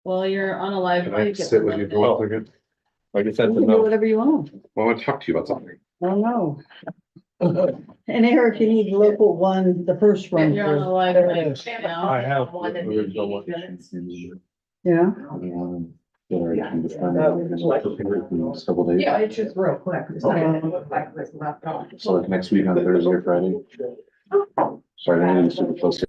Well, you're on a live. Can I sit with you for 1 second? I just You had to can do know, whatever you want. I want to talk to you about something. I don't know. And Eric, you need local one, the first one. You're on a live. There it mic is. now. I have. Yeah. Several days. Yeah, it's just real quick. It's not gonna look like it was left off. So like next week on Thursday or Friday. Sorry, I need to super close.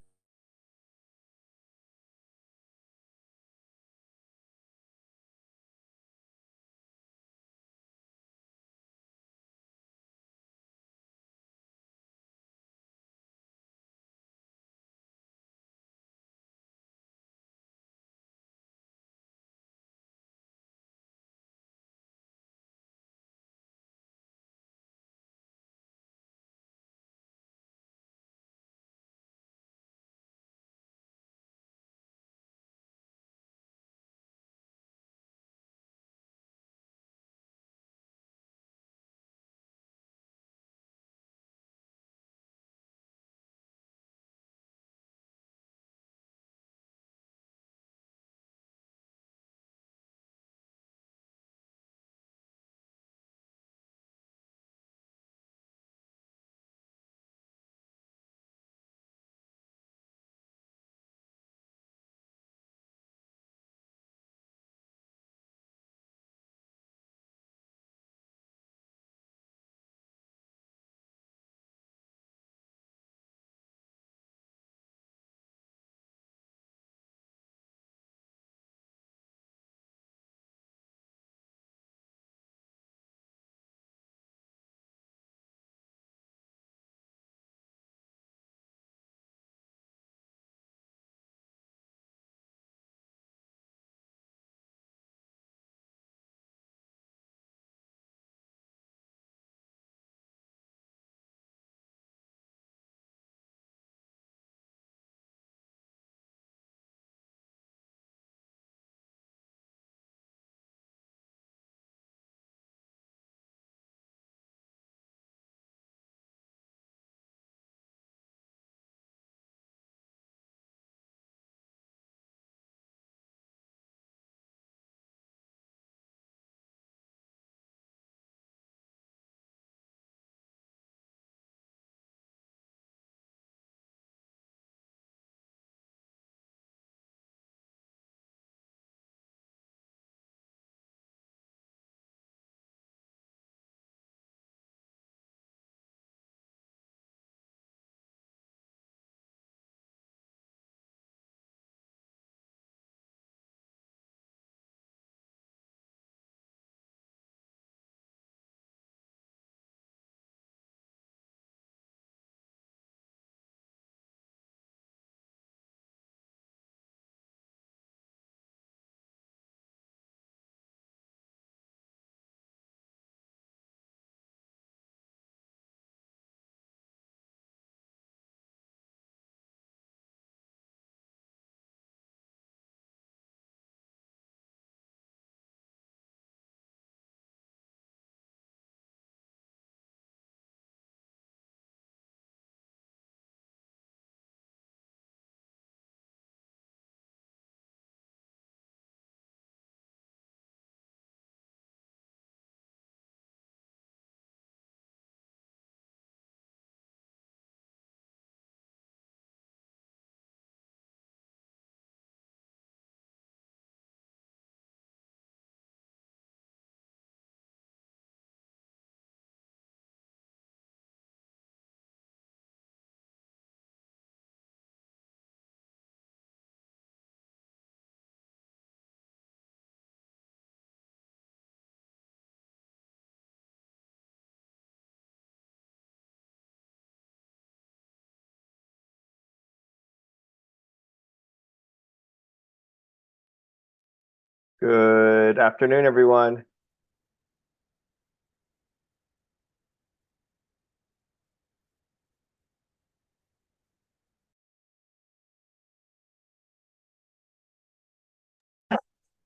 Good afternoon, everyone.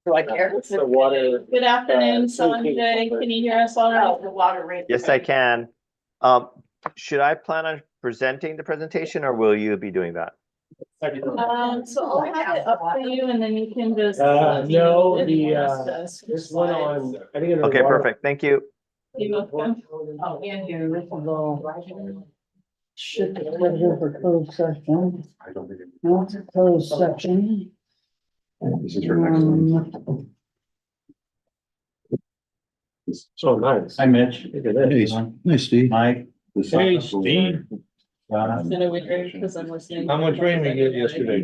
Like Eric. The water. Good afternoon, Sanjay. Can you hear us all right? The water rate. Yes, I can. Should I plan on presenting the presentation or will you be doing that? So I'll have it up for you and then you can just. No, let me know the, if this one on, I think. it's Okay, water- perfect. Thank you. You're welcome. Oh, and you. This is all. Should be right here for closed session. I don't think. No, it's a closed section. This is your next one. So nice. Hi, Mitch. Look at this. Hey, Steve. Mike. This is- Hey, Steve. Instead of waiting because I'm listening. How much rain we get yesterday?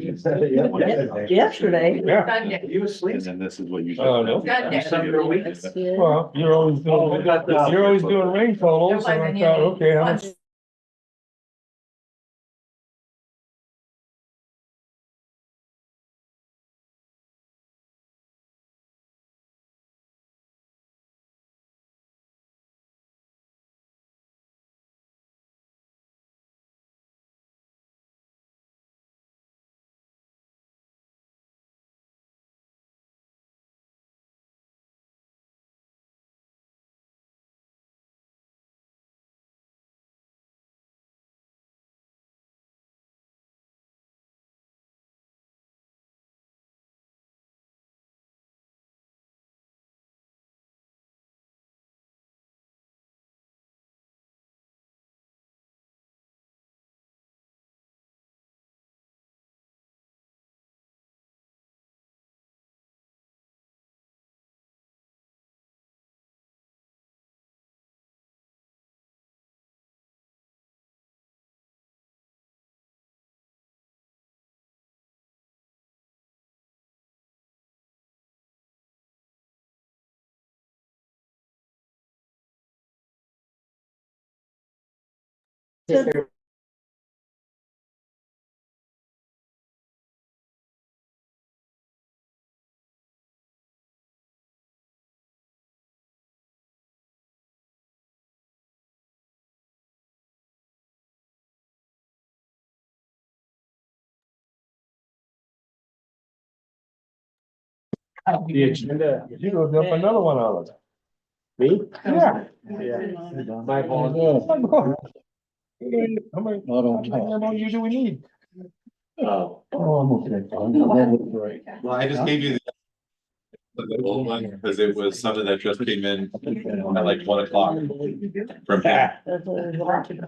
Yesterday. Yeah. You asleep? And then this is what you. Oh, no. You slept for a week? Well, you're always doing, you're always doing rain totals, and I thought, okay, how much? The agenda. You go dump another one on us. Me? Yeah. My fault. How many more you do we need? Oh. Oh, I'm okay. Well, I just gave you the old one because it was something that just came in at like 1 o'clock from him. Okay, you are good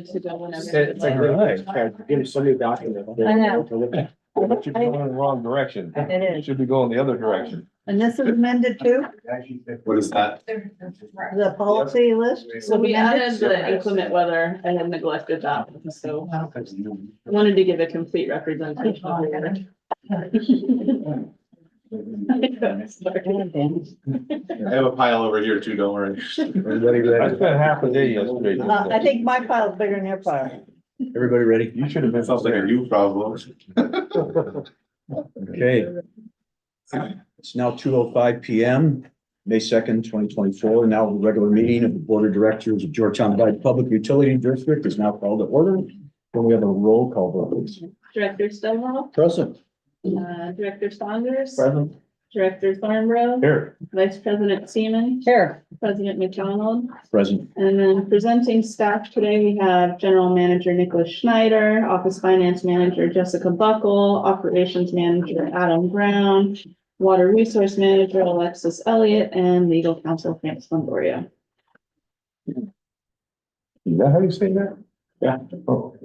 to go whenever. It's like, give him so many documents. I know. But you're going in the wrong direction. It It is. should be going the other direction. And this is amended too, What is that? the policy list? So we added amended? the inclement weather. I had neglected that, so I wanted to give a complete representation. of it. I have a pile over here too, don't worry. I spent half a day yesterday. I think my file's bigger than your file. Everybody ready? You should have been. Sounds like a you problem. Okay. It's now 2:05 PM, May 2nd, 2024. Now the regular meeting of the Board of Directors of Georgetown Valley Public Utility District is now called to order. Then we have a roll call vote, please. Director Stonewall, Present. Director Saunders, Present. Director Thornborough, Here. Vice President Seaman, Here, President McDonald, Present. and then presenting staff today, we have General Manager Nicholas Schneider, Office Finance Manager Jessica Buckle, Operations Manager Adam Brown, Water Resource Manager Alexis Elliott, and Legal Counsel Frank Longoria. Is that how you say that? Yeah. Oh,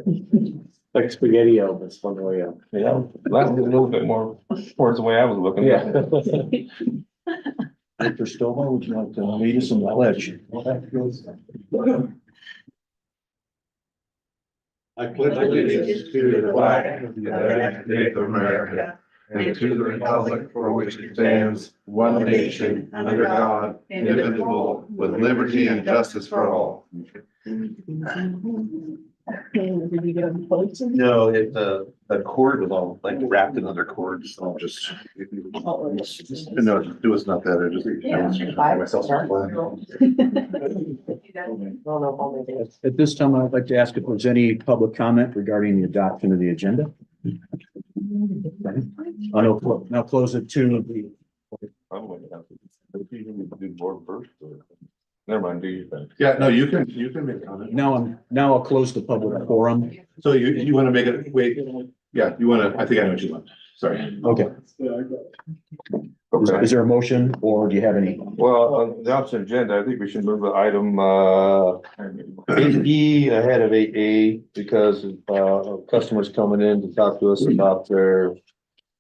Like spaghetti-o, but it's one way up. yeah, that was a little bit more towards the way I was looking. Yeah. Dr. Stovall, would you like to lead us in the pledge? I pledge allegiance to the flag of the United States of America and to the republic for which it stands, one nation, under God, indivisible, with liberty and justice for all. Did you get them close? No, the cord was all like wrapped in other cords, so I'll just. No, it was not that, I just. Myself. At this time, I'd like to ask if there's any public comment regarding the adoption of the agenda. I'll now close it to the, I'm gonna have to- do board first, or- Never mind, do you think? Yeah, no, you can make a comment. Now I'll close the public forum. So you want to make it, wait, yeah, you want to, I think I know what you want. Sorry. Okay. Is there a motion or do you have any? Well, on the opposite agenda, I think we should move the item, 8E ahead of 8A because of customers coming in to talk to us about their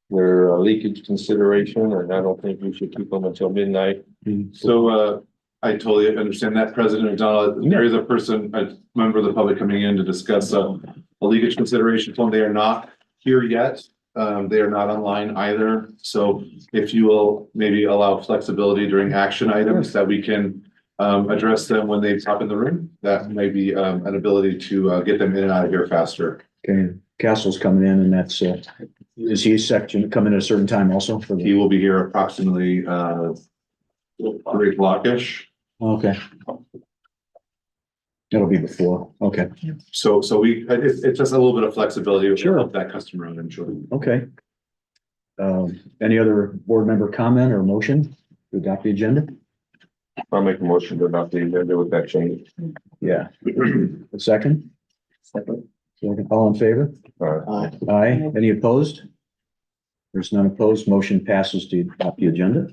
leakage consideration, and I don't think we should keep them until midnight. So, I totally understand that, President McDonald. There is a person, a member of the public coming in to discuss a leakage consideration form. They are not here yet. They are not online either. So if you will maybe allow flexibility during action items that we can address them when they pop in the room, that may be an ability to get them in and out of here faster. Okay, Castle's coming in and that's, is he section coming at a certain time also for He the? will be here approximately 3 o'clock-ish. Okay. It'll be before, okay, So it's just a little bit of flexibility to Sure. help that customer out, I'm sure. okay. Any other board member comment or motion to adopt the agenda? I'll make a motion to adopt the agenda with that change. Yeah. A second? Second. All in favor? Aye. Any opposed? There's none opposed. Motion passes to adopt the agenda.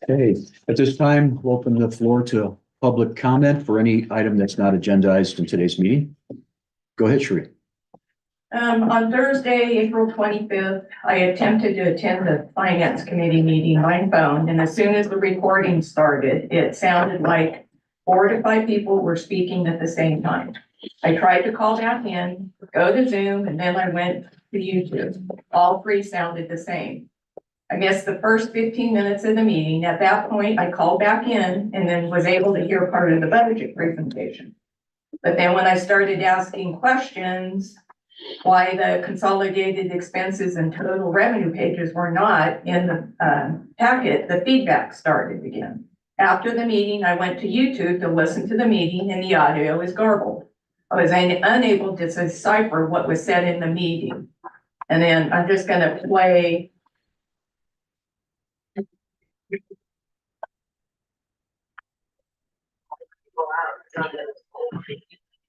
Okay, at this time, we'll open the floor to public comment for any item that's not agendized in today's meeting. Go ahead, Sheree. On Thursday, April 25th, I attempted to attend the finance committee meeting by phone, and as soon as the recording started, it sounded like 4 to 5 people were speaking at the same time. I tried to call back in, go to Zoom, and then I went to YouTube. All 3 sounded the same. I missed the first 15 minutes of the meeting. At that point, I called back in and then was able to hear part of the budget presentation. But then when I started asking questions, why the consolidated expenses and total revenue pages were not in the packet, the feedback started again. After the meeting, I went to YouTube to listen to the meeting and the audio was garbled. I was unable to decipher what was said in the meeting. And then I'm just gonna play.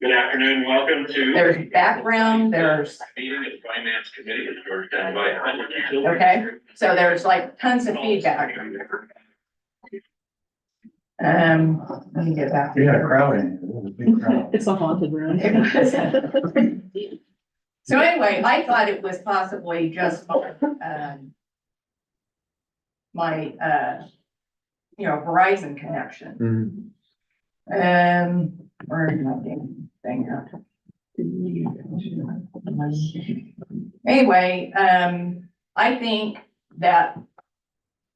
Good afternoon, welcome to. There's background, there's, Meeting of Finance Committee of Georgetown by. okay, so there's like tons of feedback. Let me get back to Yeah, it. crowding. Big crowd. It's a haunted room. So anyway, I thought it was possibly just my Verizon connection. Where is my damn thing at? Anyway, I think that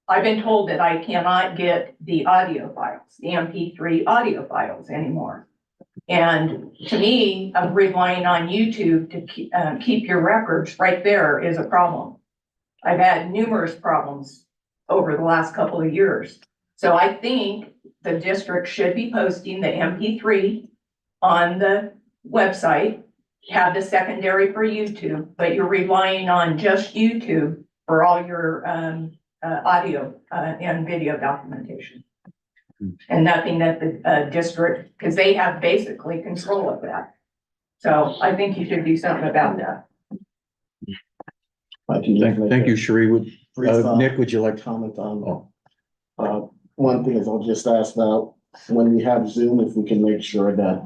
I've been told that I cannot get the audio files, the MP3 audio files anymore. And to me, I'm relying on YouTube to keep your records right there is a problem. I've had numerous problems over the last couple of years. So I think the district should be posting the MP3 on the website, have the secondary for YouTube, but you're relying on just YouTube for all your audio and video documentation. And nothing that the district, because they have basically control of that. So I think you should do something about that. Thank you, Sheree. Nick, would you like to? Comment on, Oh, one thing is I'll just ask now, when we have Zoom, if we can make sure that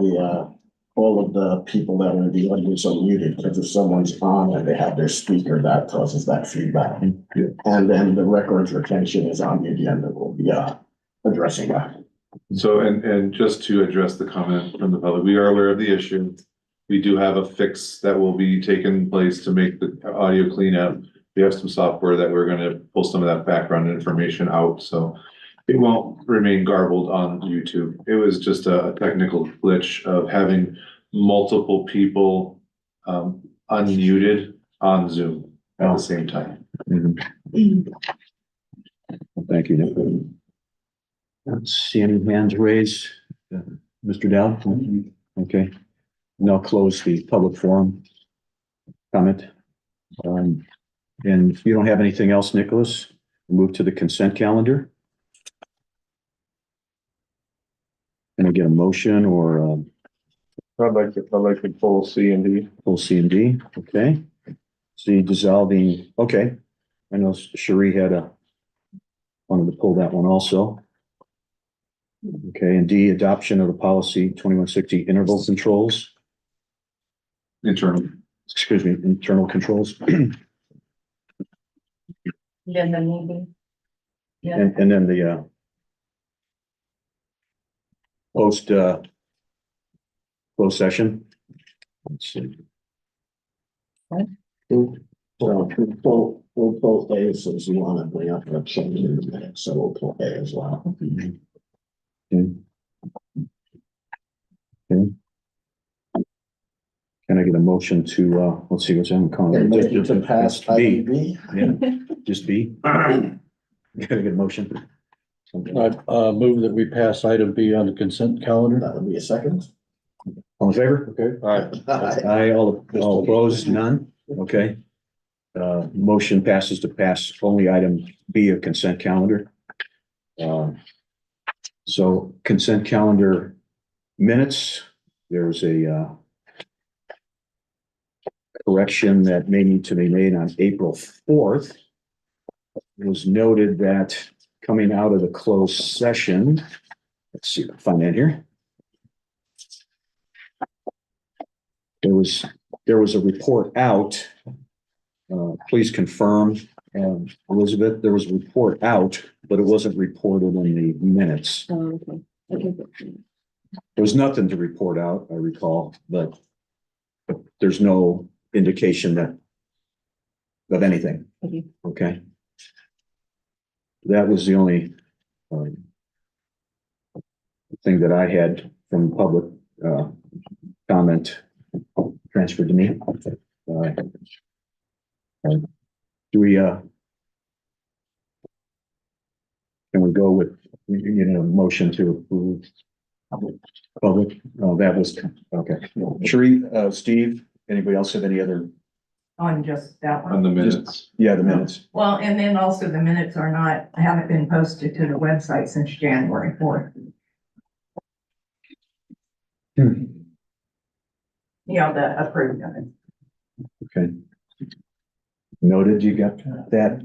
all of the people that are in the audience are muted, because if someone's on and they have their speaker, that causes that feedback. And then the records retention is on the agenda, we'll be addressing that. So, and just to address the comment from the public, we are aware of the issue. We do have a fix that will be taking place to make the audio cleanup. We have some software that we're gonna pull some of that background information out, so it won't remain garbled on YouTube. It was just a technical glitch of having multiple people unmuted on Zoom at the same time. Thank you, Nick. Let's see any hands raised. Mr. Dow? Okay. And I'll close the public forum comment. And if you don't have anything else, Nicholas, we'll move to the consent calendar. Can I get a motion or, I'd like to pull C and D. full C and D? Okay. C dissolving, okay. I know Cherie wanted to pull that one also. Okay, and D, adoption of the policy 2160 interval controls, Internal. excuse me, internal controls. Then the meeting. Yeah. And then the closed session. Let's see. We'll pull A since you want to bring up the change in the minutes, so we'll pull A as well. Okay. Okay. Can I get a motion to, let's see what's in the Okay, motion to pass item B. Yeah, just B. Can I get a motion? I move that we pass item B on the consent calendar. That would be a second. All in favor? Okay. All right, Aye, all opposed, none? Okay. Motion passes to pass only item B of consent calendar. So consent calendar minutes, there's a correction that may need to be made on April 4th. It was noted that coming out of the closed session, let's see if I can find that here. There was a report out. Please confirm, Elizabeth, there was a report out, but it wasn't reported in the minutes. Oh, okay. There was nothing to report out, I recall, but there's no indication of anything. Okay. Okay. That was the only thing that I had from public comment transferred to me. Do we, can we go with, motion to approve public? Oh, that was, okay. Cherie, Steve, anybody else have any other? On just that On one. the minutes. Yeah, the minutes. Well, and then also the minutes haven't been posted to the website since January 4th. You know, the approved minutes. Okay. Noted, you got that?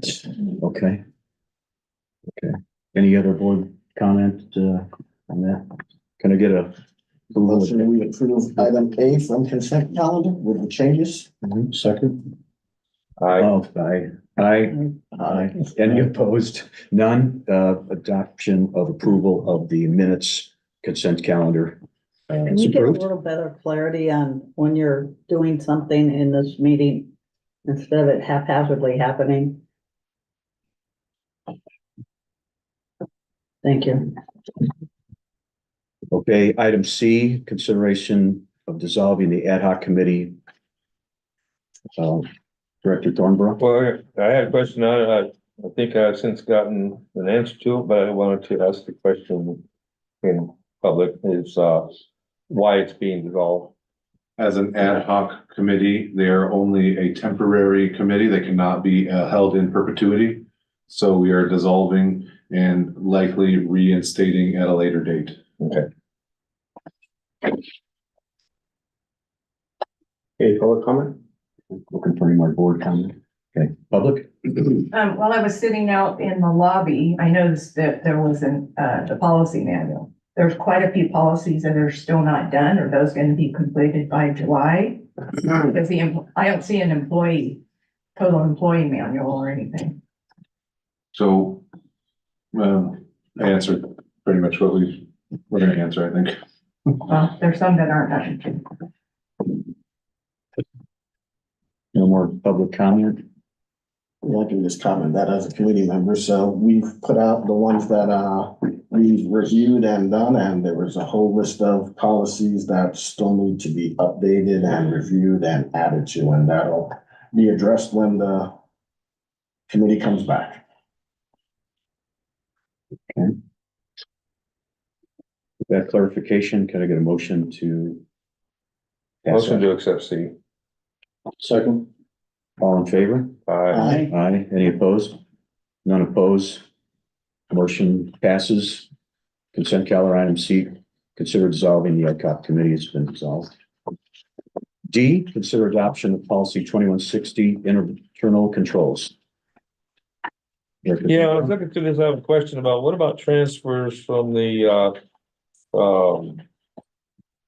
Okay. Okay. Any other board comment on that? Can I get a? Motion, we approve item A from consent calendar with the changes. Second? aye. Oh, aye. Any opposed? None. Adoption of approval of the minutes consent calendar. Can Is you get a approved. little better clarity on when you're doing something in this meeting instead of it haphazardly happening? Thank you. Okay, item C, consideration of dissolving the ad hoc committee. Director Thornborough. Well, I had a question on it. I think I've since gotten an answer to it, but I wanted to ask the question in public is, why it's being dissolved. As an ad hoc committee, they are only a temporary committee. They cannot be held in perpetuity. So we are dissolving and likely reinstating at a later date. Okay. Okay, public comment? Looking for any more board comment. Okay, public? While I was sitting out in the lobby, I noticed that there was the policy manual. There's quite a few policies that are still not done. Are those going to be completed by July? Because I don't see an total employee manual or anything. So, I answered pretty much what we're gonna answer, I think. Well, there's some that aren't done. No more public comment? I can just comment that as a committee member. So we've put out the ones that we've reviewed and done, and there was a whole list of policies that still need to be updated and reviewed and added to, and that'll be addressed when the committee comes back. With that clarification, can I get a motion to? pass Motion that? to accept C. Second. All in favor? Aye. Aye. Any opposed? None opposed. Motion passes. Consent calendar item C Consider dissolving the AdCom committee. It's been dissolved. D, consider adoption of policy 2160, internal controls. Yeah, I was looking through this, I have a question about, what about transfers from the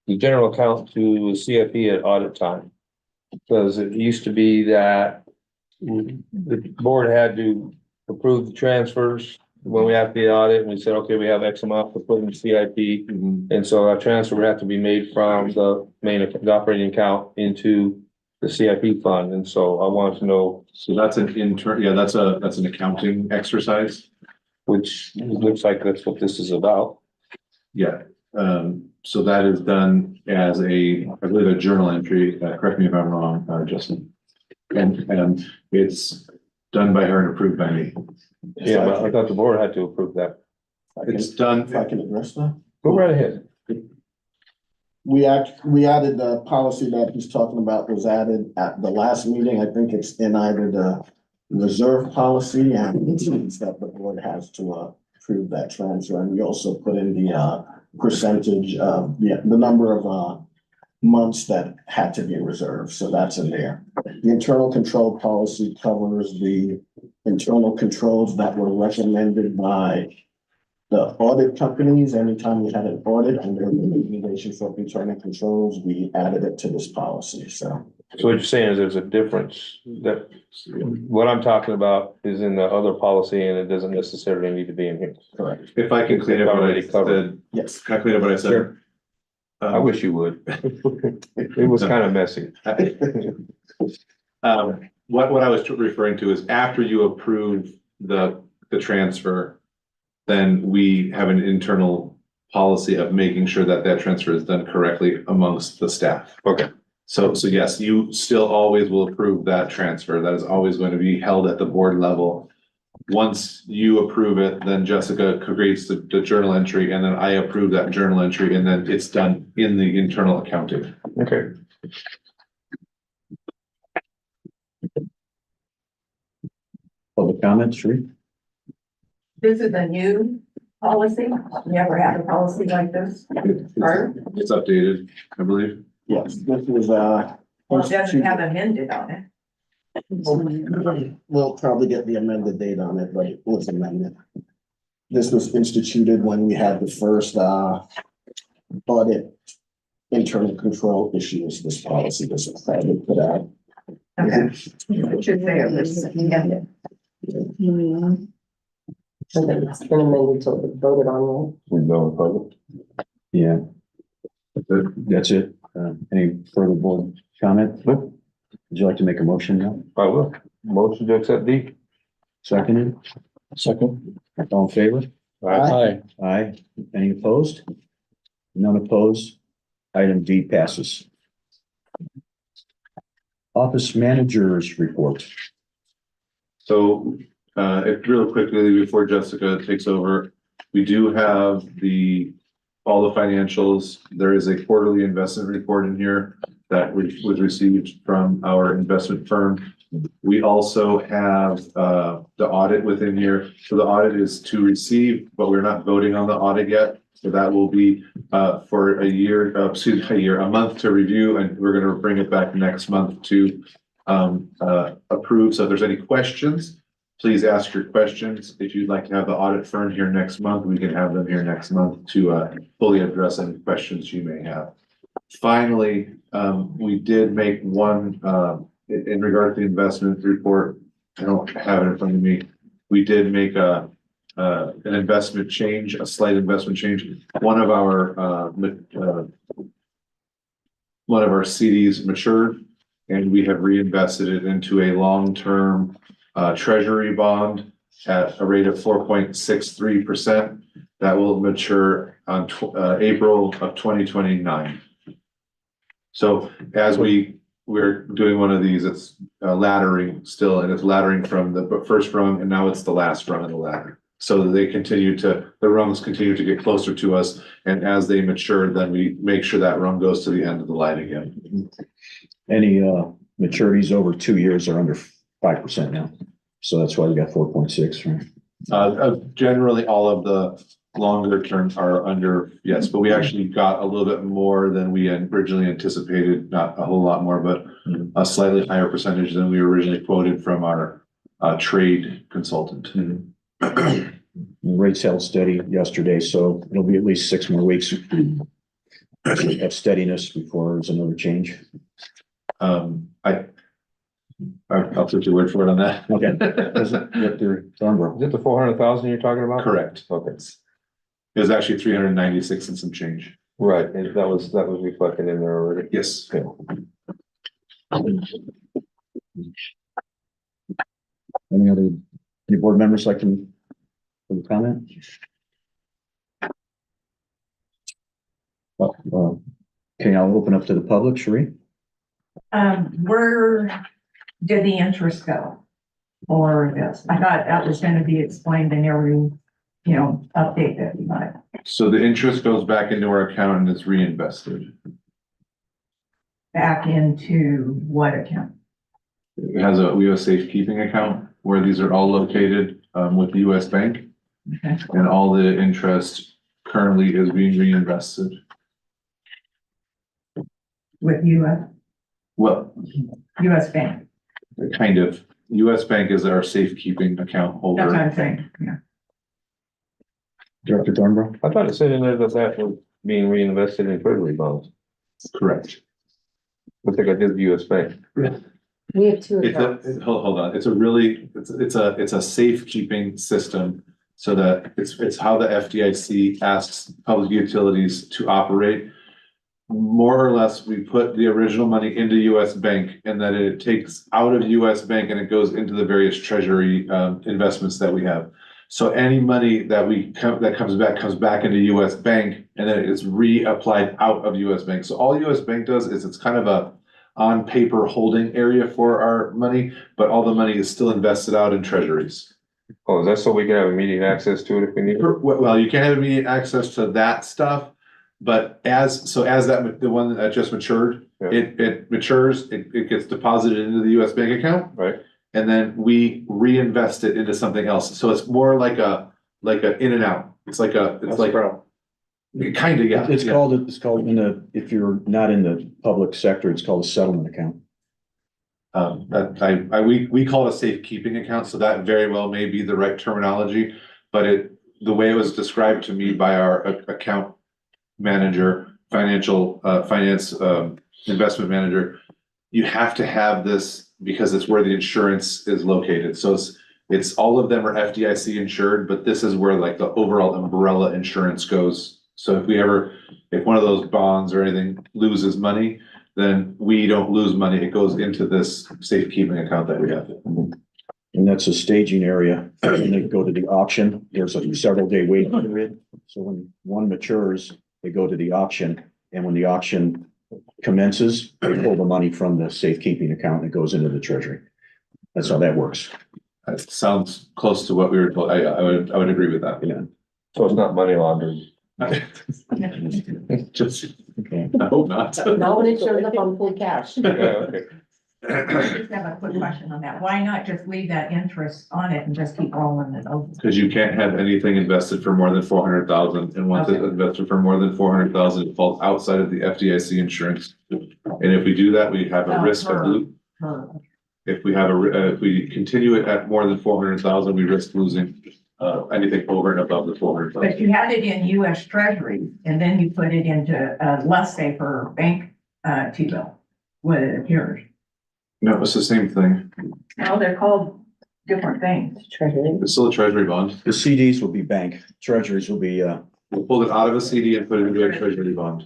general account to CFE at audit time? Because it used to be that the board had to approve the transfers when we have the audit, and we said, okay, we have X amount to put in CIP. And so a transfer would have to be made from the the operating account into the CIP fund, and so I wanted to know, So that's an that's an accounting exercise. which looks like that's what this is about. Yeah, so that is done as I believe a journal entry, correct me if I'm wrong, Justin. And it's done by her and approved by me. Yeah, but I thought the board had to approve that. It's done, If I can address that. Go right ahead. We added the policy that he's talking about was added at the last meeting. I think it's in either the reserve policy and it means that the board has to approve that transfer. And we also put in the percentage of the number of months that had to be reserved. So that's in there. The internal control policy covers the internal controls that were recommended by the audit companies. Anytime we had an audit under the recommendation for internal controls, we added it to this policy, so. So what you're saying is there's a difference, that what I'm talking about is in the other policy and it doesn't necessarily need to be in here. Correct. if I can clean up what I Already covered. said, Yes. can I clean up what I said? Sure. I wish you would. It was kind of messy. What I was referring to is after you approve the transfer, then we have an internal policy of making sure that that transfer is done correctly amongst the staff. Okay. So yes, you still always will approve that transfer. That is always going to be held at the board level. Once you approve it, then Jessica creates the journal entry and then I approve that journal entry and then it's done in the internal accounting. Okay. Public comments, Sheree? This is a new policy. Never had a policy like this. Or, It's updated, I believe. Yes, this was well, it doesn't have amended on it. We'll probably get the amended date on it, but it was amended. This was instituted when we had the first audit internal control issues. This policy was added to that. Okay. It should say it was amended. And then it's been amended till it's voted on, We go in public. Yeah. That's it. Any further board comment? Nope. Would you like to make a motion now? I will. Motion to accept D. Seconded? Second. All in favor? Aye. Aye. Any opposed? None opposed. Item D passes. Office managers report. So, real quickly before Jessica takes over, we do have all the financials. There is a quarterly investment report in here that was received from our investment firm. We also have, the audit within here. So the audit is to receive, but we're not voting on the audit yet. So that will be, for a month to review, and we're gonna bring it back next month to, approve. So if there's any questions, please ask your questions. If you'd like to have the audit firm here next month, we can have them here next month to fully address any questions you may have. Finally, we did make one, in regard to the investment report, I don't have it in front of me. We did make an investment change, a slight investment change. One of our CDs matured and we have reinvested it into a long-term treasury bond at a rate of 4.63%. That will mature on April of 2029. So as we're doing one of these, it's laddering still, and it's laddering from the first rung, and now it's the last rung of the ladder. So the rungs continue to get closer to us, and as they mature, then we make sure that rung goes to the end of the line again. Any maturities over 2 years are under 5% now. So that's why we got 4.6, right? Generally, all of the longer term are under, yes, but we actually got a little bit more than we had originally anticipated, not a whole lot more, but a slightly higher percentage than we originally quoted from our trade consultant. Rates held steady yesterday, so it'll be at least 6 more weeks of steadiness before there's another change. I'll take your word for it on that. Okay. Dr. Thornborough. Is it the 400,000 you're talking about? Correct. Okay, It was actually 396 and some change. right, and that was reflected in there already. Yes. Okay. Any board members like to comment? Okay, I'll open up to the public. Sheree? Where did the interest go for this? I thought that was gonna be explained in every, update that we got. So the interest goes back into our account and it's reinvested. Back into what account? We have a safekeeping account where these are all located with the US Bank. Okay. And all the interest currently is being reinvested. With Well, US Bank. kind of. US Bank is our safekeeping account That's what holder. I'm saying, yeah. Director Thornborough? I thought it said in there that was being reinvested in treasury bonds. Correct. I think I did the US Bank. We have two It's accounts. hold on, it's a safekeeping system. So that it's how the FDIC asks public utilities to operate. More or less, we put the original money into US Bank and then it takes out of US Bank and it goes into the various treasury investments that we have. So any money that comes back into US Bank and then it's reapplied out of US Bank. So all US Bank does is it's kind of a on paper holding area for our money, but all the money is still invested out in treasuries. Oh, is that so we can have immediate access to it if we need it? Well, you can't have immediate access to that stuff, but the one that just matured, Yeah. it matures, it gets deposited into the US Bank account. Right. And then we reinvest it into something else. So it's more like a in and out. It's like kind of, yeah. It's called if you're not in the public sector, it's called a settlement account. We call it a safekeeping account, so that very well may be the right terminology, but the way it was described to me by our account manager, finance, investment manager, you have to have this because it's where the insurance is located. So it's all of them are FDIC insured, but this is where like the overall umbrella insurance goes. So if one of those bonds or anything loses money, then we don't lose money. It goes into this safekeeping account that we have. And that's a staging area. And they go to the auction. There's a several day wait period. So when one matures, they go to the auction. And when the auction commences, they pull the money from the safekeeping account and it goes into the treasury. That's how that works. That sounds close to what we were told. I would agree with that. Yeah. So it's not money laundering. Just, Okay. I hope not. Not when it shows up on full cash. Yeah, okay. I just have a quick question on that. Why not just leave that interest on it and just keep rolling it over? Because you can't have anything invested for more than 400,000, and once it's Okay. invested for more than 400,000, it falls outside of the FDIC insurance. And if we do that, we have a risk of if we continue it at more than 400,000, we risk losing anything over and above the But 400,000. you had it in US Treasury and then you put it into a less safer bank, T-bill, what it appears. No, it's the same thing. No, they're called different things. Treasury. It's still a treasury bond. The CDs will be bank, treasuries will be, We pulled it out of a CD and put it into a treasury bond.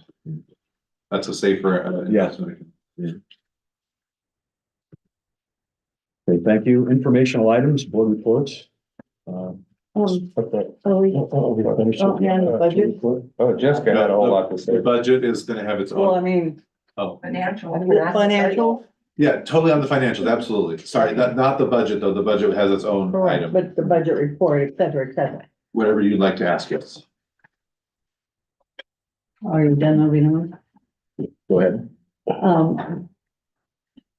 That's a safer investment. okay, thank you. Informational items, board reports. Okay. yeah, the budget. Oh, Jessica had a whole lot to say. The budget is gonna have its Well, I own, mean, Financial. financial, yeah, totally on the financials, absolutely. Sorry, not the budget, though. The budget has its own correct, item, but the budget report, et cetera, et cetera. whatever you'd like to ask us. Are you done, Moving Go ahead.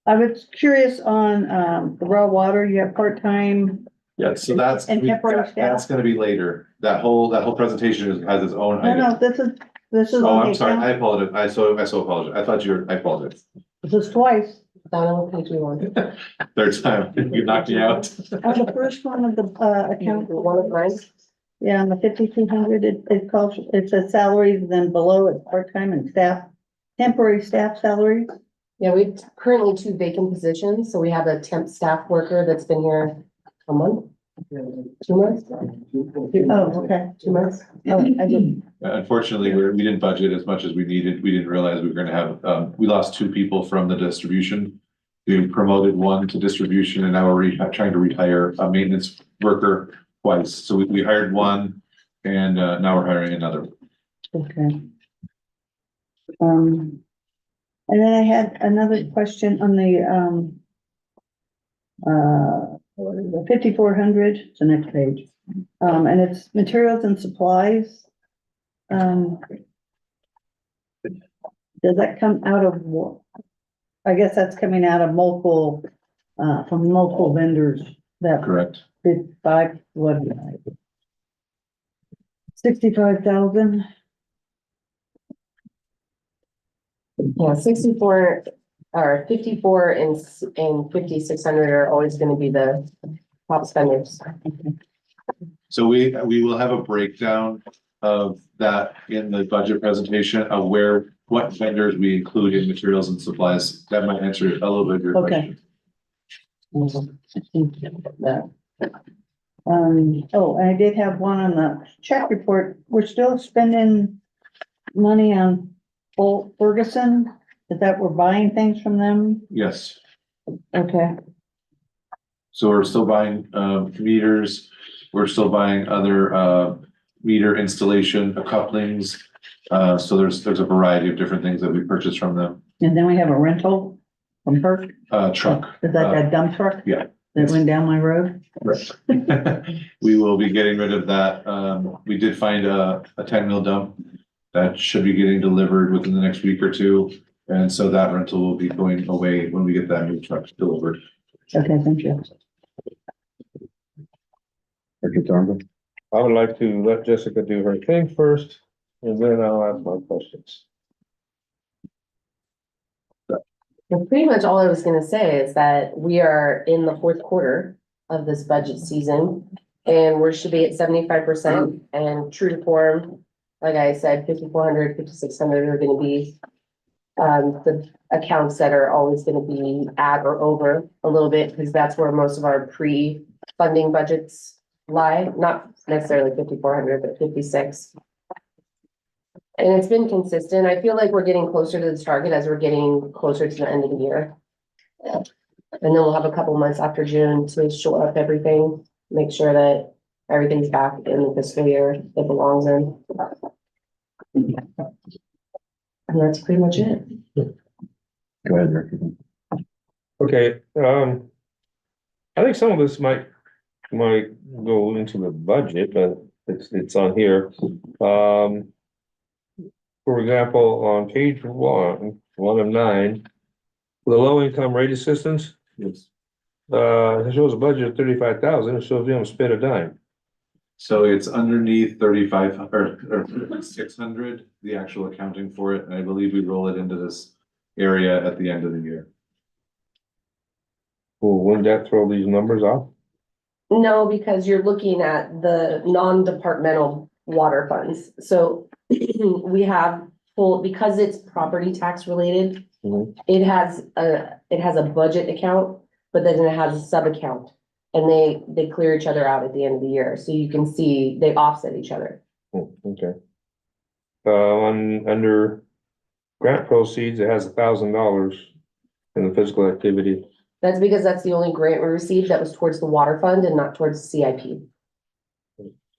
I was curious on, the raw water, you have part-time Yeah, so that's, And temporary staff. that's gonna be later. That whole presentation has its own No, item. no, this is Oh, on the I'm sorry, I account. apologize. I so apologize. I thought I apologize. This is twice. Down on page one. Third time, you knocked me out. On the first one of the, account. One of mine. Yeah, on the 5,200, it calls, it says salaries, then below it's part-time and staff, temporary staff salaries. Yeah, we have currently 2 vacant positions, so we have a temp staff worker that's been here a month. 2 months? Oh, okay. 2 months? Oh, I did. Unfortunately, we didn't budget as much as we needed. We didn't realize we were gonna have, we lost 2 people from the distribution. We promoted 1 to distribution and now we're trying to retire a maintenance worker twice. So we hired 1 and now we're hiring another. Okay. And then I had another question on the, what is it, 5,400, it's the next page. And it's materials and supplies. Does that come out of what? I guess that's coming out of multiple, from multiple vendors that Correct. did 65,000. Yeah, 64 or 54 and 5,600 are always gonna be the top spenders. So we will have a breakdown of that in the budget presentation of what vendors we include in materials and supplies. That might answer a little bit of your Okay. question. Oh, I did have one on the check report. We're still spending money on Ferguson. Is that we're buying things from them? Yes, Okay, so we're still buying meters, we're still buying other meter installation couplings. So there's a variety of different things that we purchase from them. and then we have a rental from her. Truck. Is that that dump truck? Yeah. That went down my road? We will be getting rid of that. We did find a 10 mil dump that should be getting delivered within the next week or 2. And so that rental will be going away when we get that new truck delivered. Okay, thank you. Director Thornton? I would like to let Jessica do her thing first, and then I'll ask my questions. Well, pretty much all I was gonna say is that we are in the 4th quarter of this budget season. And we should be at 75% and true to form, like I said, 5,400, 5,600 are gonna be. The accounts that are always gonna be at or over a little bit, because that's where most of our pre-funding budgets lie, not necessarily 5,400, but 56. And it's been consistent. I feel like we're getting closer to this target as we're getting closer to the end of the year. And then we'll have a couple months after June to shore up everything, make sure that everything's back in the fiscal year it belongs in. And that's pretty much it. Go ahead, Director. Okay, I think some of this might go into the budget, but it's on here. For example, on page 1 of 9, the low income rate assistance. Yes. It shows a budget of 35,000, it shows we haven't spent a dime. So it's underneath 35 or 600, the actual accounting for it. And I believe we roll it into this area at the end of the year. Well, wouldn't that throw these numbers off? No, because you're looking at the non-departmental water funds. So we have full, because it's property tax related. Mhm. It has a budget account, but then it has a sub account. And they clear each other out at the end of the year. So you can see they offset each other. Okay. Under grant proceeds, it has $1,000 in the physical activity. That's because that's the only grant we received that was towards the water fund and not towards the CIP.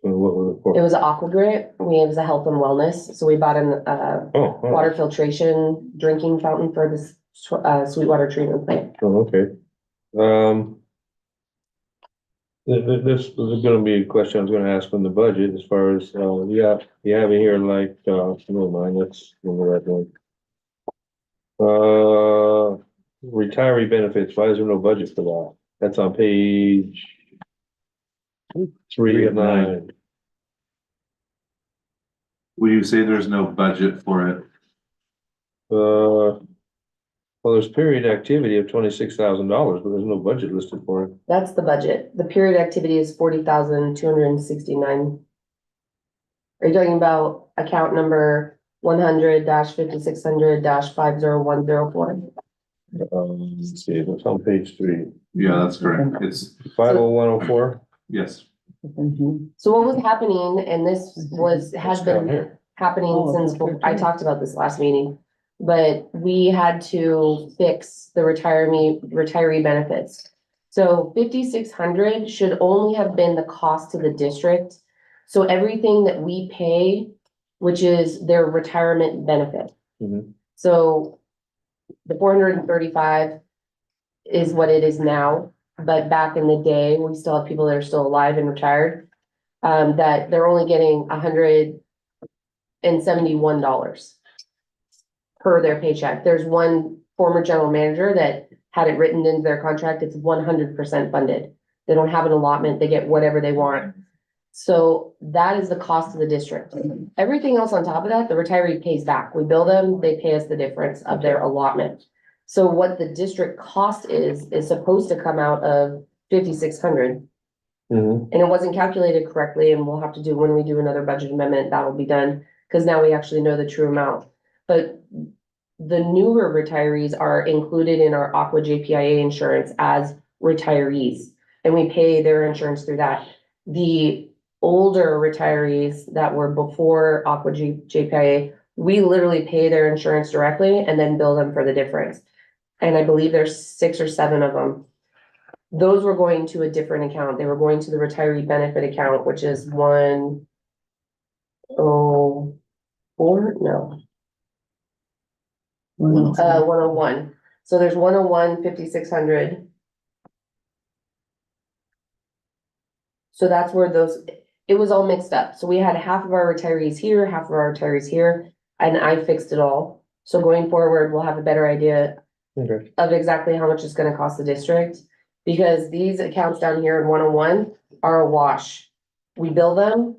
What was it for? It was an aqua grant. It was a health and wellness. So we bought an Oh, water filtration drinking fountain for this Sweetwater treatment plant. oh, okay. This is gonna be a question I was gonna ask on the budget as far as, you have it here like, never mind, let's remember that one. Retiree benefits, why is there no budget for that? That's on page 3 of 9. Will you say there's no budget for it? Well, there's period activity of $26,000, but there's no budget listed for it. That's the budget. The period activity is 40,269. Are you talking about account number 100-5600-50104? Let's see, it's on page 3. Yeah, that's correct. It's, 50104. yes. So what was happening, and this has It's down been here. happening Oh, since, okay. I talked about this last meeting. But we had to fix the retiree benefits. So 5,600 should only have been the cost to the district. So everything that we pay, which is their retirement benefit. Mhm. So the 435 is what it is now, but back in the day, we still have people that are still alive and retired. That they're only getting $171 per their paycheck. There's one former general manager that had it written into their contract, it's 100% funded. They don't have an allotment, they get whatever they want. So that is the cost of the district. Everything else on top of that, the retiree pays back. We bill them, they pay us the difference of their allotment. So what the district cost is supposed to come out of 5,600. Mhm. And it wasn't calculated correctly, and we'll have to do, when we do another budget amendment, that'll be done, because now we actually know the true amount. But the newer retirees are included in our Aqua JPIA insurance as retirees, and we pay their insurance through that. The older retirees that were before Aqua JPIA, we literally pay their insurance directly and then bill them for the difference. And I believe there's 6 or 7 of them. Those were going to a different account. They were going to the retiree benefit account, which is 104, no. 101. So there's 101, 5,600. So that's where it was all mixed up. So we had half of our retirees here, half of our retirees here, and I fixed it all. So going forward, we'll have a better idea Okay. of exactly how much it's gonna cost the district. Because these accounts down here in 101 are a wash. We bill them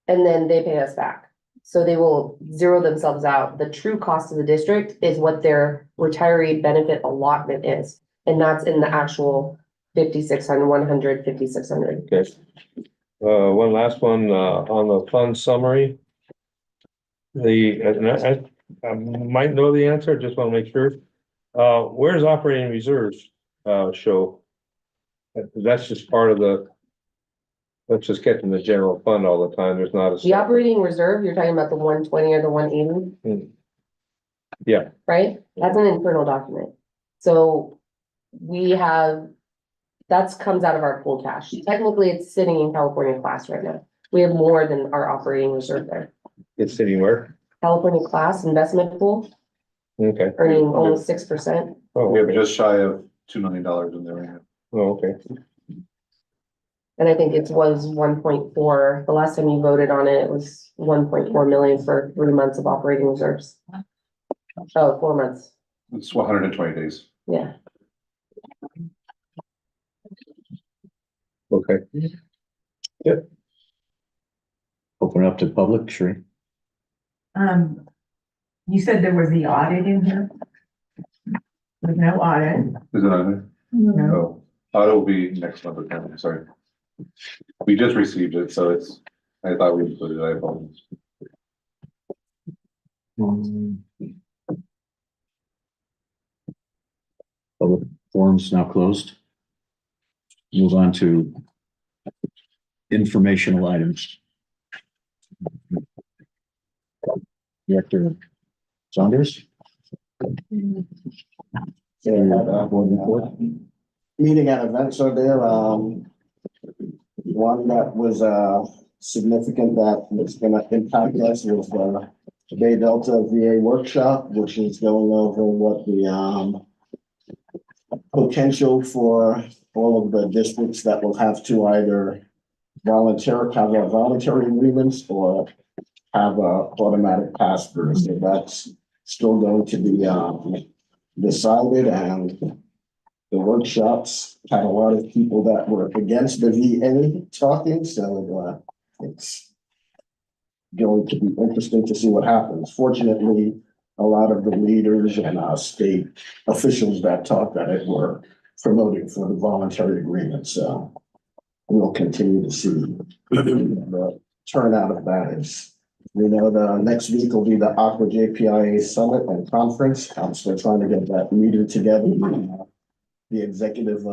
and then they pay us back. So they will zero themselves out. The true cost of the district is what their retiree benefit allotment is. And that's in the actual 5,600, 100, 5,600. Okay. One last one, on the fund summary. I might know the answer, just want to make sure. Where's operating reserves, show? That's just part of that's just kept in the general fund all the time. There's not a. The operating reserve, you're talking about the 120 or the 180? Yeah. Right? That's an internal document. So we have, that comes out of our pool cash. Technically, it's sitting in California class right now. We have more than our operating reserve there. It's sitting where? California class investment pool, Okay. earning almost 6%. Oh, We have okay. just shy of $2 million in there right now. Oh, okay. And I think it was 1.4. The last time you voted on it, it was 1.4 million for 3 months of operating reserves. Oh, 4 months. It's 120 days. Yeah. Okay. Open up to public, Sheree. You said there was the audit in here? With no audit? Is it on there? No. Auto will be next month, I'm sorry. We just received it, so I thought we included it, I apologize. Public forum's now closed. Move on to informational items. Director Saunders? Meeting at events are there, one that was, significant that was gonna impact us was the Bay Delta VA workshop, which is going over what the, potential for all of the districts that will have to either have a voluntary agreements or have a automatic pass-through. So that's still going to be, decided, and the workshops had a lot of people that were against the VA talking, so it's going to be interesting to see what happens. Fortunately, a lot of the leaders and state officials that talked at it were promoting for the voluntary agreement, so we'll continue to see the turnout of that is. We know the next week will be the Aqua JPIA Summit and Conference. I'm still trying to get that meeting together. The executive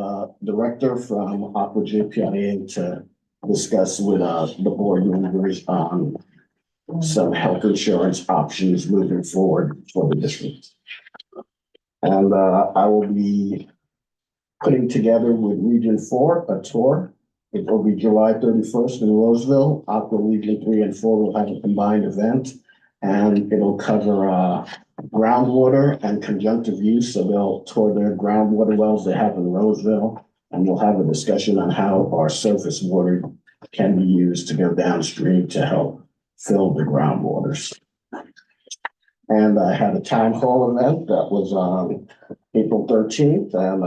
director from Aqua JPIA to discuss with the board members on some health insurance options moving forward for the district. And I will be putting together with Region 4 a tour. It will be July 31st in Roseville. Aqua Region 3 and 4 will have a combined event, and it'll cover groundwater and conjunctive use. So they'll tour their groundwater wells they have in Roseville, and we'll have a discussion on how our surface water can be used to go downstream to help fill the groundwaters. And I had a town hall event that was on April 13th, and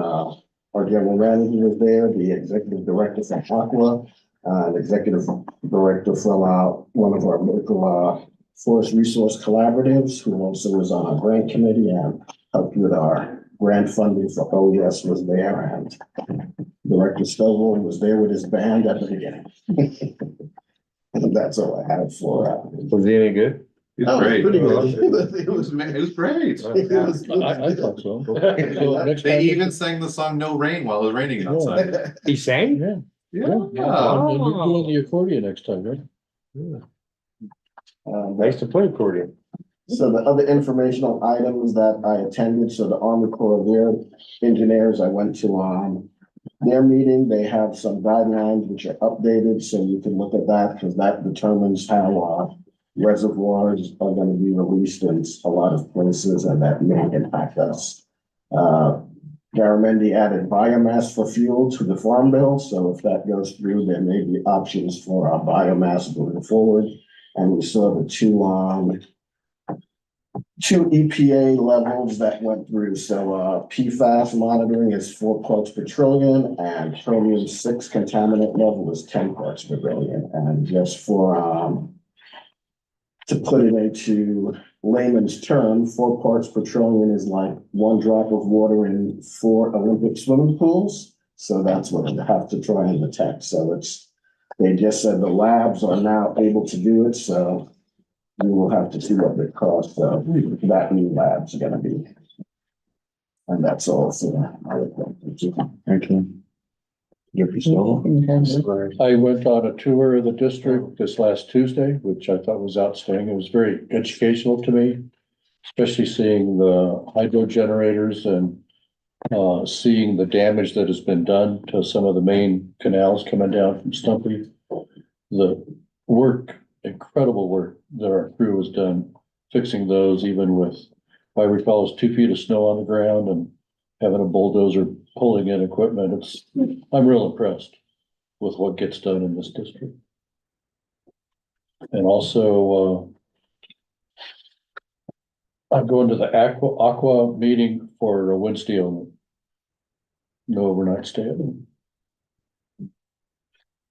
our general manager was there, the executive director from Aqua, an executive director from one of our local forest resource collaboratives, who also was on our grant committee and helped with our grant funding for OES was there, and Director Stovall was there with his band at the beginning. And that's all I have for. Was he any good? It's Oh, great. pretty good. It was great. I thought so. So next They time- even sang the song No Rain while it was raining outside. He sang? Yeah. Yeah. And you're doing the accordion next time, right? I used to play accordion. So the other informational items that I attended, so the Army Corps of Air Engineers, I went to their meeting. They have some guidelines which are updated, so you can look at that because that determines how reservoirs are going to be released in a lot of places, and that may impact us. Garamendi added biomass for fuel to the farm bill, so if that goes through, there may be options for biomass going forward. And we saw the two EPA levels that went through. So PFAS monitoring is 4 parts per trillion, and chromium-6 contaminant level is 10 parts per billion. And just for to put it into layman's term, 4 parts per trillion is like 1 drop of water in 4 Olympic swimming pools. So that's what they have to try and detect. So they just said the labs are now able to do it. So we will have to see what the cost of that new lab's gonna be. And that's all for my report. Thank you. I went on a tour of the district this last Tuesday, which I thought was outstanding. It was very educational to me, especially seeing the hydro generators and seeing the damage that has been done to some of the main canals coming down from Stumpy. The work, incredible work that our crew has done fixing those, even with, if I recall, it was 2 feet of snow on the ground and having a bulldozer pulling in equipment. I'm real impressed with what gets done in this district. And also, I'm going to the Aqua meeting for Wednesday only. No overnight stay.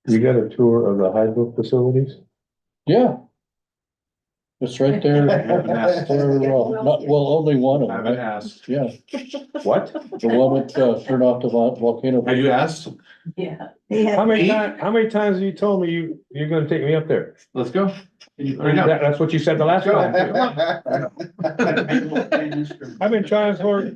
You got a tour of the hydro facilities? Yeah. It's right there. Only one of I them. haven't asked. Yeah, What? the one that turned off the volcano. Have you asked? Yeah. How many times have you told me you're gonna take me up there? Let's go. Right now. That's what you said the last time. I've been trying for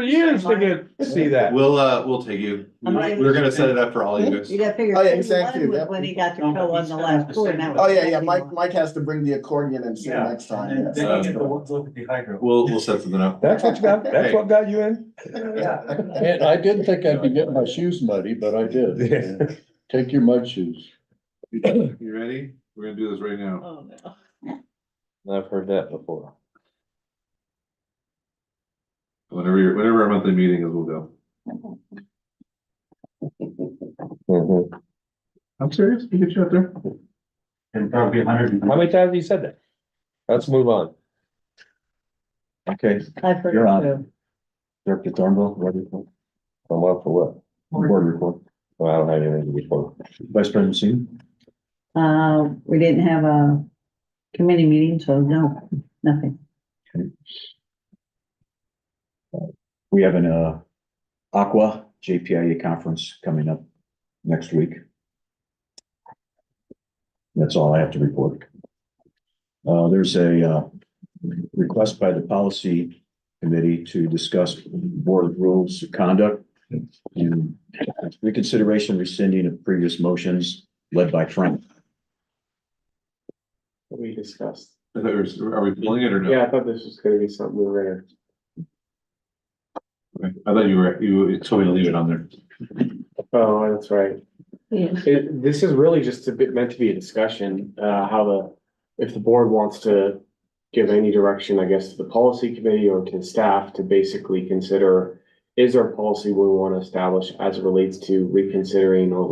years to see that. We'll take you. We're gonna set it up for all you guys. You gotta figure. Oh, yeah, exactly. When he got to go on the last tour. Now Oh, it's yeah, Mike has to bring the accordion and sing next time. Yes. We'll set something up. That's what got you in? And I didn't think I'd be getting my shoes muddy, but I did. Take your mud shoes. You ready? We're gonna do this right now. Oh, no. I've heard that before. Whenever our monthly meeting is, we'll go. I'm serious. We get you up there. And probably 100. How many times have you said that? Let's move on. Okay, I've heard You're it on. too. Director Thornbill, what do you think? I'm up for what? Board report. Well, I don't have anything to report. Vice President Seaman? We didn't have a committee meeting, so no, nothing. We have an Aqua JPIA conference coming up next week. That's all I have to report. There's a request by the policy committee to discuss board rules of conduct and reconsideration rescinding of previous motions led by Frank. We discussed. Are we pulling it or no? Yeah, I thought this was gonna be something we were Okay. I thought you told me to leave it on there. oh, that's right. Yeah. This is really just meant to be a discussion, if the board wants to give any direction, I guess, to the policy committee or to staff to basically consider, is there a policy we want to establish as it relates to reconsidering or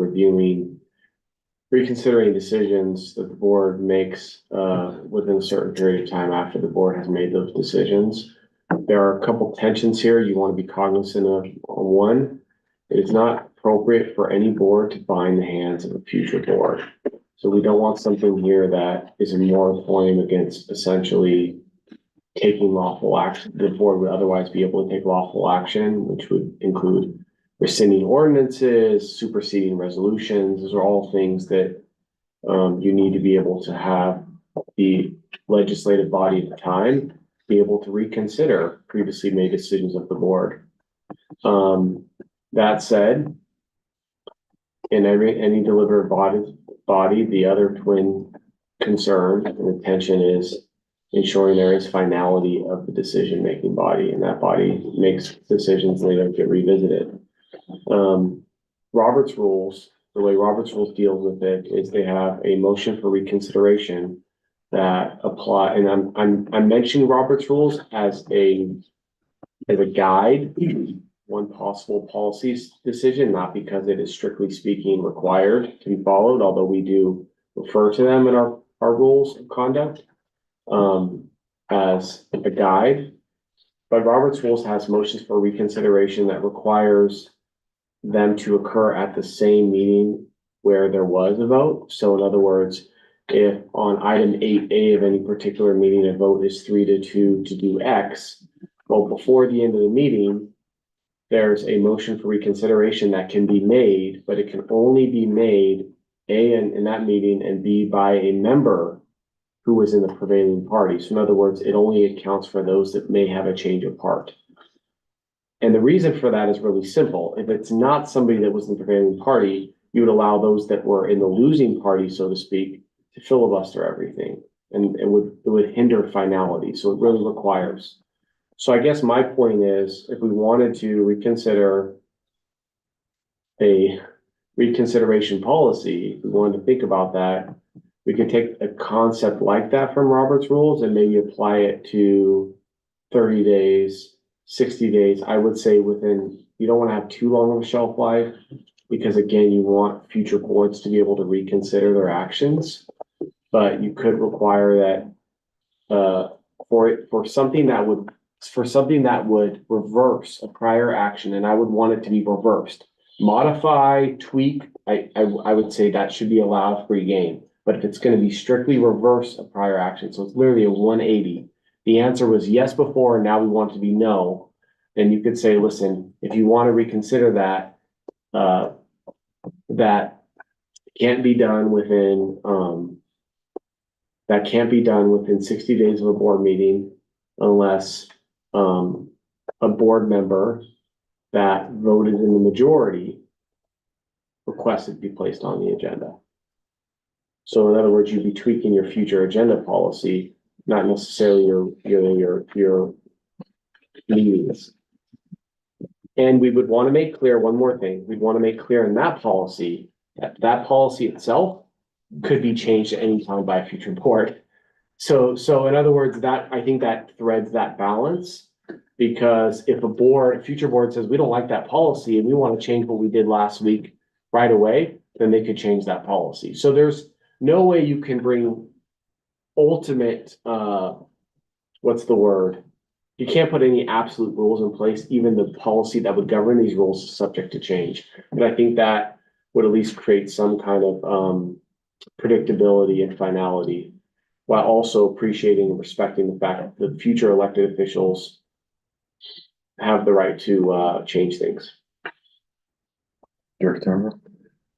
reconsidering decisions that the board makes, within a certain period of time after the board has made those decisions. There are a couple tensions here you want to be cognizant of. One, it is not appropriate for any board to bind the hands of a future board. So we don't want something here that is a moratorium against essentially taking lawful action. The board would otherwise be able to take lawful action, which would include rescinding ordinances, superseding resolutions. Those are all things that you need to be able to have the legislative body at the time be able to reconsider previously made decisions of the board. That said, in any deliberate body, the other twin concern and intention is ensuring there is finality of the decision-making body, and that body makes decisions and they don't get revisited. Robert's rules, the way Robert's rules deals with it is they have a motion for reconsideration that apply, and I'm mentioning Robert's rules as a guide, one possible policy decision, not because it is strictly speaking required to be followed, although we do refer to them in our rules of conduct as a guide. But Robert's rules has motions for reconsideration that requires them to occur at the same meeting where there was a vote. So in other words, if on item 8A of any particular meeting, a vote is 3-2 to do X, well, before the end of the meeting, there's a motion for reconsideration that can be made, but it can only be made A, in that meeting, and B, by a member who was in the prevailing party. So in other words, it only accounts for those that may have a change of heart. And the reason for that is really simple. If it's not somebody that was in the prevailing party, you would allow those that were in the losing party, so to speak, to filibuster everything, and it would hinder finality. So it really requires. So I guess my point is, if we wanted to reconsider a reconsideration policy, if we wanted to think about that, we could take a concept like that from Robert's rules and maybe apply it to 30 days, 60 days. I would say within, you don't want to have too long of a shelf life, because again, you want future boards to be able to reconsider their actions. But you could require that for something that would reverse a prior action, and I would want it to be reversed. Modify, tweak, I would say that should be allowed free game. But if it's going to be strictly reverse a prior action, so it's literally a 180, the answer was yes before, and now we want it to be no, then you could say, listen, if you want to reconsider that, that can't be done within 60 days of a board meeting unless a board member that voted in the majority requested to be placed on the agenda. So in other words, you'd be tweaking your future agenda policy, not necessarily your meetings. And we would want to make clear one more thing. We'd want to make clear in that policy that policy itself could be changed at any time by a future board. So in other words, that I think that threads that balance, because if a future board says, we don't like that policy and we want to change what we did last week right away, then they could change that policy. So there's no way you can bring ultimate, what's the word? you can't put any absolute rules in place. Even the policy that would govern these rules is subject to change. And I think that would at least create some kind of, predictability and finality, while also appreciating and respecting the fact that the future elected officials have the right to, change things. Director Turner?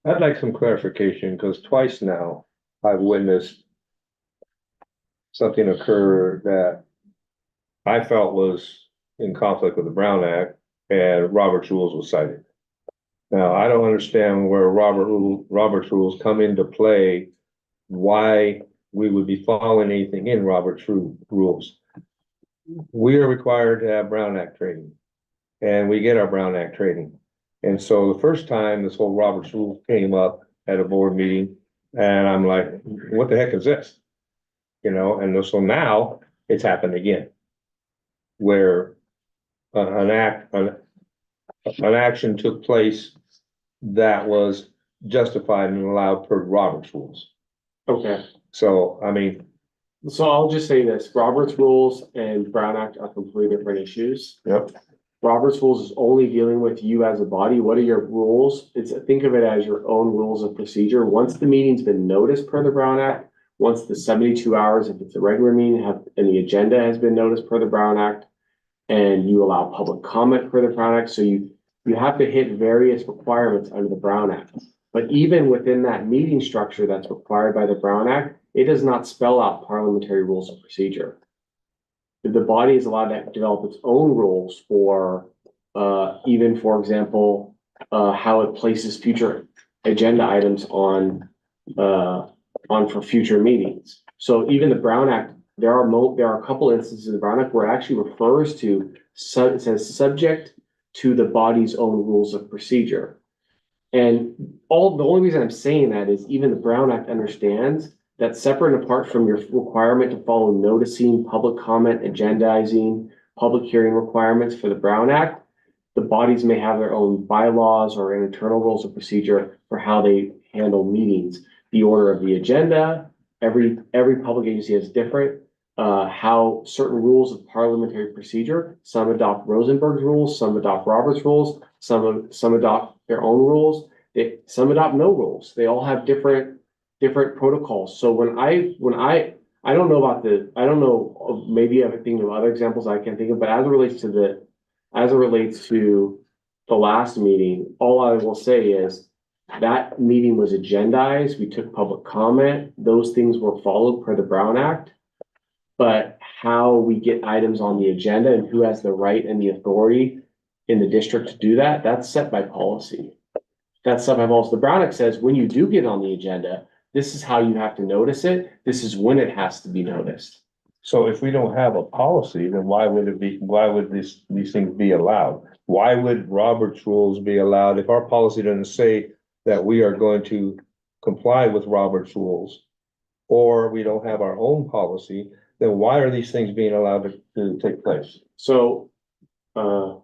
I'd like some clarification, because twice now I've witnessed something occur that I felt was in conflict with the Brown Act and Robert's rules was cited. Now, I don't understand where Robert's rules come into play, why we would be following anything in Robert's rules. We are required to have Brown Act training, and we get our Brown Act training. And so the first time this whole Robert's rule came up at a board meeting, and I'm like, what the heck is this? You know, and so now it's happened again, where an action took place that was justified and allowed per Robert's rules. Okay. So, I mean, So I'll just say this, Robert's rules and Brown Act are completely different issues. Yep. Robert's rules is only dealing with you as a body. What are your rules? Think of it as your own rules of procedure. Once the meeting's been noticed per the Brown Act, once the 72 hours, if it's a regular meeting, and the agenda has been noticed per the Brown Act, and you allow public comment per the Brown Act, so you have to hit various requirements under the Brown Act. But even within that meeting structure that's required by the Brown Act, it does not spell out parliamentary rules of procedure. The body is allowed to develop its own rules for, even, for example, how it places future agenda items on for future meetings. So even the Brown Act, there are a couple instances in the Brown Act where it actually refers to, it says subject to the body's own rules of procedure. And the only reason I'm saying that is even the Brown Act understands that separate and apart from your requirement to follow noticing, public comment, agendizing, public hearing requirements for the Brown Act, the bodies may have their own bylaws or internal rules of procedure for how they handle meetings. The order of the agenda, every public agency has different, how certain rules of parliamentary procedure, some adopt Rosenberg's rules, some adopt Robert's rules, some adopt their own rules, some adopt no rules. They all have different protocols. So when I don't know, maybe I have thinking of other examples I can think of, but as it relates to the last meeting, all I will say is that meeting was agendized. We took public comment. Those things were followed per the Brown Act. But how we get items on the agenda and who has the right and the authority in the district to do that, that's set by policy. That's set by policy. The Brown Act says when you do get on the agenda, this is how you have to notice it. This is when it has to be noticed. so if we don't have a policy, then why would these things be allowed? Why would Robert's rules be allowed if our policy doesn't say that we are going to comply with Robert's rules? Or we don't have our own policy, then why are these things being allowed to take place? So, Al,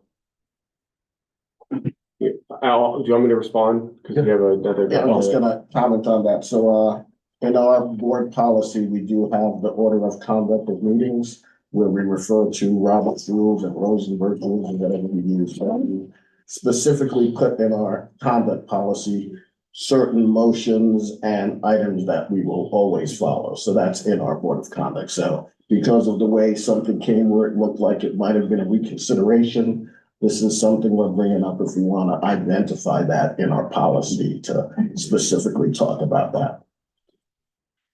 do you want me to respond? Because you have another. Yeah, I was gonna comment on that. So, in our board policy, we do have the order of conduct of meetings where we refer to Robert's rules and Rosenberg's rules and whatever we use. So we specifically put in our conduct policy certain motions and items that we will always follow. So that's in our board of conduct. So because of the way something came where it looked like it might have been a reconsideration, this is something we're bringing up if we want to identify that in our policy to specifically talk about that.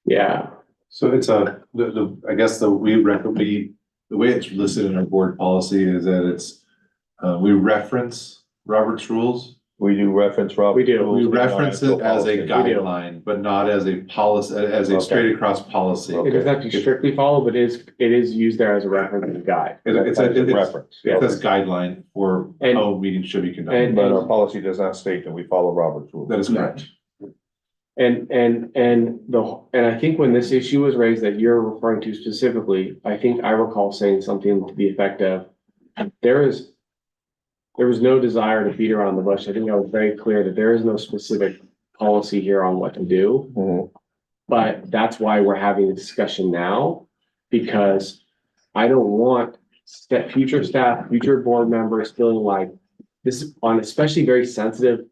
Yeah. So it's I guess the way it's listed in our board policy is that it's, we reference Robert's rules. We do reference Robert's rules. We reference it as a policy. guideline, but not as a policy, as a Okay. straight across policy. It doesn't have to be strictly followed, but it is used there as a reference and a guide. It's a reference. It says guideline for And- how meetings should be conducted. But our policy does not state that we follow Robert's rules. That is correct. And I think when this issue was raised that you're referring to specifically, I think I recall saying something to the effect of, there was no desire to beat around the bush. I think I was very clear that there is no specific policy here on what to do. Mhm. But that's why we're having a discussion now, because I don't want future staff, future board members feeling like this is on especially very sensitive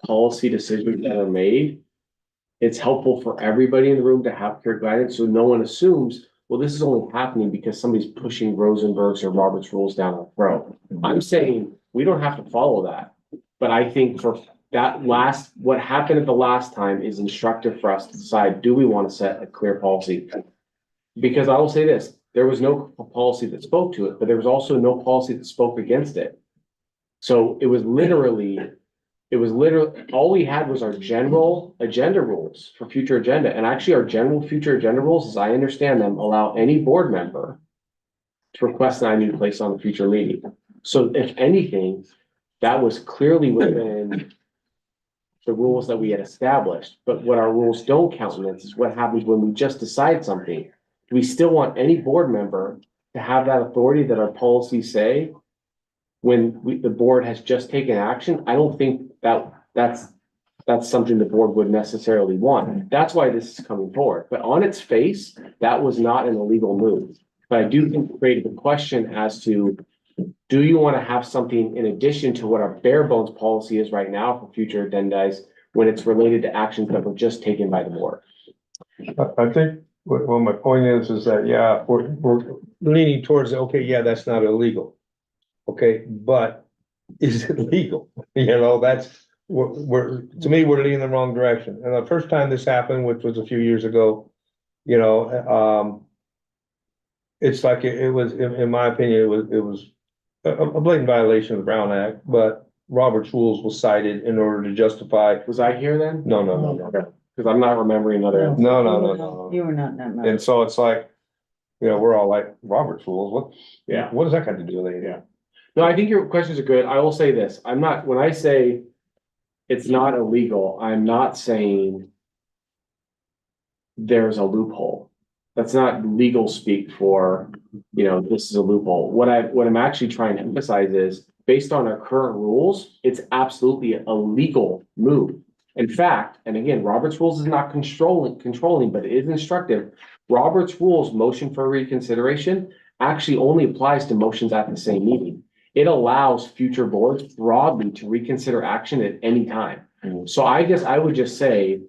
policy decisions that are made. It's helpful for everybody in the room to have clear guidance, so no one assumes, well, this is only happening because somebody's pushing Rosenberg's or Robert's rules down our throat. I'm saying we don't have to follow that. But I think for that what happened at the last time is instructive for us to decide, do we want to set a clear policy? Because I will say this, there was no policy that spoke to it, but there was also no policy that spoke against it. So it was literally, all we had was our general agenda rules for future agenda. And actually our general future agenda rules, as I understand them, allow any board member to request an item to place on the future meeting. So if anything, that was clearly within the rules that we had established. But what our rules don't countenance is what happens when we just decide something. Do we still want any board member to have that authority that our policies say when the board has just taken action? I don't think that's something the board would necessarily want. That's why this is coming forward. But on its face, that was not an illegal move. But I do think it created the question as to, do you want to have something in addition to what our bare bones policy is right now for future agendas when it's related to actions that were just taken by the board? I think, well, my point is that, yeah, we're leaning towards, okay, yeah, that's not illegal. Okay, but is it legal? You know, to me, we're leaning in the wrong direction. And the first time this happened, which was a few years ago, you know, it's like it was, in my opinion, it was a blatant violation of the Brown Act, but Robert's rules was cited in order to justify. Was I here then? No. Because I'm not remembering another. No. You were not, no. And so it's like, you know, we're all like, Robert's rules, Yeah. what does that got to do with anything? Yeah. No, I think your questions are good. I will say this, when I say it's not illegal, I'm not saying there's a loophole. That's not legal speak for, you know, this is a loophole. What I'm actually trying to emphasize is, based on our current rules, it's absolutely a legal move. In fact, and again, Robert's rules is not controlling, but it is instructive. Robert's rules motion for reconsideration actually only applies to motions at the same meeting. It allows future boards broadly to reconsider action at any time. So I guess I would just say,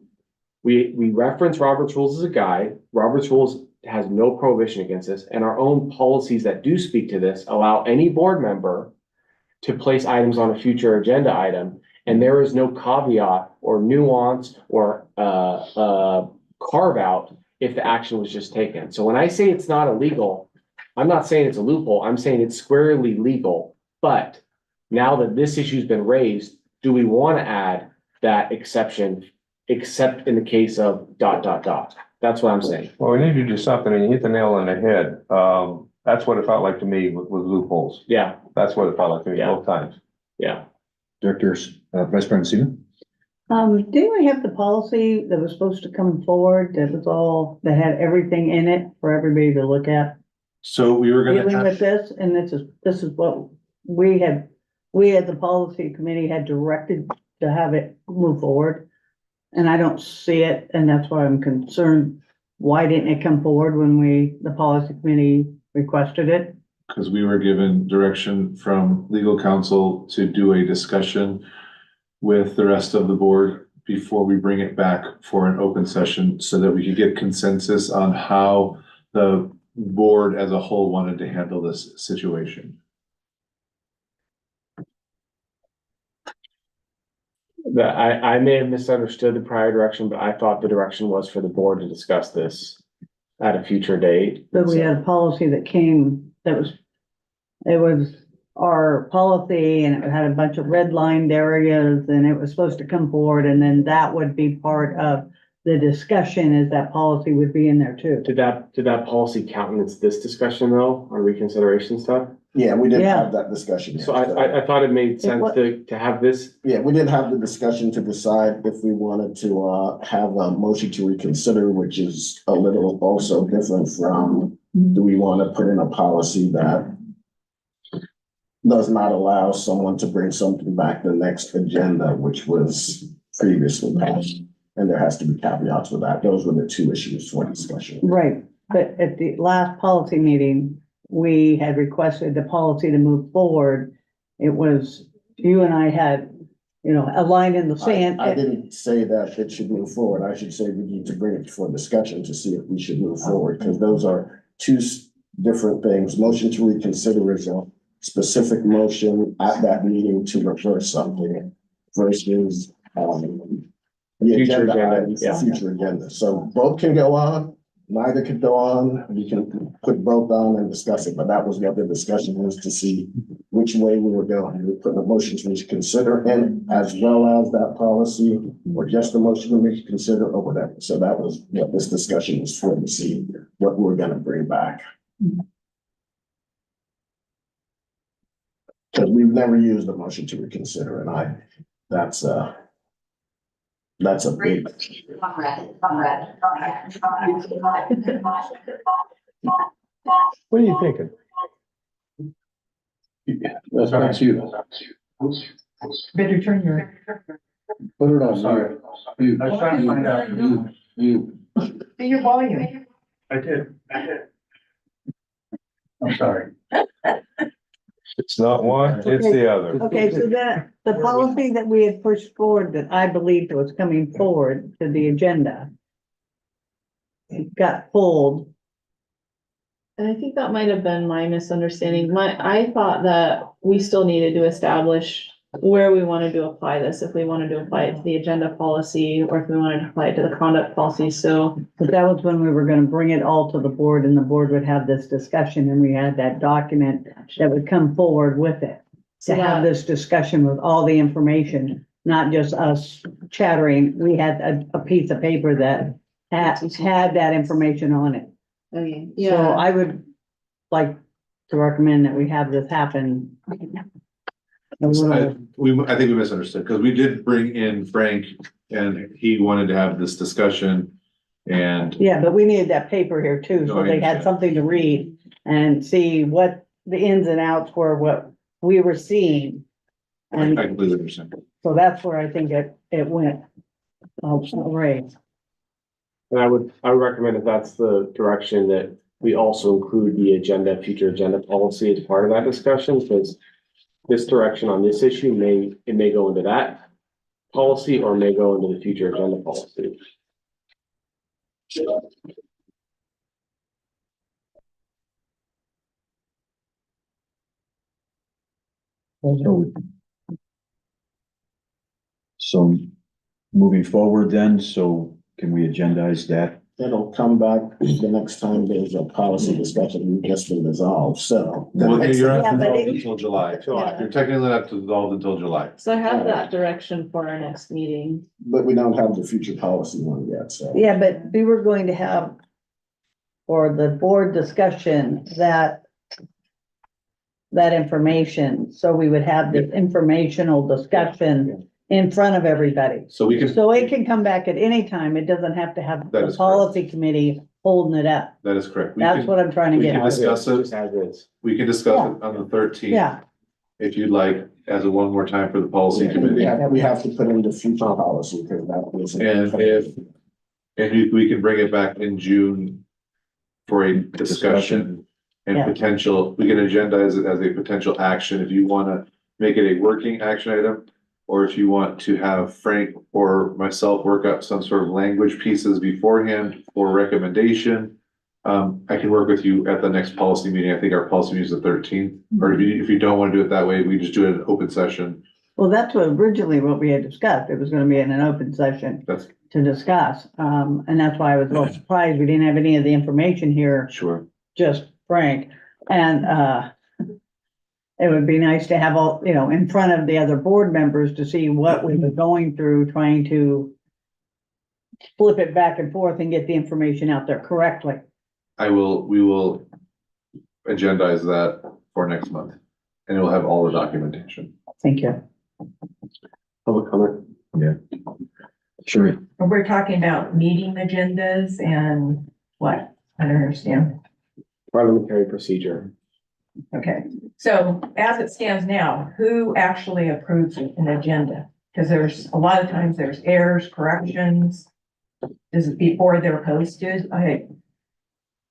we reference Robert's rules as a guide. Robert's rules has no prohibition against this, and our own policies that do speak to this allow any board member to place items on a future agenda item, and there is no caveat or nuance or carve out if the action was just taken. So when I say it's not illegal, I'm not saying it's a loophole. I'm saying it's squarely legal. But now that this issue's been raised, do we want to add that exception, except in the case of ... That's what I'm saying. Well, we need to do something, and you hit the nail on the head. That's what it felt like to me with loopholes. Yeah. That's what it felt like to me both times. Yeah. Directors, Vice President Seaman? Didn't we have the policy that was supposed to come forward that had everything in it for everybody to look at? So we were Dealing gonna, with this, and this is what we had the policy committee had directed to have it move forward. And I don't see it, and that's why I'm concerned. Why didn't it come forward when the policy committee requested it? because we were given direction from legal counsel to do a discussion with the rest of the board before we bring it back for an open session so that we could get consensus on how the board as a whole wanted to handle this situation. I may have misunderstood the prior direction, but I thought the direction was for the board to discuss this at a future date. But we had a policy that came, it was our policy, and it had a bunch of redlined areas, and it was supposed to come forward, and then that would be part of the discussion, as that policy would be in there too. Did that policy countenance this discussion though, on reconsideration stuff? Yeah, we didn't Yeah. have that discussion yet. So I thought it made sense to have this. Yeah, we didn't have the discussion to decide if we wanted to have a motion to reconsider, which is a little also different from, do we want to put in a policy that does not allow someone to bring something back to the next agenda, which was previously passed? And there has to be caveats with that. Those were the two issues for discussion. Right, but at the last policy meeting, we had requested the policy to move forward, it was, you and I had, a line in the sand. I didn't say that it should move forward. I should say we need to bring it for discussion to see if we should move forward, because those are two different things. Motion to reconsider is a specific motion at that meeting to reverse something versus, the Future agenda, agenda, items, the yeah. future agenda. So both can go on, neither can go on. We can put both on and discuss it, but that was what the discussion was, to see which way we were going. We put a motion to reconsider in as well as that policy, or just a motion to reconsider or whatever. So that was what this discussion was for, to see what we're gonna bring back. Because we've never used a motion to reconsider, and that's a big. What are you thinking? That's you. Better turn your. Put it on, sorry. You. I was trying to find out. You. See your volume. I did. I'm sorry. It's not one, it's the other. Okay, so the policy that we had pushed forward, that I believed was coming forward to the agenda, it got pulled. And I think that might have been my misunderstanding. I thought that we still needed to establish where we wanted to apply this, if we wanted to apply it to the agenda policy or if we wanted to apply it to the conduct policy. So, But that was when we were gonna bring it all to the board, and the board would have this discussion, and we had that document that would come forward with it. so To have that, this discussion with all the information, not just us chattering. We had a piece of paper that had that information on it. okay, So yeah, I would like to recommend that we have this happen. A little- I think we misunderstood, because we did bring in Frank and he wanted to have this discussion and Yeah, but we needed that paper here too, No, so I they had understand. something to read and see what the ins and outs were, what we were seeing. I And completely understand. so that's where I think it went. Right. And I would recommend if that's the direction, that we also include the future agenda policy as part of that discussion, because this direction on this issue may go into that policy or may go into the future agenda policy. So moving forward then, so can we agendize that? It'll come back the next time there's a policy discussion, we just been dissolved, so. Well, you're Yeah, not but dissolved it- until July. Yeah. You're technically not dissolved until July. so I have that direction for our next meeting. But we don't have the future policy one yet, so. Yeah, but we were going to have, for the board discussion, that information, so we would have the informational discussion in front of everybody. So we can, So it can come back at any time. It doesn't have to have That the is correct. policy committee holding it up. that is correct. We That's can, what I'm trying to we get can at. discuss it. Just as is. we can discuss it on the 13th. Yeah, If you'd like, as a one more time for the policy committee. We have to put in the future policy, because that was. And we can bring it back in June for a discussion and Yeah. potential, we can agendize it as a potential action if you wanna make it a working action item. Or if you want to have Frank or myself work up some sort of language pieces beforehand for recommendation. I can work with you at the next policy meeting. I think our policy meeting is the 13th. Or if you don't wanna do it that way, we just do it in an open session. well, that's originally what we had discussed. It was gonna be in an open session That's to discuss. And that's why I was a little surprised we didn't have any of the information here, sure. just Frank. And, it would be nice to have all, in front of the other board members to see what we were going through, trying to flip it back and forth and get the information out there correctly. We will agendize that for next month. And it will have all the documentation. Thank you. Public comment? Sure. We're talking about meeting agendas and what? I don't understand. Parliamentary procedure. Okay, so as it stands now, who actually approves an agenda? Because there's, a lot of times there's errors, corrections. Is it before they're posted?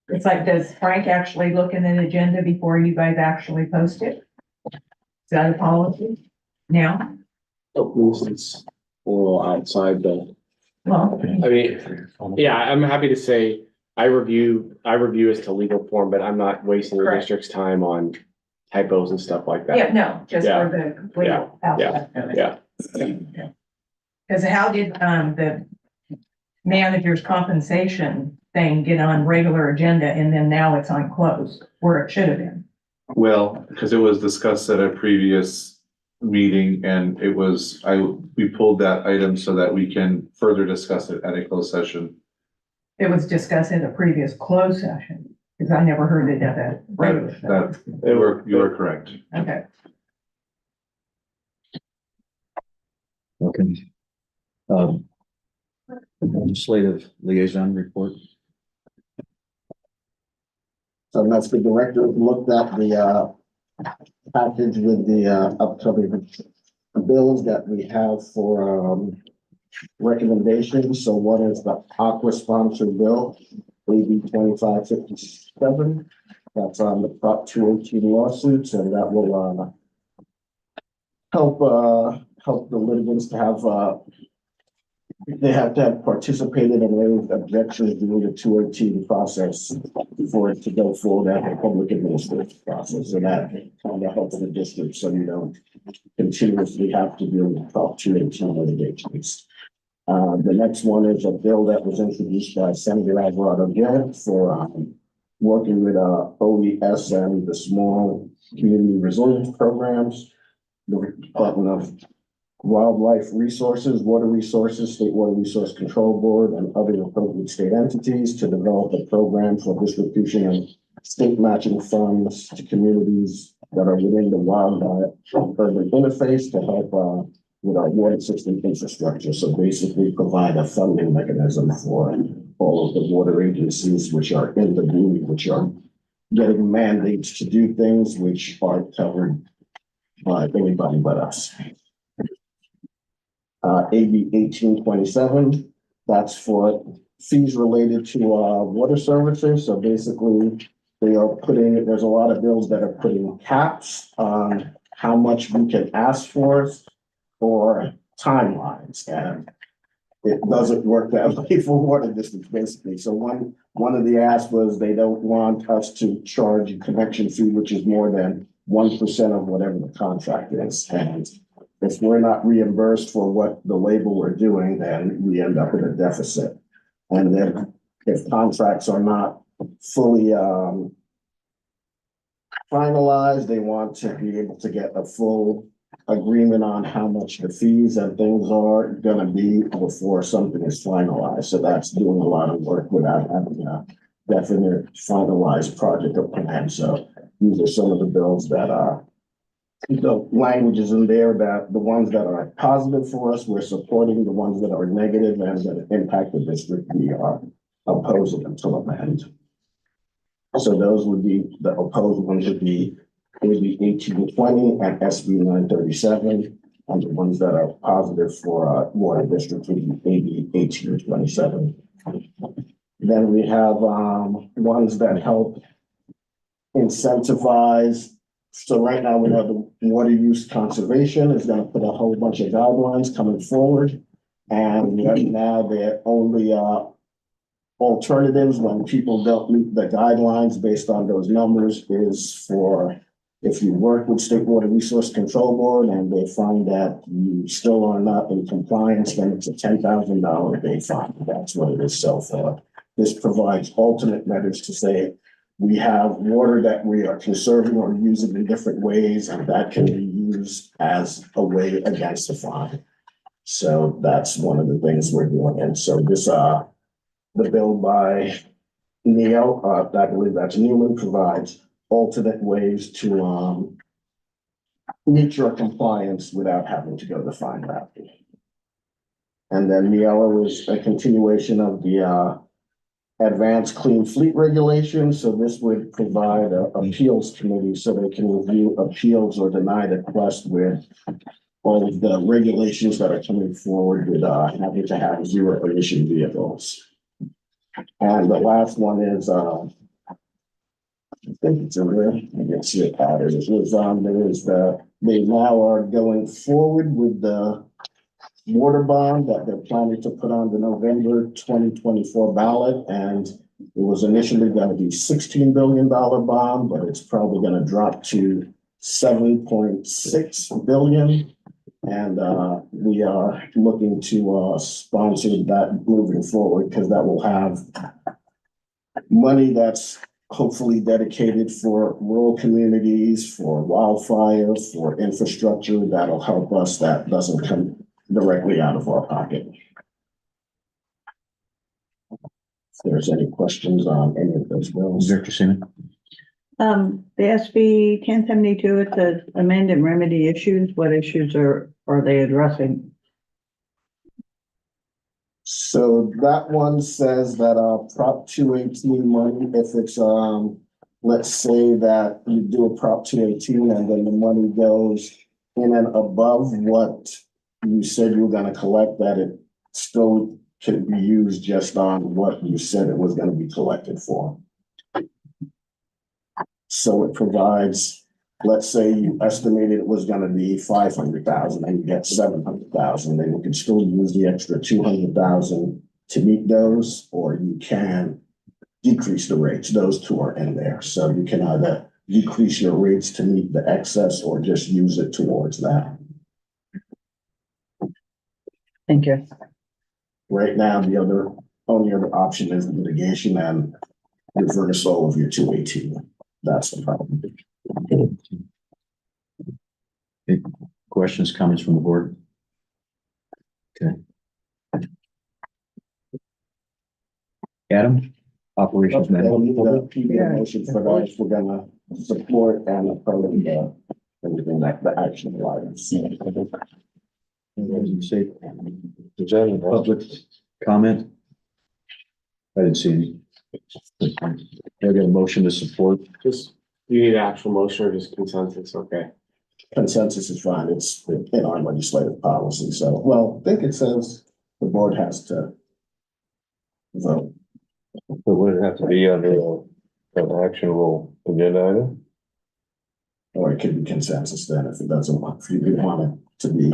It's like, does Frank actually look in an agenda before you guys actually post it? Is that a policy now? It's a little outside the, Well, I mean, yeah, I'm happy to say, I review as to legal form, but I'm not wasting the Correct. district's time on typos and stuff like that. yeah, no, just Yeah. for the legal aspect of it. Yeah, Because how did, the manager's compensation thing get on regular agenda and then now it's on closed where it should have been? Well, because it was discussed at a previous meeting and we pulled that item so that we can further discuss it at a closed session. It was discussed in a previous closed session, because I never heard it at a regular. That, you are correct. Okay. Okay. Legislative liaison report. So that's the director looked at the package with the upcoming bills that we have for recommendations. So one is the Aqua sponsored bill, AB 2557. That's on the Prop 218 lawsuits, and that will help the litigants to have they have to have participated and raised objections during the 218 process for it to go forward at the public administration process. And that kind of helps the district so you don't continuously have to deal with Prop 218 litigations. The next one is a bill that was introduced by Senator Alvarado Gil for working with OES and the small community resilience programs, the Department of Wildlife Resources, Water Resources, State Water Resource Control Board, and other appropriate state entities to develop a program for distribution of state matching funds to communities that are within the wildlife urban interface to help with our water system infrastructure. So basically provide a funding mechanism for all of the water agencies which are in the blue, which are getting mandates to do things which are covered by anybody but us. AB 1827, that's for fees related to water services. So basically they are putting, there's a lot of bills that are putting caps on how much we can ask for timelines, and it doesn't work that way for water districts, basically. So one of the asks was they don't want us to charge a connection fee, which is more than 1% of whatever the contract is. And if we're not reimbursed for what the labor we're doing, then we end up in a deficit. And then if contracts are not fully finalized, they want to be able to get a full agreement on how much the fees and things are gonna be before something is finalized. So that's doing a lot of work without having a definite finalized project or plan. So these are some of the bills that are the languages in there, that the ones that are positive for us, we're supporting. The ones that are negative and that impact the district, we are opposing until the end. So those would be, the opposed ones would be AB 1820 and SB 937, and the ones that are positive for water districts would be AB 1827. Then we have ones that help incentivize. So right now we have the water use conservation is going to put a whole bunch of guidelines coming forward, and right now they're only alternatives when people don't meet the guidelines based on those numbers is for if you work with State Water Resource Control Board and they find that you still are not in compliance, then it's a $10,000 day fine. That's what it is. So far, this provides alternate measures to say we have water that we are conserving or using in different ways, and that can be used as a way against the fine. So that's one of the things we're doing. And so this the bill by Neil, I believe that's Newman, provides alternate ways to meet your compliance without having to go the fine route. And then Miela is a continuation of the advanced clean fleet regulations. So this would provide a appeals committee so they can review appeals or deny the request with all of the regulations that are coming forward with having to have zero emission vehicles. And the last one is think it's in there. I can see it out. It was on, there is they now are going forward with the water bond that they're planning to put on the November 2024 ballot. And it was initially gonna be $16 billion bond, but it's probably gonna drop to 7.6 billion. And we are looking to sponsor that moving forward, because that will have money that's hopefully dedicated for rural communities, for wildfire, for infrastructure that'll help us, that doesn't come directly out of our pocket. If there's any questions on any of those bills. Director Seaman? The SB 1072, it says amend and remedy issues. What issues are they addressing? So that one says that Prop 218 money, if it's let's say that you do a Prop 218 and then the money goes in and above what you said you were gonna collect, that it still can be used just on what you said it was gonna be collected for. So it provides, let's say you estimated it was gonna be 500,000 and you get 700,000, then you can still use the extra 200,000 to meet those, or you can decrease the rates. Those two are in there. So you can either decrease your rates to meet the excess or just use it towards that. Thank you. Right now, the only other option is litigation and reversal of your 218. That's the problem. Questions, comments from the board? Okay. Adam, operations Okay, manager. we need a PBO motion for that if we're gonna support and approve everything that the action items. Say, public comment? I didn't see any. I got a motion to support. Just, you need actual motion or just consensus, okay? Consensus is fine. It's in our legislative policy. So, well, I think it says the board has to vote. But would it have to be under an actionable agenda item? Or it could be consensus then if it doesn't want, if you want it to be.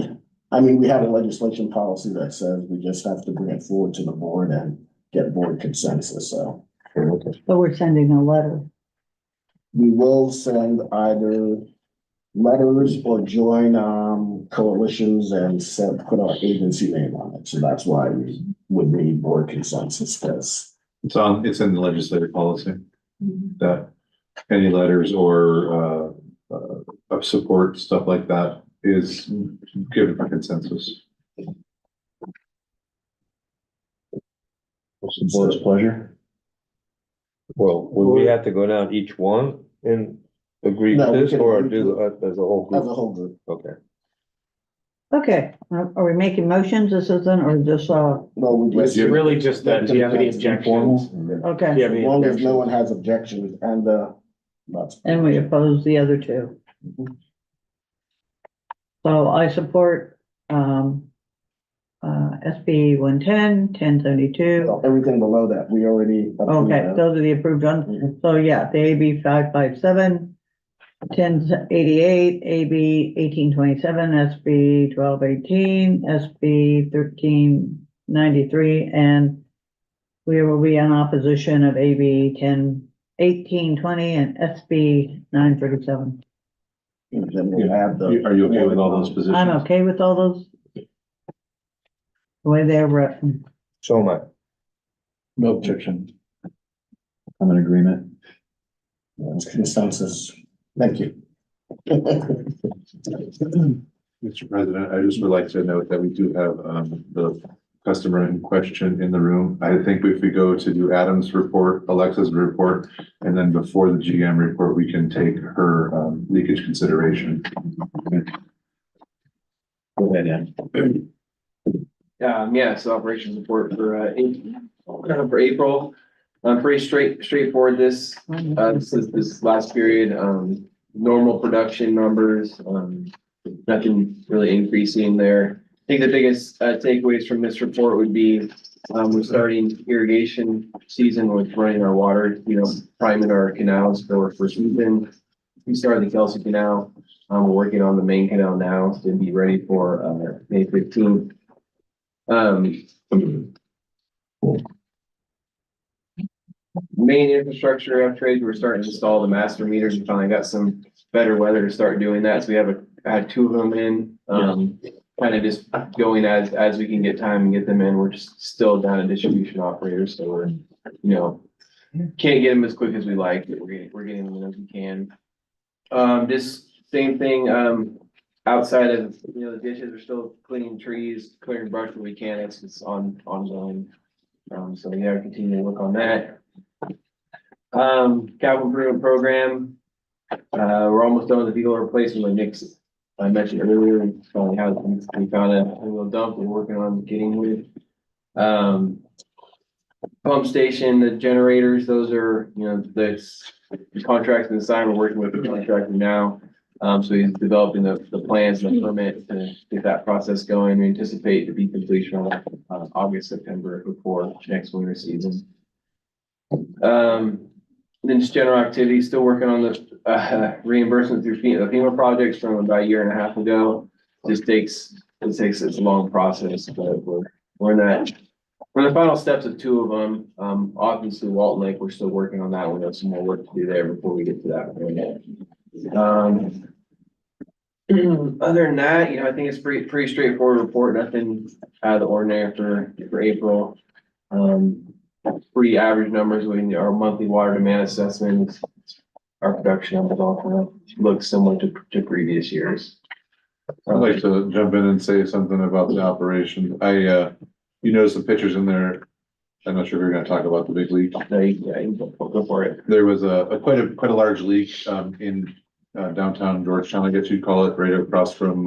I mean, we have a legislation policy that says we just have to bring it forward to the board and get board consensus. So But we're sending a letter. we will send either letters or join coalitions and put our agency name on it. So that's why we would need board consensus, because It's in the legislative policy that any letters or of support, stuff like that is given for consensus. What's the board's pleasure? Well, would we have to go down each one and agree No, with we this, can or agree do to as a whole as group? a whole group. Okay. Okay, are we making motions? This isn't, or just, Well, we It's just, really just that, do you have any objections? Do okay, you have any as long as no one objections? has objections and that's. and we oppose the other two. So I support, SB 110, 1072. Everything below that, we already. approved Okay, that. those are the approved ones. So yeah, the AB 557, 1088, AB 1827, SB 1218, SB 1393, and we will be in opposition of AB 1820 and SB 937. And then we'll add the. Are you okay with all those positions? I'm okay with all those. The way they're written. So much. No objection. I'm in agreement. It's consensus. Thank you. Mr. President, I just would like to note that we do have the customer in question in the room. I think if we go to do Adam's report, Alexa's report, and then before the GM report, we can take her leakage consideration. Go ahead, Adam. Yeah, so operations report for April. Pretty straightforward this last period, normal production numbers, nothing really increasing there. I think the biggest takeaways from this report would be We're starting irrigation season with running our water, priming our canals for season. We started the Kelsey Canal. We're working on the main canal now to be ready for, May 15th. Main infrastructure upgrades, we're starting to install the master meters. We finally got some better weather to start doing that. So we had 2 of them in, kind of just going as we can get time and get them in. We're just still down to distribution operators. So we're, can't get them as quick as we like, but we're getting them in as we can. Just same thing, outside of, the dishes, we're still cleaning trees, clearing brush when we can. It's ongoing. So we gotta continue to work on that. Capital improvement program. We're almost done with the vehicle replacement like Nick, I mentioned earlier. We found a little dump we're working on getting with. Pump station, the generators, those are, the contract's been signed. We're working with the contractor now. So he's developing the plans and the permit to get that process going. We anticipate to be completion on August, September before next winter season. Then just general activity, still working on the reimbursement through the FEMA projects from about a year and a half ago. It's a long process, but we're in the final steps of 2 of them. Obviously Walton Lake, we're still working on that one. There's some more work to do there before we get to that one. Other than that, I think it's pretty straightforward report. Nothing out of the ordinary for April. Pretty average numbers. Our monthly water demand assessment, our production numbers all kind of look similar to previous years. I'd like to jump in and say something about the operation. You notice the pictures in there. I'm not sure if you're gonna talk about the big leak. Yeah, you go for it. There was quite a large leak, in, downtown Georgetown, I guess you'd call it, right across from,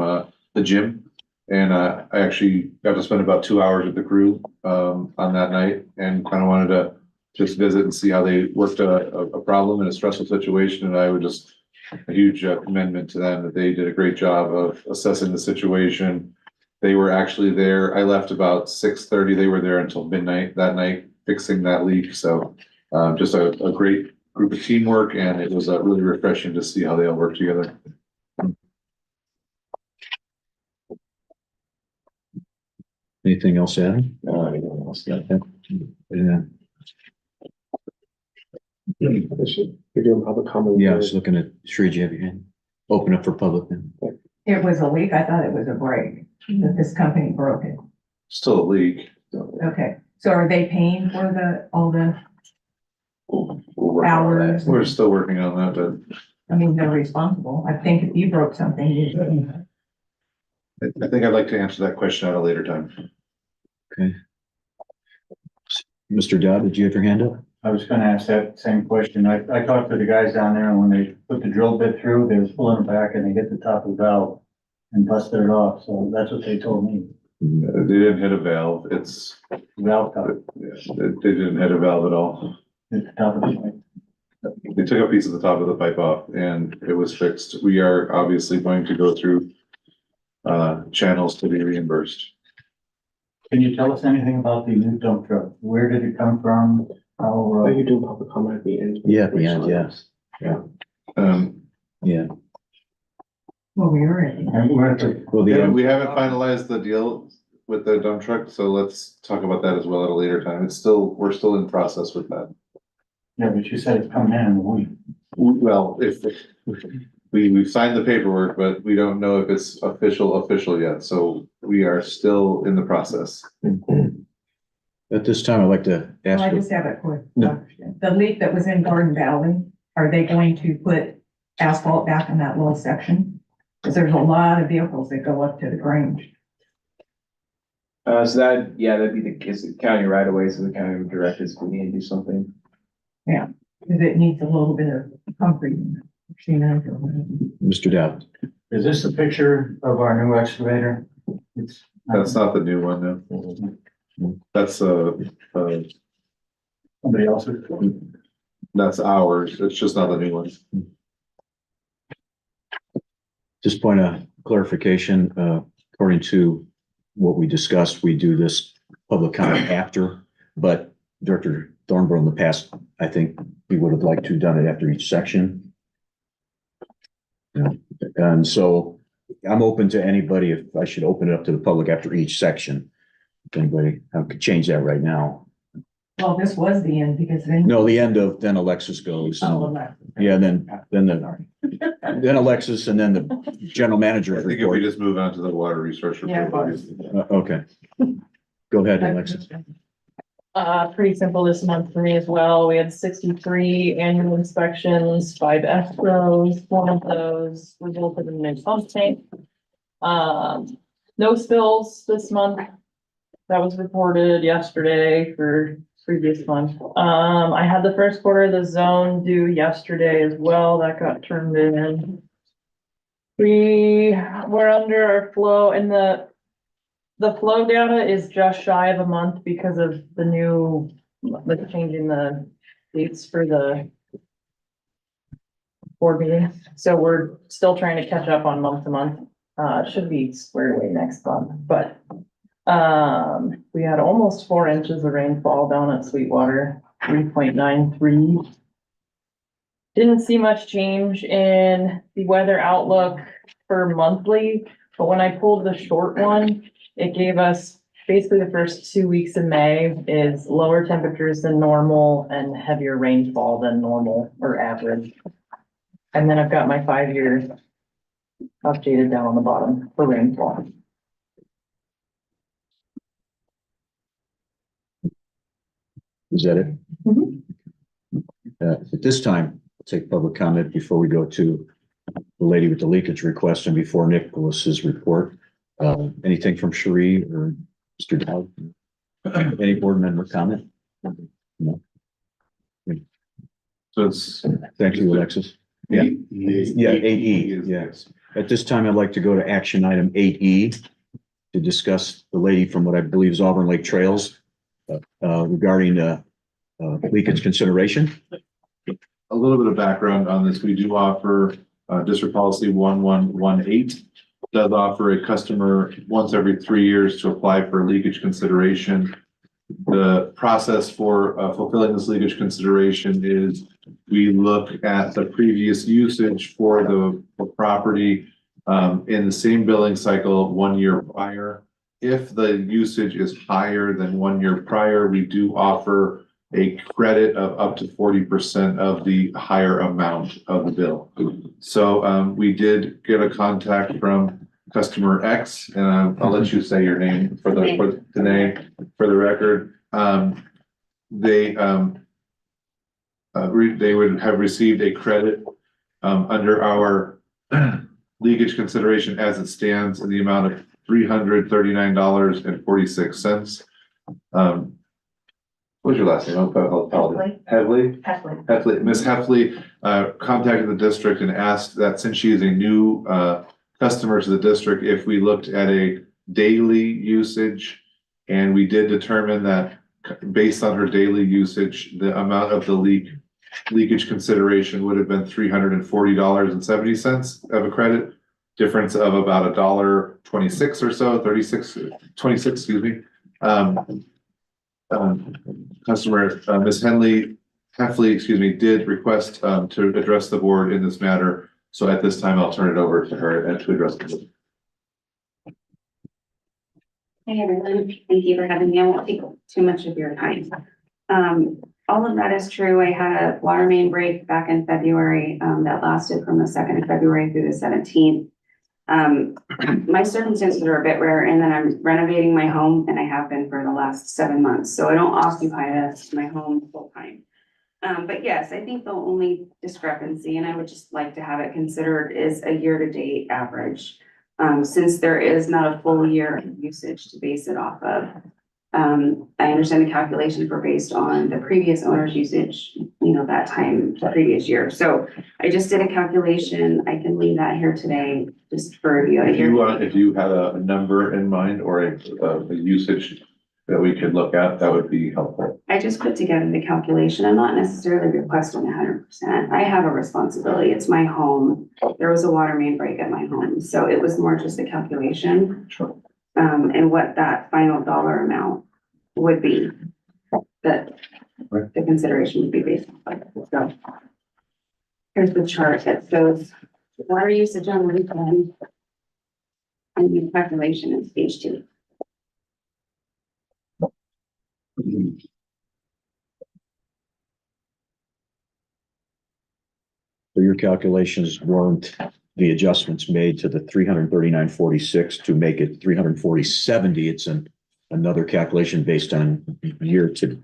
the gym. And, I actually got to spend about 2 hours with the crew, on that night and kind of wanted to just visit and see how they worked a problem in a stressful situation. And I would just, a huge commendment to them that they did a great job of assessing the situation. They were actually there. I left about 6:30. They were there until midnight that night fixing that leak. So just a great group of teamwork, and it was really refreshing to see how they all work together. Anything else, Adam? Anything else? Yeah. You're doing public comment. Yeah, I was looking at, Sri, do you have your hand? Open up for public then. It was a leak. I thought it was a break, that this company broke it. Still a leak. Okay, so are they paying for all the hours? We're still working on that, but I mean, they're responsible. I think if you broke something, you. I think I'd like to answer that question at a later time. Okay. Mr. Dowd, did you have your hand up? I was gonna ask that same question. I talked to the guys down there, and when they put the drill bit through, they was pulling it back and they hit the top of the valve and busted it off. So that's what they told me. They didn't hit a valve. It's, Valve top, they didn't hit a valve at all. hit the top of the pipe. They took a piece of the top of the pipe off and it was fixed. We are obviously going to go through channels to be reimbursed. Can you tell us anything about the new dump truck? Where did it come from? How, Are you doing public comment at the end? Yeah, at the end, yes. Yeah. Well, we are in. and we're at the- Well, Yeah, the, we haven't finalized the deal with the dump truck, so let's talk about that as well at a later time. We're still in process with that. Yeah, but you said it's coming in a week. Well, if we've signed the paperwork, but we don't know if it's official yet, so we are still in the process. at this time, I'd like to Well, I ask, just have a quick No. question. The leak that was in Garden Valley, are they going to put asphalt back in that little section? Because there's a lot of vehicles that go up to the Grange. So that'd be the county right away, so the county would direct us if we need to do something. Because it needs a little bit of concrete in it. Mr. Dowd, Is this a picture of our new excavator? It's. That's not the new one, no. That's Somebody else's. that's ours. It's just not the new one. just point of clarification, according to what we discussed, we do this public comment after, but Director Thornborough in the past, I think we would have liked to have done it after each section. You know, and so I'm open to anybody if I should open it up to the public after each section. If anybody, I could change that right now. Well, this was the end because then. No, the end of, then Alexis goes. Yeah, then Alexis and then the general manager. I think if we report. just move on to the water resource Yeah. report. Okay. Go ahead, Alexis. Pretty simple this month for me as well. We had 63 annual inspections, 5 escrows. One of those resulted in a pump tank. No spills this month. That was reported yesterday for previous month. I had the first quarter of the zone due yesterday as well. That got turned in. We were under our flow and the flow data is just shy of a month because of the new, like changing the dates for the board meeting. So we're still trying to catch up on month to month. It should be squared away next month, but we had almost 4 inches of rainfall down at Sweetwater, 3.93. Didn't see much change in the weather outlook for monthly, but when I pulled the short one, it gave us basically the first 2 weeks of May is lower temperatures than normal and heavier rainfall than normal or average. And then I've got my 5-year updated down on the bottom for rainfall. Is that it? Mhm. At this time, I'll take public comment before we go to the lady with the leakage request and before Nicholas's report. Anything from Cherie or Mr. Dowd? Any board member comment? No. So it's. Thank you, Alexis. Yeah, yeah, 8E, is- yes. At this time, I'd like to go to action item 8E to discuss the lady from what I believe is Auburn Lake Trails regarding leakage consideration. A little bit of background on this. We do offer district policy 1118 does offer a customer once every 3 years to apply for leakage consideration. The process for fulfilling this leakage consideration is we look at the previous usage for the property in the same billing cycle 1 year prior. If the usage is higher than 1 year prior, we do offer a credit of up to 40% of the higher amount of the bill. So we did get a contact from customer X, and I'll let you say your name for the record. They would have received a credit under our leakage consideration as it stands in the amount of $339.46. What's your last name? Heffley. Ms. Heffley contacted the district and asked that since she is a new customer to the district, if we looked at a daily usage, and we did determine that based on her daily usage, the amount of the leakage consideration would have been $340.70 of a credit, difference of about $1.26 or so, 26, excuse me. Customer, Ms. Heffley, did request to address the board in this matter. So at this time, I'll turn it over to her and to address the board. Hey everyone, thank you for having me. I won't take too much of your time. All of that is true. I had a water main break back in February that lasted from the 2nd of February through the 17th. My circumstances are a bit rare in that I'm renovating my home and I have been for the last 7 months. So I don't occupy my home full time. But yes, I think the only discrepancy, and I would just like to have it considered, is a year-to-date average. Since there is not a full year of usage to base it off of. I understand the calculations were based on the previous owner's usage, that time, the previous year. So I just did a calculation. I can leave that here today just for review. If you had a number in mind or a usage that we could look at, that would be helpful. I just put together the calculation. I'm not necessarily requesting 100%. I have a responsibility. It's my home. There was a water main break at my home. So it was more just a calculation. Sure. And what that final dollar amount would be, that the consideration would be based on. So here's the chart that shows water usage on weekend and the calculation in stage 2. So your calculations weren't the adjustments made to the 339.46 to make it 340.70. It's another calculation based on year to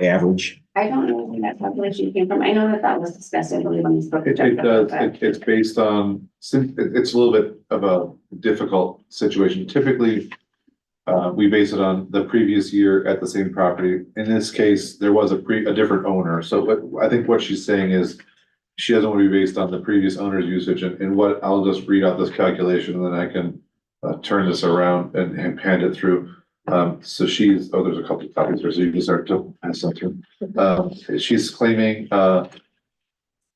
average. I don't know where that calculation came from. I know that was discussed, I believe, when we spoke to Jeff. It does, but- it's based on, it's a little bit of a difficult situation. Typically, we base it on the previous year at the same property. In this case, there was a different owner. So what I think what she's saying is she doesn't want to be based on the previous owner's usage, and what, I'll just read out this calculation and then I can turn this around and hand it through. So she's, there's a couple of copies there, so you can start to pass that through. She's claiming,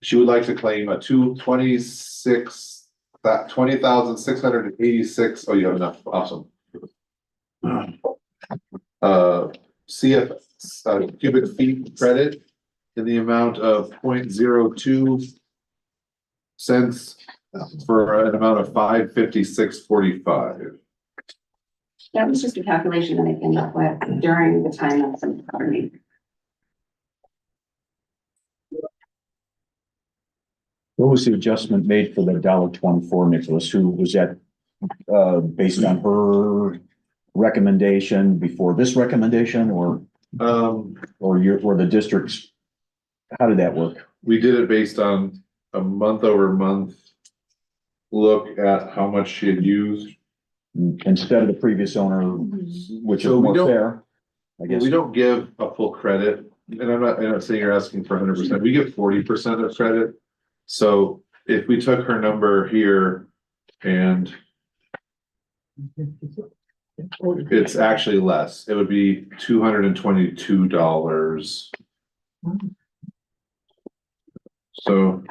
she would like to claim a 20,686. Oh, you have enough. Awesome. CF cubic feet credit in the amount of 0.02 cents for an amount of $556.45. That was just a calculation that I came up with during the time of some property. What was the adjustment made for the $1.24, Nicholas? Who was that, based on her recommendation before this recommendation or the district's? How did that work? We did it based on a month over month look at how much she had used. Instead of the previous owner, which is So we more don't- fair, I guess. We don't give a full credit, and I'm not saying you're asking for 100%. We give 40% of credit. So if we took her number here and it's actually less, it would be $222. So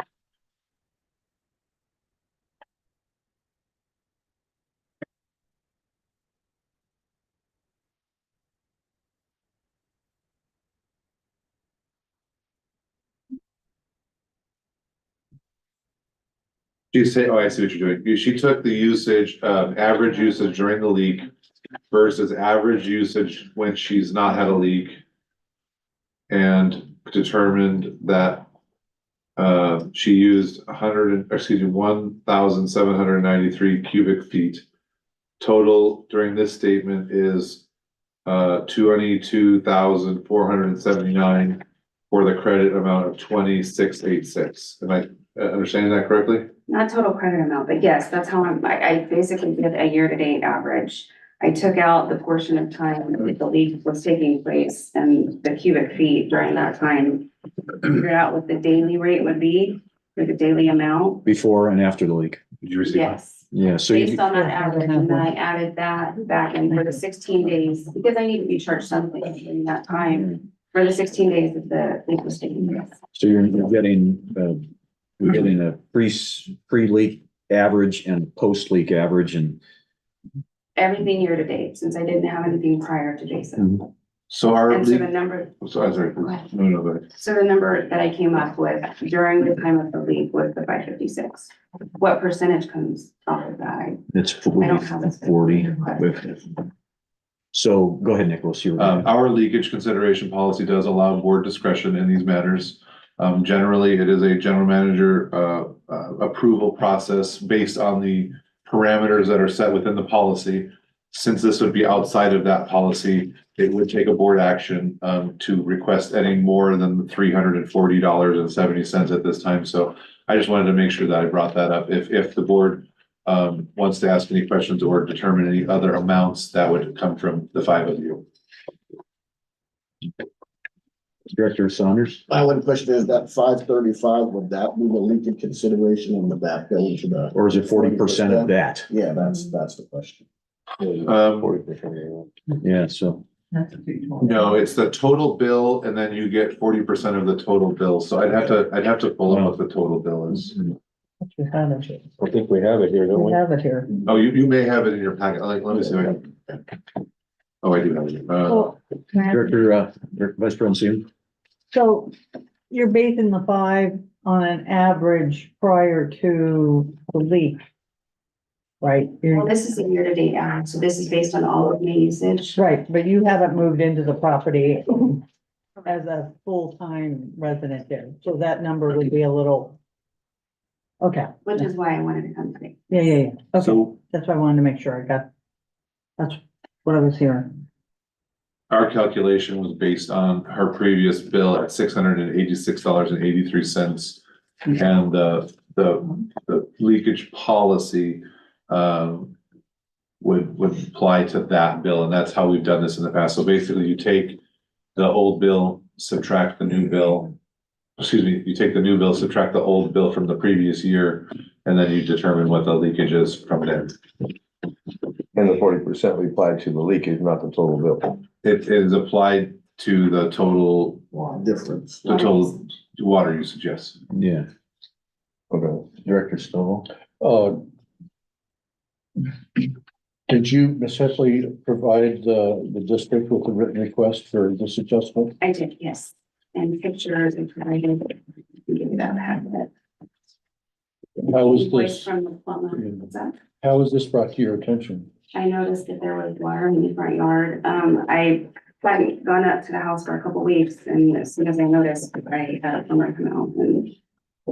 she say, oh, I see what you're doing. She took the usage, average usage during the leak versus average usage when she's not had a leak. And determined that she used 1,793 cubic feet. Total during this statement is 22,479 for the credit amount of 2686. Am I understanding that correctly? Not total credit amount, but yes, that's how I basically did a year-to-date average. I took out the portion of time that the leak was taking place and the cubic feet during that time. Figured out what the daily rate would be for the daily amount. Before and after the leak. Did you receive? Yes, Yeah, so based you, on that average, and then I added that back in for the 16 days, because I need to be charged something in that time. For the 16 days that the leak was taking place. so you're getting a pre-leak average and post-leak average and. Everything year to date, since I didn't have anything prior to Jason. So our And so leak, the number, so I'm sorry, Go ahead. no, go ahead. so the number that I came up with during the time of the leak was the 556. What percentage comes off of that? It's I don't have this. 40. So go ahead, Nicholas. You were. Our leakage consideration policy does allow board discretion in these matters. Generally, it is a general manager approval process based on the parameters that are set within the policy. Since this would be outside of that policy, it would take a board action to request any more than the $340.70 at this time. So I just wanted to make sure that I brought that up. If the board wants to ask any questions or determine any other amounts, that would come from the 5 of you. Director Saunders? My one question is that 535, would that be the leakage consideration and would that go into the? Or is it 40% of that? Yeah, that's the question. Yeah, so. No, it's the total bill and then you get 40% of the total bill. So I'd have to pull up what the total bill is. You have it here. I think we have it here, don't We we? have it here. Oh, you may have it in your packet. Like, let me see. Oh, I do have it. Director Vice President Seaman. So you're basing the 5 on an average prior to the leak, right? Well, this is a year-to-date average, so this is based on all of May usage. Right, but you haven't moved into the property as a full-time resident there, so that number would be a little. Okay, Which is why I wanted to come today. yeah, okay, So that's why I wanted to make sure I got. That's what I was hearing. our calculation was based on her previous bill at $686.83. And the leakage policy, would apply to that bill, and that's how we've done this in the past. So basically, you take the old bill, subtract the new bill. Excuse me, you take the new bill, subtract the old bill from the previous year, and then you determine what the leakage is from there. And the 40% we applied to the leakage, not the total bill. It is applied to the total, Difference. the total water usage, yes. Yeah. Okay. Director Stovall. Did you, Ms. Heffley, provide the district with a written request for this adjustment? I did, yes, and pictures and provided, give you that, have it. How was Invoice this, from the plumber, what's that? how was this brought to your attention? I noticed that there was water in the front yard. I hadn't gone up to the house for a couple weeks, and as soon as I noticed, I had a plumber come out and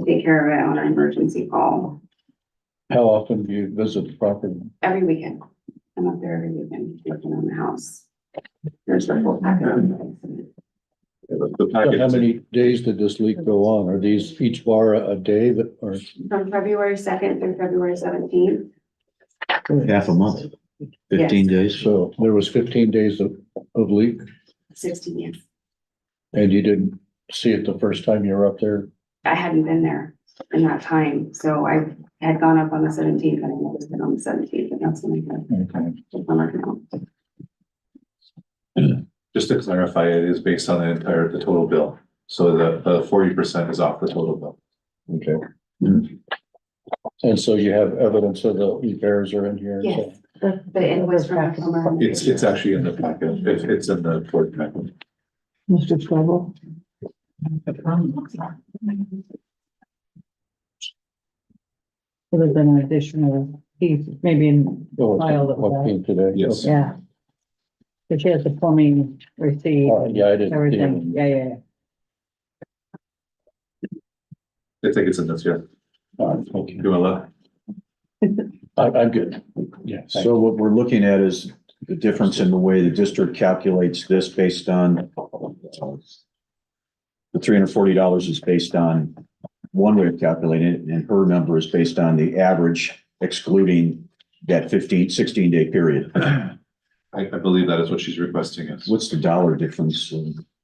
take care of it on an emergency call How often do you visit the property? every weekend. I'm up there every weekend working on the house. There's the full packet. The So package. how many days did this leak go on? Are these each bar a day that, or? From February 2nd through February 17th. Half a month, 15 days. So there was 15 days of leak 16 years. and you didn't see it the first time you were up there? I hadn't been there in that time, so I had gone up on the 17th and I noticed it on the 17th, and that's when I had the plumber come out. Just to clarify, it is based on the total bill. So the 40% is off the total bill. Okay. And so you have evidence of the repairs are in here? and Yes. so- The invoice from the plumber. It's actually in the packet. It's in the board packet. Mr. Stovall? Would have been an additional piece, maybe in Oh, file that what was came today? Yes. yeah. But she has the plumbing receipt, Yeah, I didn't. see everything, it. yeah. I think it's in this, yeah. All right, thank you. You wanna look? I'm good. Yeah. thank So what we're looking at is the difference in the way the district calculates this based on the $340 is based on one way of calculating it, and her number is based on the average excluding that 16-day period. I believe that is what she's requesting, yes. What's the dollar difference?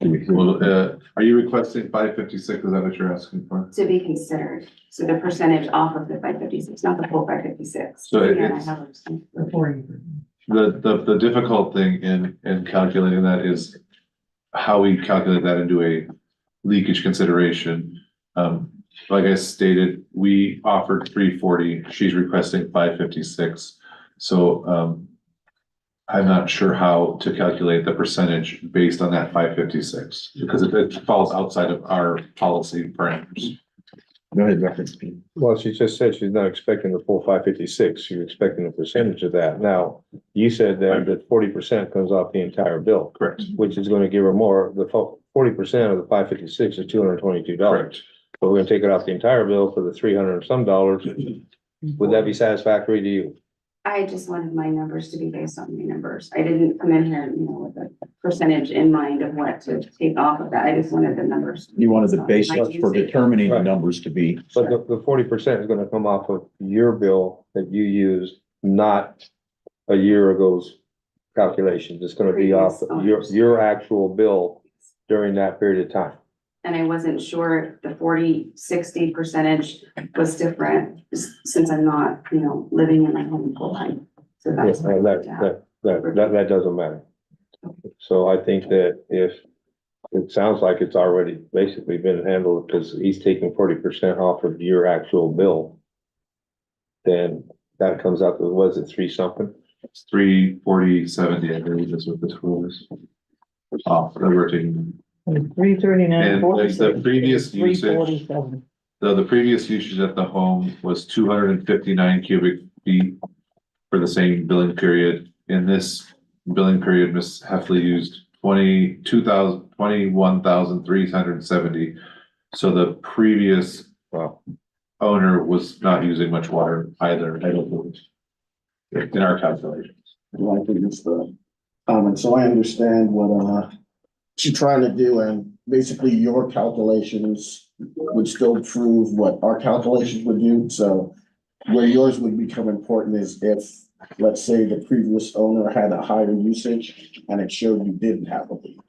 Well, are you requesting 556? Is that what you're asking for? To be considered, so the percentage off of the 556, not the full 556. So Again, I it's- have The difficult thing in calculating that is how we calculate that into a leakage consideration. Like I stated, we offered 340, she's requesting 556. So, I'm not sure how to calculate the percentage based on that 556, because it falls outside of our policy parameters. Go ahead, Director. Well, she just said she's not expecting the full 556. She's expecting a percentage of that. Now, you said that 40% comes off the entire bill. Correct. Which is gonna give her more. The 40% of the 556 is $222. Correct. But we're gonna take it off the entire bill for the 300 and some dollars. Would that be satisfactory to you? I just wanted my numbers to be based on my numbers. I didn't come in here, with a percentage in mind of what to take off of that. I just wanted the numbers. You wanted the basis My for usage. determining the Right. numbers to be. But the 40% is gonna come off of your bill that you used, not a year ago's calculations. It's gonna be off Previous your actual bill during that period of time. And I wasn't sure if the 40-60 percentage was different, since I'm not, living in my home full time. So that's. Yes, why I wanted to have- that doesn't matter. So I think that if, it sounds like it's already basically been handled, because he's taking 40% off of your actual bill. Then that comes out to, was it 3 something? It's 340.70, I believe is what the total is. off that we're taking. 339. And the previous usage, 347. the previous usage at the home was 259 cubic feet for the same billing period. In this billing period, Ms. Heffley used 21,370. So the previous owner was not using much water either, I don't believe, in our calculations. Well, I think it's the comment. So I understand what she's trying to do, and basically your calculations would still prove what our calculations would do. So where yours would become important is if, let's say, the previous owner had a higher usage and it showed you didn't have a leak.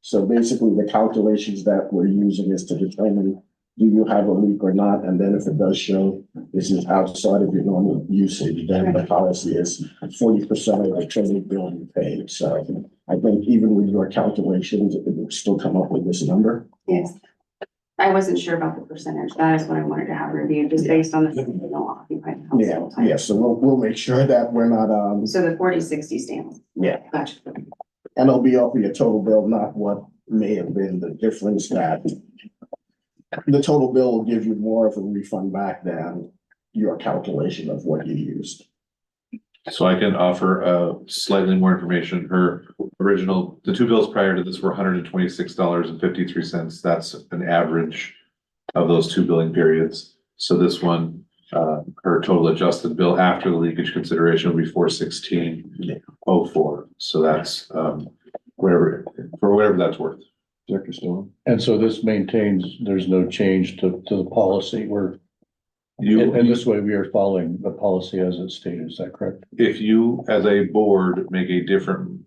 So basically the calculations that we're using is to determine, do you have a leak or not? And then if it does show this is outside of your normal usage, then the policy is 40% of the total bill you paid. So I think even with your calculations, it would still come up with this number. Yes. I wasn't sure about the percentage. That is what I wanted to have reviewed, just based on the no occupied Yeah, household type. yeah. So we'll make sure that we're not, So the 40/60 stands. yeah. Gotcha. And it'll be off of your total bill, not what may have been the difference that the total bill will give you more of a refund back than your calculation of what you used. So I can offer slightly more information. Her original, the two bills prior to this were $126.53. That's an average of those two billing periods. So this one, her total adjusted bill after the leakage consideration will be $416.04. So that's whatever that's worth. Director Stone. And so this maintains, there's no change to the policy. You, And this way we are following the policy as it's stated. Is that correct? if you, as a board, make a different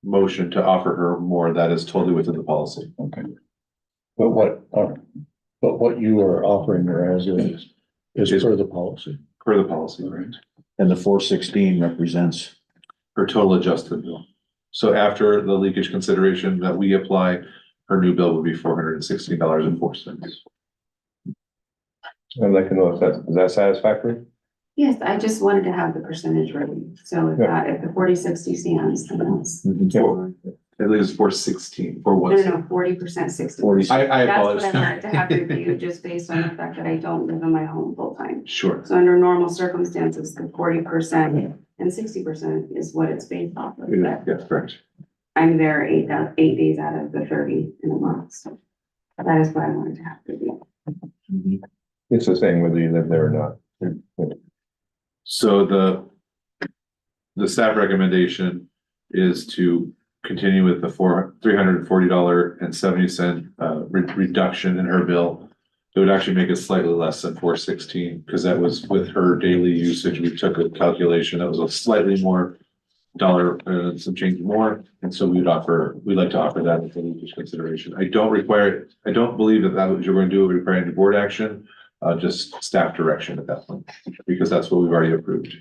motion to offer her more, that is totally within the policy. Okay. But what you are offering her as is per the policy. Per the policy, right? And the 416 represents. Her total adjusted bill. So after the leakage consideration that we apply, her new bill would be $416.04. I'd like to know if is that satisfactory? Yes, I just wanted to have the percentage ready. So if if the 40/60 stands, then that's. At least 416, No, 416. 40%, 60. I That's what I apologize. wanted to have reviewed, just based on the fact that I don't live in my home full time. Sure. So under normal circumstances, the 40% and 60% is what it's based off of. Yeah, that's correct. I'm there 8 days out of the 30 in a month, so that is what I wanted to have reviewed. It's the same whether you live there or not. So the staff recommendation is to continue with the $340.70 reduction in her bill. It would actually make it slightly less than 416 because that was with her daily usage. We took a calculation that was a slightly more dollar, some change more. And so we'd like to offer that as a leakage consideration. I don't believe that what you're going to do would require any board action, just staff direction at that point, because that's what we've already approved.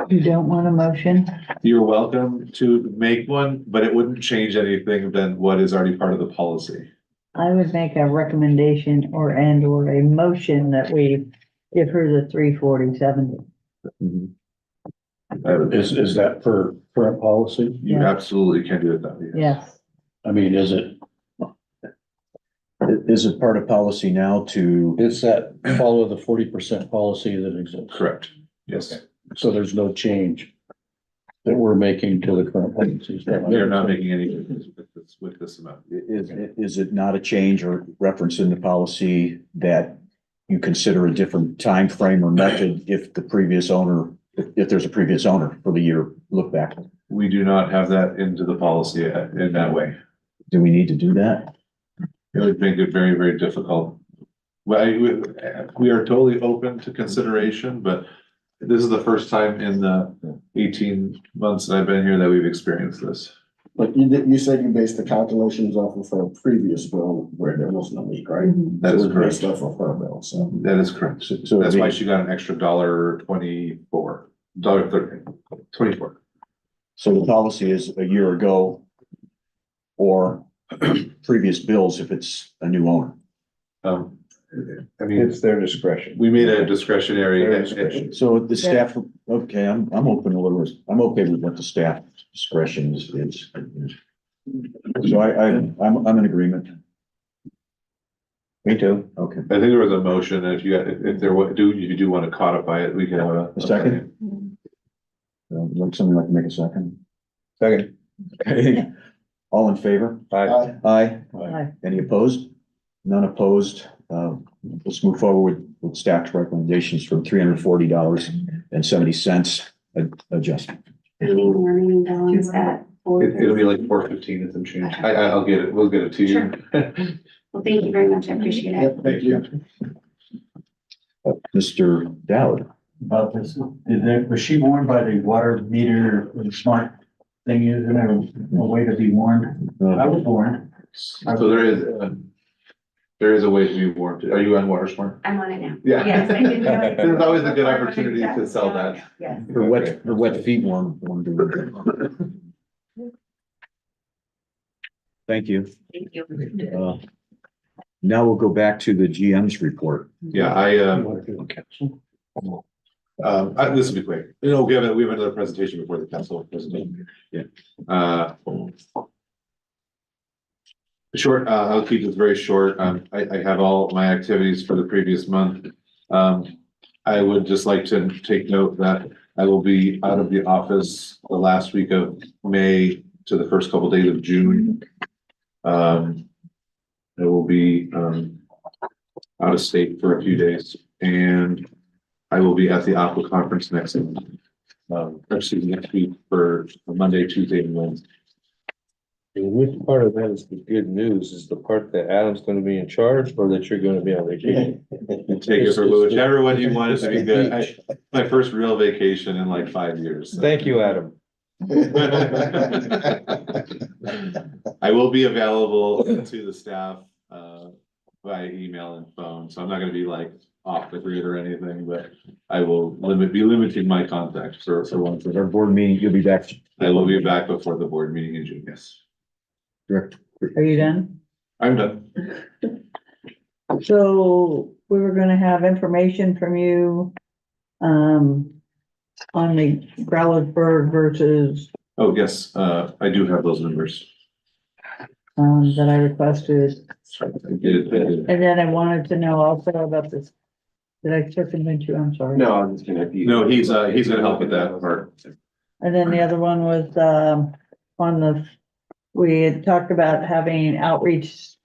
You don't want a motion? You're welcome to make one, but it wouldn't change anything than what is already part of the policy. I would make a recommendation or a motion that we give her the 340/70. Is that per current policy? You Yeah. absolutely can do it that way. Yes. I mean, is it part of policy now to? is that follow the 40% policy that exists? Correct. Yes. So there's no change that we're making to the current policies. We are not making any difference with this amount. Is it not a change or reference in the policy that you consider a different time frame or method if the previous owner, if there's a previous owner for the year look back? We do not have that into the policy in that way. Do we need to do that? It would make it very, very difficult. Well, we are totally open to consideration, but this is the first time in the 18 months that I've been here that we've experienced this. But you said you based the calculations off of her previous bill where there wasn't a leak, right? That is So it was based correct. off of her bill, so. That is correct. So That's why she got an extra $1.24, $1.24. So the policy is a year ago or previous bills if it's a new owner. I mean, It's their discretion. we made a discretionary. Their discretion. So the staff, okay, I'm open a little, I'm okay with what the staff discretion is. So I'm in agreement. Me too. Okay. I think there was a motion, and if you do want to codify it, we can have A second? Would somebody like to make a second? Second. Okay. All in favor? Aye. Aye. Aye. Any opposed? None opposed. Let's move forward with staff's recommendations for $340.70 adjustment. Remaining balance at It'll be like 415 and some change. I'll get it. We'll get it to you. Sure. Well, thank you very much. I appreciate it. Thank you. Mr. Dowd. About this, was she warned by the water meter, the smart thing, isn't there a way to be warned? I was warned. So there is a way to be warranted. Are you on WaterSmart? I'm on it now. Yeah. Yes, I did know it. There's always a good opportunity to sell that. Yes. Her wet feet warm. Thank you. Thank you. Now we'll go back to the GM's report. Yeah, this will be quick. We have another presentation before the council presentation. Yeah. Short, I'll keep this very short. I have all my activities for the previous month. I would just like to take note that I will be out of the office the last week of May to the first couple days of June. I will be out of state for a few days, and I will be at the Aqua Conference next week for Monday, Tuesday, and Wednesday. And which part of that is the good news? Is the part that Adam's gonna be in charge or that you're gonna be on vacation? Take it for whichever one you want it to be good. My first real vacation in like 5 years. So. Thank you, Adam. I will be available to the staff by email and phone, so I'm not gonna be like off the grid or anything, but I will be limiting my contact for one. Our board meeting, you'll be back. I will be back before the board meeting in June, yes. Are you done? I'm done. So we were gonna have information from you, on the Growlersburg versus, Oh, yes, I do have those numbers. that I requested. I did. And then I wanted to know also about this. Did I circumvent you? I'm sorry. No, I'm just gonna. No, he's gonna help with that part. And then the other one was, we had talked about having outreach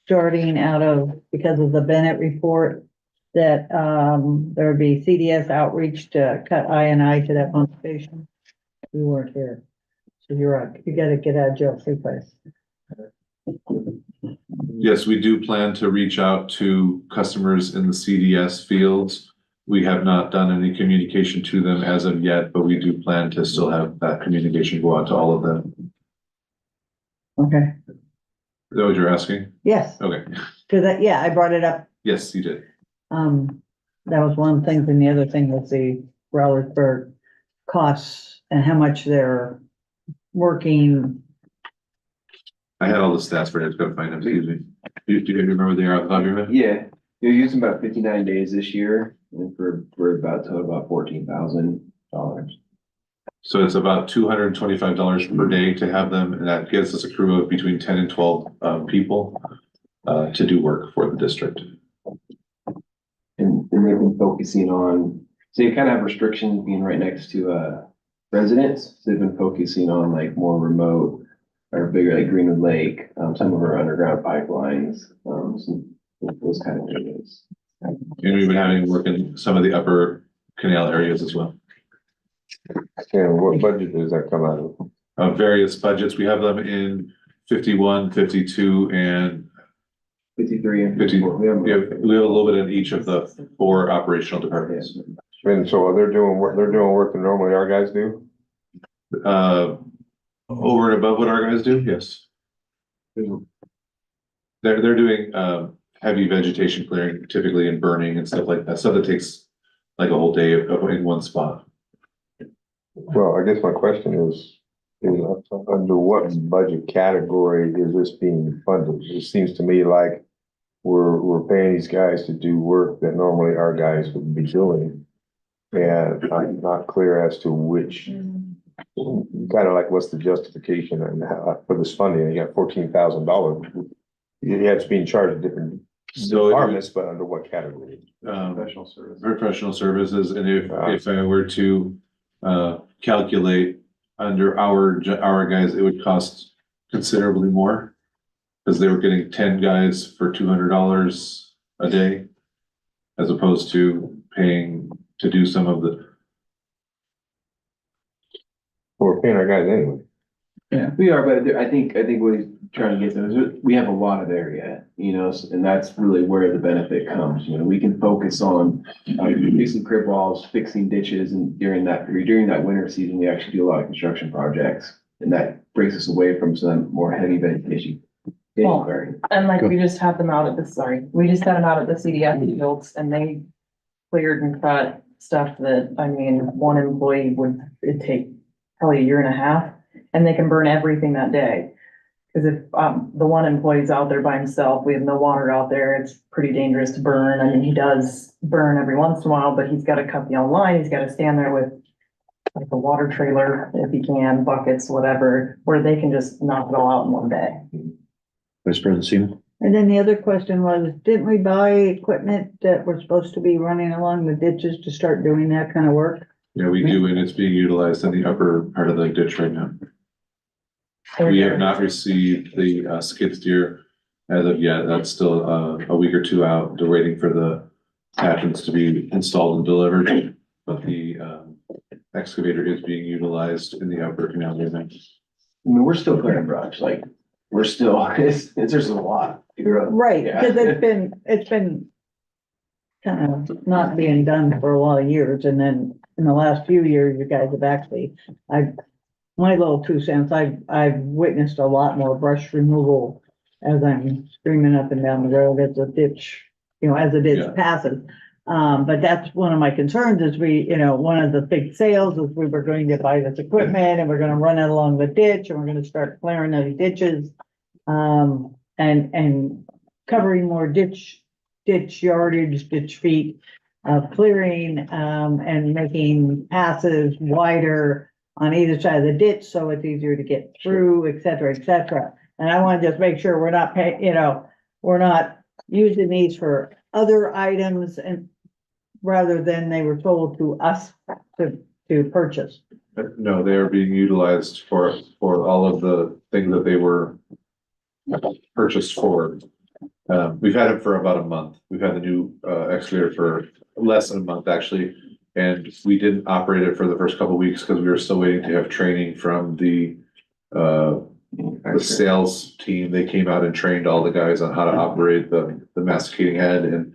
starting out of, because of the Bennett report, that, there would be CDS outreach to cut I to that pump station. You weren't here. So you're right. You gotta get out of jail free place. Yes, we do plan to reach out to customers in the CDS fields. We have not done any communication to them as of yet, but we do plan to still have that communication go out to all of them. Okay, Is that what you're asking? yes, Okay, cause I brought it up. yes, you did. That was one of the things, and the other thing was the Rowlersburg costs and how much they're working. I had all the stats for it, I just gotta find them, excuse me. Do you remember they are off the top of your head? Yeah, you're using about 59 days this year, and we're about to about $14,000. So it's about $225 per day to have them, and that gives us a crew of between 10 and 12 people to do work for the district. And they've been focusing on, so you kind of have restrictions being right next to residents. So they've been focusing on like more remote or bigger, like Greenwood Lake, some of our underground pipelines, some those kind of areas. And we've been having work in some of the upper canal areas as well. And what budget does that come out of? Various budgets, we have them in 51, 52, and 53 and 50. 54. We have a little bit in each of the 4 operational departments. And so they're doing work that normally our guys do? Over and above what our guys do, yes. They're doing heavy vegetation clearing typically and burning and stuff like that. Stuff that takes like a whole day in one spot. Well, I guess my question is under what budget category is this being funded? It seems to me like we're paying these guys to do work that normally our guys would be doing. And I'm not clear as to which kind of like, what's the justification and how, for this funding? You got $14,000. It's being charged different departments, but under what category? Professional service. Professional services, and if I were to calculate under our guys, it would cost considerably more. Because they were getting 10 guys for $200 a day. As opposed to paying to do some of the. We're paying our guys anyway. Yeah, we are, but I think what he's trying to get to is we have a lot of area, you know, and that's really where the benefit comes. You know, we can focus on fixing crib walls, fixing ditches, and during that winter season, we actually do a lot of construction projects, and that breaks us away from some more heavy vegetation. Well, and like we just had them out at we just had them out at the CDF fields and they cleared and cut stuff that, I mean, one employee it'd take probably a year and a half and they can burn everything that day. Cause if, the one employee's out there by himself, we have no water out there, it's pretty dangerous to burn. I mean, he does burn every once in a while, but he's gotta cut the line, he's gotta stand there with like a water trailer, if he can, buckets, whatever, where they can just knock it all out in one day. Vice President Seaman? And then the other question was, didn't we buy equipment that we're supposed to be running along the ditches to start doing that kind of work? Yeah, we do, and it's being utilized in the upper part of the ditch right now. We have not received the skid steer as of yet. That's still a week or two out. They're waiting for the attachments to be installed and delivered. But the excavator is being utilized in the upper canal right now. I mean, we're still clearing brush, like, we're still, there's a lot. Right, Yeah. because it's been kind of not being done for a lot of years, and then in the last few years, you guys have actually, my little 2 cents, I've witnessed a lot more brush removal as I'm screaming up and down the road as the ditch, as the ditch Yeah. passes. But that's one of my concerns is one of the big sales is we were going to buy this equipment and we're gonna run it along the ditch and we're gonna start clearing those ditches. And covering more ditch yardage, ditch feet of clearing, and making passes wider on either side of the ditch, so it's easier to get through, et cetera, et cetera. And I wanna just make sure we're not we're not using these for other items and rather than they were told to us to purchase. No, they are being utilized for all of the things that they were purchased for. We've had it for about a month. We've had the new excavator for less than a month, actually. And we didn't operate it for the first couple of weeks because we were still waiting to have training from the sales team. They came out and trained all the guys on how to operate the masticating head and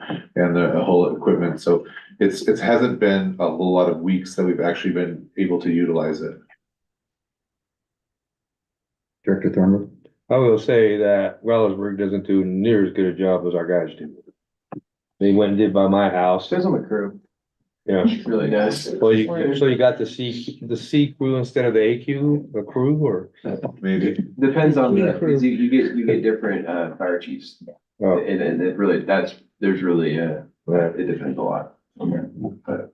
the whole equipment. So it hasn't been a whole lot of weeks that we've actually been able to utilize it. Director Thornburg? I will say that Wellersburg doesn't do near as good a job as our guys do. They went and did by my house. Says on the crew, Yeah. it really does. Well, so you got the C crew instead of the AQ, the crew, or? Maybe. Depends on you get different fire chiefs. Oh. And it really, there's really, it depends a lot on there.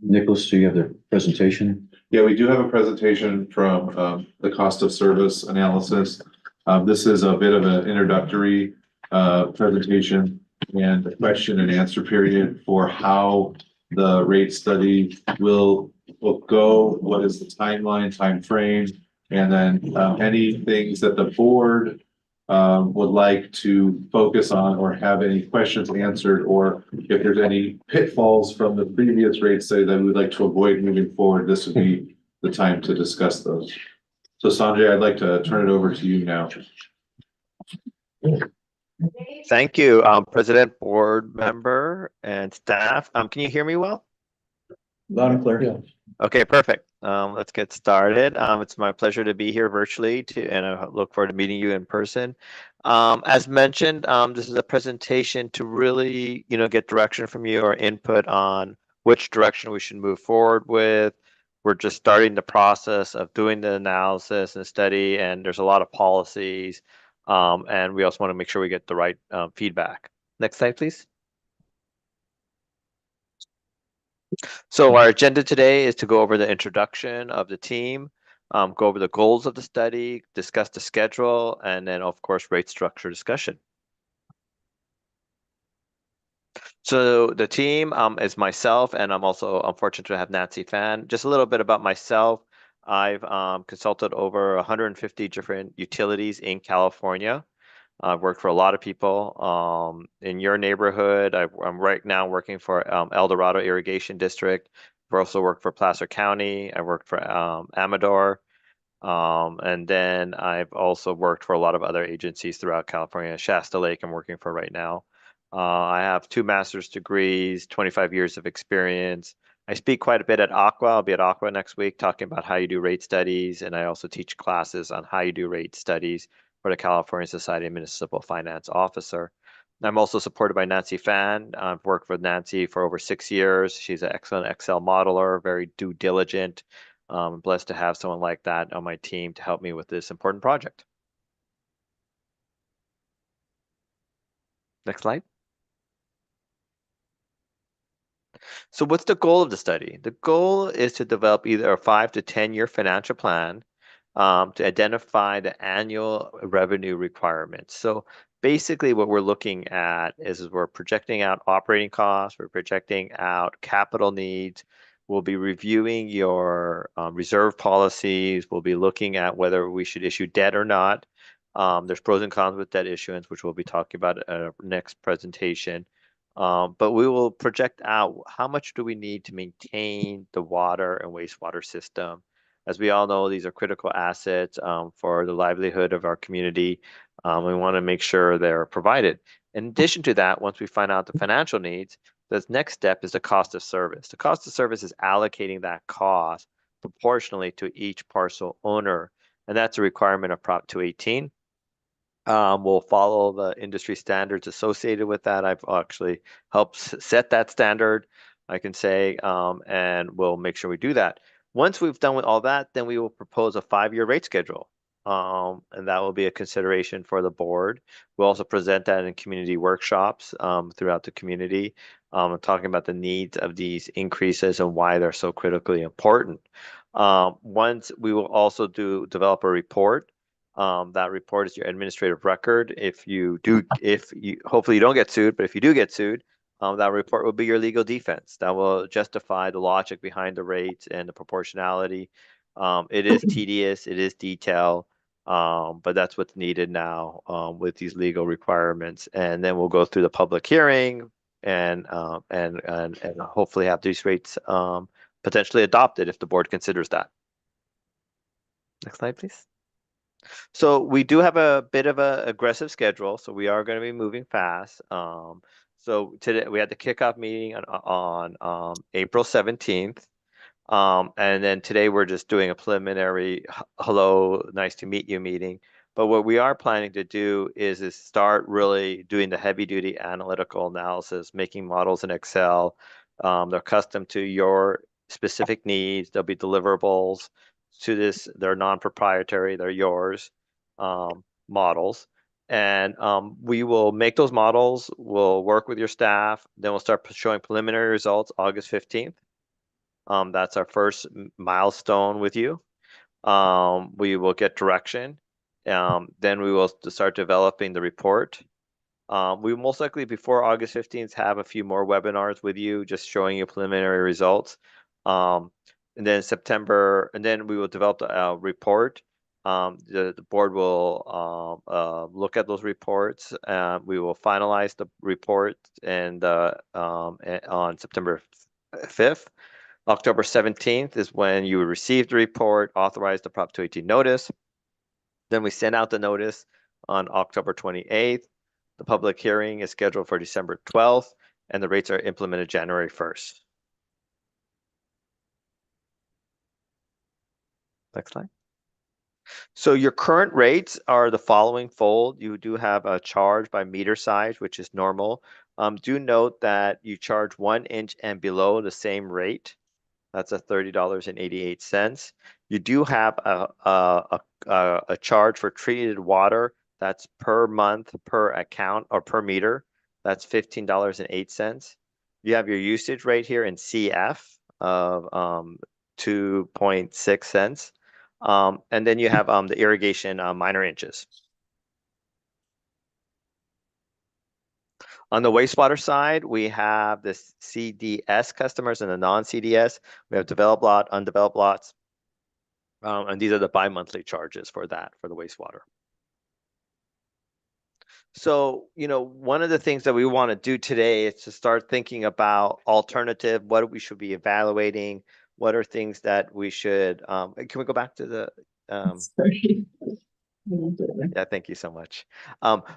Nicholas, do you have the presentation? Yeah, we do have a presentation from the cost of service analysis. This is a bit of an introductory presentation and a question and answer period for how the rate study will go, what is the timeline, time frame, and then any things that the board would like to focus on or have any questions answered, or if there's any pitfalls from the previous rate study that we would like to avoid moving forward, this would be the time to discuss those. So Sanjay, I'd like to turn it over to you now. Thank you, President, board member and staff. Can you hear me well? Loud and clear. Yeah. Okay, perfect. Let's get started. It's my pleasure to be here virtually and I look forward to meeting you in person. As mentioned, this is a presentation to really, get direction from you or input on which direction we should move forward with. We're just starting the process of doing the analysis and study, and there's a lot of policies. And we also want to make sure we get the right feedback. Next slide, please. So our agenda today is to go over the introduction of the team, go over the goals of the study, discuss the schedule, and then of course rate structure discussion. So the team is myself, and I'm also unfortunate to have Nancy Fan. Just a little bit about myself. I've consulted over 150 different utilities in California. I've worked for a lot of people in your neighborhood. I'm right now working for El Dorado Irrigation District. I've also worked for Placer County. I worked for Amador. And then I've also worked for a lot of other agencies throughout California. Shasta Lake, I'm working for right now. I have 2 master's degrees, 25 years of experience. I speak quite a bit at Aqua. I'll be at Aqua next week talking about how you do rate studies. And I also teach classes on how you do rate studies for the California Society of Municipal Finance Officer. I'm also supported by Nancy Fan. I've worked with Nancy for over 6 years. She's an excellent Excel modeler, very due diligent. I'm blessed to have someone like that on my team to help me with this important project. Next slide. So what's the goal of the study? The goal is to develop either a 5 to 10-year financial plan to identify the annual revenue requirements. So basically what we're looking at is we're projecting out operating costs, we're projecting out capital needs, we'll be reviewing your reserve policies, we'll be looking at whether we should issue debt or not. There's pros and cons with debt issuance, which we'll be talking about at our next presentation. But we will project out how much do we need to maintain the water and wastewater system. As we all know, these are critical assets for the livelihood of our community. We want to make sure they're provided. In addition to that, once we find out the financial needs, the next step is the cost of service. The cost of service is allocating that cost proportionally to each parcel owner. And that's a requirement of Prop 218. We'll follow the industry standards associated with that. I've actually helped set that standard, I can say, and we'll make sure we do that. Once we've done with all that, then we will propose a 5-year rate schedule. And that will be a consideration for the board. We'll also present that in community workshops throughout the community, talking about the needs of these increases and why they're so critically important. Once we will also develop a report. That report is your administrative record. Hopefully you don't get sued, but if you do get sued, that report will be your legal defense. That will justify the logic behind the rates and the proportionality. It is tedious, it is detailed, but that's what's needed now with these legal requirements. And then we'll go through the public hearing and hopefully have these rates potentially adopted if the board considers that. Next slide, please. So we do have a bit of an aggressive schedule, so we are going to be moving fast. So today we had the kickoff meeting on April 17th. And then today we're just doing a preliminary hello, nice to meet you meeting. But what we are planning to do is start really doing the heavy duty analytical analysis, making models in Excel. They're custom to your specific needs. There'll be deliverables to this. They're non-proprietary, they're yours models. And we will make those models, we'll work with your staff, then we'll start showing preliminary results August 15th. That's our first milestone with you. We will get direction. Then we will start developing the report. We will most likely before August 15th have a few more webinars with you, just showing you preliminary results. And then September, and then we will develop the report. The board will look at those reports. We will finalize the report and on September 5th. October 17th is when you receive the report, authorize the Prop 218 notice. Then we send out the notice on October 28th. The public hearing is scheduled for December 12th, and the rates are implemented January 1st. Next slide. So your current rates are the following fold. You do have a charge by meter size, which is normal. Do note that you charge 1 inch and below the same rate. That's a $30.88. You do have a charge for treated water. That's per month, per account, or per meter. That's $15.08. You have your usage rate here in CF. of 2.6 cents. And then you have the irrigation minor inches. On the wastewater side, we have the CDS customers and the non-CDS. We have developed lot, undeveloped lots. And these are the bi-monthly charges for that, for the wastewater. So, one of the things that we want to do today is to start thinking about alternative, what we should be evaluating, what are things that we should, can we go back to the, Sorry. yeah, thank you so much.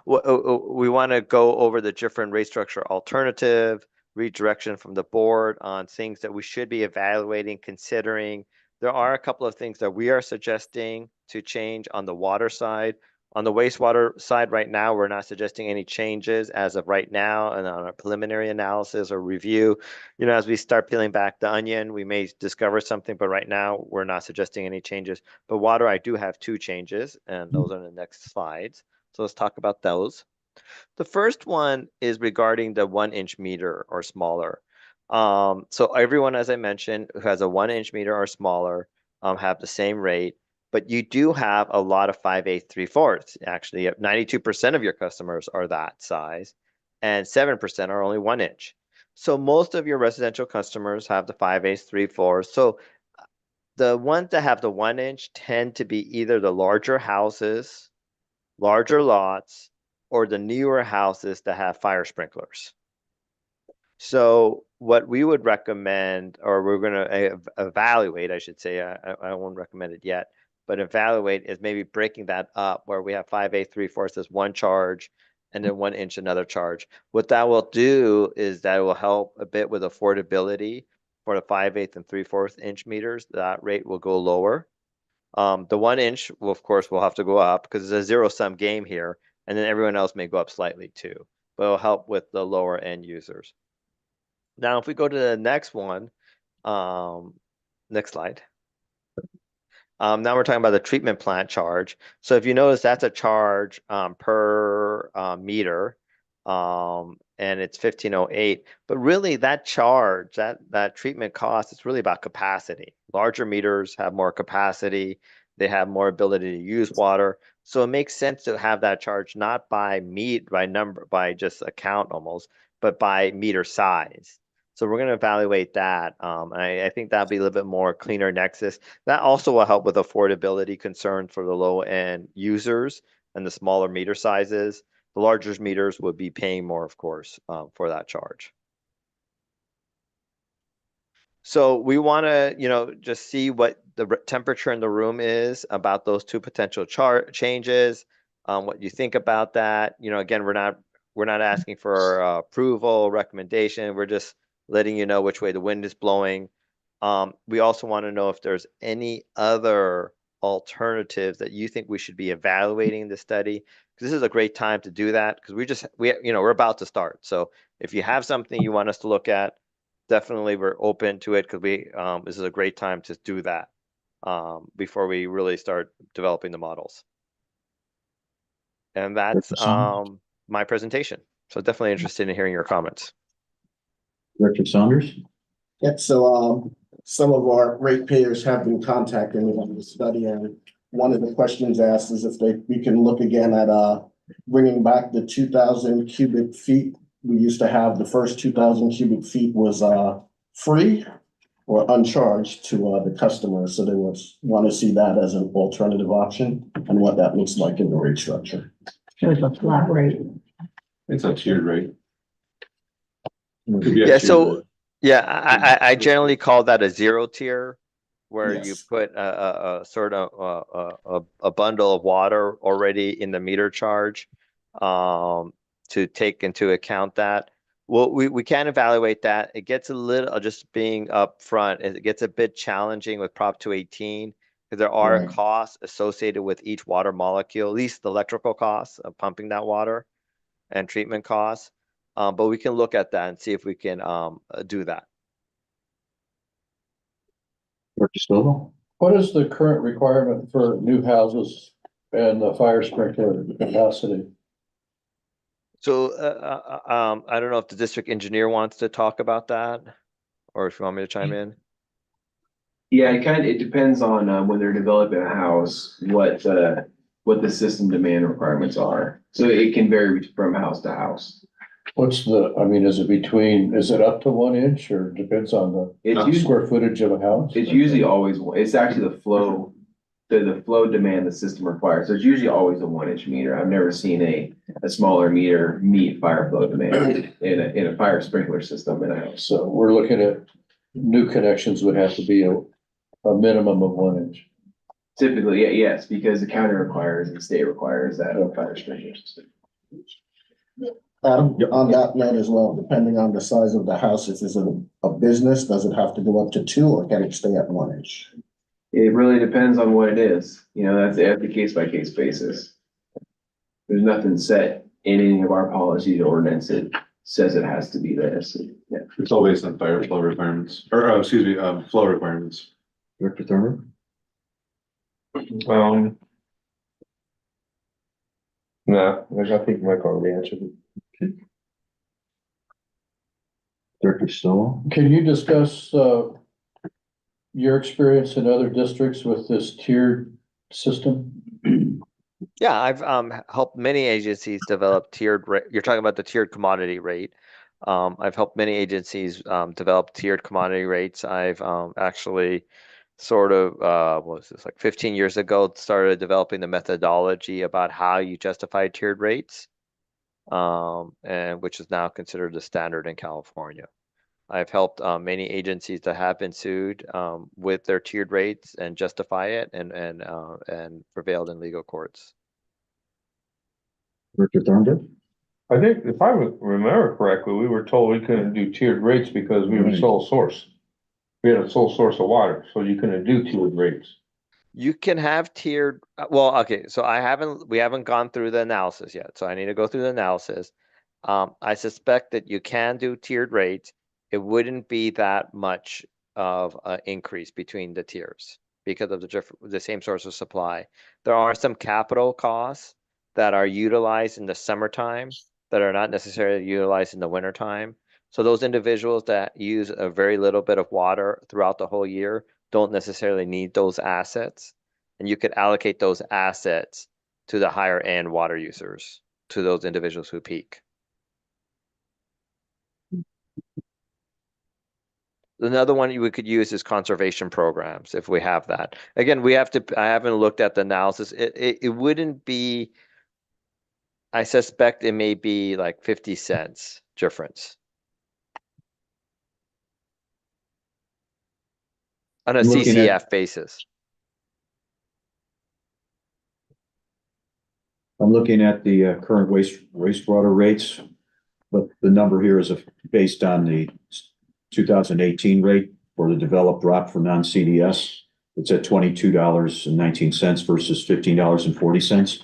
We want to go over the different rate structure alternative, redirection from the board on things that we should be evaluating, considering. There are a couple of things that we are suggesting to change on the water side. On the wastewater side right now, we're not suggesting any changes as of right now, and on a preliminary analysis or review, as we start peeling back the onion, we may discover something, but right now we're not suggesting any changes. But water, I do have 2 changes, and those are in the next slides. So let's talk about those. The first one is regarding the 1-inch meter or smaller. So everyone, as I mentioned, who has a 1-inch meter or smaller, have the same rate. But you do have a lot of 5/8, 3/4. Actually, 92% of your customers are that size, and 7% are only 1 inch. So most of your residential customers have the 5/8, 3/4. So the ones that have the 1 inch tend to be either the larger houses, larger lots, or the newer houses that have fire sprinklers. So what we would recommend, or we're going to evaluate, I should say, I won't recommend it yet, but evaluate is maybe breaking that up where we have 5/8, 3/4 as one charge, and then 1 inch another charge. What that will do is that will help a bit with affordability for the 5/8 and 3/4 inch meters. That rate will go lower. The 1 inch will, of course, will have to go up because it's a zero-sum game here, and then everyone else may go up slightly too, but it'll help with the lower end users. Now, if we go to the next one, next slide. Now we're talking about the treatment plant charge. So if you notice, that's a charge per meter, and it's 1508. But really, that charge, that treatment cost, it's really about capacity. Larger meters have more capacity. They have more ability to use water. So it makes sense to have that charge not by number, by just account almost, but by meter size. So we're going to evaluate that. I think that'll be a little bit more cleaner nexus. That also will help with affordability concerns for the low end users and the smaller meter sizes. The larger meters would be paying more, of course, for that charge. So we want to, just see what the temperature in the room is about those 2 potential changes. What you think about that? Again, we're not asking for approval, recommendation. We're just letting you know which way the wind is blowing. We also want to know if there's any other alternatives that you think we should be evaluating in the study, because this is a great time to do that, because we're about to start. So if you have something you want us to look at, definitely we're open to it, because this is a great time to do that before we really start developing the models. And that's my presentation. So definitely interested in hearing your comments. Director Saunders? Yep, so some of our ratepayers have been contacting me on the study, and one of the questions asked is if we can look again at bringing back the 2,000 cubic feet. We used to have the first 2,000 cubic feet was free or uncharged to the customer, so they want to see that as an alternative option and what that looks like in the rate structure. There's a flat rate. It's a tiered rate. Yeah, so I generally call that a 0 tier, where Yes. you put a sort of a bundle of water already in the meter charge to take into account that. Well, we can evaluate that. It gets a little, just being upfront, it gets a bit challenging with Prop 218, because there are Right. costs associated with each water molecule, at least the electrical costs of pumping that water and treatment costs. But we can look at that and see if we can do that. Director Stovall? What is the current requirement for new houses and the fire sprinkler capacity? So I don't know if the district engineer wants to talk about that, or if you want me to chime in. Yeah, it depends on, when they're developing a house, what the system demand requirements are. So it can vary from house to house. What's the, I mean, is it up to 1 inch or depends on It's the usually, square footage of a house? it's usually always, it's actually the flow, the flow demand the system requires. So it's usually always a 1 inch meter. I've never seen a smaller meter meet fire flow demand in a fire sprinkler system in a house. So we're looking at new connections would have to be a minimum of 1 inch. Typically, yeah, yes, because the county requires and state requires that of fire sprinkler system. On that note as well, depending on the size of the house, if it's a business, does it have to go up to 2 or can it stay at 1 inch? It really depends on what it is. You know, that's a case by case basis. There's nothing set in any of our policies or ordinance that says it has to be this. Yeah. It's all based on fire flow requirements, or, flow requirements. Director Thurman? No, I think Mike already answered it. Director Stoll? Can you discuss, your experience in other districts with this tiered system? Yeah, I've helped many agencies develop tiered rate. You're talking about the tiered commodity rate. I've helped many agencies develop tiered commodity rates. I've actually sort of what was this, like 15 years ago, started developing the methodology about how you justify tiered rates, and which is now considered the standard in California. I've helped many agencies that have been sued with their tiered rates and justify it and prevailed in legal courts. Director Thornburg? I think if I remember correctly, we were told we couldn't do tiered rates because we were sole source. We had a sole source of water, so you couldn't do tiered rates. You can have tiered, well, okay, so we haven't gone through the analysis yet, so I need to go through the analysis. I suspect that you can do tiered rates. It wouldn't be that much of an increase between the tiers because of the same source of supply. There are some capital costs that are utilized in the summertime that are not necessarily utilized in the wintertime. So those individuals that use a very little bit of water throughout the whole year don't necessarily need those assets. And you could allocate those assets to the higher end water users, to those individuals who peak. Another one we could use is conservation programs if we have that. Again, I haven't looked at the analysis. It wouldn't be, I suspect it may be like 50 cents difference on a CCF basis. I'm looking at the current wastewater rates, but the number here is based on the 2018 rate for the developed rock for non-CDS. It's at $22.19 versus $15.40.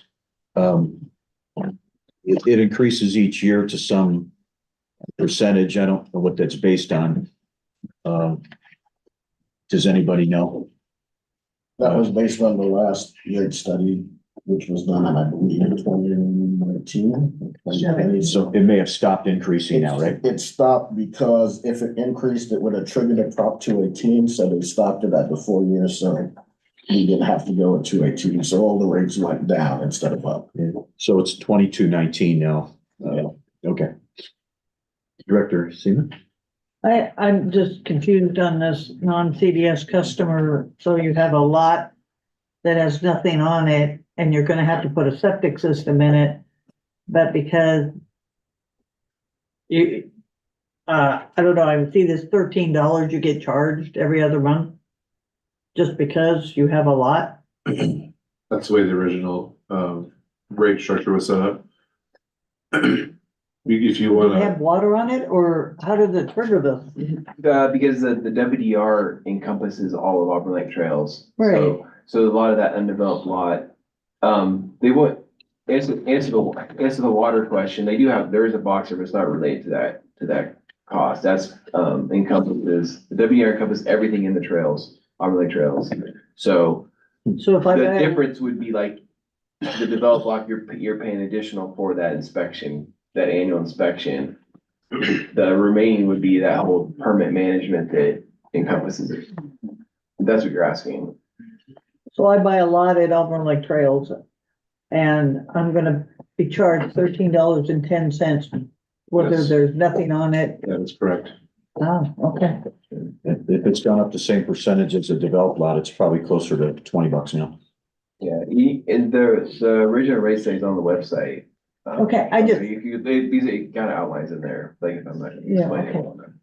It increases each year to some percentage. I don't know what that's based on. Does anybody know? That was based on the last rate study, which was done, I believe, in 2019. So it may have stopped increasing now, right? It stopped because if it increased, it would have triggered a Prop 218, so they stopped it at the 4 years, so we didn't have to go at 218, so all the rates went down instead of up. Yeah. So it's 22.19 now. Okay. Director Seaman? I'm just confused on this non-CDS customer, so you have a lot that has nothing on it, and you're gonna have to put a septic system in it, but because you, I don't know, I see this $13 you get charged every other month, just because you have a lot. That's the way the original, rate structure was set up. If you Do wanna. they have water on it, or how did it trigger this? Because the WDR encompasses all of Auburn Lake trails. Right. So a lot of that undeveloped lot, they would answer the water question. There is a box there, but it's not related to that cost. That's encompasses, the WDR encompasses everything in the trails, Auburn Lake trails. So if I the difference would be like the developed block, you're paying additional for that inspection, that annual inspection. The remaining would be that whole permit management that encompasses it. That's what you're asking. So I buy a lot at Auburn Lake Trails and I'm gonna be charged $13.10, whether Yes. there's nothing on it. That is correct. Oh, okay. If it's gone up the same percentage as a developed lot, it's probably closer to $20 now. Yeah, and the original rate stays on the website. Okay, I just- These kind of outlines in there, like if I'm not. Yeah, explaining okay. it on there.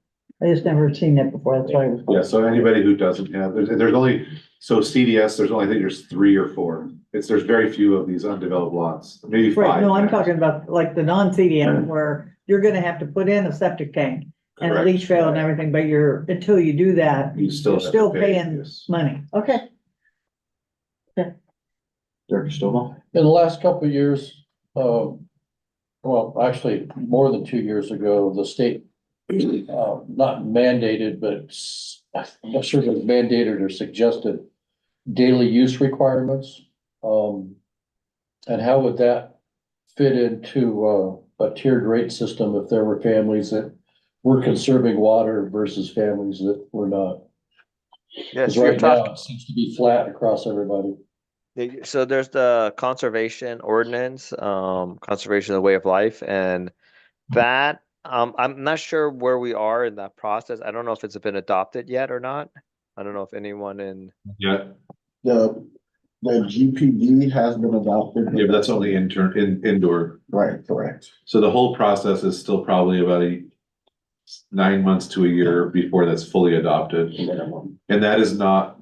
I just never seen it before, that's why I was. Yeah, so anybody who doesn't have, there's only, so CDS, there's only, I think there's 3 or 4. There's very few of these undeveloped lots, maybe 5. Right, no, I'm max. talking about like the non-CDM where you're gonna have to put in a septic tank and a Correct. leach field and everything, but until you do that, You still you're have to still pay, paying yes. money. Okay. Director Stovall? In the last couple of years, well, actually, more than 2 years ago, the state, not mandated, but I'm not sure if it was mandated or suggested daily use requirements. And how would that fit into, a tiered rate system if there were families that were conserving water versus families that were not? Yes, Because you're right now, talking, it seems to be flat across everybody. so there's the conservation ordinance, conservation of the way of life, and that, I'm not sure where we are in that process. I don't know if it's been adopted yet or not. I don't know if anyone in, Yeah, The GPD has been adopted. yeah, but that's only indoor. Right, correct. So the whole process is still probably about 9 months to a year before that's fully adopted. And that does not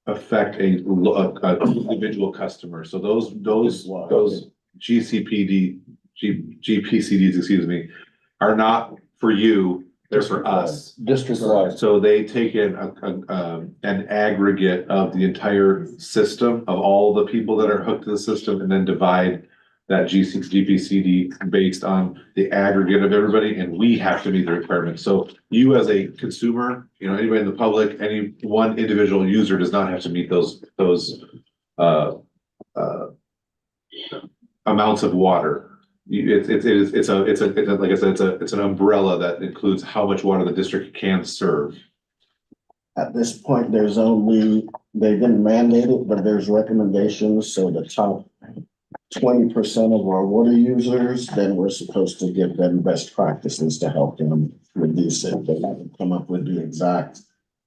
affect a individual customer. So those GPCDs, excuse me, are not for you, they're for us. District-wide. So they take in an aggregate of the entire system of all the people that are hooked to the system and then divide that GPCD based on the aggregate of everybody, and we have to meet the requirements. So you as a consumer, anybody in the public, any one individual user does not have to meet those amounts of water. Like I said, it's an umbrella that includes how much water the district can serve. At this point, they didn't mandate it, but there's recommendations, so the top 20% of our water users, then we're supposed to give them best practices to help them reduce it. They haven't come up with the exact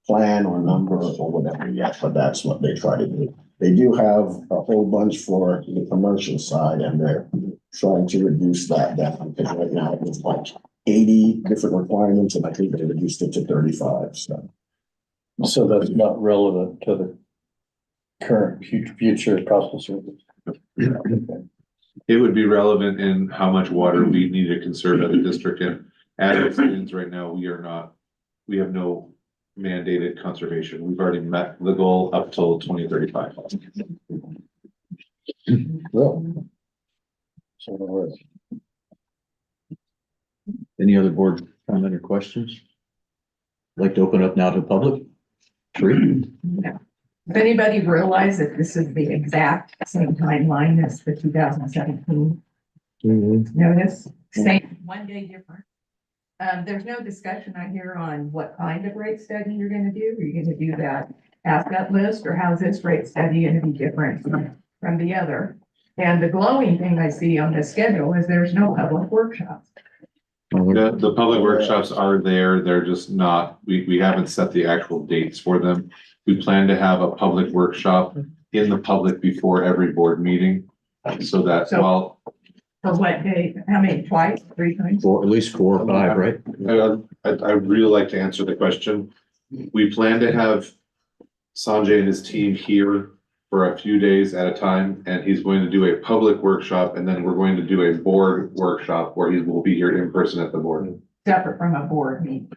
plan or number or whatever yet, but that's what they try to do. They do have a whole bunch for the commercial side, and they're trying to reduce that down, because right now it's like 80 different requirements, and I think they reduced it to 35, so. So that's not relevant to the current future cost of service. It would be relevant in how much water we need to conserve as a district, and as it stands right now, we have no mandated conservation. We've already met the goal up till 2035. Well. So no worries. Any other board comment or questions? I'd like to open up now to the public. Sheree? Does anybody realize that this is the exact same timeline as the 2017 notice? Same, one day different. There's no discussion I hear on what kind of rate study you're gonna do. Are you gonna do that asset list, or how's this rate study gonna be different from the other? And the glowing thing I see on the schedule is there's no public workshops. The public workshops are there, they're just not, we haven't set the actual dates for them. We plan to have a public workshop in the public before every board meeting, so that while. For what day? How many? Twice? 3 times? At least 4 or 5, right? I'd really like to answer the question. We plan to have Sanjay and his team here for a few days at a time, and he's going to do a public workshop, and then we're going to do a board workshop where he will be here in person at the board. Separate from a board meeting.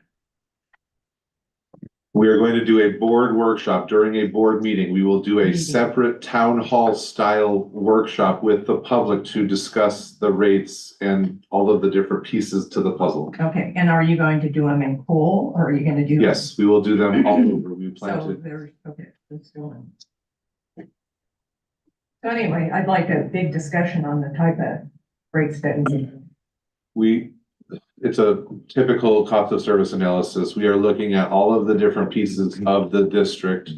We are going to do a board workshop during a board meeting. We will do a separate town hall style workshop with the public to discuss the rates and all of the different pieces to the puzzle. Okay, and are you going to do them in pool, or are you gonna do? Yes, we will do them all over. We plan So to. there's, okay, let's go on. So anyway, I'd like a big discussion on the type of rate studies. it's a typical cost of service analysis. We are looking at all of the different pieces of the district.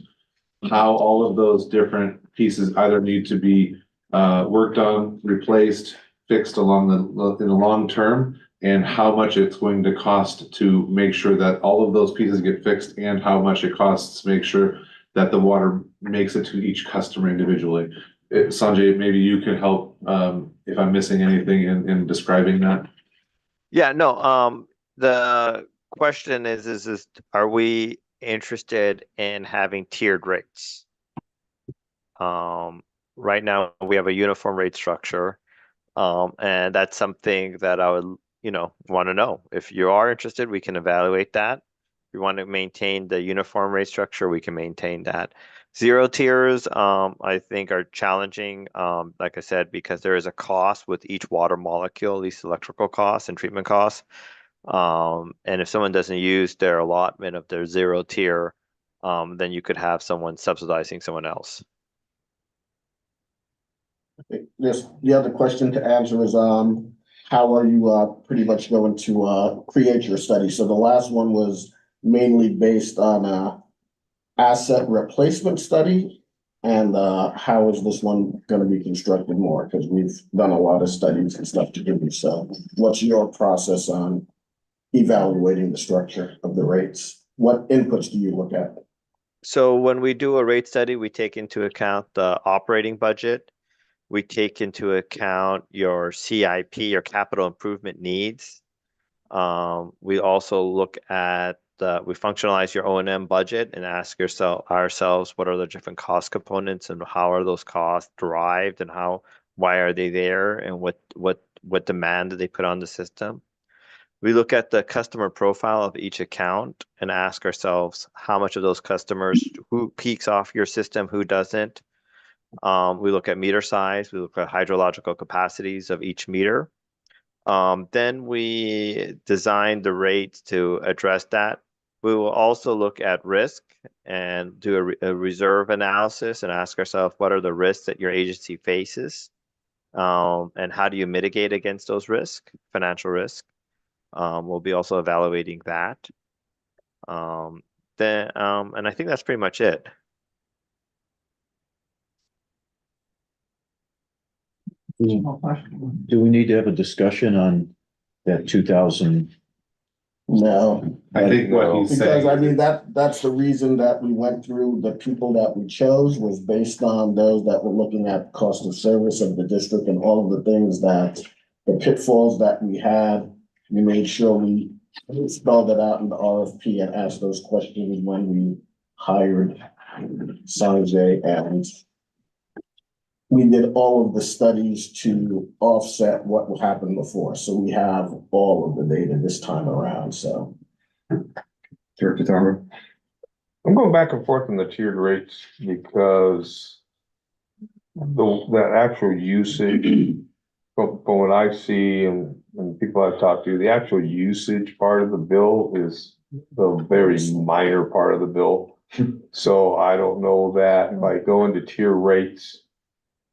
How all of those different pieces either need to be worked on, replaced, fixed along in the long term, and how much it's going to cost to make sure that all of those pieces get fixed, and how much it costs to make sure that the water makes it to each customer individually. Sanjay, maybe you can help if I'm missing anything in describing that. Yeah, no, the question is, are we interested in having tiered rates? Right now we have a uniform rate structure. And that's something that I would, want to know. If you are interested, we can evaluate that. If you want to maintain the uniform rate structure, we can maintain that. Zero tiers, I think are challenging, like I said, because there is a cost with each water molecule, at least electrical costs and treatment costs. And if someone doesn't use their allotment of their zero tier, then you could have someone subsidizing someone else. Yes, the other question to answer is, how are you, pretty much going to, create your study? So the last one was mainly based on, asset replacement study. And, how is this one gonna be constructed more? Because we've done a lot of studies and stuff to give you. So what's your process on evaluating the structure of the rates? What inputs do you look at? So when we do a rate study, we take into account the operating budget. We take into account your CIP, your capital improvement needs. We also look at we functionalize your O&M budget and ask ourselves, what are the different cost components and how are those costs derived and why are they there and what demand do they put on the system? We look at the customer profile of each account and ask ourselves how much of those customers, who peaks off your system, who doesn't. We look at meter size, we look at hydrological capacities of each meter. Then we design the rates to address that. We will also look at risk and do a reserve analysis and ask ourselves, what are the risks that your agency faces? And how do you mitigate against those risks, financial risk? We'll be also evaluating that. And I think that's pretty much it. Do we need to have a discussion on that 2,000? No. I think what he's Because I saying, mean, that's the reason that we went through, the people that we chose was based on those that were looking at cost of service of the district and all of the things that, the pitfalls that we had. We made sure we spelled it out in the RFP and asked those questions when we hired Sanjay, and we did all of the studies to offset what happened before. So we have all of the data this time around, so. Director Tarver? I'm going back and forth on the tiered rates because that actual usage, from what I see and people I've talked to, the actual usage part of the bill is the very minor part of the bill. So I don't know that by going to tier rates,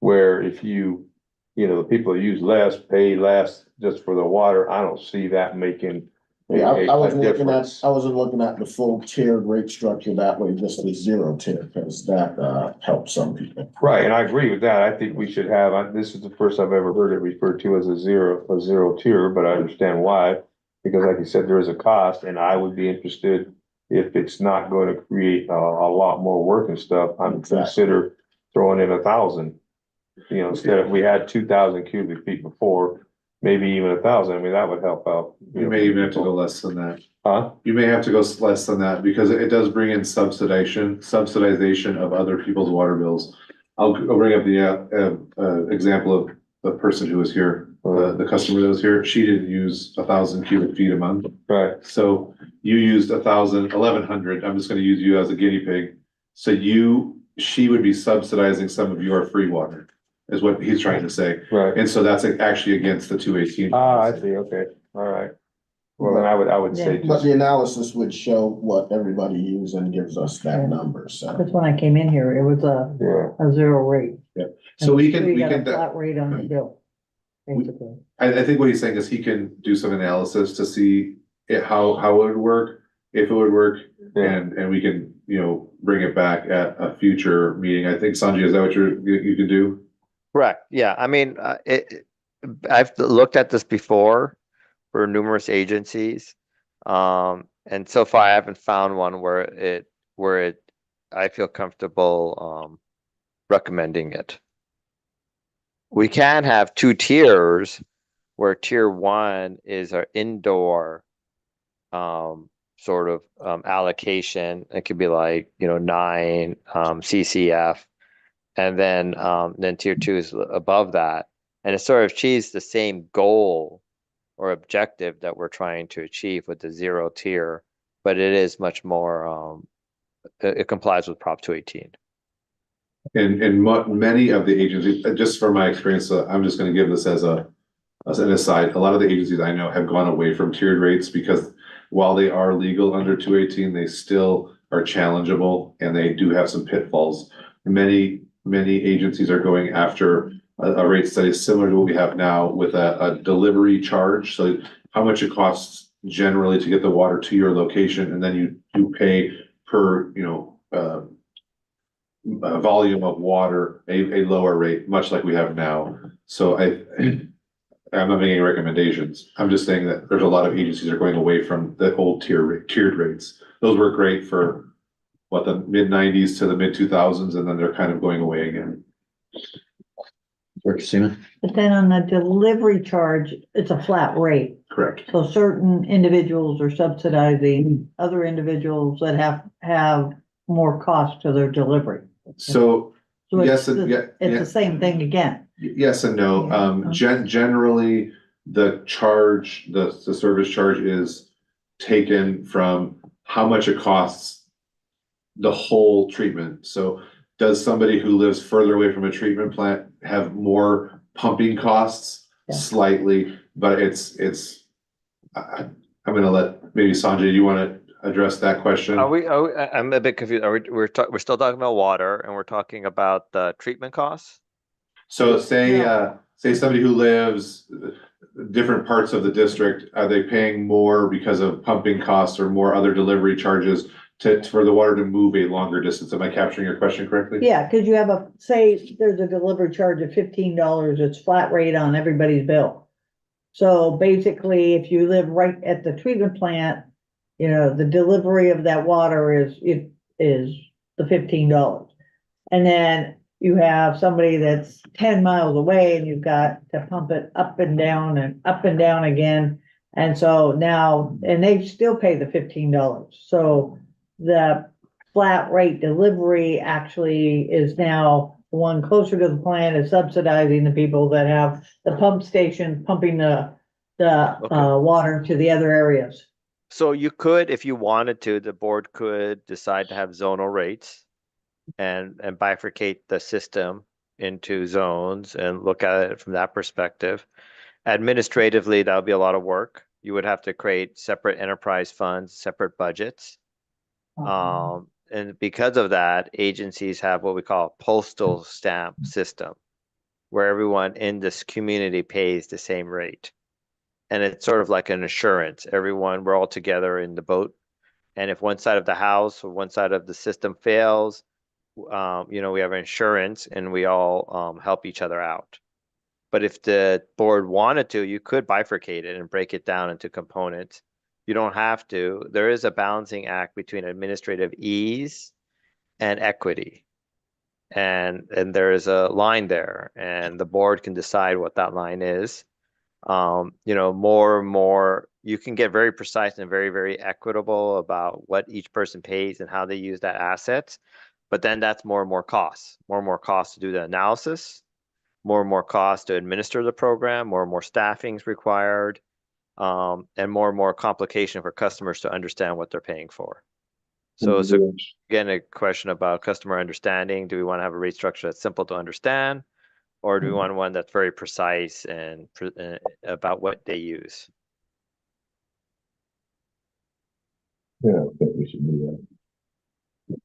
where if the people that use less pay less just for the water, I don't see that making Yeah, I a wasn't difference. looking at the full tiered rate structure that way, just the zero tier, because that helps some people. Right, and I agree with that. I think we should have, this is the first I've ever heard it referred to as a zero tier, but I understand why. Because like you said, there is a cost, and I would be interested if it's not going to create a lot more work and stuff, I'm consider throwing in 1,000. Instead of, we had 2,000 cubic feet before, maybe even 1,000. I mean, that would help out. you may even have to go less than that. Huh? You may have to go less than that because it does bring in subsidization of other people's water bills. I'll bring up the example of the person who was here, the customer that was here. She didn't use 1,000 cubic feet a month. Right. So you used 1,100. I'm just gonna use you as a guinea pig. So she would be subsidizing some of your free water, is what he's trying to say. Right. And so that's actually against the 218. I see. Okay. All right. Well, then I would say But just, the analysis would show what everybody used and gives us that number, so. That's when I came in here, it was a zero rate. So we can, got a flat rate on the bill. basically. I think what he's saying is he can do some analysis to see how it would work, if it would work, and we can, bring it back at a future meeting. I think, Sanjay, is that what you could do? Correct. Yeah. I mean, I've looked at this before for numerous agencies. And so far I haven't found one where I feel comfortable, recommending it. We can have two tiers where tier one is our indoor, sort of, allocation. It could be like, 9, CCF. And then tier two is above that. And it sort of achieves the same goal or objective that we're trying to achieve with the 0 tier, but it is much more, it complies with Prop 218. And many of the agencies, just from my experience, I'm just gonna give this as an aside, a lot of the agencies I know have gone away from tiered rates because while they are legal under 218, they still are challengeable and they do have some pitfalls. Many agencies are going after a rate study similar to what we have now with a delivery charge. So how much it costs generally to get the water to your location, and then you pay per, volume of water, a lower rate, much like we have now. So I'm not making any recommendations. I'm just saying that there's a lot of agencies are going away from the old tiered rates. Those were great for the mid-90s to the mid-2000s, and then they're kind of going away again. Christina? But then on the delivery charge, it's a flat rate. Correct. So certain individuals are subsidizing other individuals that have more cost to their delivery. So yes, it's the same thing again. Yes and no. Generally, the charge, the service charge is taken from how much it costs the whole treatment. So does somebody who lives further away from a treatment plant have more pumping costs? Yeah. Slightly, but I'm gonna let maybe Sanjay, you want to address that question? I'm a bit confused. We're still talking about water and we're talking about the treatment costs? So say somebody who lives different parts of the district, are they paying more because of pumping costs or more other delivery charges for the water to move a longer distance? Am I capturing your question correctly? Yeah, because you have say there's a delivery charge of $15, it's flat rate on everybody's bill. So basically, if you live right at the treatment plant, the delivery of that water is the $15. And then you have somebody that's 10 miles away and you've got to pump it up and down again. And so now, and they still pay the $15. So the flat rate delivery actually is now the one closer to the plant is subsidizing the people that have the pump station pumping the water to the other areas. So you could, if you wanted to, the board could decide to have zonal rates and bifurcate the system into zones and look at it from that perspective. Administratively, that would be a lot of work. You would have to create separate enterprise funds, separate budgets. And because of that, agencies have what we call a postal stamp system, where everyone in this community pays the same rate. And it's sort of like an insurance. We're all together in the boat. And if one side of the house or one side of the system fails, we have insurance and we all help each other out. But if the board wanted to, you could bifurcate it and break it down into components. You don't have to. There is a balancing act between administrative ease and equity. And there is a line there, and the board can decide what that line is. More and more, you can get very precise and very, very equitable about what each person pays and how they use that asset. But then that's more and more costs to do the analysis, more and more costs to administer the program, more and more staffing is required, and more complication for customers to understand what they're paying for. So again, a question about customer understanding. Do we want to have a rate structure that's simple to understand? Or do we want one that's very precise and about what they use? Yeah, I think we should do that.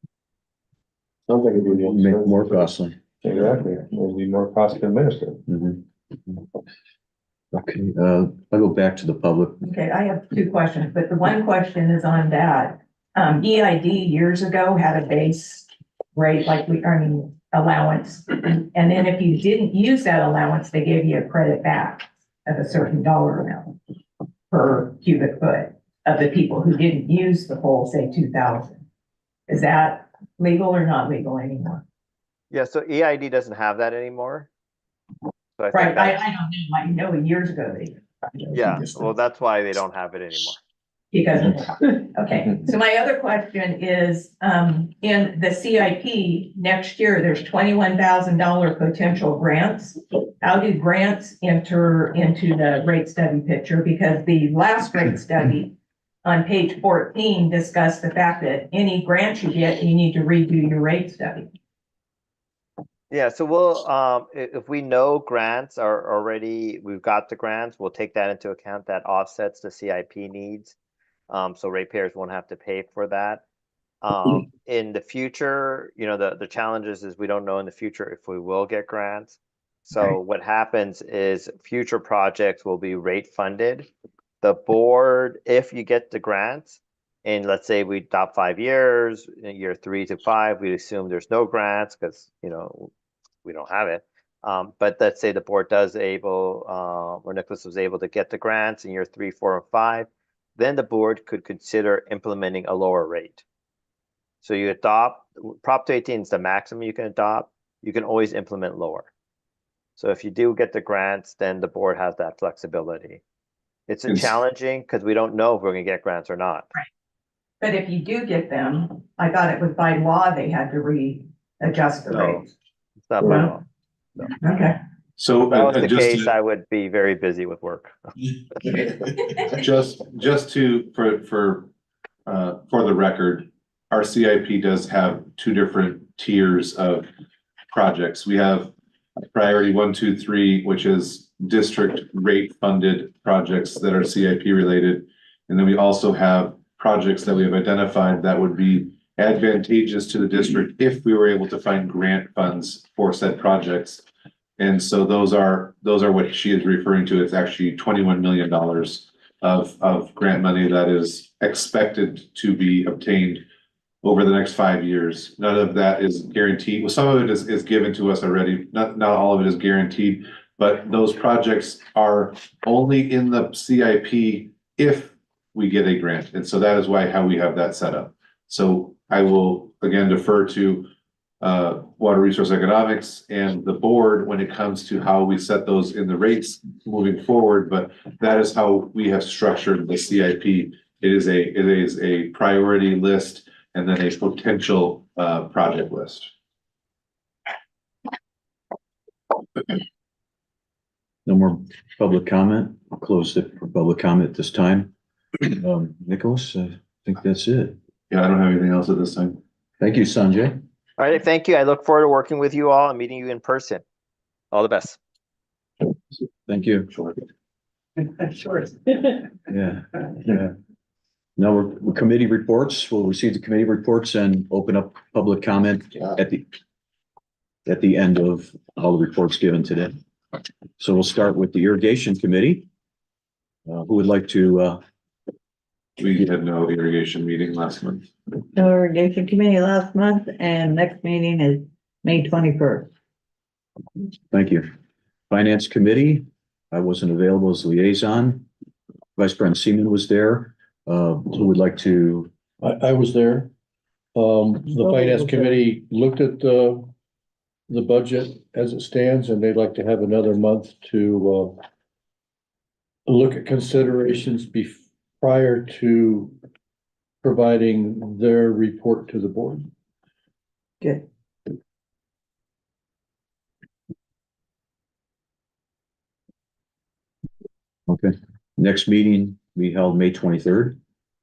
Sounds like it'd be Make more costly. Exactly. It'll be more cost to administer. Mhm. Okay, I'll go back to the public. Okay, I have two questions, but the one question is on that. EID years ago had a base rate, allowance. And then if you didn't use that allowance, they gave you a credit back of a certain dollar amount per cubic foot of the people who didn't use the whole, say, 2,000. Is that legal or not legal anymore? Yeah, so EID doesn't have that anymore. So I think Right, I that's, don't know, years ago they. yeah, well, that's why they don't have it anymore. Because, okay, so my other question is, in the CIP next year, there's $21,000 potential grants. How do grants enter into the rate study picture? Because the last rate study on page 14 discussed the fact that any grant you get, you need to redo your rate study. Yeah, so we'll, if we know grants are already, we've got the grants, we'll take that into account. That offsets the CIP needs. So ratepayers won't have to pay for that. In the future, you know, the challenges is we don't know in the future if we will get grants. So what happens is future projects will be rate funded. The board, if you get the grants, and let's say we adopt 5 years, in year 3 to 5, we assume there's no grants because, you know, we don't have it. But let's say the board does able, or Nicholas was able to get the grants in year 3, 4, and 5, then the board could consider implementing a lower rate. So you adopt, Prop 218 is the maximum you can adopt. You can always implement lower. So if you do get the grants, then the board has that flexibility. It's challenging because we don't know if we're gonna get grants or not. Right. But if you do get them, I thought it was by law they had to readjust the rates. It's not by law. No. Okay. So If that was the just case, I would be very busy with work. just to, for the record, our CIP does have 2 different tiers of projects. We have priority 1, 2, 3, which is district rate funded projects that are CIP related. And then we also have projects that we have identified that would be advantageous to the district if we were able to find grant funds for said projects. And so those are what she is referring to. It's actually $21 million of grant money that is expected to be obtained over the next 5 years. None of that is guaranteed. Well, some of it is given to us already. Not all of it is guaranteed, but those projects are only in the CIP if we get a grant. And so that is how we have that set up. So I will again defer to Water Resource Economics and the board when it comes to how we set those in the rates moving forward. But that is how we have structured the CIP. It is a priority list and then a potential project list. No more public comment. I'll close it for public comment at this time. Nicholas, I think that's it. Yeah, I don't have anything else at this time. Thank you, Sanjay. All right, thank you. I look forward to working with you all and meeting you in person. All the best. Thank you. Sure. Yeah. Now we're committee reports. We'll receive the committee reports and open up public comment at the end of all the reports given today. So we'll start with the irrigation committee. Who would like to? We had no irrigation meeting last month. No irrigation committee last month, and next meeting is May 21st. Thank you. Finance committee. I wasn't available as liaison. Vice President Seaman was there. Who would like to? I was there. The finance committee looked at the budget as it stands, and they'd like to have another month to look at considerations prior to providing their report to the board. Good. Okay. Next meeting we held May 23rd.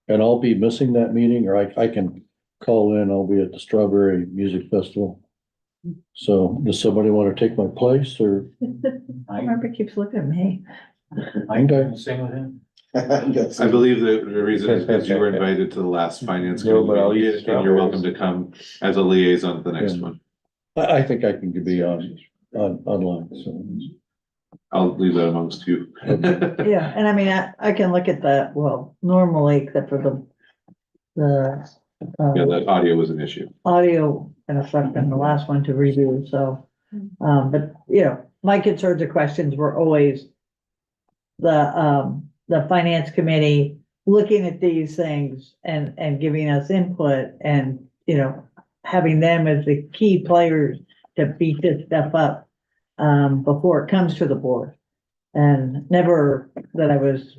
And I'll be missing that meeting, or I can call in. I'll be at the Strawberry Music Festival. So does somebody want to take my place, or? I remember keeps looking at me. I can sing with him. I believe the reason is because you were invited to the last finance committee, and you're welcome to come as a liaison to the next one. I think I can be online, so. I'll leave that amongst you. Yeah, and I mean, I can look at the, well, normally, except for the Yeah, that audio was an issue. audio and stuff in the last one to review, so. But, you know, my concerns or questions were always the finance committee looking at these things and giving us input and, you know, having them as the key players to beat this stuff up before it comes to the board. And never that I was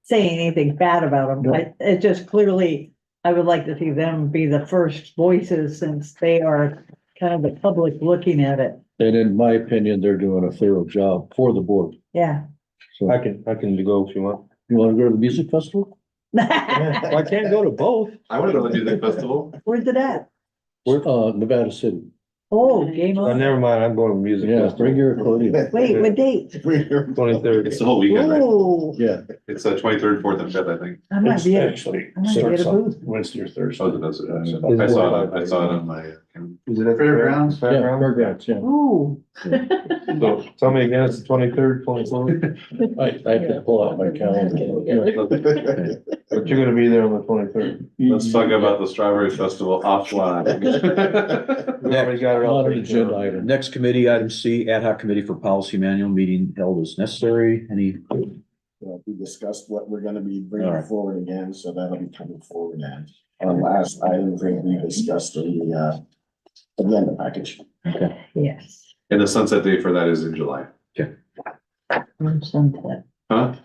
saying anything bad about them. It just clearly, I would like to see them be the first voices since they are kind of the public looking at it. And in my opinion, they're doing a thorough job for the board. Yeah. So I can go if you want. you wanna go to the music festival? I can't go to both. I want to go to the music festival. Where's it at? We're, Nevada City. Oh, game on. Never mind, I'm going to music Yeah, festival. bring your accordion. Wait, what date? 23rd. It's the whole weekend, right? Oh, Yeah. It's 23rd, 4th, and 5th, I think. I might be, Actually I might get a starts on booth. Wednesday or Thursday. Oh, that's it. I saw it, I saw it on my. Is it at Fairgrounds? Yeah, fairgrounds, yeah. Ooh. So tell me again, it's the 23rd, 24th, I have to pull out my calendar. but you're gonna be there on the 23rd. Let's talk about the Strawberry Festival offline. We already got it all Not an taken care agenda of. item. Next committee, item C, ad hoc committee for policy manual meeting held as necessary. Any, We discussed what we're gonna be All bringing right. forward again, so that'll be coming forward and last item thing we discussed in the agenda package. Yes. And the sunset date for that is in July, Sunset. huh?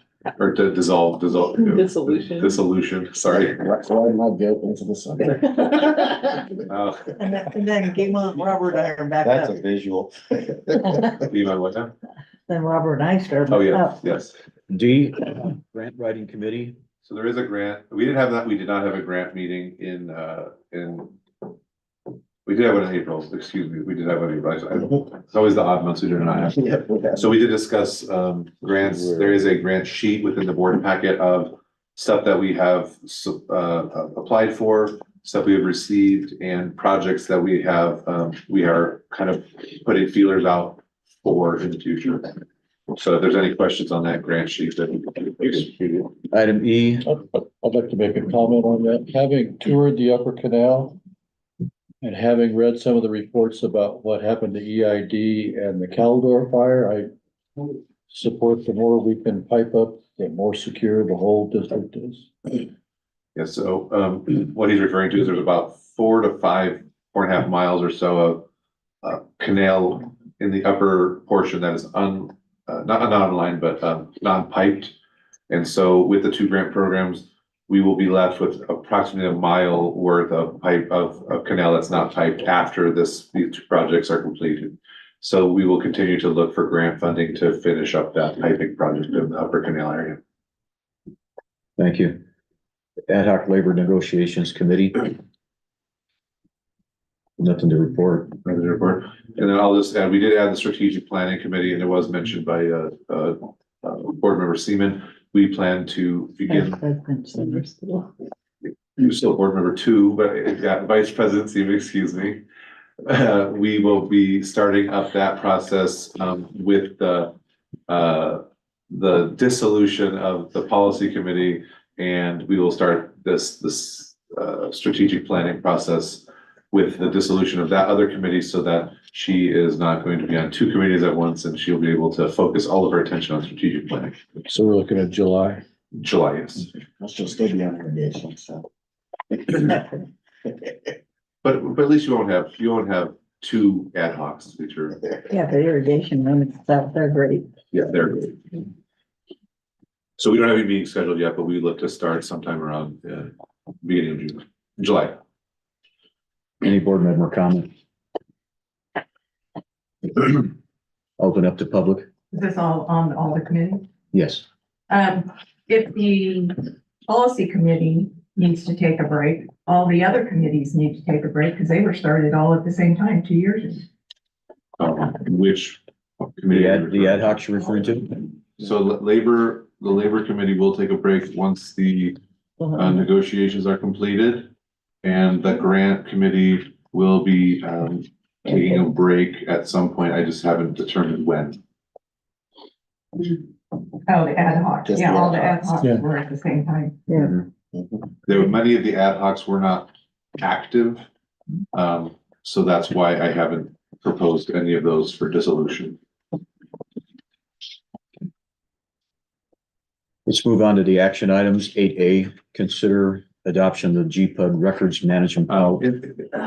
Or to dissolve. Dissolution, sorry. Right, so I'm not get into the sun. And then game on, Robert and I are back That's up. a visual. You mind what now? Then Robert and I start. Oh, back yeah, up. yes. D, grant writing committee. So there is a grant. We didn't have that. We did not have a grant meeting in. We did have one in April, excuse me. We did have one in April. It's always the odd months we do not have. Yeah. So we did discuss grants. There is a grant sheet within the board packet of stuff that we have applied for, stuff we have received, and projects that we have, we are kind of putting feelers out for in the future. So if there's any questions on that grant sheet, then Item E, I'd like to make a comment on that. Having toured the Upper Canal and having read some of the reports about what happened to EID and the Caldor fire, I support the more we can pipe up, the more secure the whole district is. yeah, so what he's referring to is there's about 4.5 miles or so of canal in the upper portion that is not online, but non-piped. And so with the two grant programs, we will be left with approximately a mile worth of pipe of canal that's not piped after these two projects are completed. So we will continue to look for grant funding to finish up that piping project in the upper canal area. thank you. Ad hoc labor negotiations committee. Nothing to report. And then I'll just add, we did add the strategic planning committee, and it was mentioned by board member Seaman. We plan to begin. You're still board member 2, but yeah, vice president Seaman, excuse me. We will be starting up that process with the dissolution of the policy committee, and we will start this strategic planning process with the dissolution of that other committee, so that she is not going to be on 2 committees at once, and she'll be able to focus all of her attention on strategic planning. So we're looking at July. July, yes. That's just still be on irrigation, so. But at least you won't have 2 ad hocs, which are, Yeah, the irrigation limits, they're great. yeah, they're good. So we don't have any meetings scheduled yet, but we look to start sometime around beginning of June, July. Any board member comment? Open up to public. Is this all on all the committees? Yes. If the policy committee needs to take a break, all the other committees need to take a break because they were started all at the same time 2 years ago. Which committee? The ad hoc you're referring to? So the labor committee will take a break once the negotiations are completed. And the grant committee will be taking a break at some point. I just haven't determined when. Oh, the ad hoc, Just yeah, the all the ad ad hocs. hocs Yeah. were at the same time. There were many of the ad hocs were not active. So that's why I haven't proposed any of those for dissolution. Let's move on to the action items. 8A, consider adoption of the GPUD records management.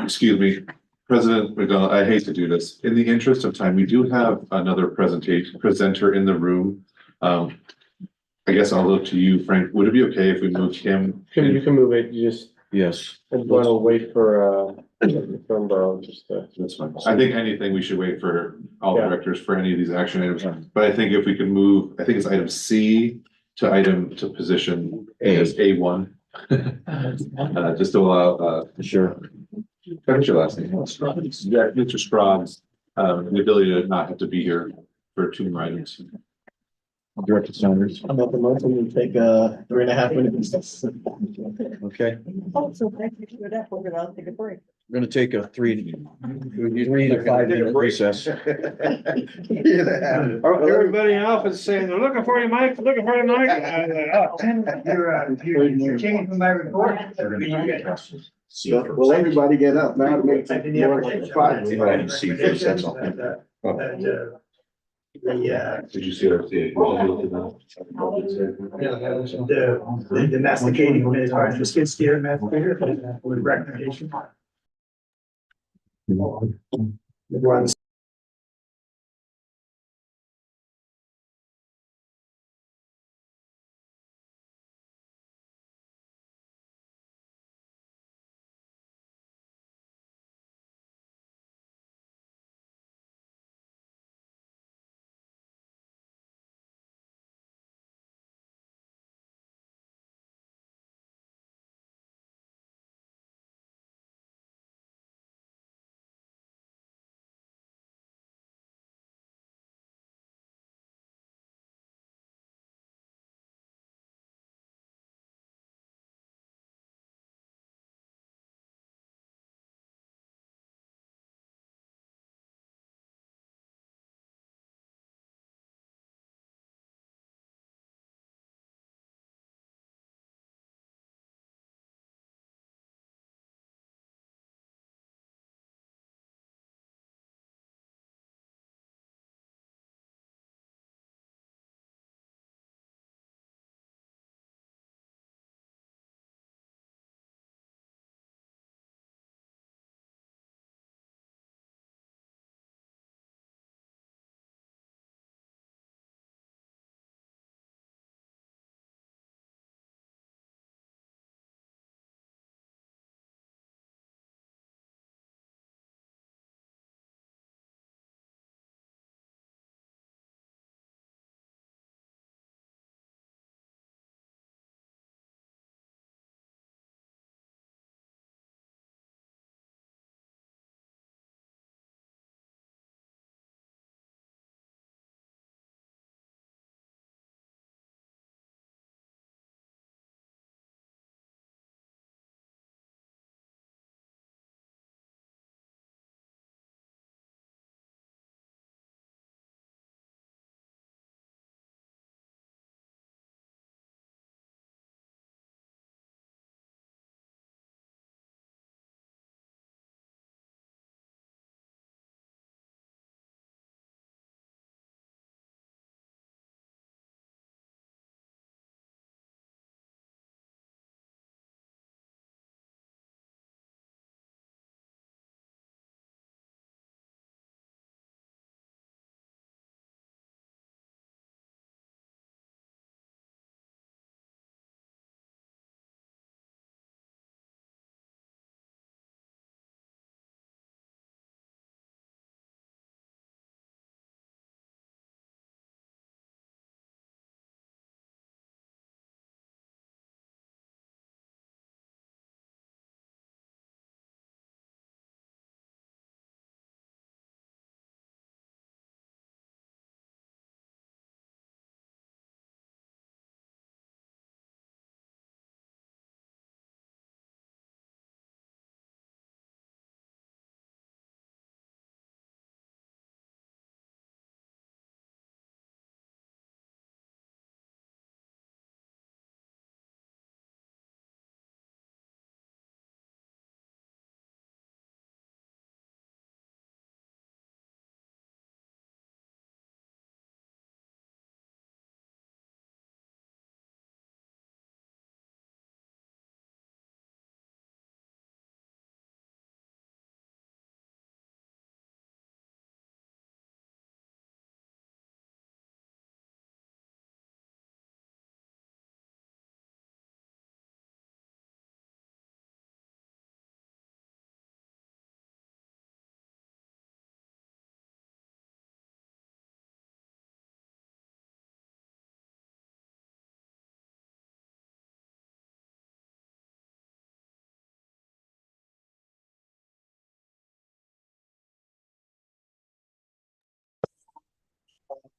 Excuse me, President McDonald, I hate to do this. In the interest of time, we do have another presenter in the room. I guess I'll look to you, Frank. Would it be okay if we moved him? You can move it, you just, Yes. I just wanna wait for, from Borough, just to. That's fine. I think anything, we should wait for all Yeah. directors for any of these action items. But I think if we can move, I think it's item C to position as A1. Just to allow, Sure. what's your last name? Yeah, Mr. Scroggs, the ability to not have to be here for 2 more items. Director Saunders. I'm at the motion to take a 3.5 minute recess. Okay, Oh, so thank you for that. We're gonna take a break. we're gonna take a 3 to 5 minute recess. Everybody in office saying, they're looking for you, Mike, looking for you, Mike. You're changing from my report. Will everybody get up now? To make it more like 5. Did you see our? The masticating, the skid steer masticator with recommendation. Everyone's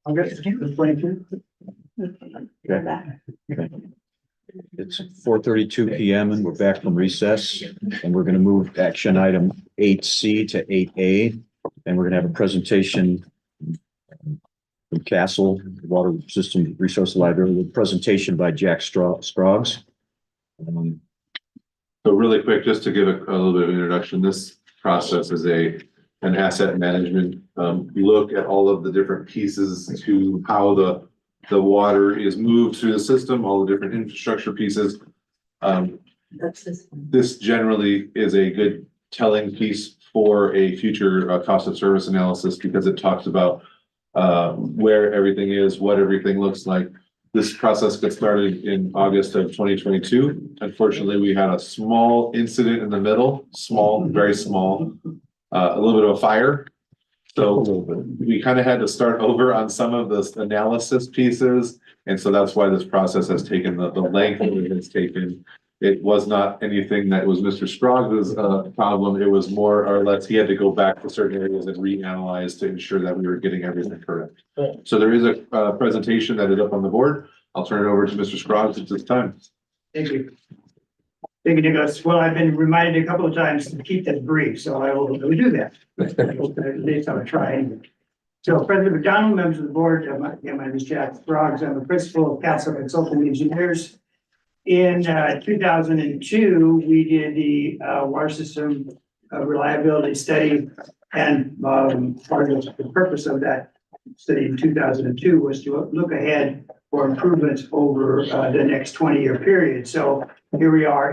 August 22. We're back. It's 4:32 PM and we're back from recess and we're gonna move action item 8C to 8A. And we're gonna have a presentation from Castle Water System Resource Library, with a presentation by Jack Scroggs. So really quick, just to give a little bit of introduction, this process is an asset management, look at all of the different pieces to how the water is moved through the system, all the different infrastructure pieces. That's this one. This generally is a good telling piece for a future cost of service analysis because it talks about where everything is, what everything looks like. This process got started in August of 2022. Unfortunately, we had a small incident in the middle, small, very small, a little bit of a fire. So we kind of had to start over on some of the analysis pieces. And so that's why this process has taken the length that it has taken. It was not anything that was Mr. Scroggs' problem. It was more or less, he had to go back to certain areas and reanalyze to ensure that we were getting everything correct. So there is a presentation that is up on the board. I'll turn it over to Mr. Scroggs at this time. Thank you. Thank you, Nicholas. Well, I've been reminded a couple of times to keep that brief, so I will do that. At least I'll try. So President McDonald, members of the board, my name is Jack Scroggs. I'm the principal of Castle Consulting Engineers. In 2002, we did the water system reliability study, and part of the purpose of that study in 2002 was to look ahead for improvements over the next 20-year period. So here we are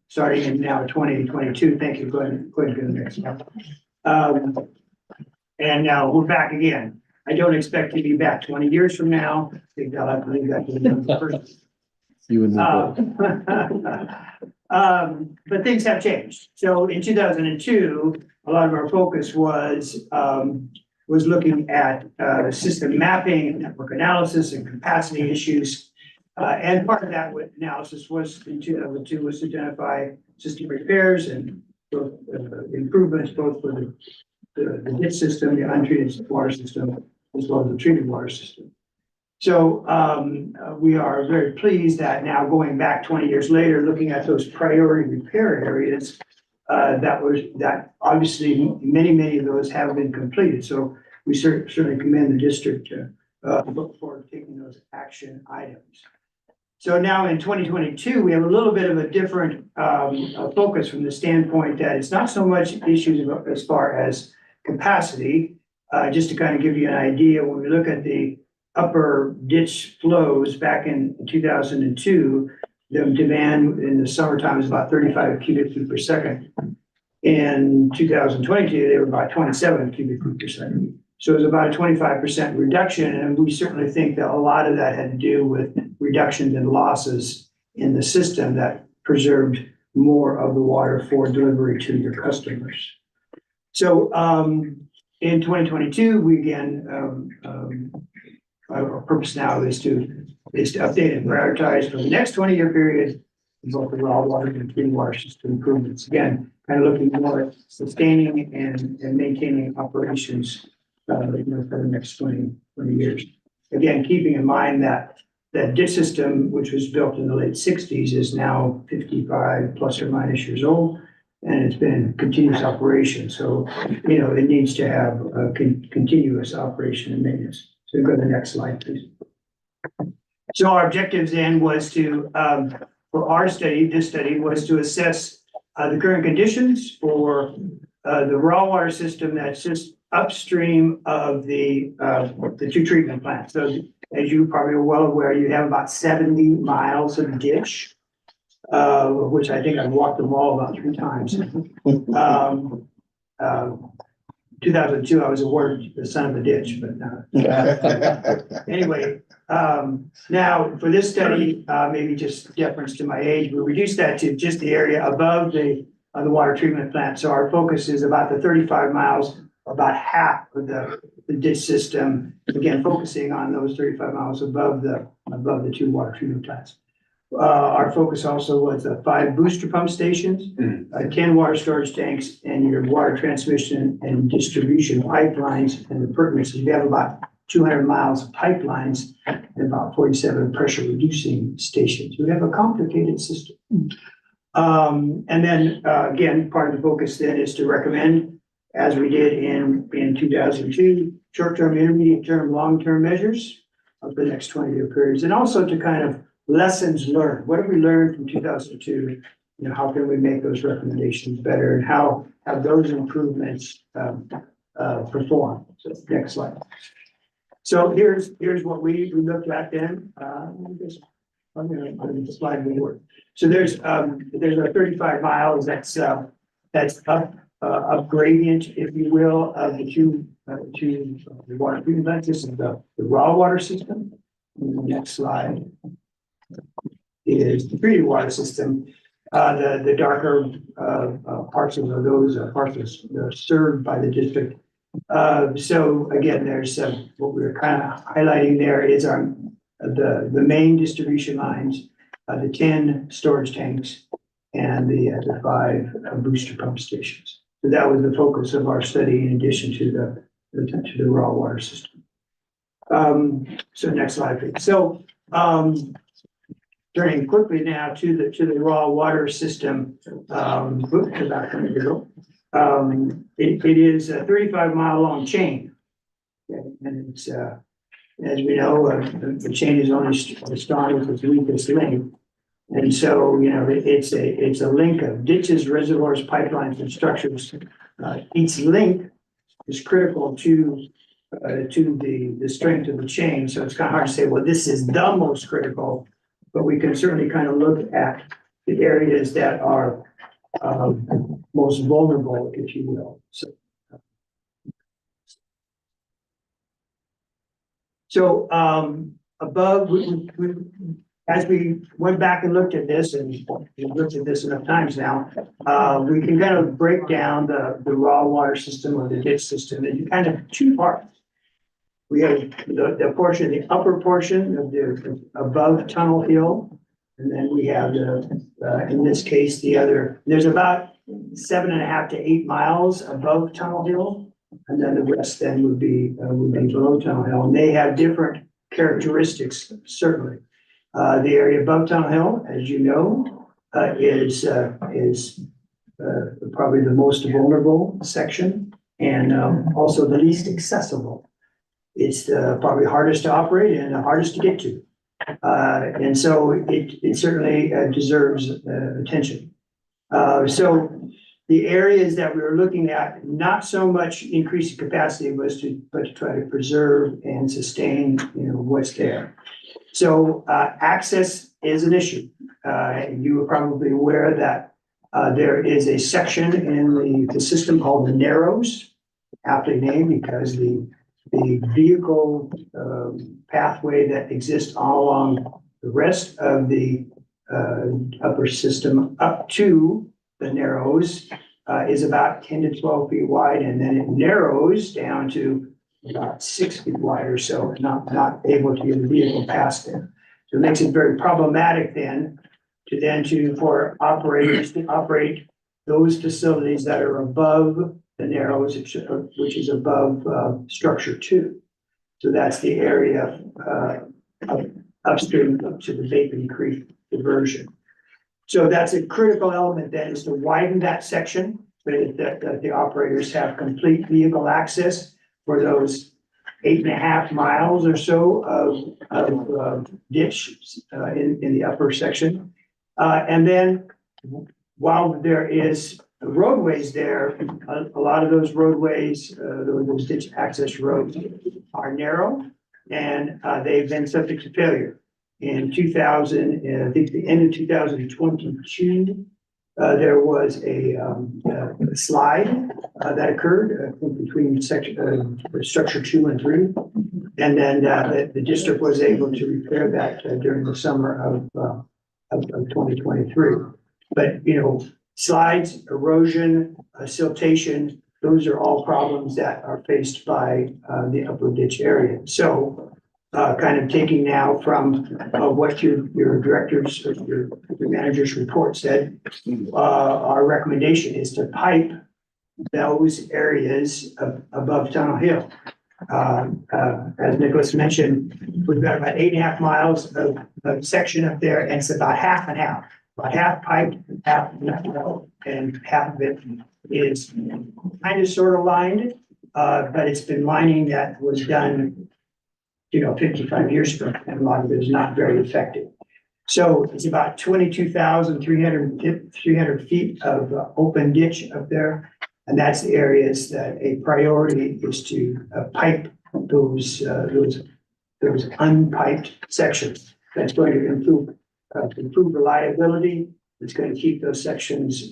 starting in now 2022. Thank you. Go ahead to the next one. And now we're back again. I don't expect to be back 20 years from now. I think I'll have to leave that to the person. You and but things have changed. So in 2002, a lot of our focus was looking at system mapping, network analysis, and capacity issues. And part of that analysis was in 2002 was to identify system repairs and improvements both for the ditch system, the untreated water system, as well as the treated water system. So we are very pleased that now going back 20 years later, looking at those priority repair areas, that obviously many of those have been completed. So we certainly commend the district for taking those action items. So now in 2022, we have a little bit of a different focus from the standpoint that it's not so much issues as far as capacity. Just to kind of give you an idea, when we look at the upper ditch flows back in 2002, the demand in the summertime is about 35 cubic feet per second. In 2022, they were about 27 cubic feet per second. So it was about a 25% reduction. And we certainly think that a lot of that had to do with reductions in losses in the system that preserved more of the water for delivery to your customers. So in 2022, we again, our purpose now is to update and prioritize for the next 20-year period, both the raw water and clean water system improvements. Again, kind of looking more at sustaining and maintaining operations for the next 20 years. Again, keeping in mind that that ditch system, which was built in the late 60s, is now 55 plus or minus years old, and it's been in continuous operation. So, it needs to have a continuous operation and maintenance. So go to the next slide, please. So our objectives then was to, for our study, this study was to assess the current conditions for the raw water system that's just upstream of the two treatment plants. So as you probably are well aware, you have about 70 miles of ditch, which I think I've walked them all about 3 times. 2002, I was awarded the son of a ditch, but anyway, now for this study, maybe just deference to my age, we reduced that to just the area above the water treatment plant. So our focus is about the 35 miles, about half of the ditch system. Again, focusing on those 35 miles above the 2 water treatment plants. Our focus also was 5 booster pump stations, 10 water storage tanks, and your water transmission and distribution pipelines and the pertinences. We have about 200 miles of pipelines and about 47 pressure reducing stations. We have a complicated system. And then, again, part of the focus then is to recommend, as we did in 2002, short-term, intermediate-term, long-term measures of the next 20-year periods, and also to kind of lessons learned. What have we learned from 2002? You know, how can we make those recommendations better, and how have those improvements performed? So next slide. So here's what we looked at then. I'm going to slide forward. So there's a 35 miles that's up gradient, if you will, of the two water treatment plants. This is the raw water system. And the next slide is the treated water system. The darker parcels of those parcels are served by the district. So again, there's what we're kind of highlighting there is the main distribution lines, the 10 storage tanks, and the 5 booster pump stations. So that was the focus of our study, in addition to the raw water system. So next slide, please. So turning quickly now to the raw water system. It is a 35-mile long chain, and it's as we know, the chain is only strong with its weakest link. And so, you know, it's a link of ditches, reservoirs, pipelines, and structures. Each link is critical to the strength of the chain. So it's kind of hard to say, well, this is the most critical, but we can certainly kind of look at the areas that are most vulnerable, if you will. So above, as we went back and looked at this, and we've looked at this enough times now, we can kind of break down the raw water system or the ditch system in kind of two parts. We have the portion, the upper portion of the above Tunnel Hill, and then we have in this case, there's about 7.5 to 8 miles above Tunnel Hill. And then the rest then would be below Tunnel Hill, and they have different characteristics, certainly. The area above Tunnel Hill, as you know, is probably the most vulnerable section, and also the least accessible. It's probably hardest to operate and the hardest to get to. And so it certainly deserves attention. So the areas that we were looking at, not so much increasing capacity, but to try to preserve and sustain, you know, what's there. So access is an issue. You are probably aware that there is a section in the system called the Narrows, aptly named because the vehicle pathway that exists all along the rest of the upper system up to the Narrows is about 10 to 12 feet wide, and then it narrows down to about 6 feet wide or so, not able to get a vehicle past there. So it makes it very problematic then for operators to operate those facilities that are above the Narrows, which is above structure 2. So that's the area upstream up to the Bacon Creek diversion. So that's a critical element then, is to widen that section, so that the operators have complete vehicle access for those 8.5 miles or so of ditch in the upper section. And then while there is roadways there, a lot of those roadways, those ditch access roads are narrow, and they've been subject to failure. In 2000, I think the end of 2022, there was a slide that occurred between structure 2 and 3. And then the district was able to repair that during the summer of 2023. But, you know, slides, erosion, siltation, those are all problems that are faced by the upper ditch area. So kind of taking now from what your directors or your manager's report said, our recommendation is to pipe those areas above Tunnel Hill. As Nicholas mentioned, we've got about 8.5 miles of section up there, and it's about half and half. About half pipe, half not, and half of it is kind of sort of lined, but it's been lining that was done, 55 years ago, and a lot of it is not very effective. So it's about 22,300 feet of open ditch up there. And that's the areas that a priority is to pipe those unpiped sections. That's going to improve reliability. It's going to keep those sections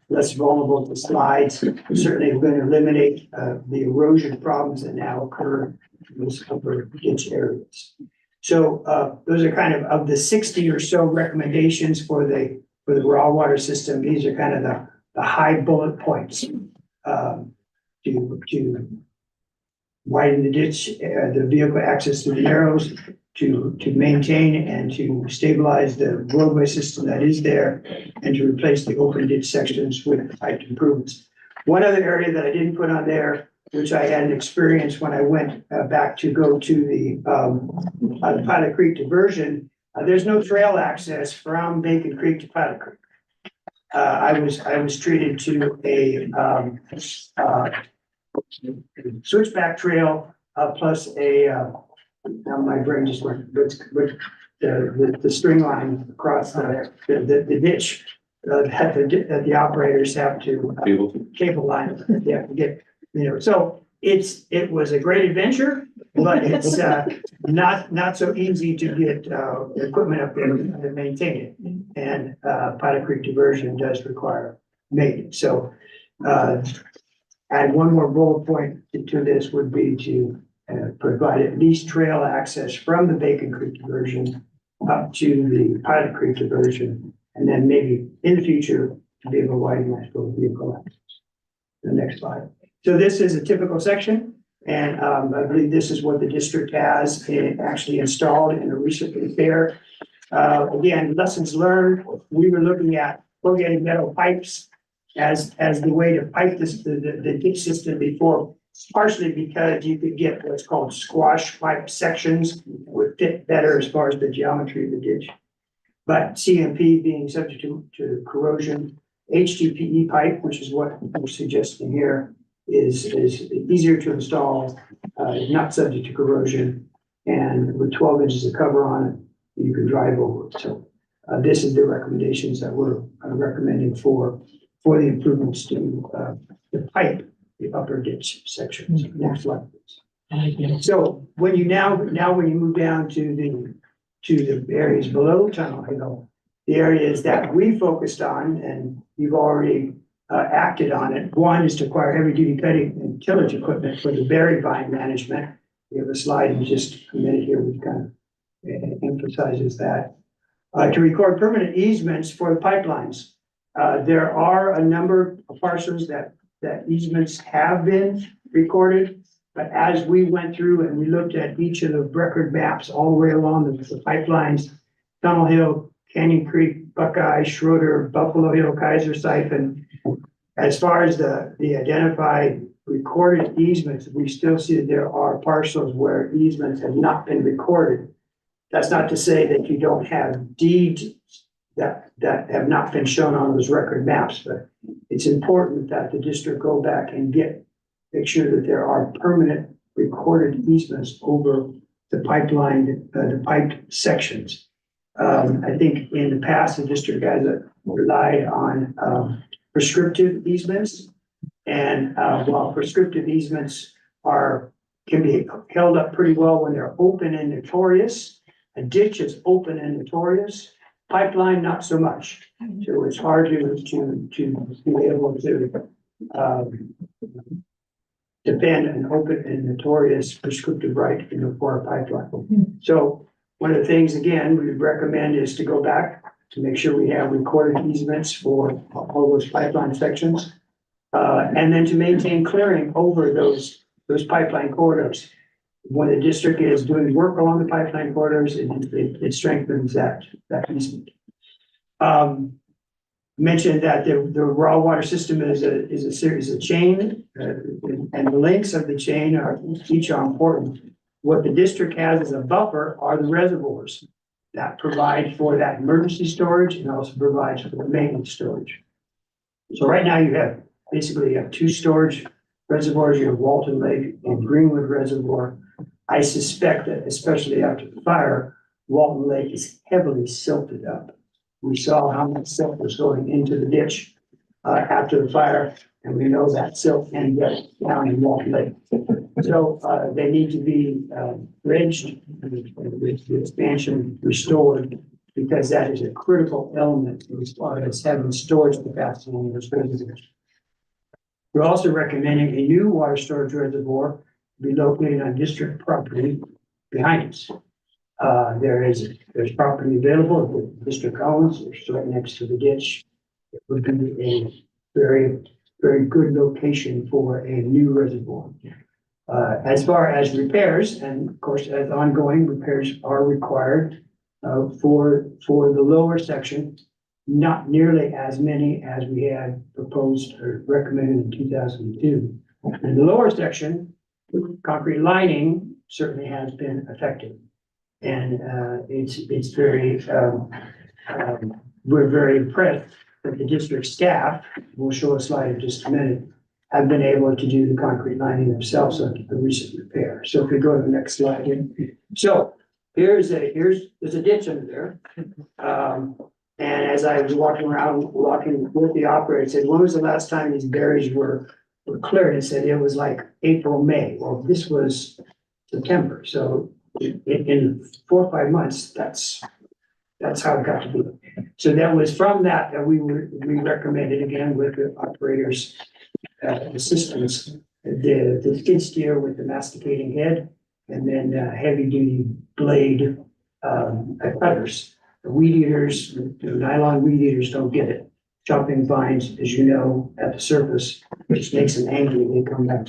less vulnerable to slides. Certainly, we're going to eliminate the erosion problems that now occur in those upper ditch areas. So those are kind of the 60 or so recommendations for the raw water system. These are kind of the high bullet points to widen the ditch, the vehicle access to the narrows, to maintain and to stabilize the roadway system that is there, and to replace the open ditch sections with piped improvements. One other area that I didn't put on there, which I had an experience when I went back to go to the Pilot Creek diversion, there's no trail access from Bacon Creek to Pilot Creek. I was treated to a switchback trail plus now my brain just went, the string line across the ditch that the operators have to cable line. They have to get, so it was a great adventure, but it's not so easy to get equipment up there and maintain it. And Pilot Creek diversion does require maintenance. So add one more bullet point to this would be to provide at least trail access from the Bacon Creek diversion up to the Pilot Creek diversion, and then maybe in the future to be able to widen that for vehicle access. The next slide. So this is a typical section, and I believe this is what the district has actually installed in a recent repair. Again, lessons learned. We were looking at corrugated metal pipes as the way to pipe the ditch system before, partially because you could get what's called squash pipe sections that would fit better as far as the geometry of the ditch. But CMP being subject to corrosion, HDPE pipe, which is what we're suggesting here, is easier to install, not subject to corrosion, and with 12 inches of cover on it, you can drive over it. So this is the recommendations that we're recommending for the improvements to the pipe, the upper ditch sections. Next slide, please. So when you when you move down to the areas below Tunnel Hill, the areas that we focused on, and you've already acted on it. One is to acquire heavy duty cutting and tillage equipment for the berry vine management. We have a slide in just a minute here which kind of emphasizes that. To record permanent easements for the pipelines. There are a number of parcels that easements have been recorded, but as we went through and we looked at each of the record maps all the way along the pipelines, Tunnel Hill, Canyon Creek, Buckeye, Schroeder, Buffalo Hill, Kaiser Siphon. As far as the identified recorded easements, we still see that there are parcels where easements have not been recorded. That's not to say that you don't have deeds that have not been shown on those record maps, but it's important that the district go back and make sure that there are permanent recorded easements over the pipeline, the piped sections. I think in the past, the district has relied on prescriptive easements, and while prescriptive easements can be held up pretty well when they're open and notorious, a ditch is open and notorious. Pipeline, not so much. So it's hard to be able to defend an open and notorious prescriptive right for a pipeline. So one of the things, again, we would recommend is to go back to make sure we have recorded easements for all those pipeline sections. And then to maintain clearing over those pipeline corridors. When the district is doing work along the pipeline corridors, it strengthens that easement. mentioned that the raw water system is a series of chain, and the links of the chain are each are important. What the district has as a buffer are the reservoirs that provide for that emergency storage and also provides for the maintenance storage. So right now you have basically two storage reservoirs. You have Walton Lake and Greenwood Reservoir. I suspect that especially after the fire, Walton Lake is heavily silted up. We saw how much silt was going into the ditch after the fire, and we know that silt ended up down in Walton Lake. So they need to be bridged and the expansion restored, because that is a critical element as far as having storage capacity in those reservoirs. We're also recommending a new water storage reservoir be located on district property behind us. There's property available that the district owns. It's right next to the ditch. It would be a very, very good location for a new reservoir. As far as repairs, and of course, as ongoing repairs are required for the lower section, not nearly as many as we had proposed or recommended in 2002. In the lower section, concrete lining certainly has been effective. And it's very, we're very impressed that the district staff, we'll show a slide in just a minute, have been able to do the concrete lining themselves on the recent repair. So if we go to the next slide. So there's a ditch under there. And as I was walking with the operator, I said, when was the last time these berries were cleared? And said it was like April, May. Well, this was September. So in 4 or 5 months, that's how it got to be. So that was from that we recommended, again with the operators' assistance, the skid steer with the masticating head, and then heavy duty blade cutters. The weed eaters, the nylon weed eaters don't get it. Chopping vines, as you know, at the surface, which makes them angry, they come back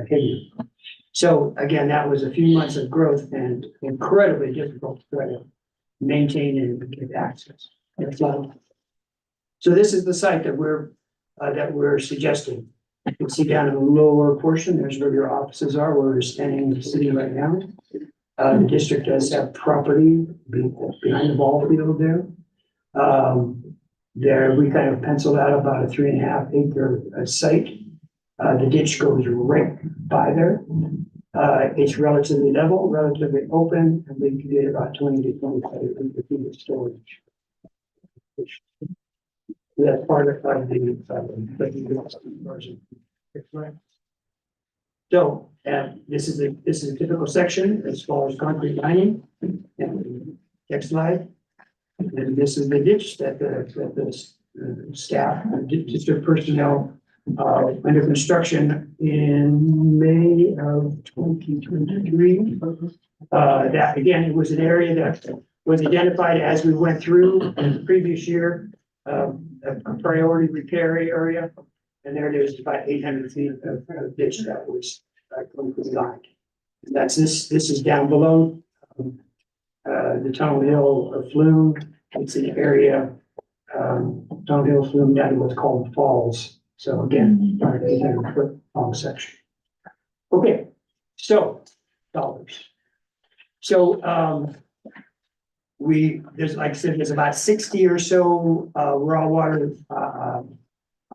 heavier. So again, that was a few months of growth and incredibly difficult to try to maintain and get access. So this is the site that we're suggesting. You can see down in the lower portion, there's where your offices are, where we're standing in the city right now. The district does have property behind the ball field there. There we kind of penciled out about a 3.5 acre site. The ditch goes right by there. It's relatively level, relatively open, and we can get about 20 to 25 feet of storage. That's part of the so this is a typical section as far as concrete lining. And next slide. And this is the ditch that the staff, district personnel under construction in May of 2023. That again, it was an area that was identified as we went through in the previous year, a priority repair area. And there it is, about 800 feet of ditch that was completely lined. That's this is down below the Tunnel Hill flume. It's an area, Tunnel Hill flume down to what's called falls. So again, 800 foot long section. Okay, so dollars. So there's, like I said, there's about 60 or so raw water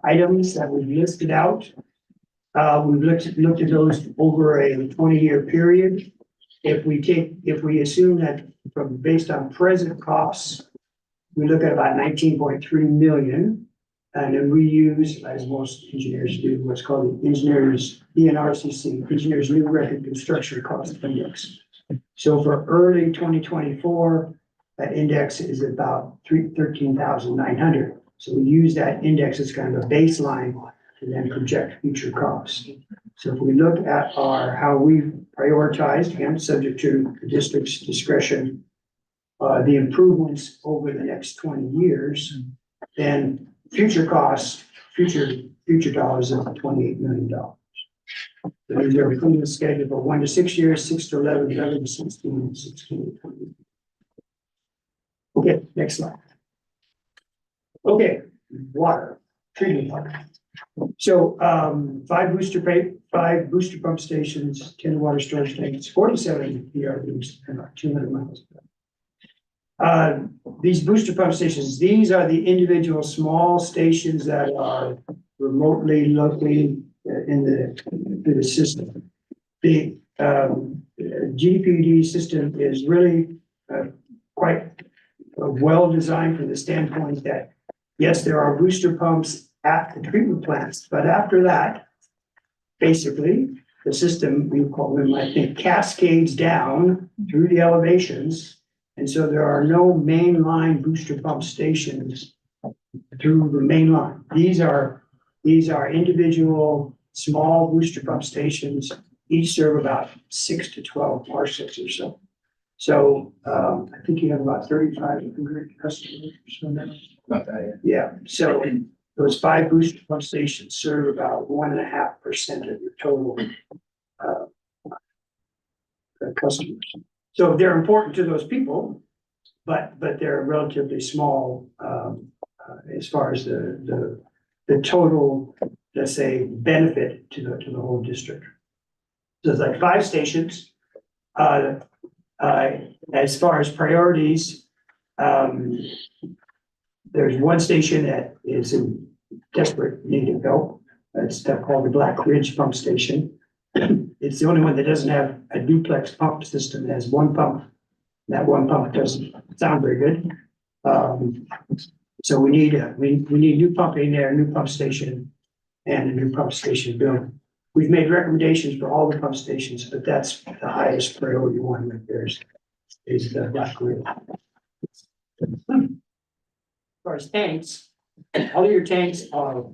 items that we've listed out. We've looked at those over a 20-year period. If we assume that based on present costs, we look at about 19.3 million. And then we use, as most engineers do, what's called the ENRCC, Engineers New Record Construction Cost Index. So for early 2024, that index is about 13,900. So we use that index as kind of a baseline to then project future costs. So if we look at how we've prioritized, again, subject to the district's discretion, the improvements over the next 20 years, then future costs, future dollars of $28 million. So these are within the schedule for 1 to 6 years, 6 to 11, 11 to 16, 16 to 20. Okay, next slide. Okay, water, treatment water. So, 5 booster pump stations, 10 water storage tanks, 47 ERVs, and about 200 miles. These booster pump stations, these are the individual small stations that are remotely, locally in the system. The GDPUD system is really quite well designed from the standpoint that, yes, there are booster pumps at the treatment plants, but after that, basically, the system, we call them, I think, cascades down through the elevations. And so there are no mainline booster pump stations through the main line. These are individual small booster pump stations. Each serve about 6 to 12 parsecs or so. So I think you have about 3,500 customers or so now. Not that Yeah, so those 5 booster pump stations serve about 1.5% of your total customers. So they're important to those people, but they're relatively small as far as the total, let's say, benefit to the whole district. So it's like 5 stations. As far as priorities, there's one station that is in desperate need of help. It's called the Black Ridge Pump Station. It's the only one that doesn't have a duplex pump system. It has one pump. That one pump doesn't sound very good. So we need new pumping there, a new pump station, and a new pump station building. We've made recommendations for all the pump stations, but that's the highest priority one right there is the Black Ridge. As far as tanks, all your tanks are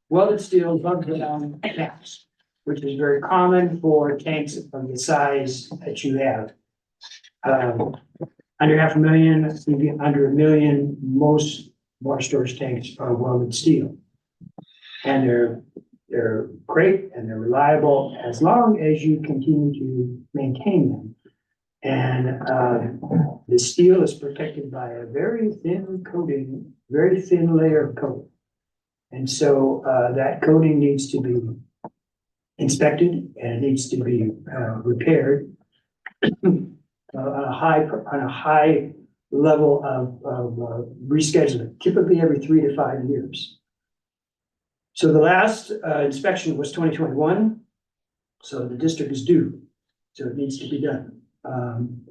welded steel, bug down caps, which is very common for tanks of the size that you have. Under 500,000, maybe under 1 million, most water storage tanks are welded steel. And they're great and they're reliable as long as you continue to maintain them. And the steel is protected by a very thin coating, very thin layer of coating. And so that coating needs to be inspected and it needs to be repaired on a high level of rescheduling, typically every 3 to 5 years. So the last inspection was 2021. So the district is due. So it needs to be done. And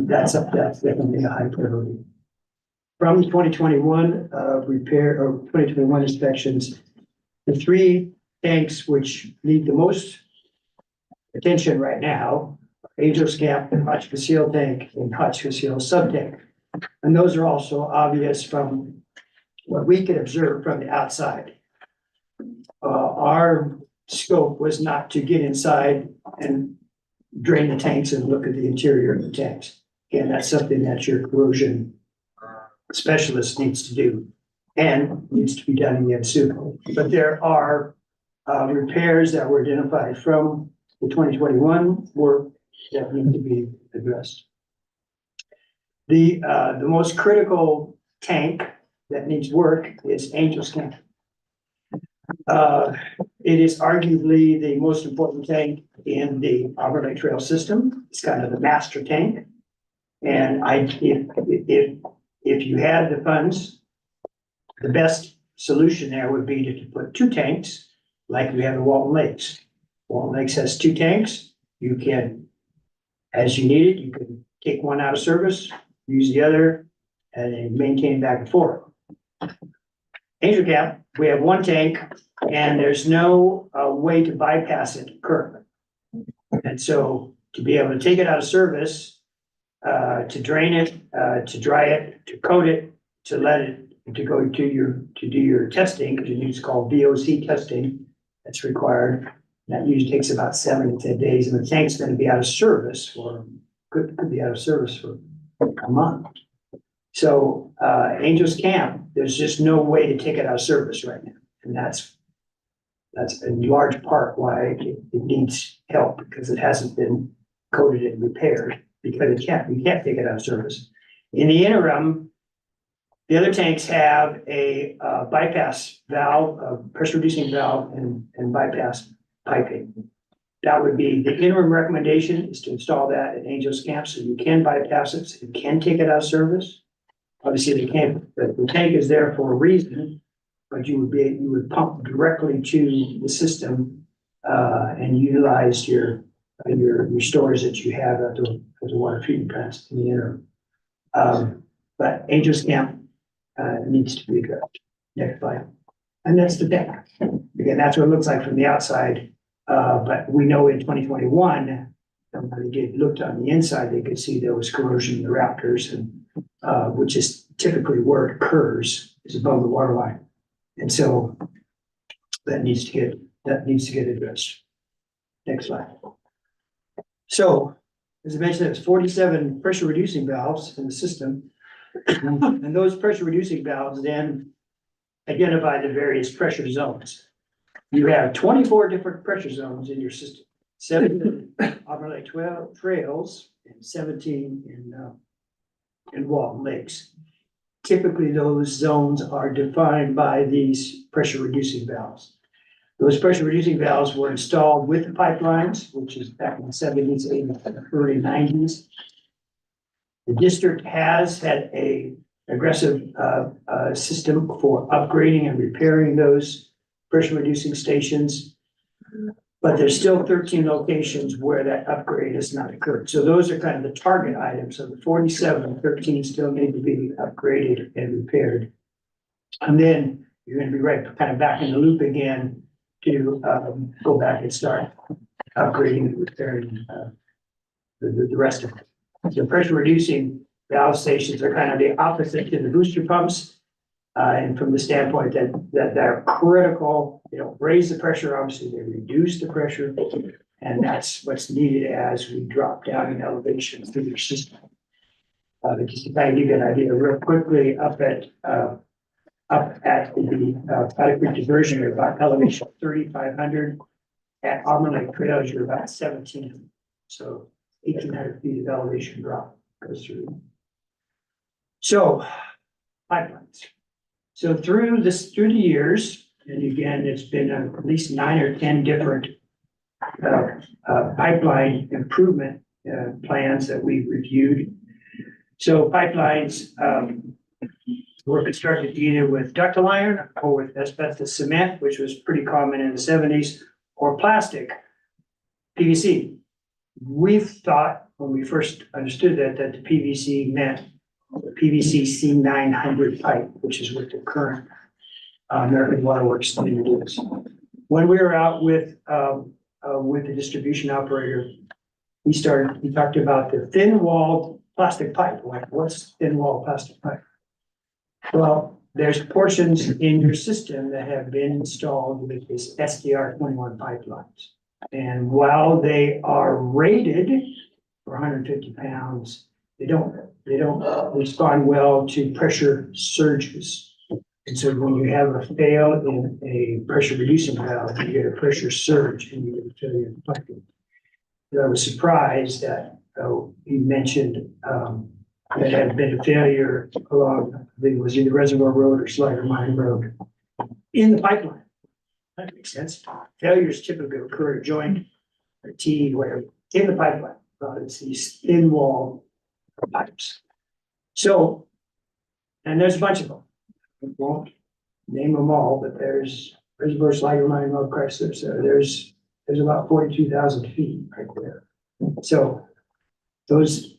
that's definitely a high priority. From 2021 repair or 2021 inspections, the 3 tanks which need the most attention right now, Angel's Gap, Hotchkiss Hill tank, and Hotchkiss Hill sub tank. And those are also obvious from what we could observe from the outside. Our scope was not to get inside and drain the tanks and look at the interior of the tanks. Again, that's something that your corrosion specialist needs to do and needs to be done again soon. But there are repairs that were identified from the 2021 work that need to be addressed. The most critical tank that needs work is Angel's Camp. It is arguably the most important tank in the Auburn Lake Trail system. It's kind of the master tank. And if you had the funds, the best solution there would be to put 2 tanks like we have in Walton Lakes. Walton Lakes has 2 tanks. You can, as you need it, you can take one out of service, use the other, and then maintain back and forth. Angel Camp, we have 1 tank and there's no way to bypass it currently. And so to be able to take it out of service, to drain it, to dry it, to coat it, to let it, to go to do your testing, because it's called VOC testing, that's required. That usually takes about 7 to 10 days, and the tank's going to be out of service could be out of service for a month. So Angel's Camp, there's just no way to take it out of service right now. And that's in large part why it needs help, because it hasn't been coated and repaired, because you can't take it out of service. In the interim, The other tanks have a bypass valve, a pressure reducing valve and bypass piping. That would be, the interim recommendation is to install that at Angels Camp, so you can bypass it, so you can take it out of service. Obviously, they can't, the tank is there for a reason, but you would pump directly to the system, and utilize your stores that you have at the water treatment plants in the interim. But Angels Camp, needs to be addressed. Next slide. And that's the deck. Again, that's what it looks like from the outside. But we know in 2021, when they looked on the inside, they could see there was corrosion in the rafters, and which is typically where it occurs, is above the water line. And so that needs to get addressed. Next slide. So, as I mentioned, there's 47 pressure reducing valves in the system. And those pressure reducing valves then identify the various pressure zones. You have 24 different pressure zones in your system, 7 Auburn Lake trails and 17 in Walton Lakes. Typically, those zones are defined by these pressure reducing valves. Those pressure reducing valves were installed with the pipelines, which is back in the 70s, 80s, and early 90s. The district has had a aggressive system for upgrading and repairing those pressure reducing stations. But there's still 13 locations where that upgrade has not occurred. So those are kind of the target items. So the 47, 13 still need to be upgraded and repaired. And then you're going to be right kind of back in the loop again to go back and start upgrading and repairing the rest of it. So pressure reducing valve stations are kind of the opposite to the booster pumps. And from the standpoint that they're critical, they don't raise the pressure, obviously they reduce the pressure. And that's what's needed as we drop down in elevation through your system. Just to kind of give you an idea real quickly, up at the Powder Creek diversion, you're about elevation 3,500. At Auburn Lake Trails, you're about 1,700. So 1,800 feet of elevation drop goes through. So pipelines. So through the years, and again, it's been at least 9 or 10 different pipeline improvement plans that we've reviewed. So pipelines were constructed either with ductile iron or with asbestos cement, which was pretty common in the 70s, or plastic, PVC. We thought when we first understood that the PVC meant the PVC C900 pipe, which is what the current American Water Works standard is. When we were out with the distribution operator, we talked about the thin walled plastic pipe. Like, what's thin walled plastic pipe? Well, there's portions in your system that have been installed with this SDR 21 pipelines. And while they are rated for 150 pounds, they don't respond well to pressure surges. And so when you have a fail in a pressure reducing valve, you get a pressure surge and you get a failure in the piping. I was surprised that you mentioned there had been a failure along, I think it was either Reservoir Road or Slider Mine Road in the pipeline. That makes sense. Failures typically occur at joint or T, whatever, in the pipeline. It's these thin wall pipes. So, and there's a bunch of them. I won't name them all, but there's Reservoir, Slider Mine Road, Chrysler. So there's about 42,000 feet right there. So those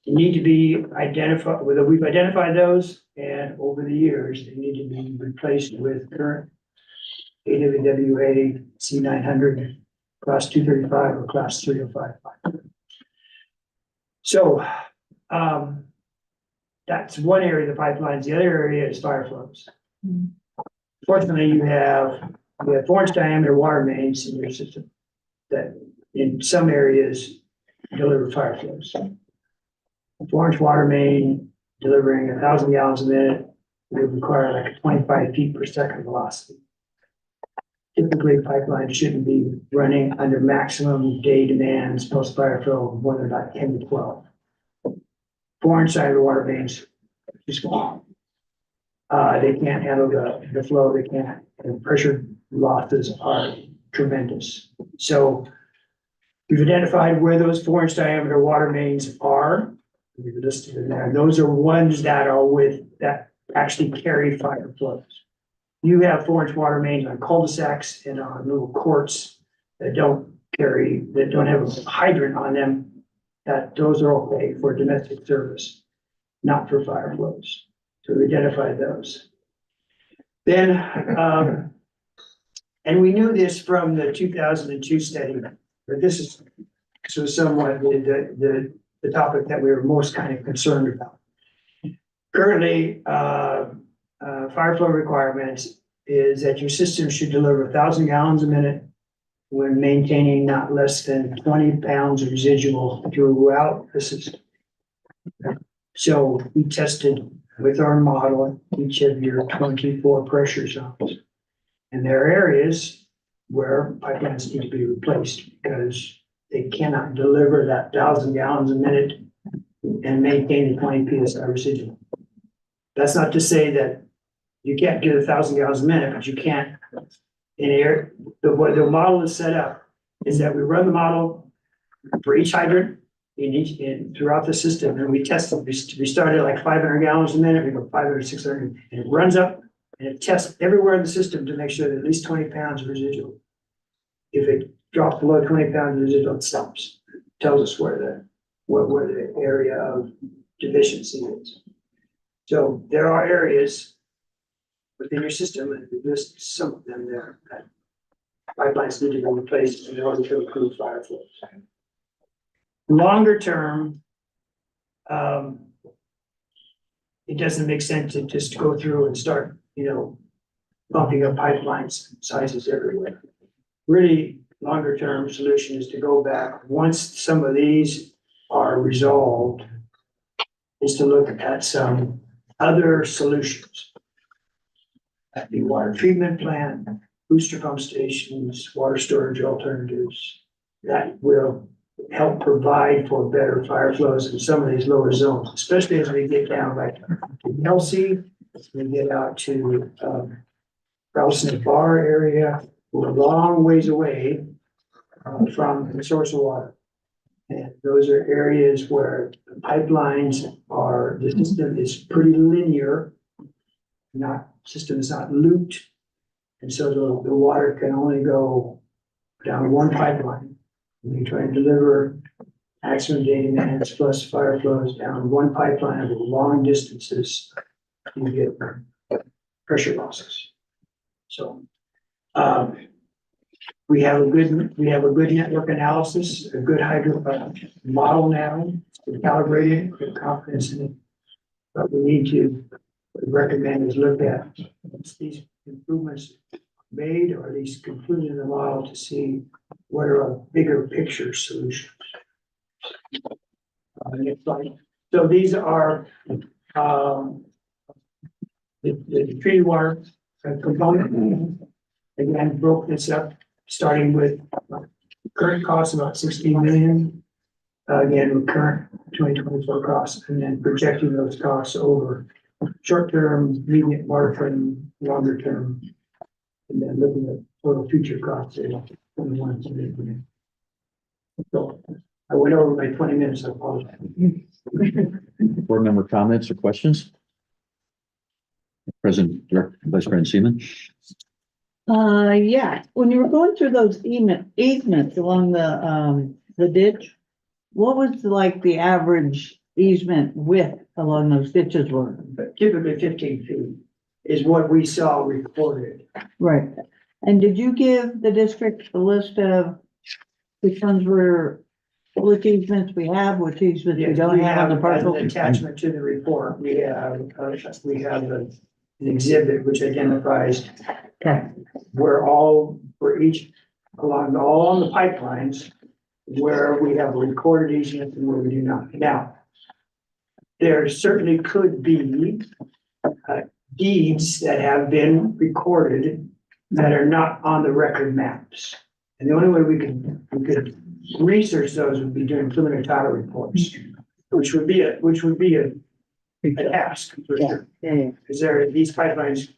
need to be identified, whether we've identified those, and over the years, they need to be replaced with current AWWA C900, class 235 or class 305. So that's one area of the pipelines. The other area is fire flows. Fortunately, you have 4-inch diameter water mains in your system that in some areas deliver fire flows. A 4-inch water main delivering 1,000 gallons a minute would require like a 25 feet per second velocity. Typically, pipelines shouldn't be running under maximum day demands post fire flow of more than about 10 to 12. 4-inch diameter water mains just go on. They can't handle the flow, they can't, and pressure losses are tremendous. So we've identified where those 4-inch diameter water mains are. We've listed them there. Those are ones that are that actually carry fire flows. You have 4-inch water mains on cul-de-sacs and on little courts that don't have a hydrant on them, that those are okay for domestic service, not for fire flows. So we identified those. Then, and we knew this from the 2002 study, but this is somewhat the topic that we were most kind of concerned about. Currently, fire flow requirements is that your system should deliver 1,000 gallons a minute when maintaining not less than 20 pounds of residual throughout the system. So we tested with our model each of your 24 pressure zones. And there are areas where pipelines need to be replaced because they cannot deliver that 1,000 gallons a minute and maintain the 20 PSI residual. That's not to say that you can't get 1,000 gallons a minute, but you can't in air. The way the model is set up is that we run the model for each hydrant throughout the system, and we test them. We started at like 500 gallons a minute, we go 500, 600, and it runs up and it tests everywhere in the system to make sure that at least 20 pounds of residual. If it drops below 20 pounds of residual, it stops. It tells us where the area of deficiency is. So there are areas within your system, and we list some of them there, that pipelines need to be replaced in order to improve fire flows. Longer term, it doesn't make sense to just go through and start, bumping up pipelines sizes everywhere. Really, longer term solution is to go back, once some of these are resolved, is to look at some other solutions. That'd be water treatment plant, booster pump stations, water storage alternatives that will help provide for better fire flows in some of these lower zones, especially as we get down like to Kelsey, as we get out to Ralston Bar area. We're a long ways away from the source of water. And those are areas where the pipelines are, the system is pretty linear, system is not looped. And so the water can only go down one pipeline. When you try and deliver maximum day demands plus fire flows down one pipeline over long distances, you get pressure losses. So we have a good network analysis, a good hydro model now, calibrated, with confidence in it. But we need to recommend is look at these improvements made or these concluded in the model to see what are a bigger picture solutions. So these are the treated water component. Again, broke this up, starting with current costs about 16 million. Again, with current 2024 costs, and then projecting those costs over short-term, medium, waterfront, longer term, and then looking at total future costs. So I went over by 20 minutes. I apologize. Board member comments or questions? President, Vice President Seaman. Yeah, when you were going through those easements along the ditch, what was like the average easement width along those ditches were? Typically 15 feet is what we saw recorded. Right. And did you give the district a list of which ones were, which easements we have, which easements we don't have on the parcel? As an attachment to the report, we have an exhibit which identifies where for each along all on the pipelines where we have recorded easements and where we do not. Now, there certainly could be deeds that have been recorded that are not on the record maps. And the only way we could research those would be doing preliminary title reports, which would be a I'd ask for Yeah, sure. yeah. Because these pipelines,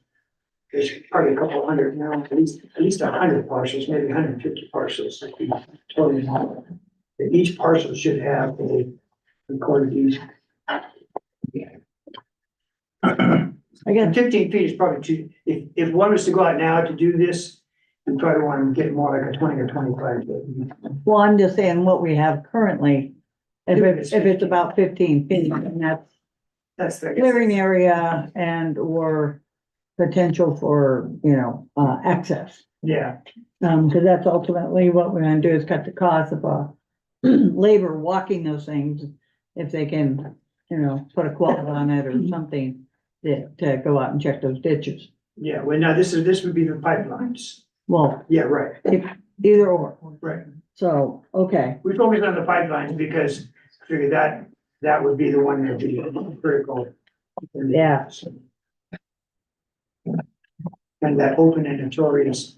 there's probably a couple hundred now, at least 100 parcels, maybe 150 parcels. That we totally have. That each parcel should have a recorded easement. Again, 15 feet is probably too, if one was to go out now to do this, and try to want to get more like a 20 or 25 foot. well, I'm just saying what we have currently, if it's about 15 feet, and that's That's clearing area and or potential for, access. Yeah, Because that's ultimately what we're gonna do is cut the cost of, labor walking those things. If they can, put a quote on it or something to go out and check those ditches. yeah, well, now this would be the pipelines. Well, Yeah, right, either or. right. So, okay, We focus on the pipelines because I figure that would be the one that would be critical. Yeah. And that open and notorious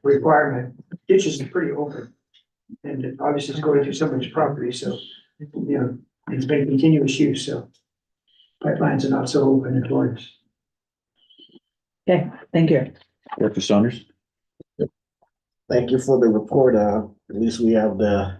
requirement, ditches is pretty open. And it obviously it's going through somebody's property, so, it's been continuous use, so. Pipelines are not so open and notorious. okay, thank you. Director Saunders? Thank you for the report. At least we have the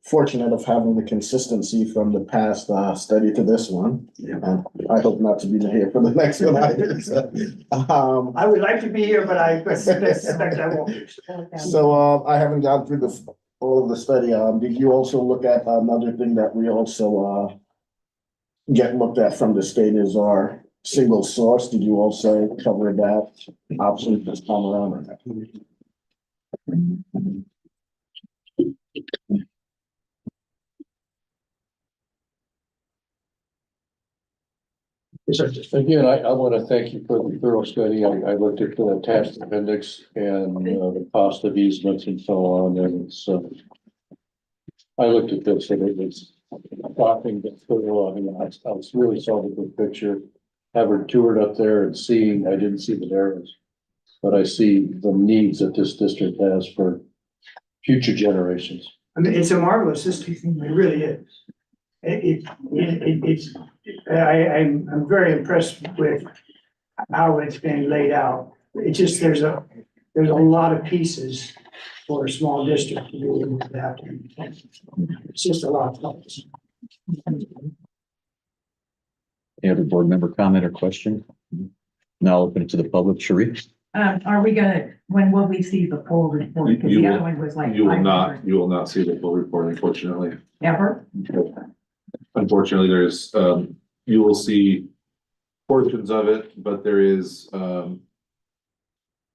fortunate of having the consistency from the past study to this one. Yeah. And I hope not to be here for the next one either. So, I would like to be here, but I suspect I won't be. so I haven't gone through all of the study. Did you also look at another thing that we also get looked at from the state is our single source? Did you also cover that option this time around or not? Again, I want to thank you for the thorough study. I looked at the attached appendix and the cost of easements and so on, and it's, I looked at this and it was shocking but thorough. I mean, I was really saw the big picture. Having toured up there and seeing, I didn't see the narrows, but I see the needs that this district has for future generations. I mean, it's a marvelous system, it really is. I'm very impressed with how it's been laid out. It's just, there's a lot of pieces for a small district to be able to have. It's just a lot of things. Any other board member comment or question? Now open it to the public. Sharif? Are we when will we see the full report? Because the other one was like. You will not see the full report, unfortunately. Ever? Unfortunately, there's, you will see portions of it, but there is,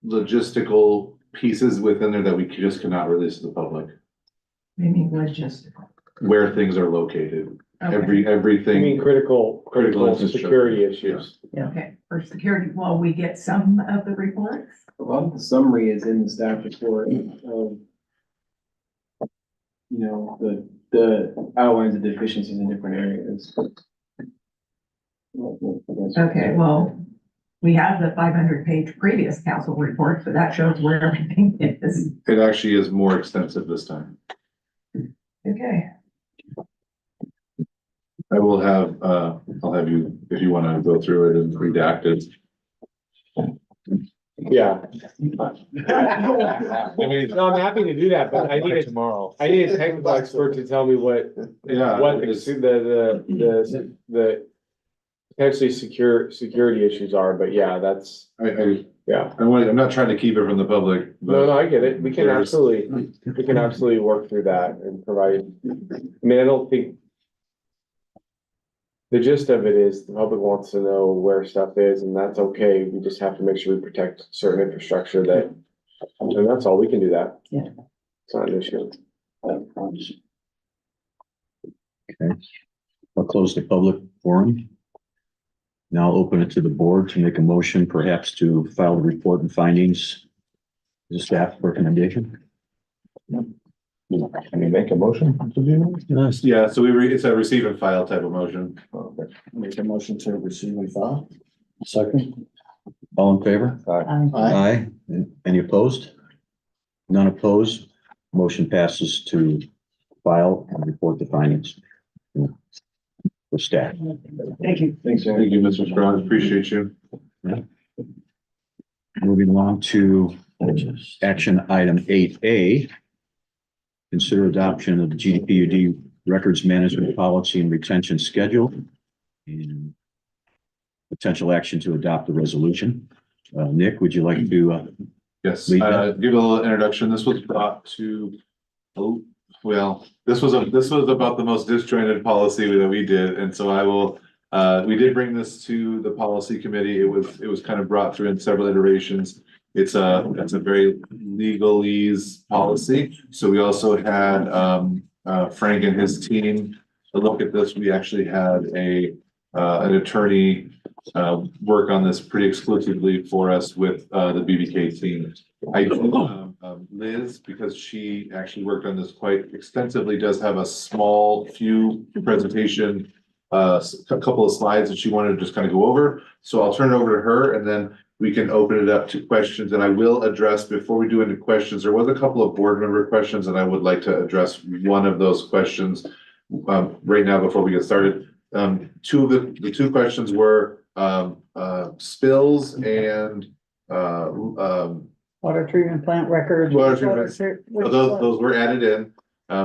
logistical pieces within there that we just cannot release to the public, Maybe logistical. where things are located. Okay. Everything. I mean, critical infrastructure. security issues. Okay, for security, will we get some of the reports? A lot of the summary is in the staff report of, the outlines of deficiencies in different areas. Okay, well, we have the 500-page previous council report, so that shows where everything is. It actually is more extensive this time. Okay. I will have, I'll have you, if you wanna go through it and redact it. Yeah. I mean, No, I'm happy to do that, but I need a tomorrow. technical expert to tell me what Yeah. the potentially security issues are, but yeah, that's, yeah. I'm not trying to keep it from the public, No, but I get it. We can there's- absolutely work through that and provide. I mean, I don't think. The gist of it is the public wants to know where stuff is, and that's okay. We just have to make sure we protect certain infrastructure and that's all. We can do that. Yeah. It's not an issue. Okay. I'll close the public forum. Now open it to the board to make a motion, perhaps to file the report and findings. The staff recommendation. Can you make a motion to do that? yeah, so it's a receive and file type of motion. Make a motion to receive and file. Second. All in favor? Aye. Any opposed? None opposed. Motion passes to file and report the findings. The with staff. Thank you. Thanks, Andy. Thank you, Mr. Strong. Appreciate you. Moving along to action item 8A. Consider adoption of the GDPUD records management policy and retention schedule. And potential action to adopt the resolution. Nick, would you like to, Yes, Lead that. give a little introduction. This was brought to, this was about the most disjointed policy that we did, and so I will, we did bring this to the policy committee. It was kind of brought through in several iterations. It's a very legalese policy. So we also had, Frank and his team to look at this. We actually had an attorney work on this pretty exclusively for us with the BBK team. Liz, because she actually worked on this quite extensively, does have a few presentation, a couple of slides that she wanted to just kind of go over. So I'll turn it over to her and then we can open it up to questions. And I will address, before we do into questions, there was a couple of board member questions and I would like to address one of those questions right now before we get started. The two questions were spills and Water treatment plant records. Those were added in.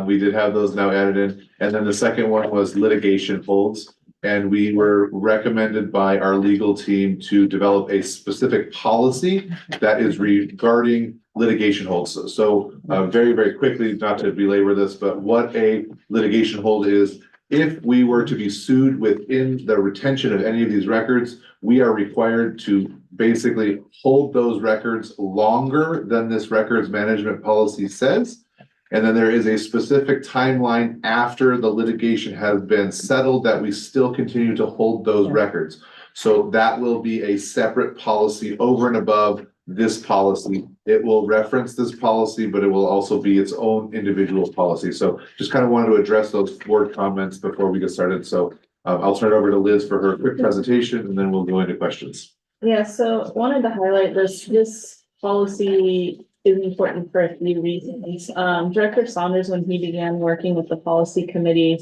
We did have those now added in. And then the second one was litigation holds. And we were recommended by our legal team to develop a specific policy that is regarding litigation holds. So very, very quickly, not to belabor this, but what a litigation hold is, if we were to be sued within the retention of any of these records, we are required to basically hold those records longer than this records management policy says. And then there is a specific timeline after the litigation has been settled that we still continue to hold those records. So that will be a separate policy over and above this policy. It will reference this policy, but it will also be its own individual policy. So just kind of wanted to address those board comments before we get started. So I'll turn it over to Liz for her quick presentation and then we'll go into questions. Yeah, so wanted to highlight this policy is important for a few reasons. Director Saunders, when he began working with the policy committee,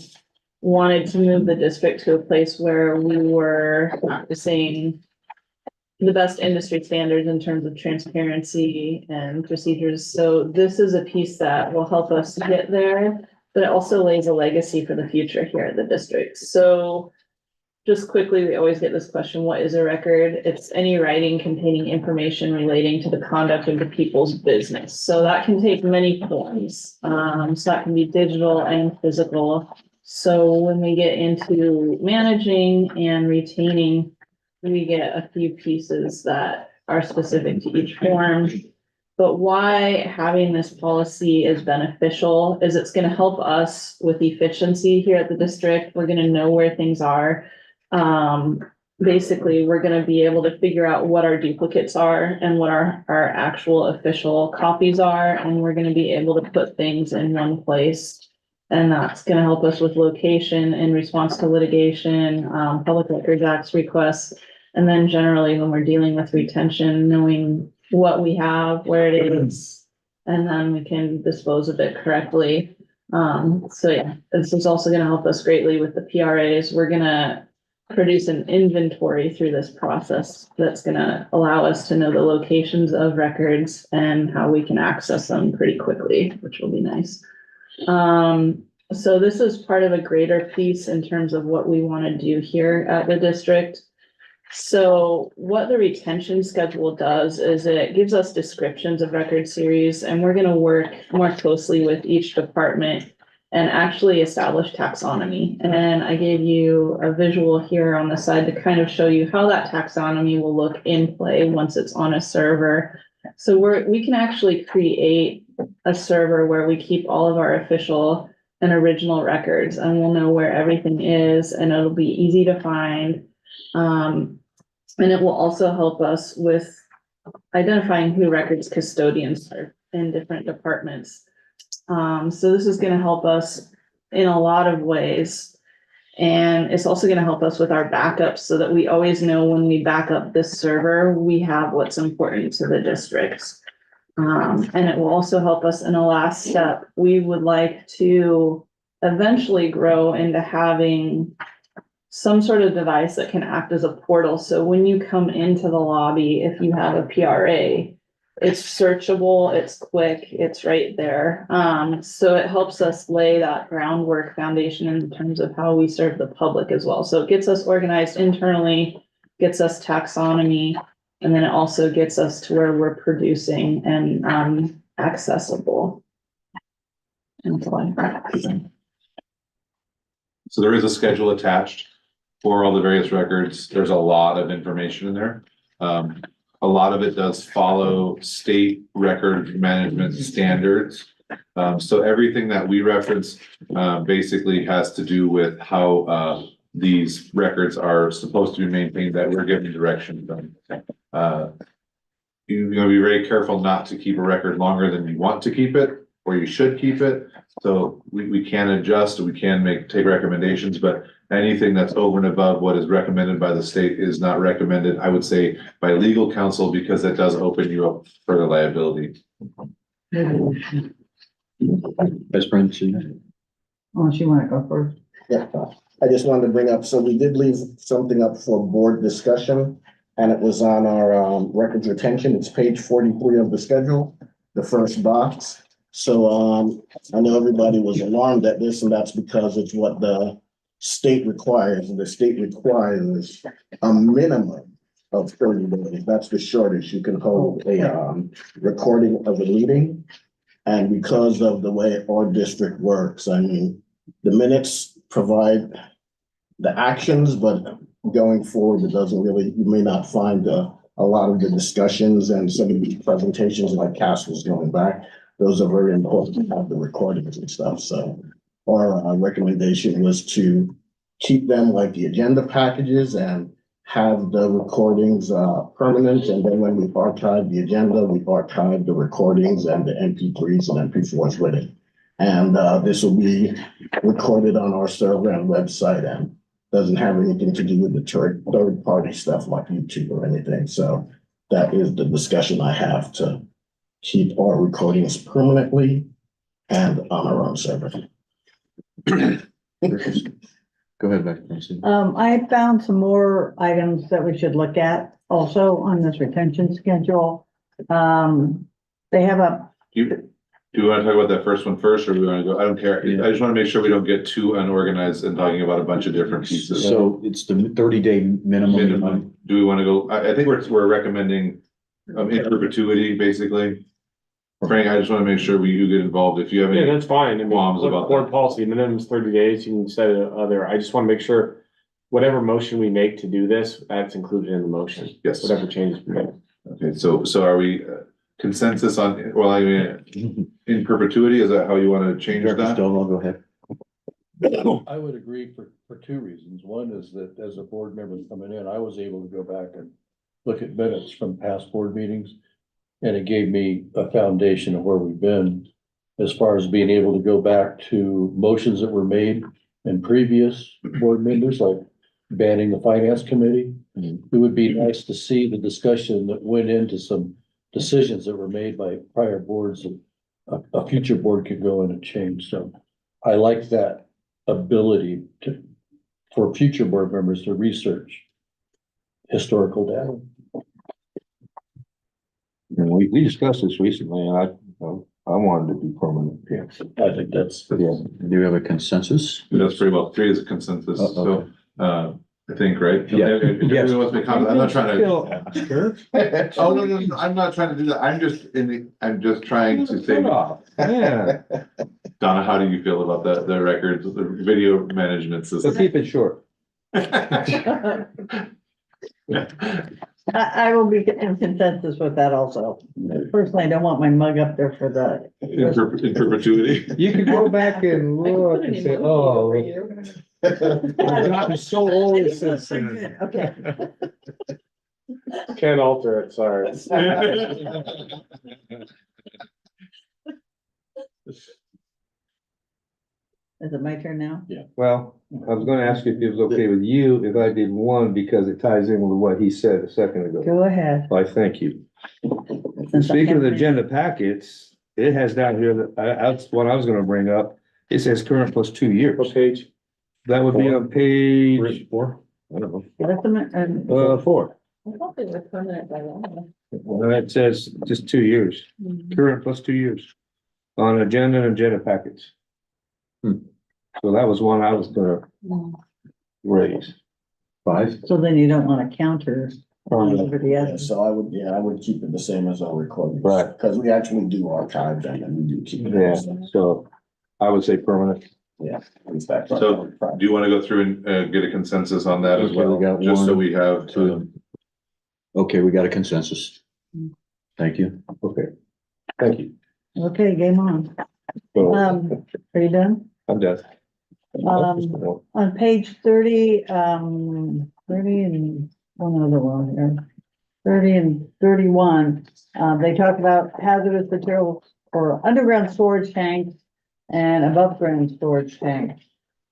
wanted to move the district to a place where we were practicing the best industry standards in terms of transparency and procedures. So this is a piece that will help us get there, but it also lays a legacy for the future here at the district. So just quickly, we always get this question, what is a record? It's any writing containing information relating to the conduct of the people's business. So that can take many forms. So that can be digital and physical. So when we get into managing and retaining, we get a few pieces that are specific to each form. But why having this policy is beneficial is it's going to help us with efficiency here at the district. We're going to know where things are. Basically, we're going to be able to figure out what our duplicates are and what our actual official copies are. And we're going to be able to put things in one place. And that's going to help us with location in response to litigation, Public Records Act requests. And then generally when we're dealing with retention, knowing what we have, where it is, and then we can dispose of it correctly. So yeah, this is also going to help us greatly with the PRAs. We're going to produce an inventory through this process that's going to allow us to know the locations of records and how we can access them pretty quickly, which will be nice. So this is part of a greater piece in terms of what we want to do here at the district. So what the retention schedule does is it gives us descriptions of record series, and we're going to work more closely with each department and actually establish taxonomy. And I gave you a visual here on the side to kind of show you how that taxonomy will look in play once it's on a server. So we can actually create a server where we keep all of our official and original records, and we'll know where everything is, and it'll be easy to find. And it will also help us with identifying who records custodians are in different departments. So this is going to help us in a lot of ways. And it's also going to help us with our backups so that we always know when we back up this server, we have what's important to the districts. And it will also help us in a last step. We would like to eventually grow into having some sort of device that can act as a portal. So when you come into the lobby, if you have a PRA, it's searchable, it's quick, it's right there. So it helps us lay that groundwork foundation in terms of how we serve the public as well. So it gets us organized internally, gets us taxonomy, and then it also gets us to where we're producing and accessible. And So there is a schedule attached for all the various records. There's a lot of information in there. A lot of it does follow state record management standards. So everything that we reference, basically has to do with how, these records are supposed to be maintained, that we're given direction from. You're gonna be very careful not to keep a record longer than you want to keep it, or you should keep it. So we can adjust, we can take recommendations, but anything that's over and above what is recommended by the state is not recommended, I would say, by legal counsel, because that does open you up for the liability. Vice President. Unless you wanna go first. Yeah, I just wanted to bring up, so we did leave something up for board discussion, and it was on our records retention. It's page 43 of the schedule, the first box. So I know everybody was alarmed at this, and that's because it's what the state requires. And the state requires a minimum of 30 days. That's the shortest you can hold a recording of a meeting. And because of the way our district works, I mean, the minutes provide the actions, but going forward, it doesn't really, you may not find a lot of the discussions and some of the presentations like Cass was going back. Those are very important to have the recordings and stuff. So our recommendation was to keep them like the agenda packages and have the recordings permanent. And then when we archive the agenda, we archive the recordings and the MP3s and MP4s with it. And this will be recorded on our server and website, and doesn't have anything to do with the third party stuff like YouTube or anything. So that is the discussion I have, to keep our recordings permanently and on our own server. Go ahead, Vice President. I found some more items that we should look at also on this retention schedule. They have a. Do you want to talk about that first one first, or do we want to go? I don't care. I just want to make sure we don't get too unorganized and talking about a bunch of different pieces. So it's the 30-day minimum. Do we want to go? I think we're recommending in perpetuity, basically. Frank, I just want to make sure you get involved if you have any. Yeah, that's fine. I mean, qualms look, about board that. policy, minimum is 30 days. You can set it other. I just want to make sure whatever motion we make to do this, that's included in the motion. Yes. Whatever changes we make. Okay, so are we consensus on, well, I mean, in perpetuity, is that how you want to change Director that? Stovall, go ahead. I would agree for two reasons. One is that as a board member coming in, I was able to go back and look at minutes from past board meetings. And it gave me a foundation of where we've been as far as being able to go back to motions that were made in previous board members, like banning the finance committee. It would be nice to see the discussion that went into some decisions that were made by prior boards that a future board could go in and change. So I like that ability for future board members to research historical data. And we discussed this recently, and I wanted to be permanent. Yeah, I think that's. Yeah. Do you have a consensus? That's pretty well, 3 is a consensus, Okay. so, I think, right? Yeah. If anyone wants to make comments, I'm not trying to. Sure. Oh, no, I'm not trying to do that, I'm just trying to say, Yeah, Donna, how do you feel about the records, the video management so system? keep it short. I will be in consensus with that also. Personally, I don't want my mug up there for the. In perpetuity. You can go back and look and say, oh, I've gotten so old since then. Okay. Can't alter it, sorry. Is it my turn now? Well, I was gonna ask you if it was okay with you if I did one, because it ties in with what he said a second ago. Go ahead. Why, thank you. Since I Speaking of the can't- agenda packets, it has down here that, that's what I was gonna bring up. It says current plus 2 years. What page? That would be on page, Four? I don't know. Estimate and. 4. I thought they were permanent by law. Well, it says just 2 years, current plus 2 years on agenda and agenda packets. So that was one I was gonna raise. 5? So then you don't want to counter everybody Yeah, else. so I would keep it the same as our recordings. Right. Because we actually do archive them and we do keep it. Yeah, so I would say permanent. Yeah. In fact. So, do you want to go through and get a consensus on that as Okay, we well? got Just so one, we have, two. Okay, we got a consensus. Thank you. Okay. Thank you. Okay, game on. So Are you done? I'm done. On page 30, 30 and one other one here. 30 and 31, they talk about hazardous materials for underground storage tanks and above ground storage tanks.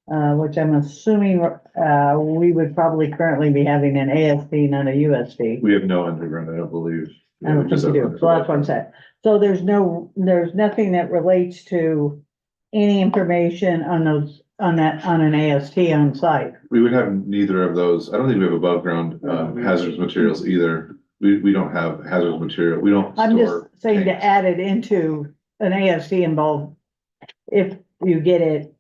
Which I'm assuming, we would probably currently be having an AST, not a UST. we have no underground, I don't believe. I don't think you do, so that's what I'm saying. So there's nothing that relates to any information on those, on an AST on site. We would have neither of those. I don't think we have above ground hazardous materials either. We don't have hazardous material. We don't I'm just store saying to tanks. add it into an AST involved, if you get it,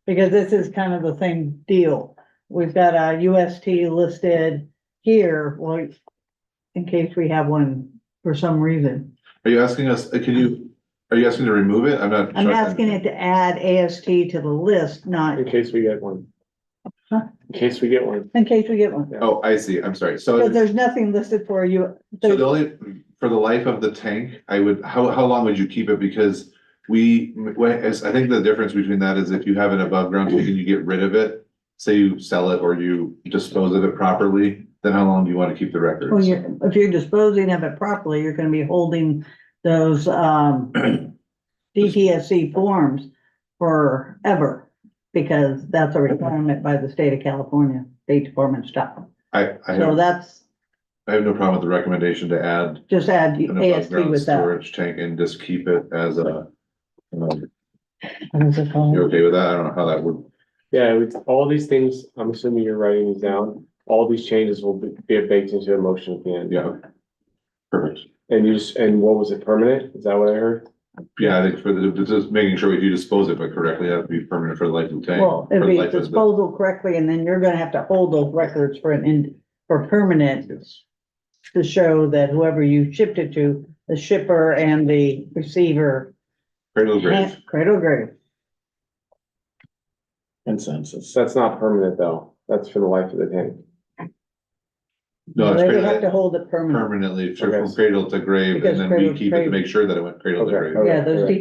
because this is kind of the same deal. We've got a UST listed here, well, in case we have one for some reason. Are you asking us, are you asking to remove it? I'm not. I'm asking it to add AST to the list, not In case we get one. Huh? In case we get one. in case we get one. Oh, I see. I'm sorry. So. Because there's nothing listed for you. So the only, for the life of the tank, I would, how long would you keep it? Because I think the difference between that is if you have an above ground tank and you get rid of it, say you sell it or you dispose of it properly, then how long do you want to keep the Well, records? if you're disposing of it properly, you're gonna be holding those, DTSC forms forever. Because that's a requirement by the state of California, State Department stuff. I So that's, have no problem with the recommendation to add just add an above AST ground with that. storage tank and just keep it as a. What is it called? You okay with that? I don't know how that would. Yeah, all these things, I'm assuming you're writing these down. All these changes will be baked into a motion at the end. Yeah. Perfect. And what was it, permanent? Is that what I heard? Yeah, I think just making sure if you dispose of it correctly, that would be permanent for the life of the tank. Well, for if the it's life of the- disposal correctly, and then you're gonna have to hold those records for permanent Yes. to show that whoever you shipped it to, the shipper and the receiver. Cradle to grave. Cradle to grave. Consensus. That's not permanent though. That's for the life of the tank. No, it's They would have to cradle, hold it permanent. permanently, from Okay. cradle to grave, Because and then we cradle to keep it to grave- make sure that it went cradle to Okay. grave. Yeah, those Okay.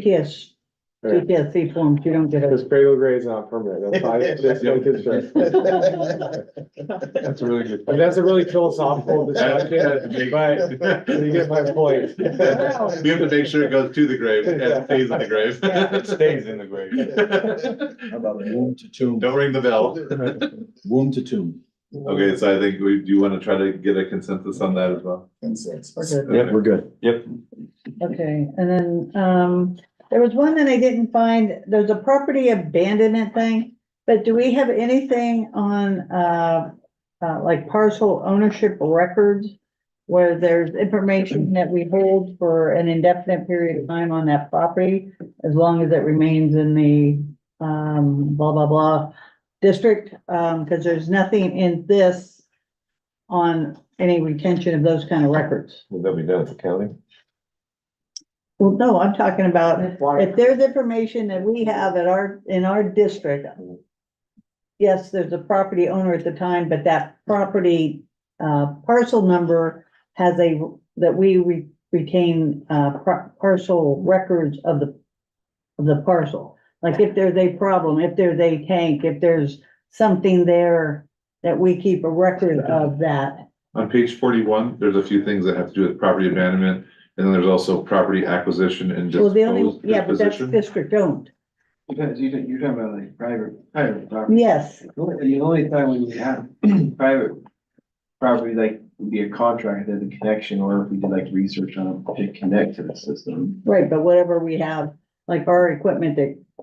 Okay. DTSC forms, you don't get Because a. cradle grade is not permanent. That's fine. That's my concern. That's a really good. And that's a really philosophical discussion, but you get my point. We have to make sure it goes to the grave and it stays in the grave. It stays in the grave. How about womb to tomb? Don't ring the bell. Womb to tomb. Okay, so I think do you want to try to get a consensus on that as well? Consensus. We're good. Yep, we're good. Yep. Okay, and then, there was one that I didn't find, there's a property abandonment thing, but do we have anything on, like parcel ownership records? Where there's information that we hold for an indefinite period of time on that property, as long as it remains in the, blah, blah, blah, district, cause there's nothing in this on any retention of those kind of records. Would that be done at the county? Well, no, I'm talking about if there's information that we have in our district. Yes, there's a property owner at the time, but that property, parcel number has that we retain, parcel records of the parcel. Like if there's a problem, if there's a tank, if there's something there, that we keep a record of that. On page 41, there's a few things that have to do with property abandonment, and then there's also property acquisition and Well, the only, yeah, but that's disposition. district owned. Because you're talking about like private property. Yes, The only time when you have private property, like, would be a contractor, the connection, or if we did like research on it to connect to the system. right, but whatever we have, like our equipment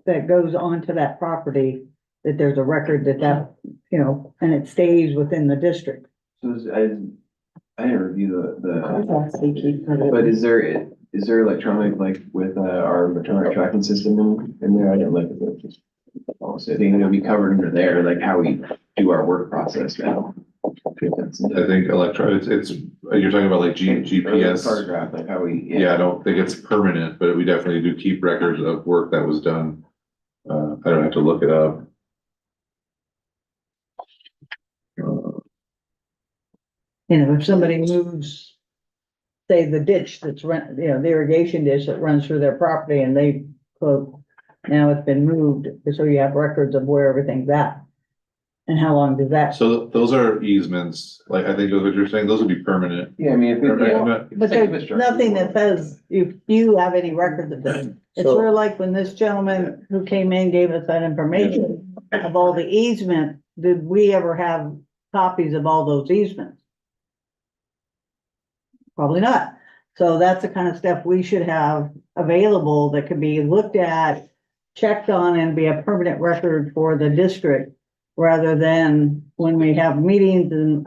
that goes onto that property, that there's a record that, you know, and it stays within the district. So I didn't review the, Contracts they keep. but is there electronic, like with, our electronic tracking system in there? I didn't look at it. Also, I think it'll be covered under there, like how we do our work process now. I think electronic, it's, you're talking about like GPS. Photograph, like how we. Yeah, I don't think it's permanent, but we definitely do keep records of work that was done. I don't have to look it up. You know, if somebody moves, say, the ditch that's run, you know, the irrigation ditch that runs through their property and they quote, now it's been moved, so you have records of where everything's at. And how long does that? So those are easements, like I think what you're saying, those would be permanent. Yeah, I mean, if it, Right, yeah. I'm not- But there's nothing that says if you have any records of this. It's So- sort of like when this gentleman who came in gave us that information of all the easement, did we ever have copies of all those easements? Probably not. So that's the kind of stuff we should have available that could be looked at, checked on, and be a permanent record for the district. Rather than when we have meetings and,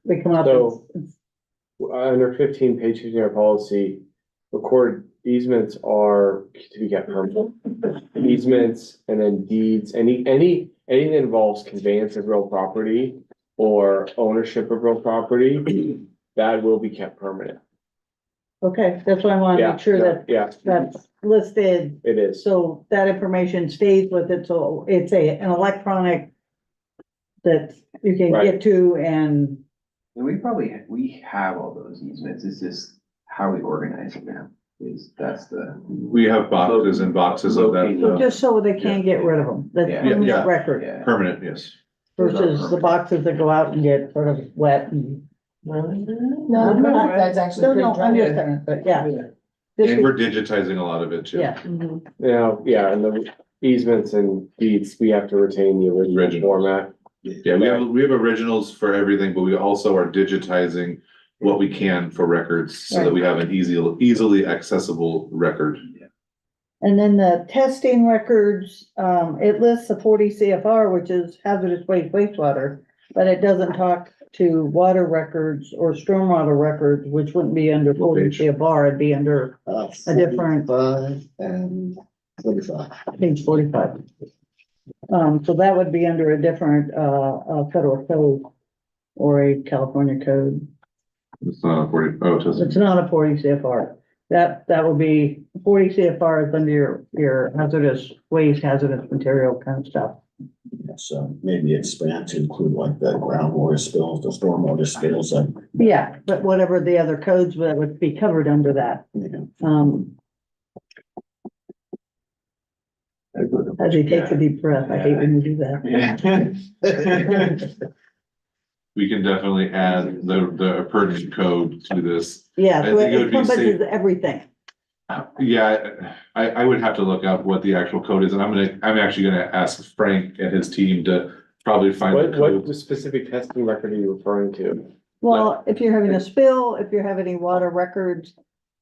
we come up So- with. Under 15, page 15 of our policy, recorded easements are to be kept permanent. Easements and then deeds, anything that involves conveyance of real property or ownership of real property, that will be kept permanent. Okay, that's why I want to Yeah, make sure that yeah, that's listed, it is. so that information stays with it, so it's an electronic that you can Right. get to and, And we have all those easements, it's just how we organize it now, that's the. We have boxes and boxes of that, so just so they can't get rid of them, that's Yeah. permanent Yeah. record Yeah. permanent, yes. versus the boxes that go out and get sort of wet and. No, that's actually No, pretty no, I'm dry. just saying, but yeah. Just And be- we're digitizing a lot of it too. Yeah. Now, yeah, and the easements and deeds, we have to retain the original Originals. format. Yeah, we have originals for everything, but we also are digitizing what we can for records so that we have an easily accessible record. And then the testing records, it lists the 40 CFR, which is hazardous waste wastewater, but it doesn't talk to water records or stormwater records, which wouldn't be under 40 CFR, it'd be under a different 45 and 45. page 45. So that would be under a different, federal code or a California code. It's not a 40, oh, it It's doesn't. not a 40 CFR. That would be 40 CFR is under your hazardous waste, hazardous material kind of stuff. So maybe expand to include like the groundwater spills, the stormwater spills, and, Yeah, but whatever the other codes that would be covered under that. you know. As he takes a deep breath, I hate when you do that. We can definitely add the pertinent code to this. Yeah, I so think it it would be safe. encompasses everything. Yeah, I would have to look up what the actual code is, and I'm actually gonna ask Frank and his team to probably find the What code. specific testing record are you referring to? Well, if you're having a spill, if you're having any water records,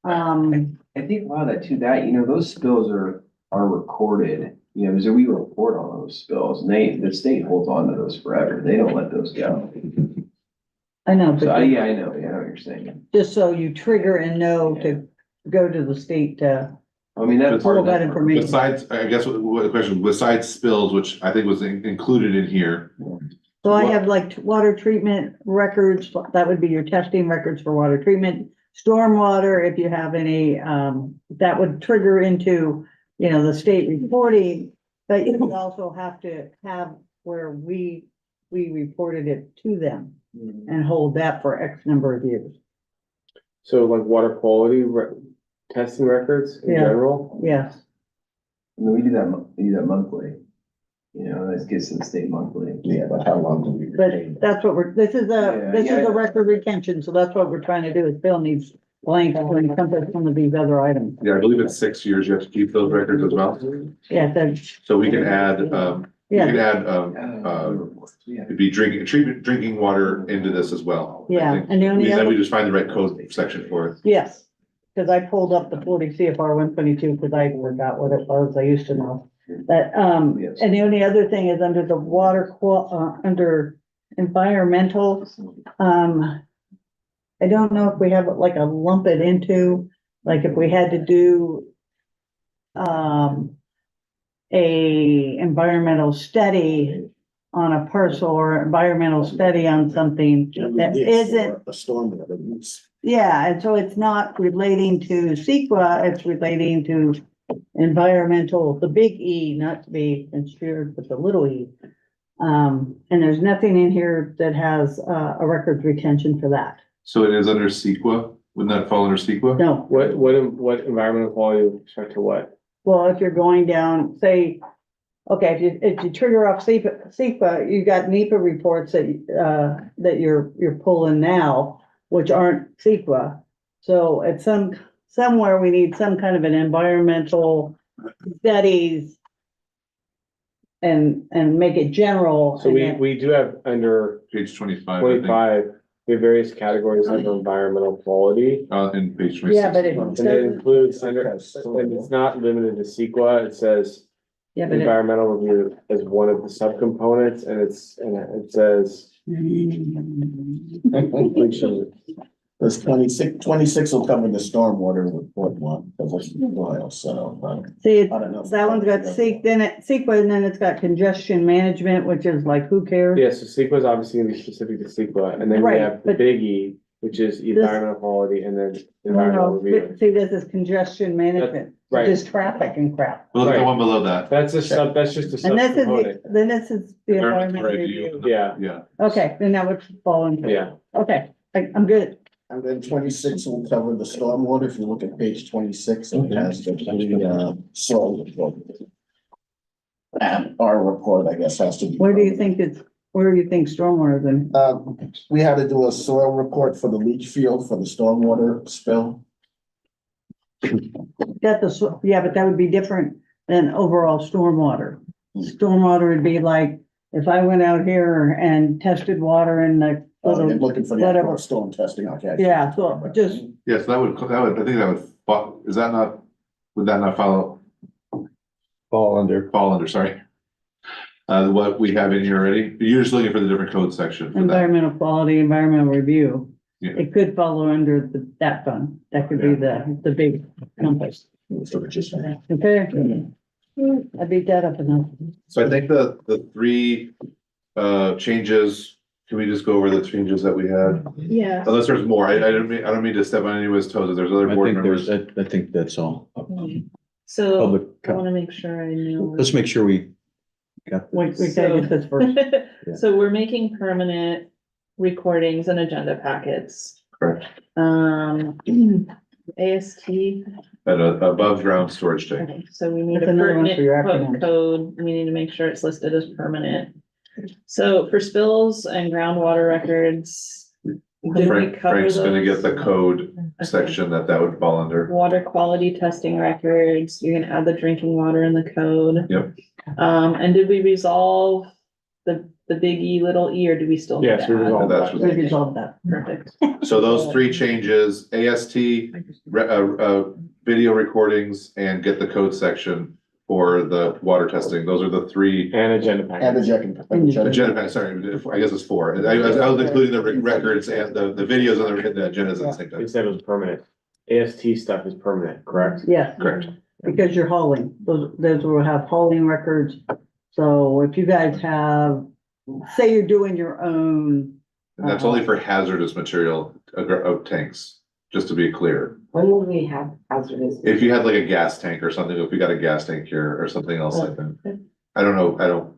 I think a lot of that too, those spills are recorded, so we report on those spills, and the state holds on to those forever, they don't let those go. I know, So, but I know what you're saying. just so you trigger and know to go to the state to I mean, that's part pull of that that. information. Besides, I guess what the question, besides spills, which I think was included in here. So I What- have like water treatment records, that would be your testing records for water treatment. Stormwater, if you have any, that would trigger into, the state reporting. But you would also have to have where we reported it to them and hold that for X number of years. So like water quality testing records in Yeah. general? Yes, I mean, we do that monthly, that gets to the state monthly. Yeah, but how long do we but retain? that's what this is Yeah, a record retention, so that's what we're trying to do, is Bill needs blank to encompass some of these other items. Yeah, I believe it's 6 years, you have to keep those records as well. Yeah, so, So we can add, we yeah. can add, it'd be drinking water into this as well. I Yeah, think. and the only Then other- we just find the right code section for it. Yes, because I pulled up the 40 CFR 122 because I forgot what it was. I used to know. But, Yes. and the only other thing is under the under environmental, I don't know if we have like a lump it into, like if we had to do a environmental study on a parcel or environmental study on something that isn't, A storm that is. yeah, and so it's not relating to CEQA, it's relating to environmental, the big E, not to be construed with the little e. And there's nothing in here that has a records retention for that. So it is under CEQA? Wouldn't that fall under CEQA? No, What environmental quality with respect to what? well, if you're going down, say, okay, if you trigger off CEQA, you got NEPA reports that you're pulling now, which aren't CEQA. So at somewhere we need some kind of an environmental studies and make it general. So we do have under Page 25, I think, 25, we have various categories under environmental quality. in page 26. Yeah, but it And it doesn't, includes under, and it's not limited to CEQA, it says yeah, but environmental review as one of the subcomponents, and it says. This 26 will cover the stormwater report one, because it's oil, so. see, I don't know. that one's got CEQA, and then it's got congestion management, which is like, who cares? Yeah, so CEQA is obviously gonna be specific to CEQA, and then we Right, have the but- big E, which is environmental quality, and then environmental No, review. see, this is congestion management, right. just traffic and crap. Well, look at the Right. one below that. That's just a And this is, subcomponent, then this is the Environmental environmental review. review. yeah, Yeah. Okay, then that would fall into. yeah. Okay, I'm good. And then 26 will cover the stormwater. If you look at page 26, it has the soil report. And our report, I guess, has to be. Where do you think stormwater then? We had to do a soil report for the leach field for the stormwater spill. Got yeah, but that would be different than overall stormwater. Stormwater would be like, if I went out here and tested water in the You're little, looking for the whatever. actual storm testing, okay? yeah, so just, Yes, I think that would, is that not, would that not fall under, sorry? What we have in here already? You're just looking for the different code section for that. environmental quality, environmental review. Yeah. It could follow under that fund. That could be the big compass. Okay. I beat that up enough. So I think the three, changes, can we just go over the changes that we had? Yeah. Unless there's more, I don't mean to step on anyone's toes, if there's other I board think members. I think that's all. So Public, I wanna make sure I know. let's make sure we got. We gotta get this first. So we're making permanent recordings and agenda packets. Correct. AST, At a above ground storage tank. okay, so we need a That's another one for your pertinent acronyms. code, we need to make sure it's listed as permanent. So for spills and groundwater records, did we Frank, cover Frank's gonna get the those? code Okay. section that would fall under. Water quality testing records, you're gonna add the drinking water in the code. Yep. And did we resolve the big E, little e, or do we still? need Yes, to we add? resolved That's that. what- We resolved that. Perfect. So those three changes, AST, video recordings, and get the code section for the water testing, those are the three. And agenda And package. the Agenda, sorry, I guess it's four, I was including the records and the videos and the agendas at the same We time. said it was permanent. AST stuff is permanent, correct? Yes. Correct. Because you're hauling, those will have hauling records. So if you guys have, say you're doing your own, And that's only for hazardous material of tanks, just to be clear. When will we have hazardous? If you had like a gas tank or something, if we got a gas tank here or something else like that. I don't know,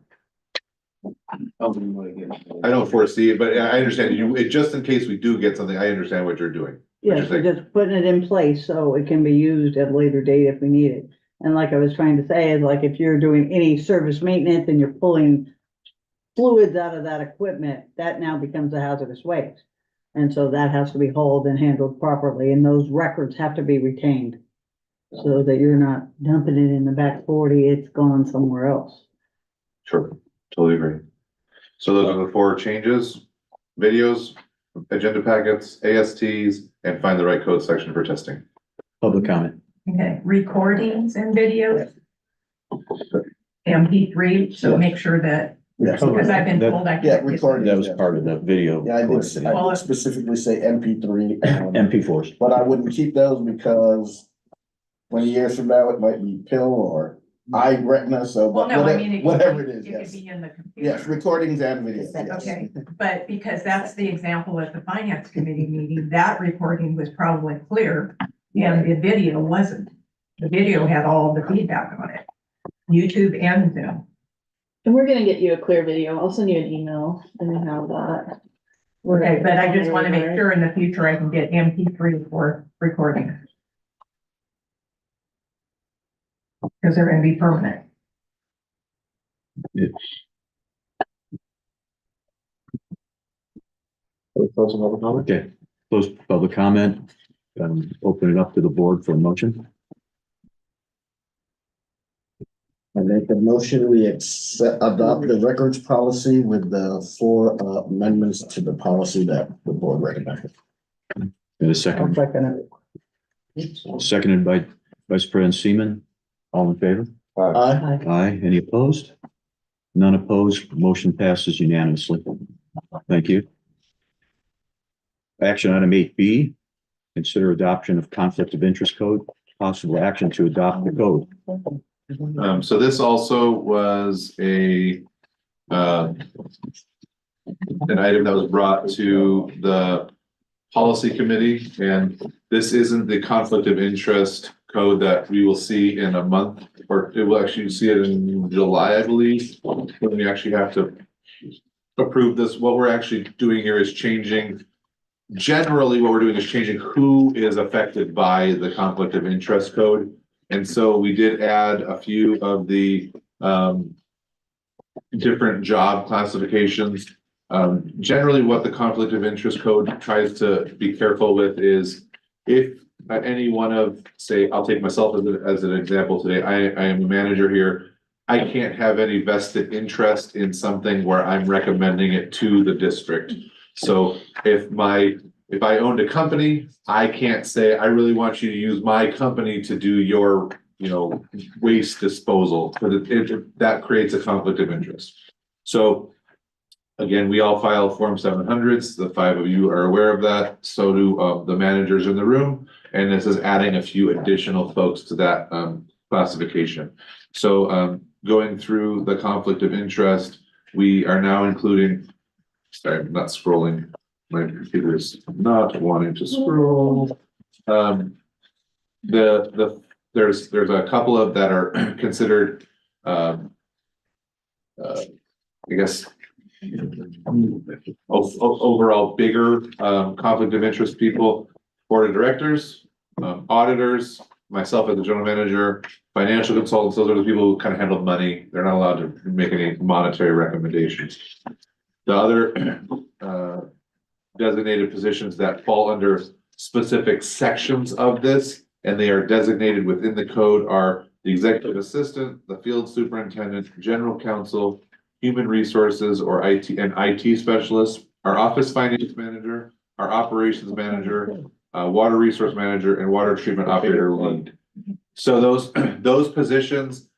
I don't foresee it, but I understand just in case we do get something, I understand what you're doing. yes, we're just putting it in place so it can be used at a later date if we need it. And like I was trying to say, is like if you're doing any service maintenance and you're pulling fluids out of that equipment, that now becomes a hazardous waste. And so that has to be hauled and handled properly, and those records have to be retained. So that you're not dumping it in the back 40, it's gone somewhere else. Sure, totally agree. So those are the four changes, videos, agenda packets, ASTs, and find the right code section for testing. Public comment. Okay, recordings and videos. MP3, so Yeah. make sure that, Yeah, because I've been told I yeah, can't. recording. That was part of the video. Yeah, I did specifically say MP3. MP4s. But I wouldn't keep those because 20 years from now, it might be pill or eye retina, so, Well, but no, I mean, whatever it is, It could yes. be in the computer. Yes, recordings and videos, yes. Okay, but because that's the example at the finance committee meeting, that recording was probably clear and the video wasn't. The video had all the feedback on it, YouTube and Zoom. And we're gonna get you a clear video. I'll send you an email and you have that. Okay, but I just want to make sure in the future I can get MP3 for recording. Because they're gonna be permanent. Okay, close public comment. Open it up to the board for a motion. I make a motion, we adopt the records policy with the 4 amendments to the policy that the board recommended. In a second, seconded by Vice President Seaman. All in favor? Aye. Aye. Any opposed? None opposed. Motion passes unanimously. Thank you. Action item 8B, consider adoption of conflict of interest code, possible action to adopt the code. So this also was an item that was brought to the policy committee, and this isn't the conflict of interest code that we will see in a month, or it will actually see it in July, I believe, when we actually have to approve this. What we're actually doing here is changing, generally what we're doing is changing who is affected by the conflict of interest code. And so we did add a few of the different job classifications. Generally, what the conflict of interest code tries to be careful with is if any one of, say, I'll take myself as an example today, I am a manager here. I can't have any vested interest in something where I'm recommending it to the district. So if I owned a company, I can't say, I really want you to use my company to do your, waste disposal, but that creates a conflict of interest. So again, we all file Form 700s. The 5 of you are aware of that. So do the managers in the room. And this is adding a few additional folks to that classification. So going through the conflict of interest, we are now including, sorry, I'm not scrolling. My computer is not wanting to scroll. There's a couple of that are considered, I guess, overall bigger conflict of interest people, board of directors, auditors, myself as the general manager, financial consultants. Those are the people who kind of handle money. They're not allowed to make any monetary recommendations. The other designated positions that fall under specific sections of this, and they are designated within the code, are the executive assistant, the field superintendent, general counsel, human resources or IT specialist, our office finance manager, our operations manager, water resource manager, and water treatment operator lead. So those positions,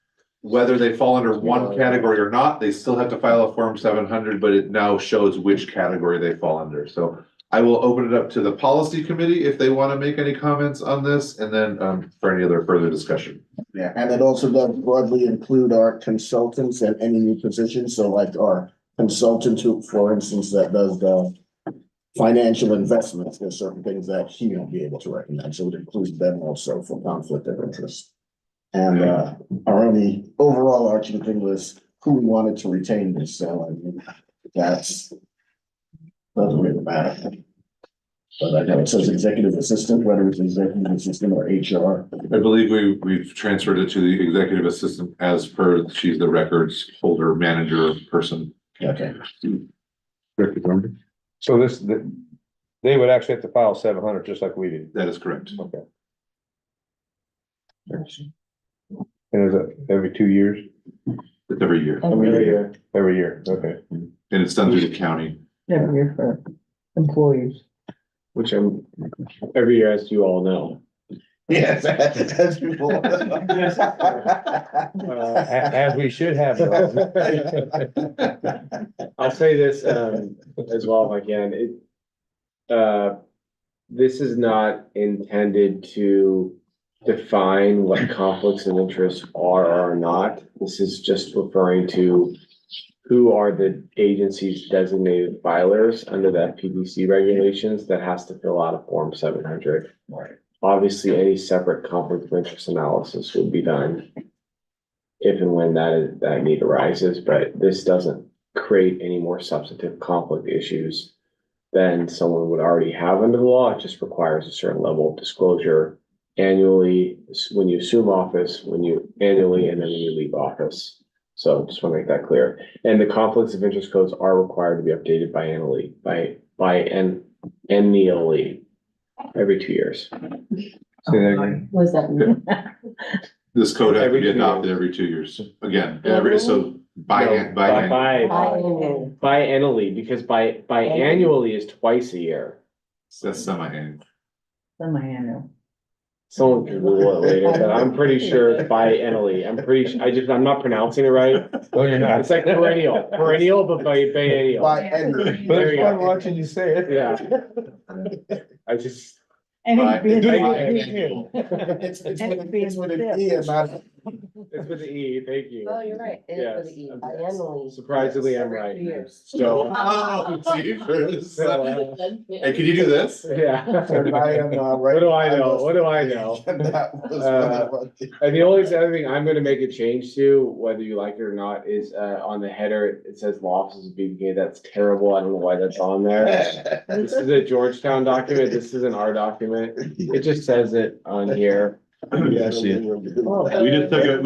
whether they fall under one category or not, they still have to file a Form 700, but it now shows which category they fall under. So I will open it up to the policy committee if they want to make any comments on this, and then for any other further discussion. Yeah, and it also does broadly include our consultants and any new positions. So like our consultant who, for instance, that does the financial investments, there's certain things that he won't be able to recommend. So it includes them also for conflict of interest. And our only overall arching thing was who we wanted to retain this. So I mean, that's doesn't really matter. But I know it says executive assistant, whether it's executive assistant or HR. I believe we've transferred it to the executive assistant as per, she's the records holder, manager person. Okay. Director Thornton? So they would actually have to file 700 just like we did. That is correct. Okay. And is it every 2 years? It's every year. Every year, okay. And it's done through the county. Every year for employees. Which every year, as you all know, Yes, as before. As we should have. I'll say this, as well if I can, this is not intended to define what conflicts of interest are or are not. This is just referring to who are the agencies designated filers under the FPDC regulations that has to fill out a Form 700. Obviously, any separate conflict of interest analysis would be done if and when that need arises, but this doesn't create any more substantive conflict issues than someone would already have under the law. It just requires a certain level of disclosure annually, when you assume office, annually, and then when you leave office. So just want to make that clear. And the conflicts of interest codes are required to be updated biannually, annually, every 2 years. What does that mean? This code has to Every be 2 adopted years. every 2 years, again, Annually? Biannually, because biannually is twice a year. That's semi-annual. Semi-annual. Someone can Google it later, but I'm pretty sure it's biannually. I'm not pronouncing it right. Oh, you're not. It's like perennial, but biennial. There you go. watching you say it. Yeah. I just, And Right. it'd be Biannual. It's And it'd be with in an the E and not. it's with the E, thank you. Oh, you're right. It is for the E, Yes. biannually. Surprisingly, I'm right. 2 years. So, Oh, geez. so, Hey, can you do this? yeah. What What do I know? What do I know? And the only other thing I'm gonna make a change to, whether you like it or not, is on the header, it says law offices of BBK. That's terrible. I don't know why that's on there. This is a Georgetown document. This isn't our document. It just says it on here. Yeah, I see it. We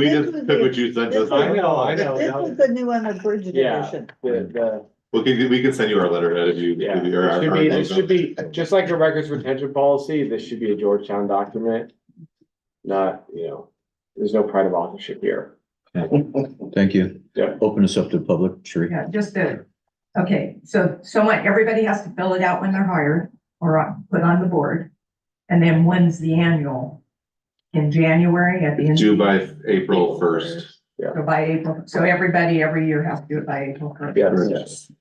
just took what you said. This I know. This is the new unabridged Yeah. edition. We can send you our letterhead if you. Yeah, or our- this should be, just like a records retention policy, this should be a Georgetown document. Not, there's no pride of authorship here. Thank you. Yeah. Open this up to the public, Sheree. Yeah, okay, so everybody has to fill it out when they're hired or put on the board. And then when's the annual? In January at the end? Due by April 1st. So by April, so everybody every year has to do it by April 1st. Yes.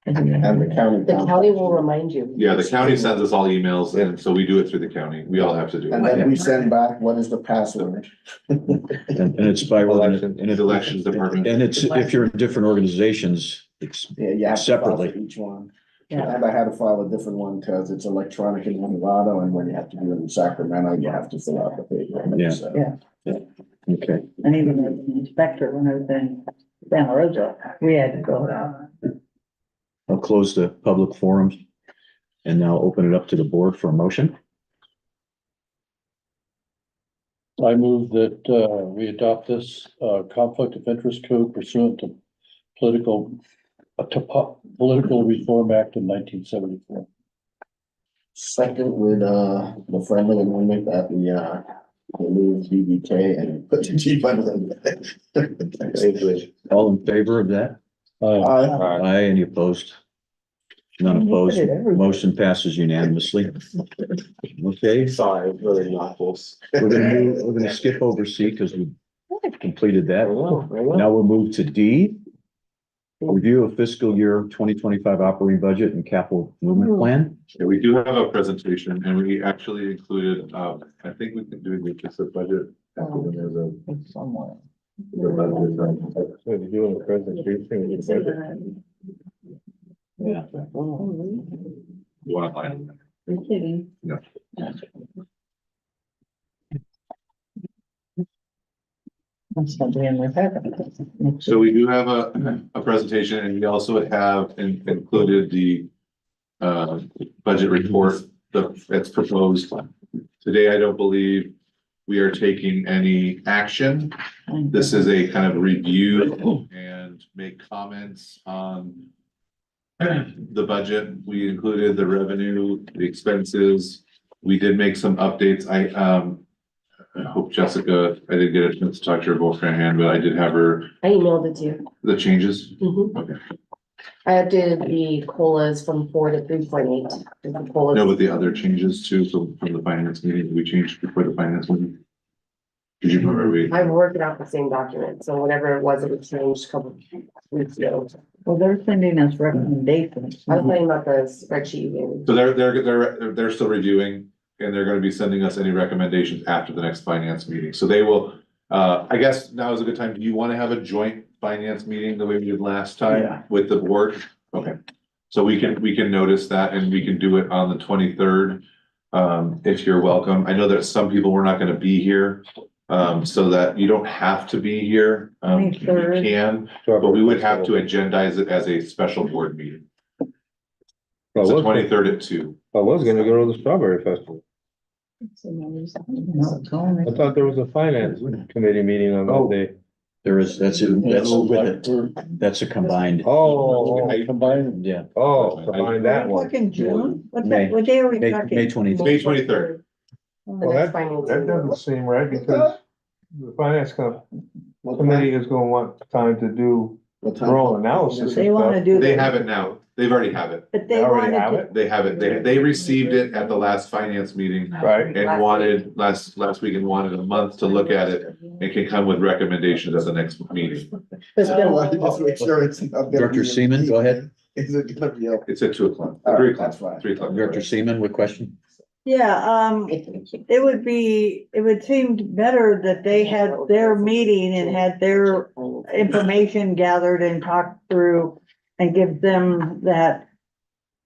And the county. The county will remind you. Yeah, the county sends us all emails, and so we do it through the county. We all have to do And it. then we send back, what is the password? And it's by Election. and Elections department. And it's, if you're in different organizations, it's Yeah, you have to file for separately. each one. Yeah. And I had to file a different one because it's electronic in Nevada, and when you have to do it in Sacramento, you have to fill out the paper. Yeah. So- Okay. And even as an inspector, when I was in Santa Rosa, we had to go out. I'll close the public forum and now open it up to the board for a motion. I move that, we adopt this, conflict of interest code pursuant to political Reform Act of 1974. Second with, the friendly amendment that we, remove BBK and put the chief on it. All in favor of that? Aye, any opposed? None opposed. Motion passes unanimously. Okay, Sorry, really not close. we're gonna skip over C because we completed that. I know. Now we'll move to D. Review of fiscal year 2025 operating budget and capital movement plan. Yeah, we do have a presentation, and we actually included, I think we can do just a budget. When there's a. Somewhere. the budget. Doing the presentation. Yeah. One line. You're kidding. Yeah. That's something in my packet. So we do have a presentation, and we also have included the budget report that's proposed. Today, I don't believe we are taking any action. This is a kind of review and make comments on the budget. We included the revenue, the expenses. We did make some updates. I hope Jessica, I didn't get a chance to talk to her beforehand, but I did have her, I emailed it to you. the changes. Mhm. Okay. I updated the COLAs from 4 to 3.8. No, but the other changes too, so from the finance meeting, we changed before the finance meeting. Did you remember we? I'm working out the same document, so whatever it was changed a couple weeks ago. Well, they're sending us recommendations. I was thinking about the spreadsheet you gave me. So they're still reviewing and they're gonna be sending us any recommendations after the next finance meeting. So they will, I guess now is a good time. Do you wanna have a joint finance meeting the way we did last Yeah. time with the board? Okay. So we can notice that and we can do it on the 23rd. If you're welcome. I know that some people were not gonna be here. So that you don't have to be here. You 23rd. can, but we would have to agendize it as a special board meeting. It's the 23rd at 2. I was gonna go to the Strawberry Festival. No, it's only- I thought there was a finance committee meeting on that day. There is, that's with it. That's a combined. Oh, Combined, Yeah. combine that Are we one. talking June? May. What day are we May talking? 20th. May 23rd. The Well, next that, finance that meeting. doesn't seem right because the finance committee is gonna want time to do rural analysis They and wanna stuff. do They that, have it now. They've already have it. but They they already wanted have to. it, They have it. They received it at the last finance meeting right? and wanted last week and wanted a month to look at it and can come with recommendations at the next meeting. Just make sure it's. not gonna Director be- Seaman, go ahead. Is it gonna be okay? It's at 2 o'clock, All right, 3 o'clock, that's fine. 3 o'clock. Director Seaman with question? Yeah, it would seem better that they had their meeting and had their information gathered and talked through and give them that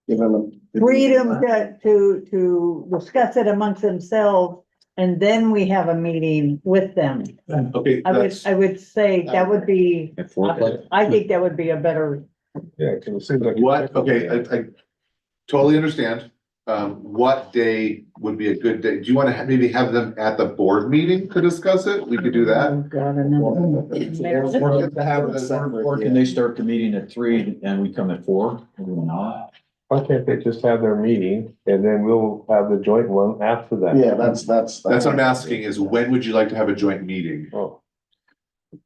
Give them a- freedom to discuss it amongst themselves. And then we have a meeting with them. Okay, that's, I would say that would be, At 4 o'clock? I think that would be a better, Yeah, cause it seems like. what, okay, I totally understand. What day would be a good day? Do you wanna maybe have them at the board meeting to discuss it? We could do that. oh God, another. Or can they start the meeting at 3 and we come at 4? Why can't they just have their meeting and then we'll have the joint one after that? Yeah, that's. That's what I'm asking is when would you like to have a joint meeting? Oh,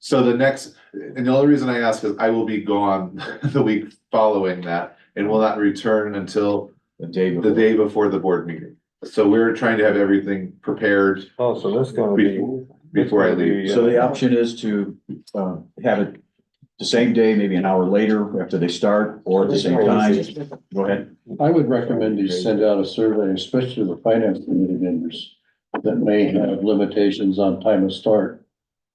So the next, and the only reason I ask is I will be gone the week following that and will not return until The day the before. day before the board meeting. So we're trying to have everything prepared oh, so that's gonna be. before I leave. So the option is to, have it the same day, maybe an hour later after they start, or at the same time. Go ahead. I would recommend you send out a survey, especially to the finance committee members that may have limitations on time of start.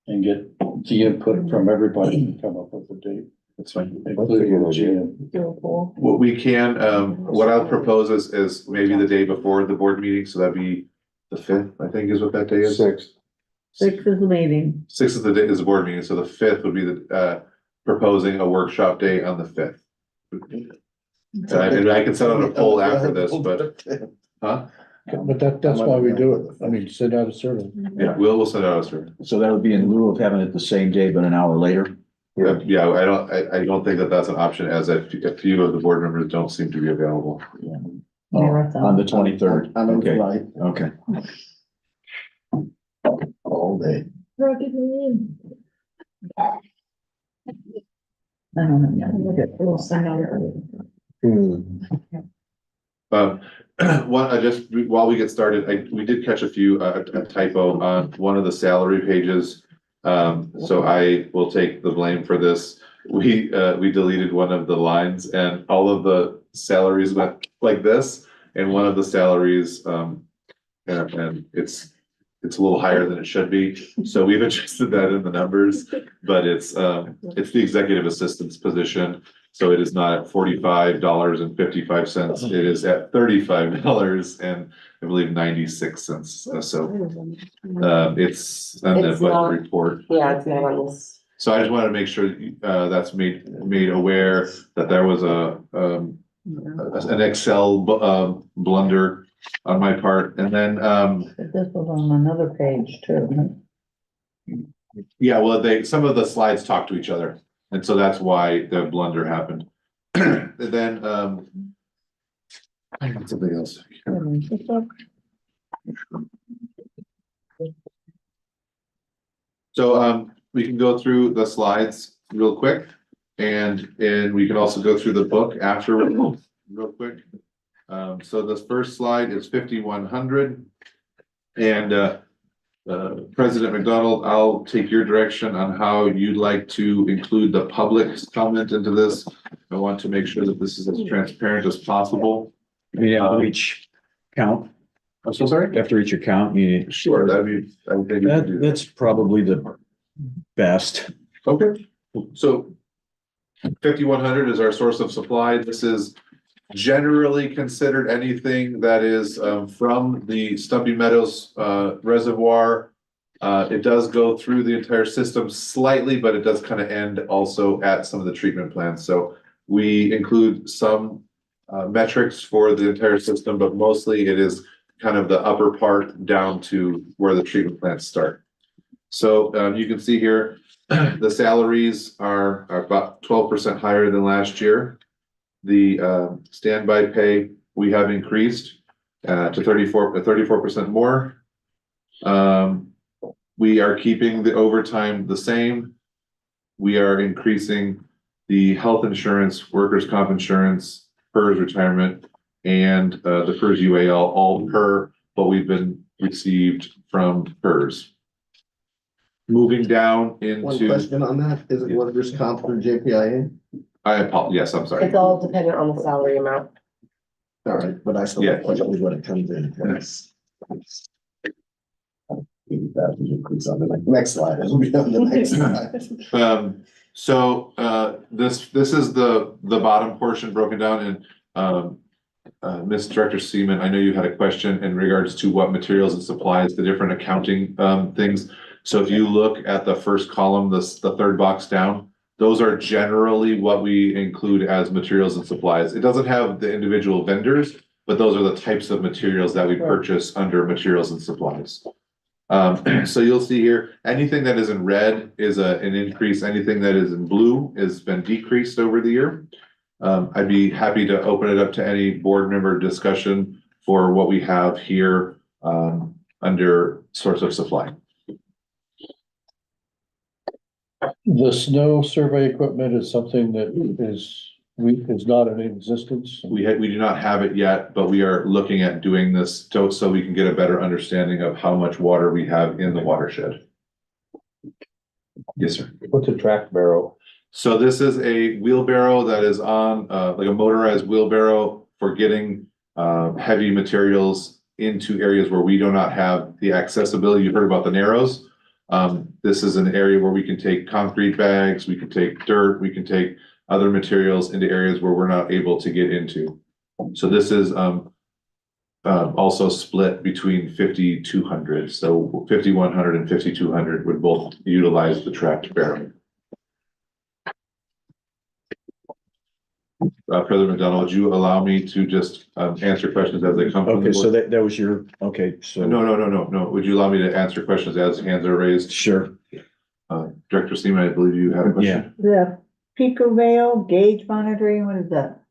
And get the input from everybody to come up with a date, That's fine. including the GM. What we can, what I'll propose is maybe the day before the board meeting, so that'd be the 5th, I think is what that day is. 6. 6 is the meeting. 6th is the day, is the board meeting, so the 5th would be the, proposing a workshop day on the 5th. And I can send out a poll after this, but, huh? But that's why we do it. I mean, send out a survey. Yeah, we'll send out a survey. So that would be in lieu of having it the same day, but an hour later. Yeah, I don't think that that's an option as a few of the board members don't seem to be available. On the 23rd. I'm in Okay. flight Okay. all day. I don't know. We'll send out One, I just, while we get started, we did catch a typo on one of the salary pages. So I will take the blame for this. We deleted one of the lines and all of the salaries went like this. And one of the salaries, and it's a little higher than it should be. So we've adjusted that in the numbers, but it's the executive assistant's position. So it is not at $45.55. It is at $35 and I believe 96 cents. So it's on the It's not- budget report. Yeah, it's not on this. So I just wanted to make sure that's made aware that there was an Excel blunder on my part. And then This was on another page too. yeah, well, some of the slides talk to each other. And so that's why the blunder happened. And then I got something else. So we can go through the slides real quick And we can also go through the book after real quick. So this first slide is 5100. And President McDonald, I'll take your direction on how you'd like to include the public's comment into this. I want to make sure that this is as transparent as possible. You have to reach count. I'm so sorry? After each account, you. Sure, that'd be, I would think we could do that. That's probably the best. Okay, so 5100 is our source of supply. This is generally considered anything that is from the Stumpy Meadows reservoir. It does go through the entire system slightly, but it does kind of end also at some of the treatment plants. So we include some metrics for the entire system, but mostly it is kind of the upper part down to where the treatment plants start. So you can see here, the salaries are about 12% higher than last year. The standby pay, we have increased to 34% more. We are keeping the overtime the same. We are increasing the health insurance, workers' comp insurance, PERS retirement, and the PERS UAL, all per what we've been received from PERS. Moving down into. One question on that, is it workers' comp through JPIA? I apologize, yes, I'm sorry. It's all dependent on the salary amount. All right, but I still have questions when it comes in. Yes. 80,000 increase on the next slide. It'll be on the next slide. This is the bottom portion broken down, and Ms. Director Seaman, I know you had a question in regards to what materials and supplies, the different accounting things. So if you look at the first column, the third box down, those are generally what we include as materials and supplies. It doesn't have the individual vendors, but those are the types of materials that we purchase under materials and supplies. So you'll see here, anything that is in red is an increase. Anything that is in blue has been decreased over the year. I'd be happy to open it up to any board member discussion for what we have here under source of supply. The snow survey equipment is something that is not in existence. We do not have it yet, but we are looking at doing this so we can get a better understanding of how much water we have in the watershed. Yes, sir. What's a track barrel? So this is a wheelbarrow that is on like a motorized wheelbarrow for getting heavy materials into areas where we do not have the accessibility. You heard about the narrows. This is an area where we can take concrete bags, we can take dirt, we can take other materials into areas where we're not able to get into. So this is also split between 5,200. So 5,100 and 5,200 would both utilize the tracked barrel. President McDonald, would you allow me to just answer questions as they come? Okay, so that was your, okay, so. No. Would you allow me to answer questions as hands are raised? Sure. Director Seaman, I believe you had a question. The Pico Veil gauge monitoring, what is that?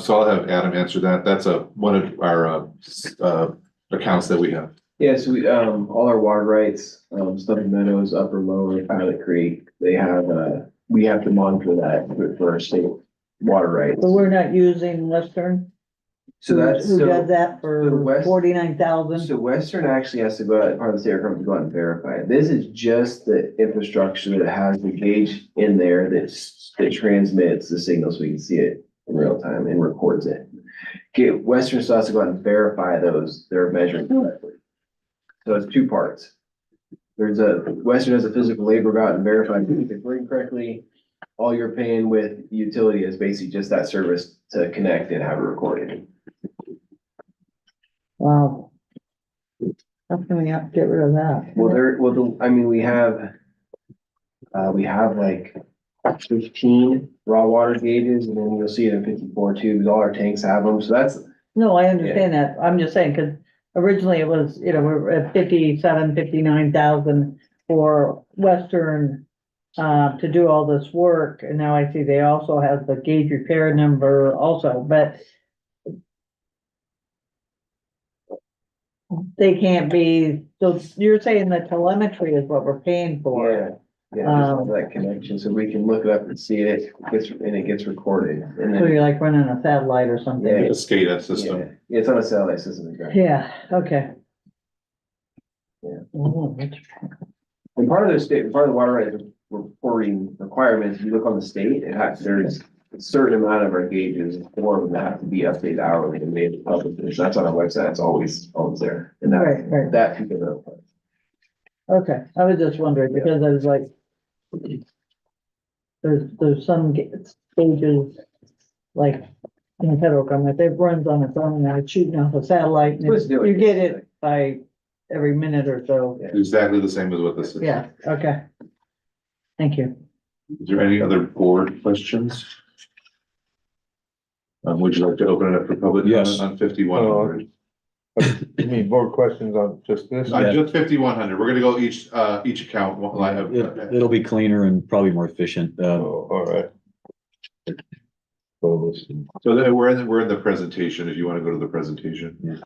So I'll have Adam answer that. That's one of our accounts that we have. Yeah, so we, all our water rights, Stumpy Meadows, Upper Lower, Pilot Creek, they have, we have to monitor that for our state water rights. But we're not using Western? So that's. Who does that so for 49,000? So Western actually has to go out, part of the state government to go out and verify it. This is just the infrastructure that has the gauge in there that transmits the signal so we can see it in real time and records it. Western still has to go out and verify they're measuring correctly. So it's two parts. Western has a physical labor go out and verify if it's working correctly. All you're paying with utility is basically just that service to connect and have it recorded. Wow. How can we get rid of that? We have like 15 raw water gauges, and then you'll see it in 54 tubes. All our tanks have them, so that's. No, I understand that. I'm just saying, because originally it was, we're at 59,000 for Western to do all this work, and now I see they also have the gauge repair number also, but they can't be, so you're saying the telemetry is what we're paying for? Yeah, just have that connection, so we can look it up and see it, it gets recorded, and So then. you're like running a satellite or something? Yeah. The SCADA system. Yeah, it's on a satellite system. exactly. Yeah, okay. Yeah. Oh, that's- And part of the water rights reporting requirements, if you look on the state, there's a certain amount of our gauges, four of them that have to be updated hourly and made public. That's on our website, it's always there. And Right. that people know. Okay, I was just wondering, because I was like, there's some stages, like, in the federal government, it runs on its own, and it's shooting off a satellite, and Let's do it. you get it by every minute or so. Exactly the same as what this is. Yeah, okay. Thank you. Is there any other board questions? Would you like to open it up for public Yes. comment on 5100? You mean more questions on just this? Just 5100. We're gonna go each account. One line of- It'll be cleaner and probably more efficient. Oh, all right. So then we're in the presentation, if you want to go to the presentation.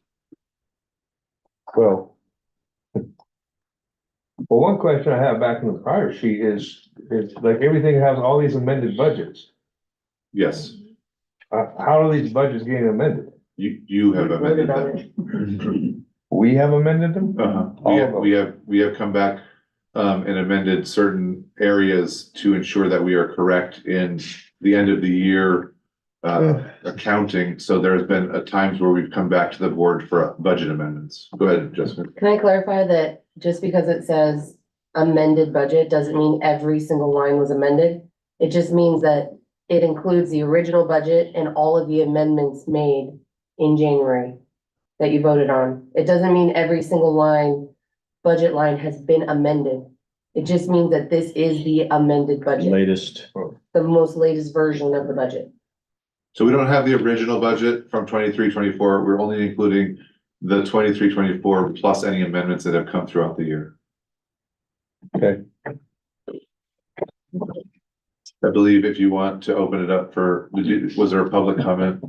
Well, one question I have back in the prior sheet is like everything has all these amended budgets. Yes, How are these budgets getting amended? you have amended them. We have amended them? All of them? We have come back and amended certain areas to ensure that we are correct in the end of the year accounting. So there's been times where we've come back to the board for budget amendments. Go ahead, Jessica. Can I clarify that just because it says amended budget doesn't mean every single line was amended? It just means that it includes the original budget and all of the amendments made in January that you voted on. It doesn't mean every single budget line has been amended. It just means that this is the amended budget, Latest. the most latest version of the budget. So we don't have the original budget from 23-24. We're only including the 23-24 plus any amendments that have come throughout the year. Okay. I believe if you want to open it up was there a public comment,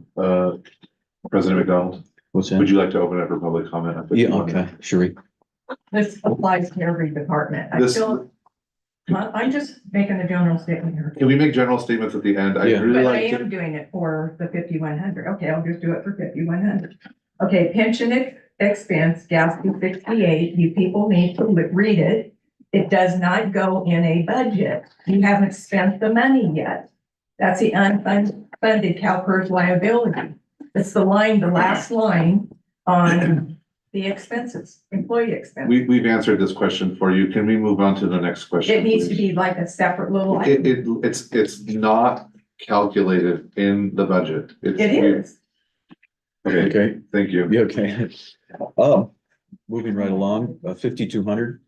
President McDonald? What's that? Would you like to open it up for public comment? Yeah, okay, Sheree. This applies to every department. I'm just making a general statement here. Can we make general statements at the end? I Yeah. really But I like am doing it for the 5100. Okay, I'll just do it for 5100. Okay, pension expense, gas 268. You people need to read it. It does not go in a budget. You haven't spent the money yet. That's the unfunded CalPERS liability. It's the last line on the expenses, employee expenses. we've answered this question for you. Can we move on to the next question? It needs to please? be like a separate little item. It's not calculated in the budget. It is. Okay, thank you. Yeah, okay. Oh, moving right along, 5200.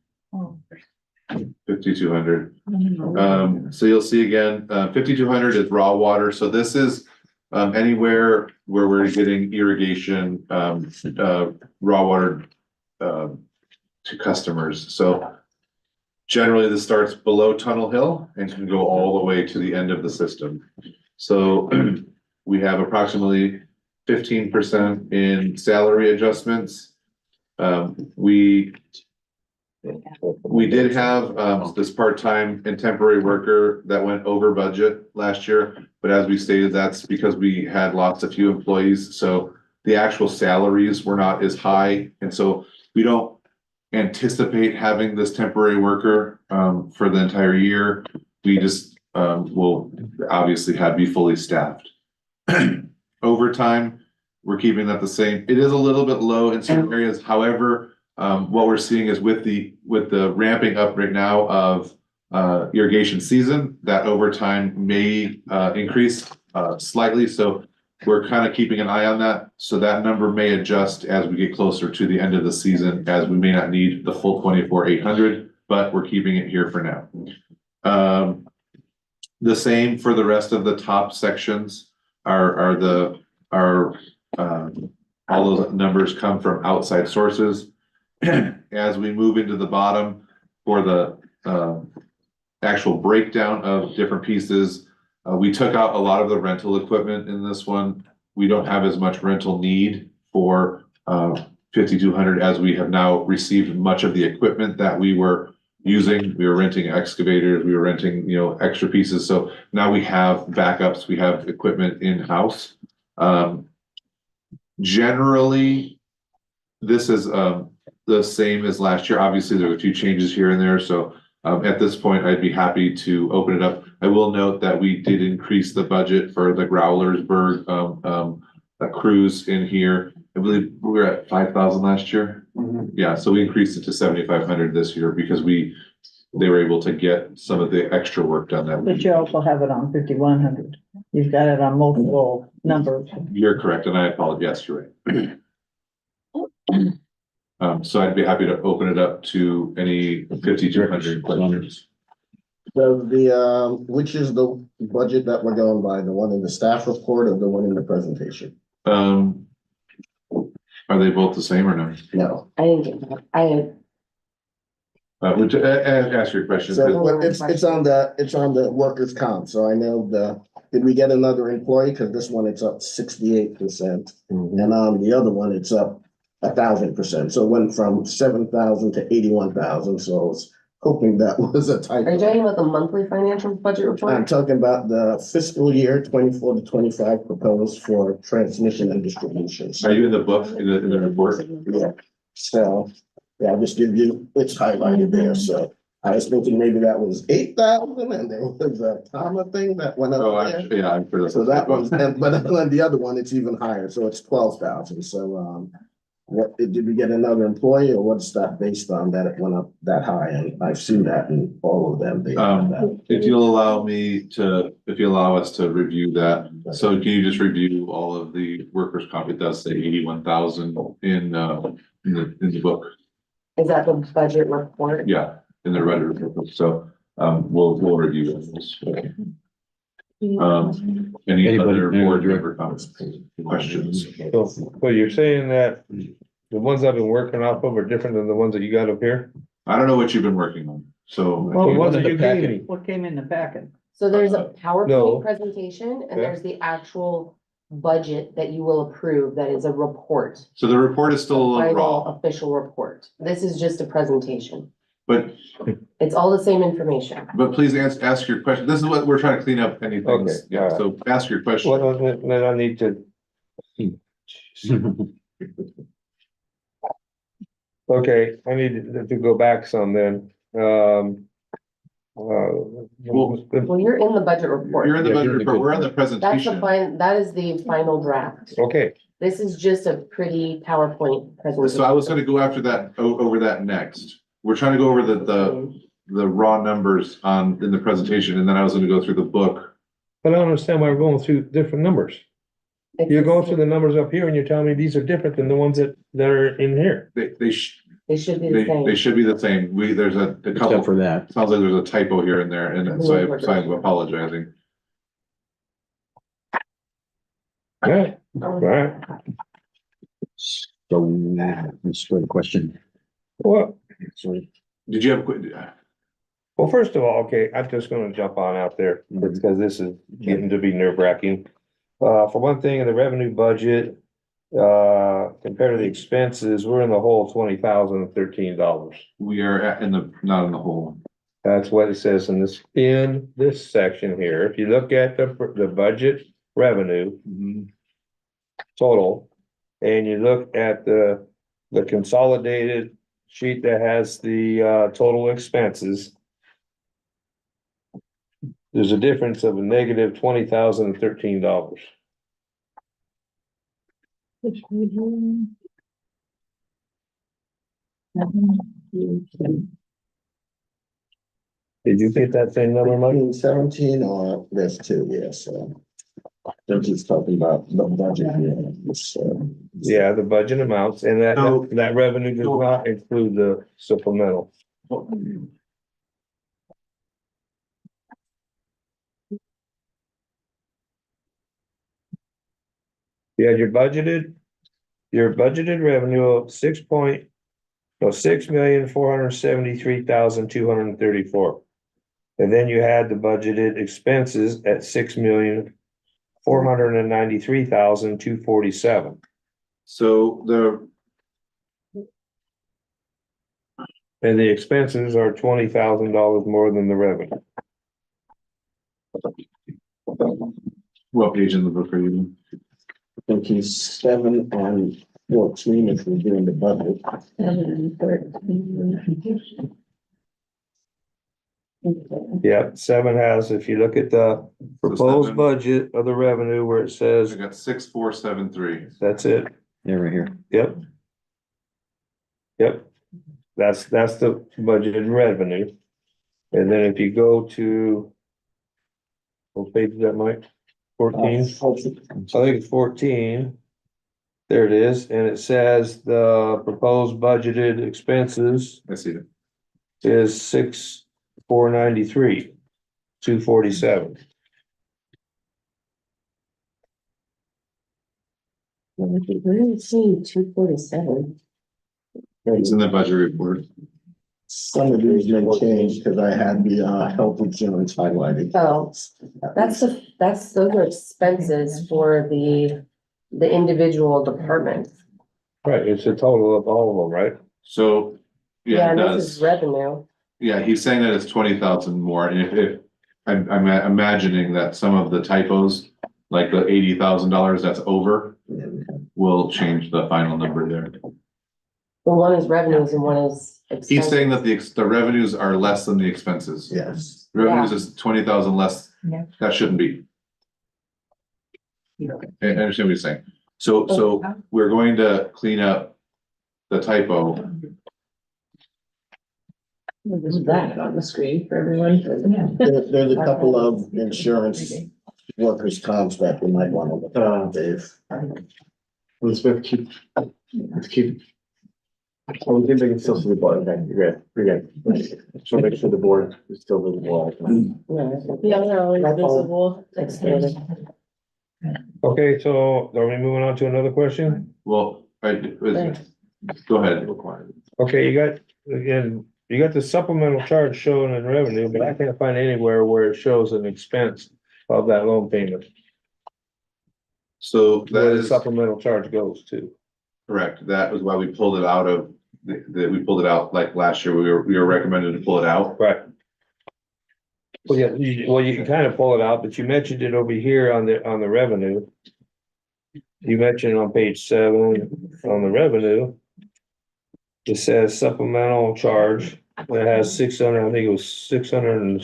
5200. So you'll see again, 5200 is raw water. So this is anywhere where we're getting irrigation, raw water to customers. So generally this starts below Tunnel Hill and can go all the way to the end of the system. So we have approximately 15% in salary adjustments. We did have this part-time and temporary worker that went over budget last year, but as we stated, that's because we had lost a few employees, so the actual salaries were not as high, and so we don't anticipate having this temporary worker for the entire year. We just will obviously be fully staffed. Overtime, we're keeping that the same. It is a little bit low in some areas, however, what we're seeing is with the ramping up right now of irrigation season, that overtime may increase slightly. So we're kind of keeping an eye on that. So that number may adjust as we get closer to the end of the season, as we may not need the full 24,800, but we're keeping it here for now. The same for the rest of the top sections all those numbers come from outside sources. As we move into the bottom for the actual breakdown of different pieces, we took out a lot of the rental equipment in this one. We don't have as much rental need for 5200 as we have now received much of the equipment that we were using. We were renting excavators, we were renting, extra pieces. So now we have backups, we have equipment in-house. Generally, this is the same as last year. Obviously, there were a few changes here and there. So at this point, I'd be happy to open it up. I will note that we did increase the budget for the Growlersburg cruise in here. I believe we were at 5,000 last year. Yeah, so we increased it to 7,500 this year because they were able to get some of the extra work done that But week. you also have it on 5,100. You've got it on multiple numbers. You're correct, and I apologize. Yes, you're right. So I'd be happy to open it up to any 5,200 questions. So which is the budget that we're going by, the one in the staff report or the one in the presentation? Are they both the same or no? No. I didn't get that. Would you ask your question? So it's on the workers' comp, so I know did we get another employee? Cause this one it's up 68%. And on the other one, it's up 1,000%. So it went from 7,000 to 81,000. So I was hoping that was a typo. Are you talking about the monthly financial budget I'm report? talking about the fiscal year 24 to 25 proposed for transmission and distribution. Are you in the book, in the report? Yeah, so, yeah, I'll just give you, it's highlighted there, so I was thinking maybe that was 8,000 and there was a comma thing that went Oh, up there. actually, yeah, I'm sure. So that one's, but on the other one, it's even higher, so it's 12,000, so, did we get another employee or what's that based on that it went up that high? And I've seen that in all of them. They have that. If you'll allow us to review that, so can you just review all of the workers' comp? It does say 81,000 in the book. Is that the budget report? Yeah, in the red report. So, we'll review those. Any other board member comments, questions? So you're saying that the ones I've been working off of are different than the ones that you got up here? I don't know what you've been working on, so. Well, The ones that you gave me. What came in the packet? So there's a No. PowerPoint presentation and Yeah. there's the actual budget that you will approve that is a report. So the report is still a little Final raw, official report. This is just a presentation. but It's all the same information. please ask your question. This is what we're trying to clean up anything. Okay, Yeah, alright. so ask your question. Well, then I need to. Okay, I need to go back some then. Well, Well, you're in the budget report. You're in the Yeah, budget you're in the report, we're on the That's the presentation. that is the final draft. Okay, This is just a pretty PowerPoint presentation. So I was gonna go after that, over that next. We're trying to go over the raw numbers in the presentation, and then I was gonna go through the book. but I don't understand why we're going through different numbers. It's You're the going same. through the numbers up here and you're telling me these are different than the ones that are in here. They should be the same. should be the same. There's a Except couple, for that. sounds like there's a typo here and there, and so I'm apologizing. Yeah, right. So, that's a good question. Well, Sorry. Did you have a quick? well, first of all, okay, I'm just gonna jump on out there because this is getting to be nerve wracking. For one thing, in the revenue budget, compared to the expenses, we're in the hole $20,013. We are not in the hole. That's what it says in this section here. If you look at the budget revenue total, and you look at the consolidated sheet that has the total expenses, there's a difference of a negative $20,013. Did you get that same number, Mike? 17 or there's two, yes, they're just talking about the budget here. Yeah, the budget amounts, and No. that revenue does not include the supplemental. You had your budgeted revenue of 6,473,234. And then you had the budgeted expenses at 6,493,247. So And the expenses are $20,000 more than the revenue. What page in the book are you in? I think he's 7 and 14 if we're doing the budget. Yeah, 7 has, if you look at the proposed seven. budget of the revenue where it says, I got 6473. that's it. Yeah, right here. Yep. Yep. That's the budgeted revenue. And then if you go to, what page is that, Mike? 14? I think it's 14. There it is, and it says the proposed budgeted expenses I see it. is 6,493, 247. Where did it say 247? It's in the budget report. Some of these may change because I had the health insurance highlighted. Oh, those are expenses for the individual department. Right, it's a total of all of them, right? So, yeah, it And this is does. revenue. Yeah, he's saying that it's 20,000 more, and if I'm imagining that some of the typos, like the $80,000 that's over, will change the final number there. Well, one is revenues and one is expenses. He's saying that the revenues are less than the expenses. Yes. Revenues is 20,000 less. Yeah. That shouldn't be. I understand what he's saying. So we're going to clean up the typo. There's that on the screen for everyone. There's a couple of insurance workers' comps that we might want to look at, Dave. Elizabeth, keep. Oh, we can still see the board, okay, you're good. So make sure the board is still visible. Yeah, they're always visible. Okay, so are we moving on to another question? Well, go ahead. Okay, you got the supplemental charge showing in revenue, but I can't find anywhere where it shows an expense of that loan payment. So that Where the is supplemental charge goes to. correct. That was why we pulled it out of we pulled it out like last year. We were recommended to pull it out. Right. Well, yeah, you can kind of pull it out, but you mentioned it over here on the revenue. You mentioned on page 7 on the revenue. It says supplemental charge. It has 600, I think it was 600 and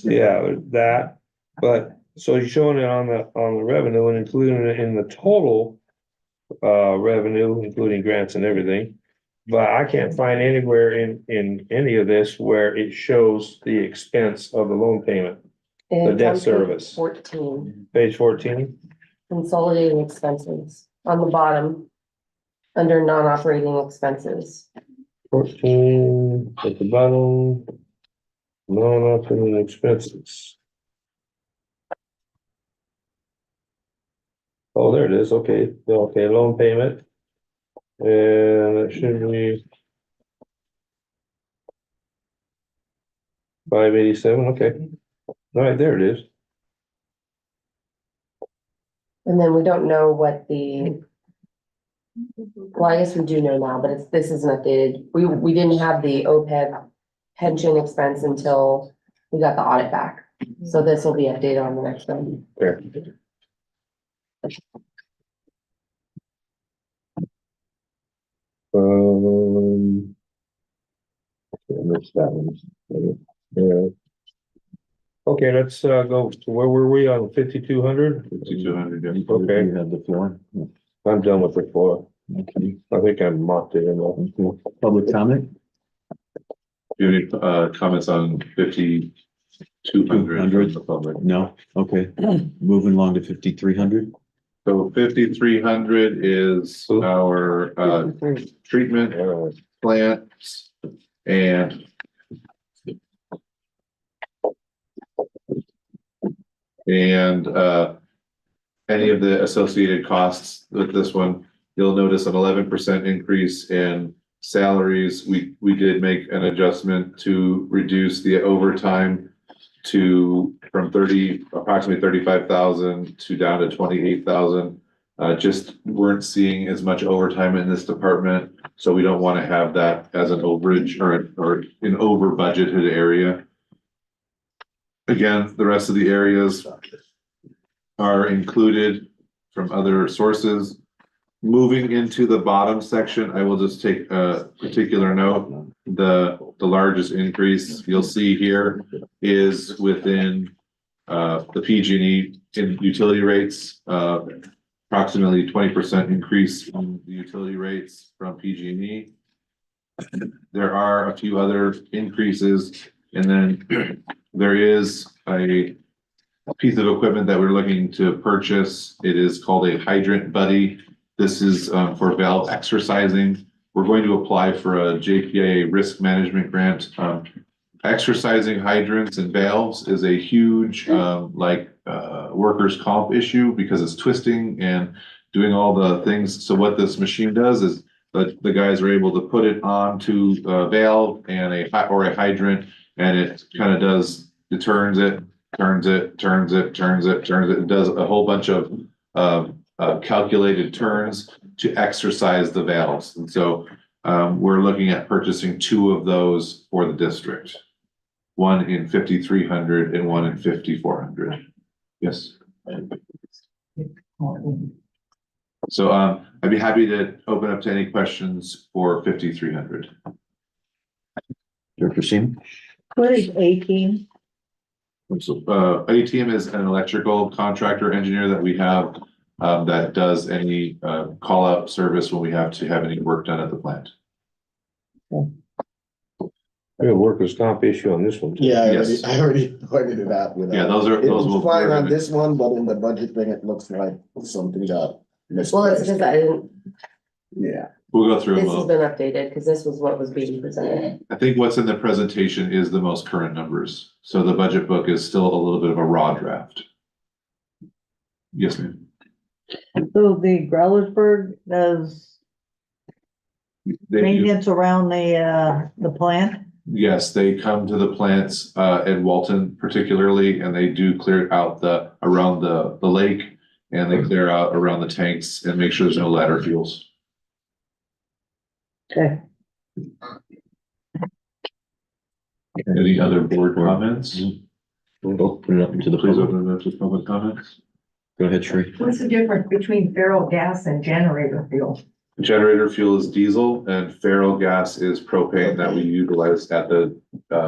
yeah, that. But so you're showing it on the revenue and including it in the total revenue, including grants and everything. But I can't find anywhere in any of this where it shows the expense of the loan payment, the It's debt on page service. 14, Page 14. consolidating expenses on the bottom, under non-operating expenses. 14 at the bottom. Non-operating expenses. Oh, there it is. Okay, loan payment. And it should be 587. Okay. All right, there it is. And then we don't know what well, I guess we do know now, but this isn't updated. We didn't have the OPEB pension expense until we got the audit back. So this will be updated on the next one. There. Missed that one. Yeah. Okay, let's go to where were we on 5,200? 5,200. Yeah. Okay. You have the floor. I'm done with the floor. Okay. I think I mocked it in. Public comment? Do you have any comments on 5,200 from the public? No, okay. Moving along to 5,300. So 5,300 is our treatment plants and any of the associated costs with this one. You'll notice an 11% increase in salaries. We did make an adjustment to reduce the overtime from approximately 35,000 to down to 28,000. Just weren't seeing as much overtime in this department. So we don't want to have that as an overage or an over budgeted area. Again, the rest of the areas are included from other sources. Moving into the bottom section, I will just take a particular note. The largest increase you'll see here is within the PG&E in utility rates, approximately 20% increase in the utility rates from PG&E. There are a few other increases, and then there is a piece of equipment that we're looking to purchase. It is called a hydrant buddy. This is for valve exercising. We're going to apply for a JPA risk management grant. Exercising hydrants and valves is a huge workers' comp issue because it's twisting and doing all the things. So what this machine does is the guys are able to put it onto a valve and a hydrant, and it kind of does, it turns it. It does a whole bunch of calculated turns to exercise the valves. And so we're looking at purchasing 2 of those for the district. One in 5,300 and one in 5,400. Yes. So I'd be happy to open up to any questions for 5,300. Director Seaman? What is A-team? A-team is an electrical contractor engineer that we have that does any call out service when we have to have any work done at the plant. I have a workers' comp issue on this one. Yeah, Yes. I already pointed it out with. Yeah, those will. It's fine on this one, but in the budget thing, it looks like something got misplaced. Well, it's because I didn't, Yeah. We'll go through this them. has been updated, because this was what was being presented. I think what's in the presentation is the most current numbers. So the budget book is still a little bit of a raw draft. Yes, ma'am. So the Grellersburg does They do- maintenance around the plant? Yes, they come to the plants in Walton particularly, and they do clear out around the lake, and they clear out around the tanks and make sure there's no ladder fuels. Okay. Any other board comments? We'll open it up to the Please public. open it up to public comments. Go ahead, Sheree. What's the difference between feral gas and generator fuel? Generator fuel is diesel and feral gas is propane that we utilize at the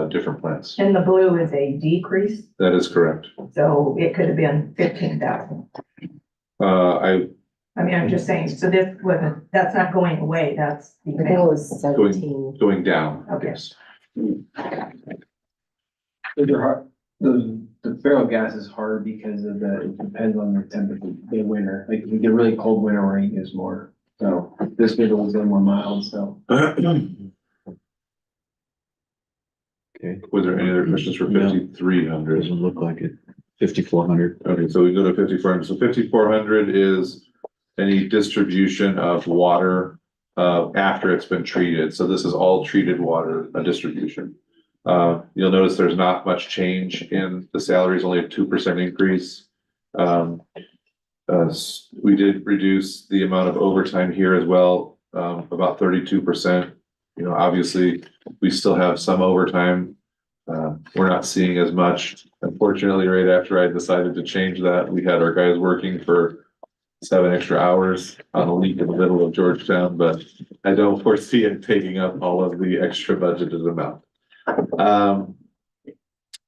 different plants. And the blue is a decrease, That is correct. so it could have been 15,000. I mean, I'm just saying, so this wasn't, that's not going away, that's. I think it was 17. Going down. Okay. Yes. Those are hard, the feral gas is hard because of it depends on the temperature, the winter, like if you get a really cold winter where you use more. So this winter was a little more mild, so. Okay. Was there any other questions for No. 5,300? Doesn't look like it. 5,400. Okay, so we go to 5,400. So 5,400 is any distribution of water after it's been treated. So this is all treated water, a distribution. You'll notice there's not much change in the salaries, only a 2% increase. We did reduce the amount of overtime here as well, about 32%. You know, obviously, we still have some overtime. We're not seeing as much. Unfortunately, right after I decided to change that, we had our guys working for 7 extra hours on a leak in the middle of Georgetown, but I don't foresee it taking up all of the extra budgeted amount.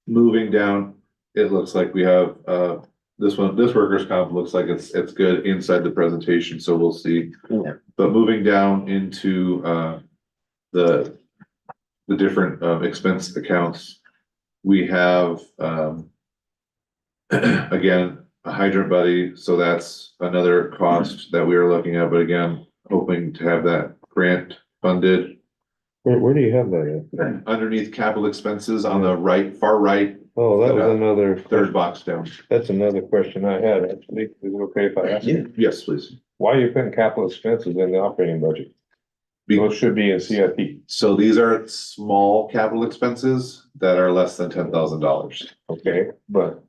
Moving down, it looks like we have this workers' comp looks like it's good inside the presentation, so we'll see. Yeah. But moving down into the different expense accounts, we have again a hydrant buddy, so that's another cost that we are looking at, but again, hoping to have that grant funded. Where do you have that at? Underneath capital expenses on the right, far right, Oh, that was another. third box down. That's another question I had, actually. Is it okay if I ask? Yes, please. Why are you putting capital expenses in the operating budget? Those should be in CIP. So these are small capital expenses that are less than $10,000. Okay, but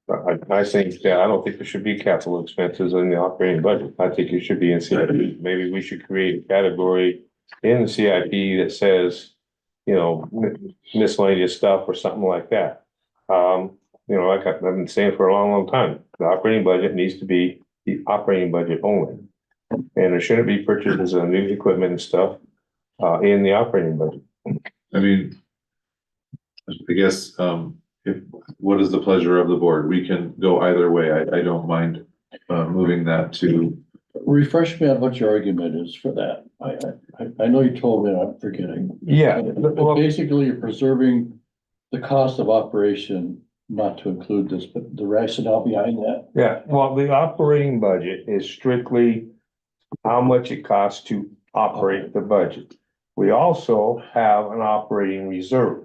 I think that, I don't think there should be capital expenses in the operating budget. I think it should be in CIP. Maybe we should create a category in the CIP that says, miscellaneous stuff or something like that. Like I've been saying for a long, long time, the operating budget needs to be the operating budget only. And there shouldn't be purchases of new equipment and stuff, in the operating budget. I mean, I guess, what is the pleasure of the board? We can go either way. I don't mind, moving that to, Refresh me on what your argument is for that. I know you told me, I'm forgetting. Yeah. But basically, you're preserving the cost of operation, not to include this, but the rationale behind that. Yeah, well, the operating budget is strictly how much it costs to operate the budget. We also have an operating reserve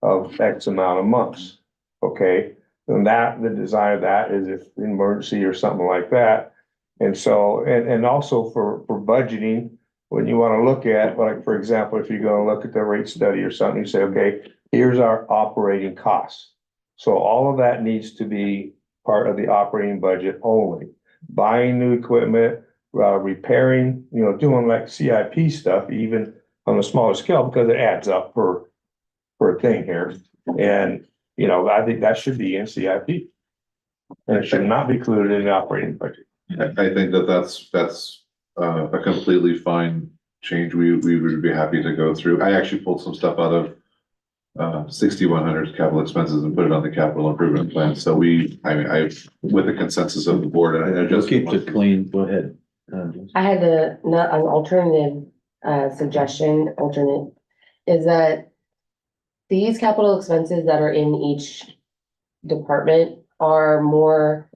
of X amount of months, okay? And that, the desire of that is if emergency or something like that. And so, and also for budgeting, when you want to look at, like, for example, if you're going to look at the rate study or something, you say, okay, here's our operating costs. So all of that needs to be part of the operating budget only. Buying new equipment, repairing, doing like CIP stuff, even on a smaller scale, because it adds up for a thing here. And, I think that should be in CIP. And it should not be included in the operating budget. I think that's a completely fine change. We would be happy to go through. I actually pulled some stuff out of 6100 capital expenses and put it on the capital improvement plan. So I with the consensus of the board, and I just Keep it clean, go ahead. I had an alternative suggestion, is that these capital expenses that are in each department are more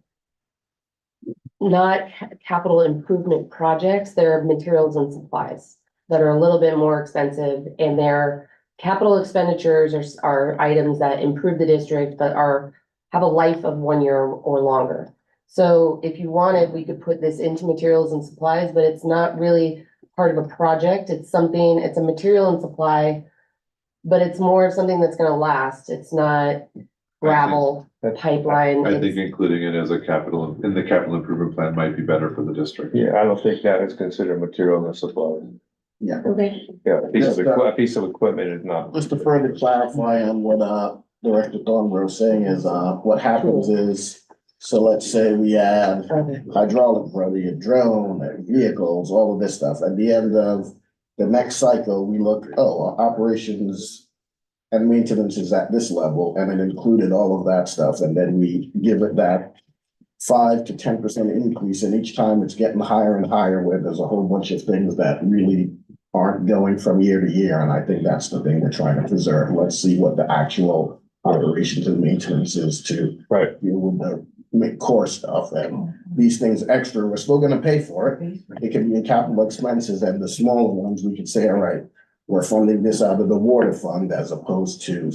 not capital improvement projects, they're materials and supplies that are a little bit more expensive, and their capital expenditures are items that improve the district but have a life of 1 year or longer. So if you wanted, we could put this into materials and supplies, but it's not really part of a project. It's a material and supply, but it's more of something that's gonna last. It's not gravel, pipeline. I think including it as a capital in the capital improvement plan might be better for the district. Yeah, I don't think that is considered material and supply. Yeah. Okay. Yeah, a piece of equipment is not. Just to further clarify on what, Director Thornburg was saying is, what happens is, so let's say we add hydraulic pressure, a drone, vehicles, all of this stuff. At the end of the next cycle, we look, our operations and maintenance is at this level, and it included all of that stuff, and then we give it that 5 to 10% increase, and each time it's getting higher and higher, where there's a whole bunch of things that really aren't going from year to year, and I think that's the thing we're trying to preserve. Let's see what the actual operations and maintenance is to deal with the core stuff, and these things extra, we're still gonna pay for it. It can be in capital expenses, and the smaller ones, we could say, all right, we're funding this out of the water fund as opposed to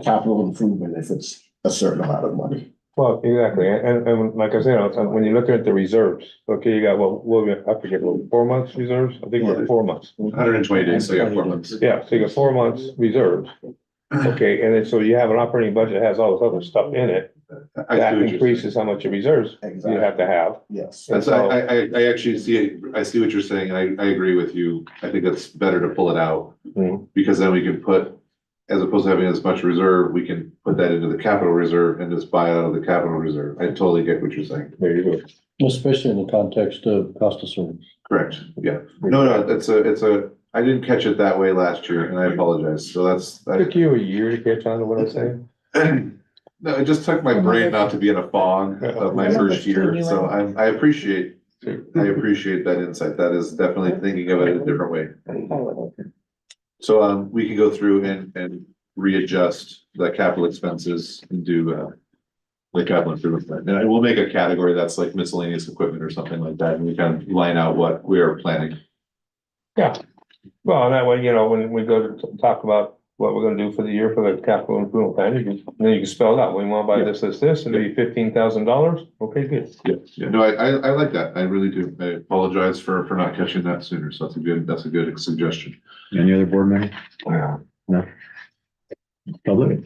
capital improvement if it's a certain amount of money. Well, exactly, and like I said, when you look at the reserves, okay, you got, I forget, 4 months reserves? I think we're 4 months. 120 days, so you got 4 months. Yeah, so you got 4 months reserves. Okay, and then so you have an operating budget that has all this other stuff in it. That increases how much of reserves you have to have. Yes. That's, I actually see what you're saying. I agree with you. I think it's better to pull it out. Because then we can put, as opposed to having as much reserve, we can put that into the capital reserve and just buy out of the capital reserve. I totally get what you're saying. There you go. Especially in the context of cost of service. Correct, yeah. No, it's a, I didn't catch it that way last year, and I apologize. So Took you a year to catch on to what I'm saying? No, it just took my brain not to be in a fog of my first year, so I appreciate that insight. That is definitely thinking of it a different way. So, we can go through and readjust the capital expenses and do, the capital improvement plan. And we'll make a category that's like miscellaneous equipment or something like that, and we kind of line out what we are planning. Yeah, well, that way, when we go to talk about what we're gonna do for the year for the capital improvement plan, then you can spell it out. We want to buy this, and maybe $15,000. Okay, good. Yeah, no, I like that. I really do. I apologize for not catching that sooner. So that's a good suggestion. Any other board members? No. Public?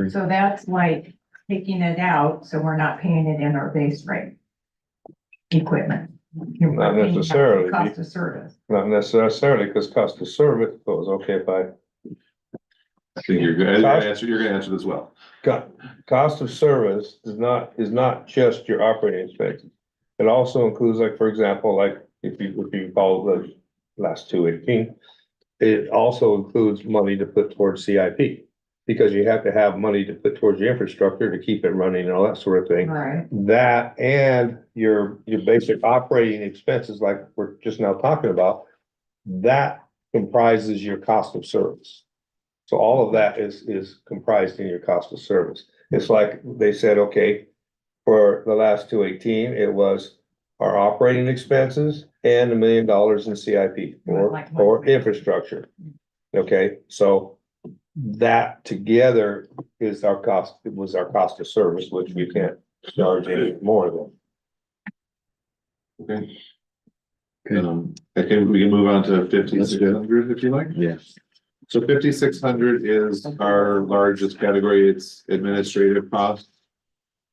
So that's like taking it out, so we're not paying it in our base rate. Equipment. Not necessarily. Cost of service. Not necessarily, because cost of service goes, okay, if I I think you're good. You're gonna answer this well. cost of service is not just your operating expenses. It also includes, like, for example, like, if you follow the last 218, it also includes money to put towards CIP. Because you have to have money to put towards your infrastructure to keep it running and all that sort of thing. Right. That and your basic operating expenses, like we're just now talking about, that comprises your cost of service. So all of that is comprised in your cost of service. It's like they said, okay, for the last 218, it was our operating expenses and $1 million in CIP for infrastructure. Okay, so that together is our cost, it was our cost of service, which we can't charge any more than. Okay. I think we can move on to 5,600 if you like. Yes. So 5,600 is our largest category. It's administrative costs.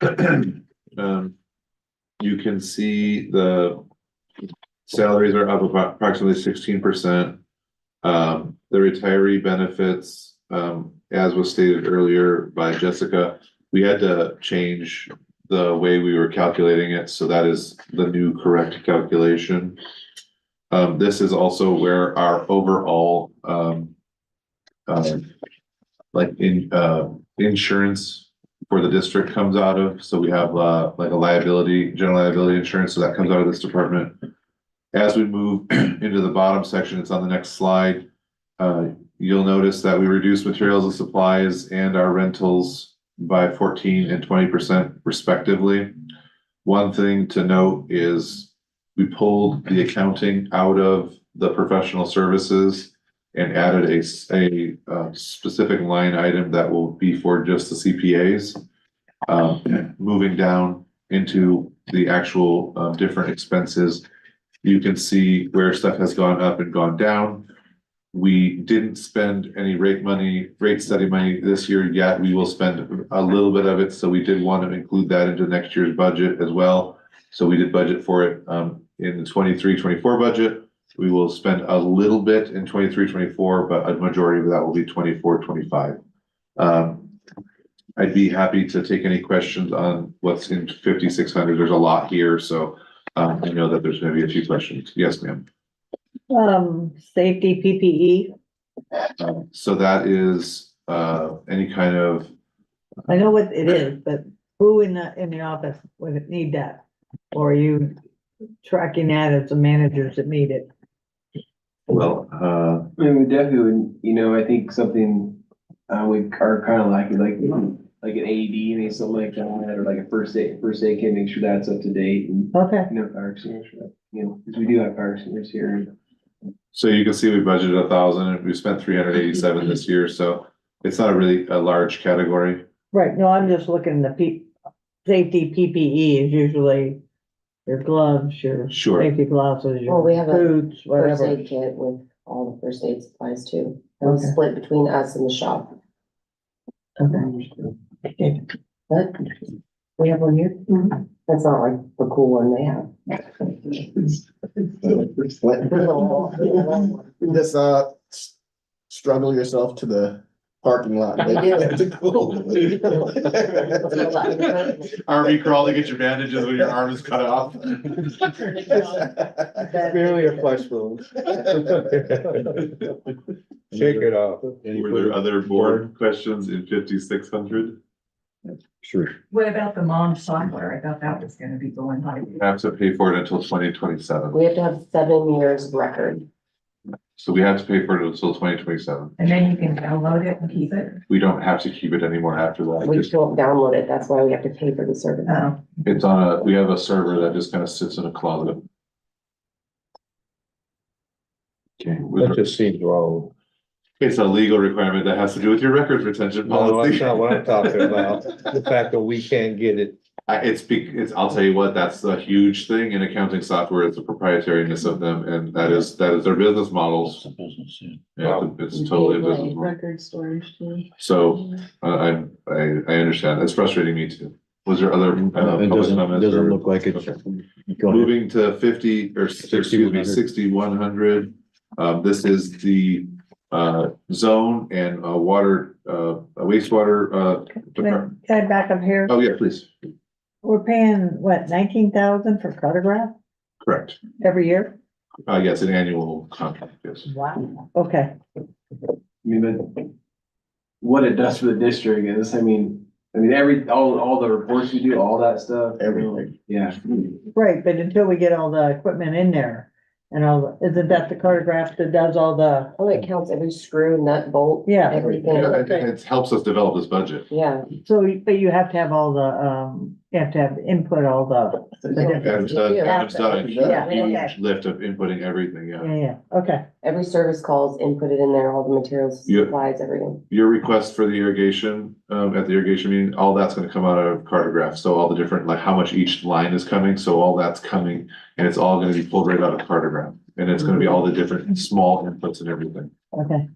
You can see the salaries are up about approximately 16%. The retiree benefits, as was stated earlier by Jessica, we had to change the way we were calculating it, so that is the new correct calculation. This is also where our overall, insurance for the district comes out of. So we have, like a general liability insurance, so that comes out of this department. As we move into the bottom section, it's on the next slide. You'll notice that we reduced materials and supplies and our rentals by 14 and 20% respectively. One thing to note is we pulled the accounting out of the professional services and added a specific line item that will be for just the CPAs. Moving down into the actual different expenses, you can see where stuff has gone up and gone down. We didn't spend any rate study money this year yet. We will spend a little bit of it, so we did want to include that into next year's budget as well. So we did budget for it in the 23-24 budget. We will spend a little bit in 23-24, but a majority of that will be 24-25. I'd be happy to take any questions on what's in 5,600. There's a lot here, so I know that there's gonna be a few questions. Yes, ma'am. Safety PPE. So that is any kind of, I know what it is, but who in the office would need that? Or are you tracking that as the managers that need it? well, I mean, we definitely, I think something, we are kind of lacking, like an AED, maybe something like that, or like a first aid kit, make sure that's up to date and, Okay. fire extinguisher, because we do have fire extinguishers here. so you can see we budgeted 1,000, we spent 387 this year, so it's not really a large category. Right, no, I'm just looking, safety PPE is usually your gloves, your Sure. safety glasses, Well, we have your a boots, First whatever. aid kit with all the first aid supplies too. That was Okay. split between us and the shop. Okay. But we have one here. That's not like the cool one they have. Just struggle yourself to the parking lot. We do. Army crawl to get your bandages when your arm is cut off. Barely a flesh wound. Shake it off. Were there other board questions in 5,600? Sure. What about the mom software? I thought that was gonna be going high. We have to pay for it until 2027. We have to have 7 years of record. So we have to pay for it until 2027. And then you can download it and keep it. We don't have to keep it anymore after that. We just don't download it. That's why we have to pay for the service. Oh, It's we have a server that just kind of sits in a closet. Okay. That just seems wrong. It's a legal requirement that has to do with your records retention No, that's policy. not what I'm talking about. The fact that we can't get it I'll tell you what, that's a huge thing in accounting software, it's the proprietariness of them, and that is their business models. Yeah, it's totally a business model. Record storage too. So, I understand, it's frustrating me too. Was there other? It public doesn't comments or- look like it. Okay. Go ahead. Moving to 50 or excuse me, 6100. This is the zone and water wastewater department. Can I back up here? Oh, yeah, please. We're paying, what, 19,000 for cartograph Correct. every year? Yes, an annual contract, yes. Wow. Okay. I mean, but what it does for the district is, I mean, all the reports we do, all that stuff. Everything. Yeah. Right, but until we get all the equipment in there and isn't that the cartograph that does all the, Oh, it counts every screw, nut, bolt. Yeah. Everything. Yeah, it helps us develop this budget. Yeah. so, but you have to have all the, you have to have input all the. Adam's done, Yeah. Adam's done a Yeah, huge okay. lift of inputting everything, yeah. Yeah, okay. Every service calls inputted in there, all the materials, Yeah. supplies, everything. Your request for the irrigation, at the irrigation meeting, all that's gonna come out of cartograph, so all the different, like how much each line is coming, so all that's coming. And it's all gonna be pulled right out of cartograph, and it's gonna be all the different small inputs and everything, Okay.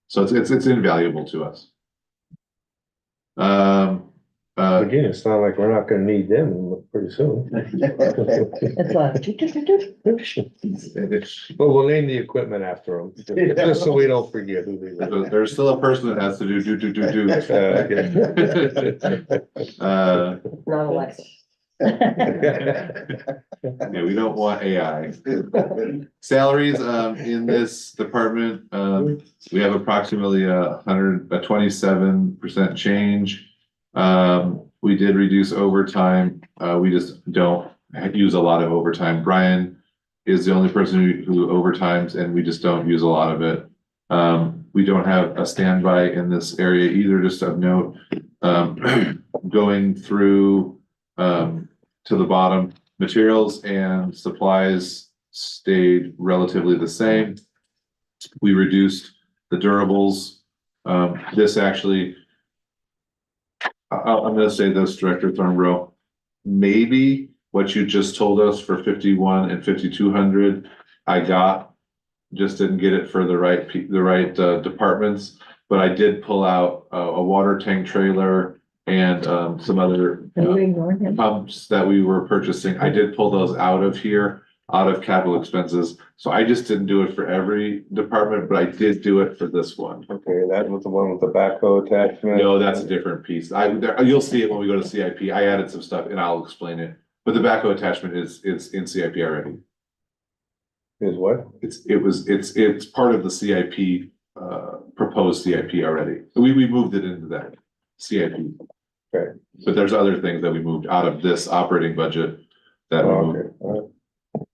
so it's invaluable to us. Again, it's not like we're not gonna need them pretty soon. It's But we'll name the equipment after them, just so we don't forget who they were. There's still a person that has to do. Not Alexa. Yeah, we don't want AI. Salaries, in this department, we have approximately 27% change. We did reduce overtime, we just don't use a lot of overtime. Brian is the only person who overtimes, and we just don't use a lot of it. We don't have a standby in this area either, just of note. Going through, to the bottom, materials and supplies stayed relatively the same. We reduced the durables. This actually, I'm gonna say this, Director Thornborough, maybe what you just told us for 51 and 5200, I just didn't get it for the right departments, but I did pull out a water tank trailer and some other pumps that we were purchasing. I did pull those out of here, out of capital expenses. So I just didn't do it for every department, but I did do it for this one. Okay, that was the one with the backhoe attachment. No, that's a different piece. You'll see it when we go to CIP. I added some stuff and I'll explain it. But the backhoe attachment is in CIP already. Is what? It's part of the CIP, proposed CIP already. We moved it into that CIP. Okay. But there's other things that we moved out of this operating budget that. Okay.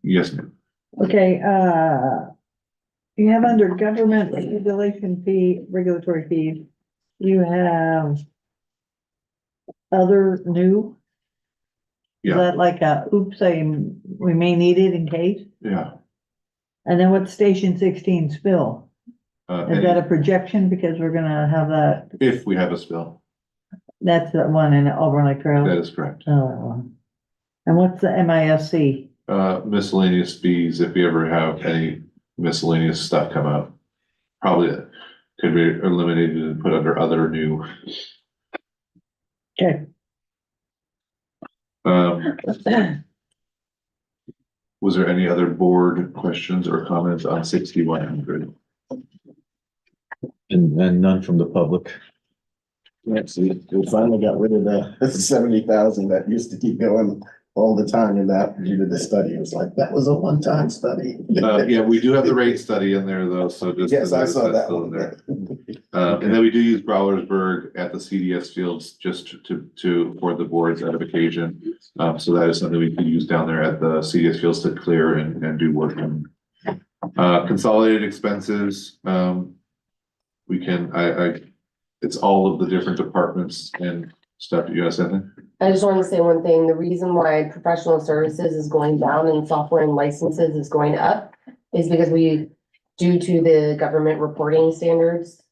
Yes, ma'am. Okay, you have under government regulatory fee, you have other new? Is Yeah, that like we may need it in case? yeah. And then what's station 16 spill? Is that a projection? Because we're gonna have that, If we have a spill, that's the one in Auburn Lake Trail. that is correct. And what's the MISC? Miscellaneous fees, if we ever have any miscellaneous stuff come up. Probably could be eliminated and put under other new. Okay. Was there any other board questions or comments on 6100? And none from the public. Yeah, see, we finally got rid of the 70,000 that used to keep going all the time in that, due to the study. It was like, that was a one-time study. Yeah, we do have the rate study in there though, so just. Yes, I saw that still in one. there. And then we do use Brawlersburg at the CDS fields just for the board's edification. So that is something we could use down there at the CDS fields to clear and do work on. Consolidated expenses, we can, it's all of the different departments and stuff. You guys have anything? I just wanted to say one thing. The reason why professional services is going down and software and licenses is going up is because due to the government reporting standards,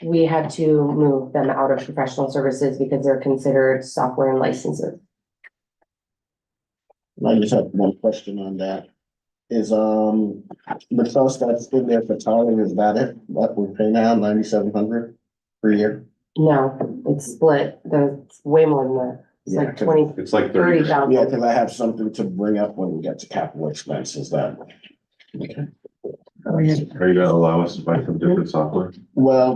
we had to move them out of professional services because they're considered software and licenses. I just have one question on that. Is, the cost that's in there for tiling, is that it? What we pay now, 9,700 per year? No, it's split, it's way more than that. It's Yeah, like 20, It's like 30,000. Yeah, because I have something to bring up when we get to capital expenses that. Are you gonna allow us to buy some different software? Well,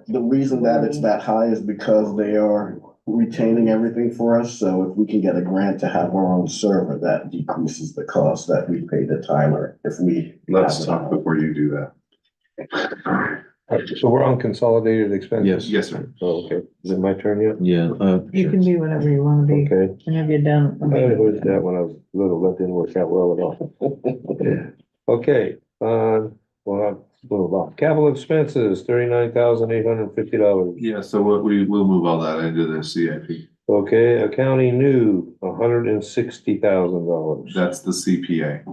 the reason that it's that high is because they are retaining everything for us, so if we can get a grant to have our own server, that decreases the cost that we pay the timer if we. Let's have it talk on. before you do that. So we're on consolidated expenses? Yes, sir. Oh, okay. Is it my turn yet? Yeah, You can be whatever you wanna be, Okay. whenever you're done. I heard that when I was little, that didn't work out well at all. Okay, capital expenses, $39,850. Yeah, so what we'll move all that into the CIP. Okay, accounting new, $160,000. That's the CPA.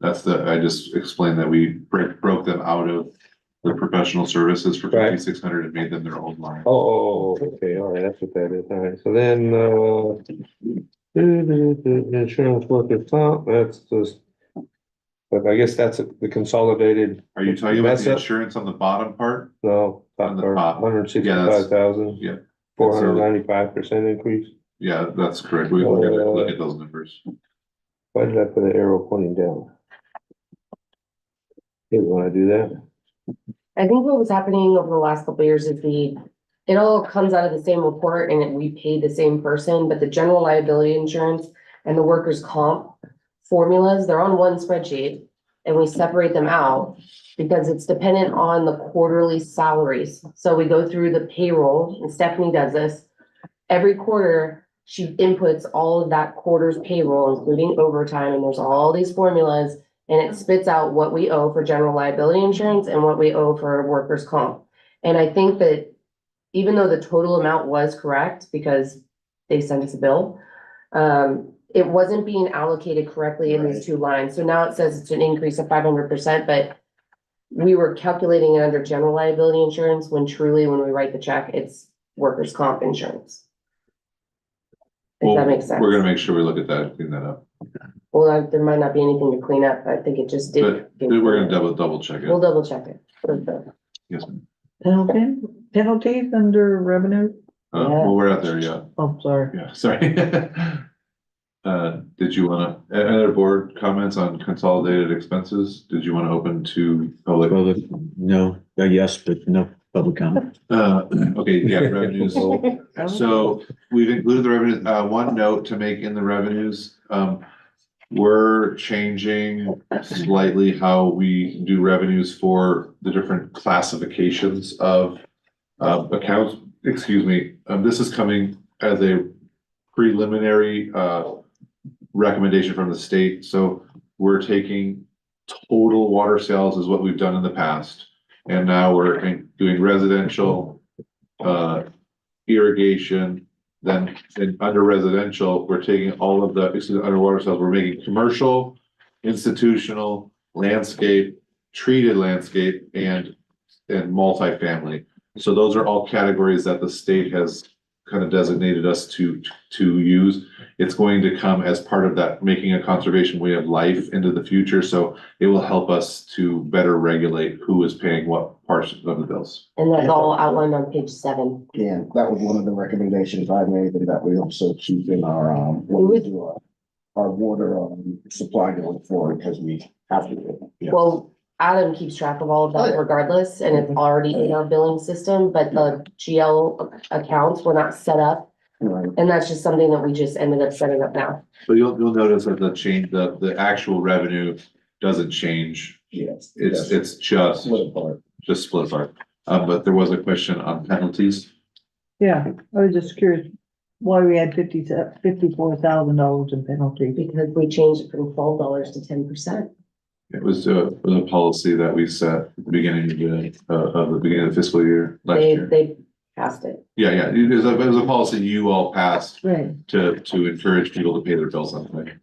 I just explained that we broke them out of the professional services for Right. 5,600 and made them their own line. Okay, all right, that's what that is, all right, so then, insurance workers comp, that's just, but I guess that's the consolidated. Are you talking about That's the it. insurance on the bottom part? No, On the top. 165,000. Yeah. 495% increase. Yeah, that's correct. We're gonna look at those numbers. Why did I put an arrow pointing down? Didn't want to do that. I think what was happening over the last couple of years is it all comes out of the same report and we pay the same person, but the general liability insurance and the workers' comp formulas, they're on one spreadsheet and we separate them out because it's dependent on the quarterly salaries. So we go through the payroll and Stephanie does this. Every quarter, she inputs all of that quarter's payroll, including overtime, and there's all these formulas. And it spits out what we owe for general liability insurance and what we owe for workers' comp. And I think that even though the total amount was correct, because they sent us a bill, it wasn't being allocated correctly in these two lines. So now it says it's an increase of 500%, but we were calculating it under general liability insurance when truly, when we write the check, it's workers' comp insurance. If that makes sense. We're gonna make sure we look at that and clean that up. Well, there might not be anything to clean up. I think it just did. But we're gonna double check We'll it. double check it. Yes, ma'am. Penalties under revenue? Well, we're out there, yeah. Oh, sorry. Yeah, sorry. Did you wanna, other board comments on consolidated expenses? Did you wanna open to public? no, yes, but no public comment. Okay, yeah, revenues. So we've included the revenues, one note to make in the revenues, we're changing slightly how we do revenues for the different classifications of accounts. Excuse me, this is coming as a preliminary recommendation from the state. So we're taking total water sales is what we've done in the past. And now we're doing residential, irrigation, then under residential, we're taking all of the, underwater sales, we're making commercial, institutional, landscape, treated landscape, and multifamily. So those are all categories that the state has kind of designated us to use. It's going to come as part of that, making a conservation way of life into the future. So it will help us to better regulate who is paying what parts of the bills. And that's all outlined on page 7. Yeah, that was one of the recommendations I made, and that we also keep in our, when we do our water, supply going forward, because we have to. Yeah. Well, Adam keeps track of all of that regardless, and it's already in our billing system, but the GL accounts were not set up. Right. And that's just something that we just ended up setting up now. So you'll notice that the actual revenue doesn't change. Yes. It's just Split apart. split apart. But there was a question on penalties. Yeah, I was just curious why we had $54,000 in penalty. Because we changed it from $12 to 10%. It was a policy that we set at the beginning of the beginning of the fiscal year last year. They passed it. Yeah, it was a policy you all passed Right, to encourage people to pay their bills on time.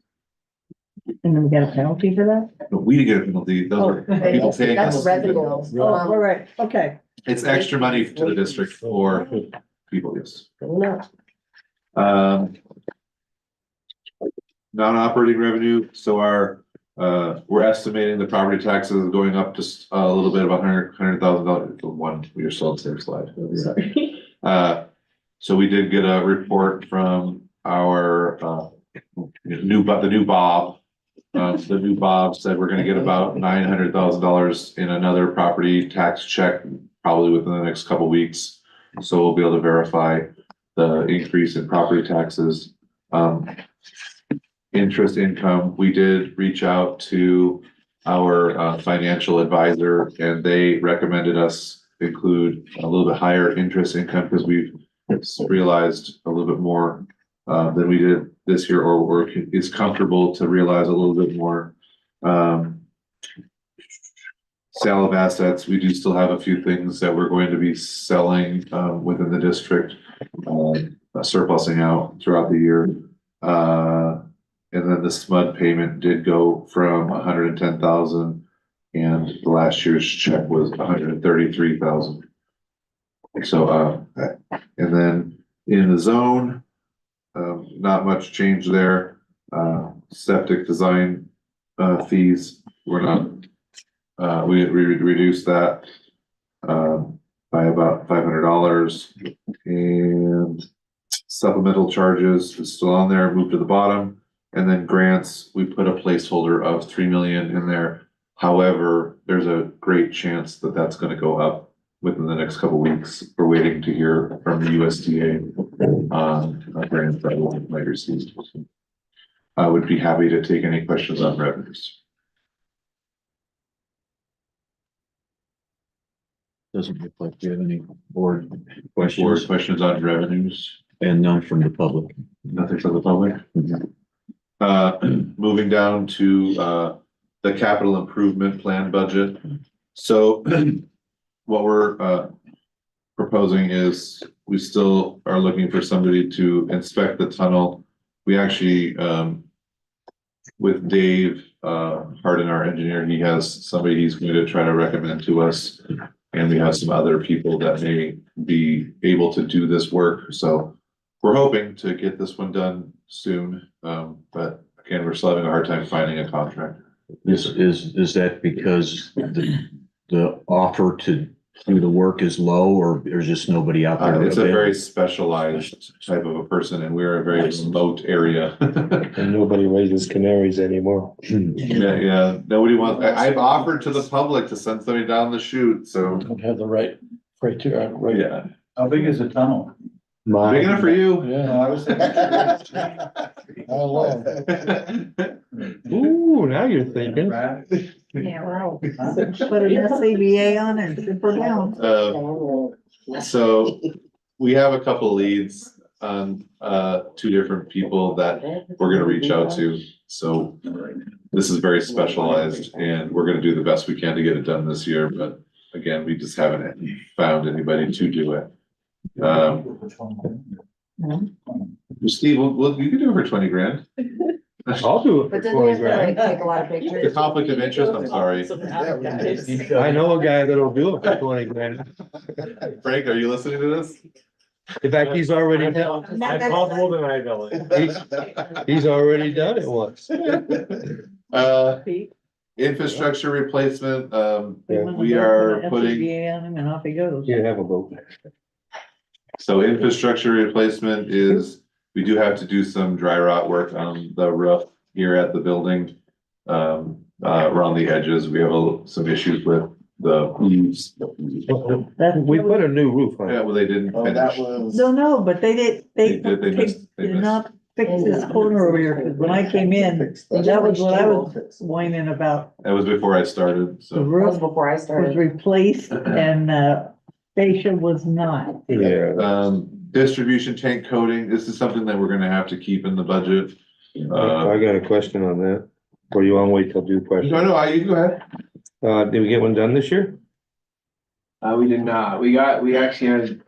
and then we got a penalty for that? But we didn't get a penalty. Those are people paying That's us. revenue. Oh, all right, okay. It's extra money to the district for people, yes. No. non-operating revenue, so we're estimating the property taxes going up just a little bit of $100,000 for one, you're still on the same slide. Sorry. So we did get a report from our, the new Bob. The new Bob said we're gonna get about $900,000 in another property tax check, probably within the next couple weeks. So we'll be able to verify the increase in property taxes. Interest income, we did reach out to our financial advisor, and they recommended us include a little bit higher interest income because we've realized a little bit more than we did this year, or is comfortable to realize a little bit more. Sale of assets, we do still have a few things that we're going to be selling within the district, surplusing out throughout the year. And then the SMUD payment did go from 110,000, and the last year's check was 133,000. So, and then in the zone, not much change there. Septic design fees, we're not, we reduced that by about $500, and supplemental charges is still on there, moved to the bottom. And then grants, we put a placeholder of 3 million in there. However, there's a great chance that that's going to go up within the next couple of weeks. We're waiting to hear from the USDA on a grant that we might receive. I would be happy to take any questions on revenues. Doesn't look like we have any board questions. Questions on revenues? And none from the public. Nothing from the public? Moving down to the capital improvement plan budget. So what we're proposing is we still are looking for somebody to inspect the tunnel. We actually, with Dave Hardin, our engineer, he has somebody he's going to try to recommend to us. And we have some other people that may be able to do this work. So we're hoping to get this one done soon. But again, we're still having a hard time finding a contractor. Is that because the offer to do the work is low, or there's just nobody out there? It's a very specialized type of a person, and we're a very remote area. And nobody raises canaries anymore. Yeah, nobody wants, I've offered to the public to send somebody down the chute, so. Don't have the right criteria, right? Yeah. How big is the tunnel? Big enough for you? Yeah. I was Ooh, now you're thinking. Yeah, right. Put an SCBA on it, super down. So we have a couple leads on two different people that we're gonna reach out to. So this is very specialized, and we're gonna do the best we can to get it done this year, but again, we just haven't found anybody to do it. Steve, you can do it for 20 grand. I'll do it But for doesn't he 20 have to like grand. take a lot of The pictures? conflict of interest, I'm sorry. I know a guy that'll do it for 20 grand. Frank, are you listening to this? In fact, he's already done. He's already done it once. Infrastructure replacement, Yeah. we are putting, SCBA on him and off he goes. You have a vote. so infrastructure replacement is, we do have to do some dry rot work on the roof here at the building. Around the edges, we have some issues with the eaves. We put a new roof on Yeah, it. well, they didn't Oh, that finish. was. No, but they They missed. did not fix this corner over here, 'cause when I came in, that was what I was whining about. That was before I started, The so. That was roof before I was started. replaced and fascia was not. Yeah. Distribution tank coating, this is something that we're gonna have to keep in the budget. I got a question on that. Or you wanna wait till do questions? No, you go ahead. Did we get one done this year? We did not. We actually had,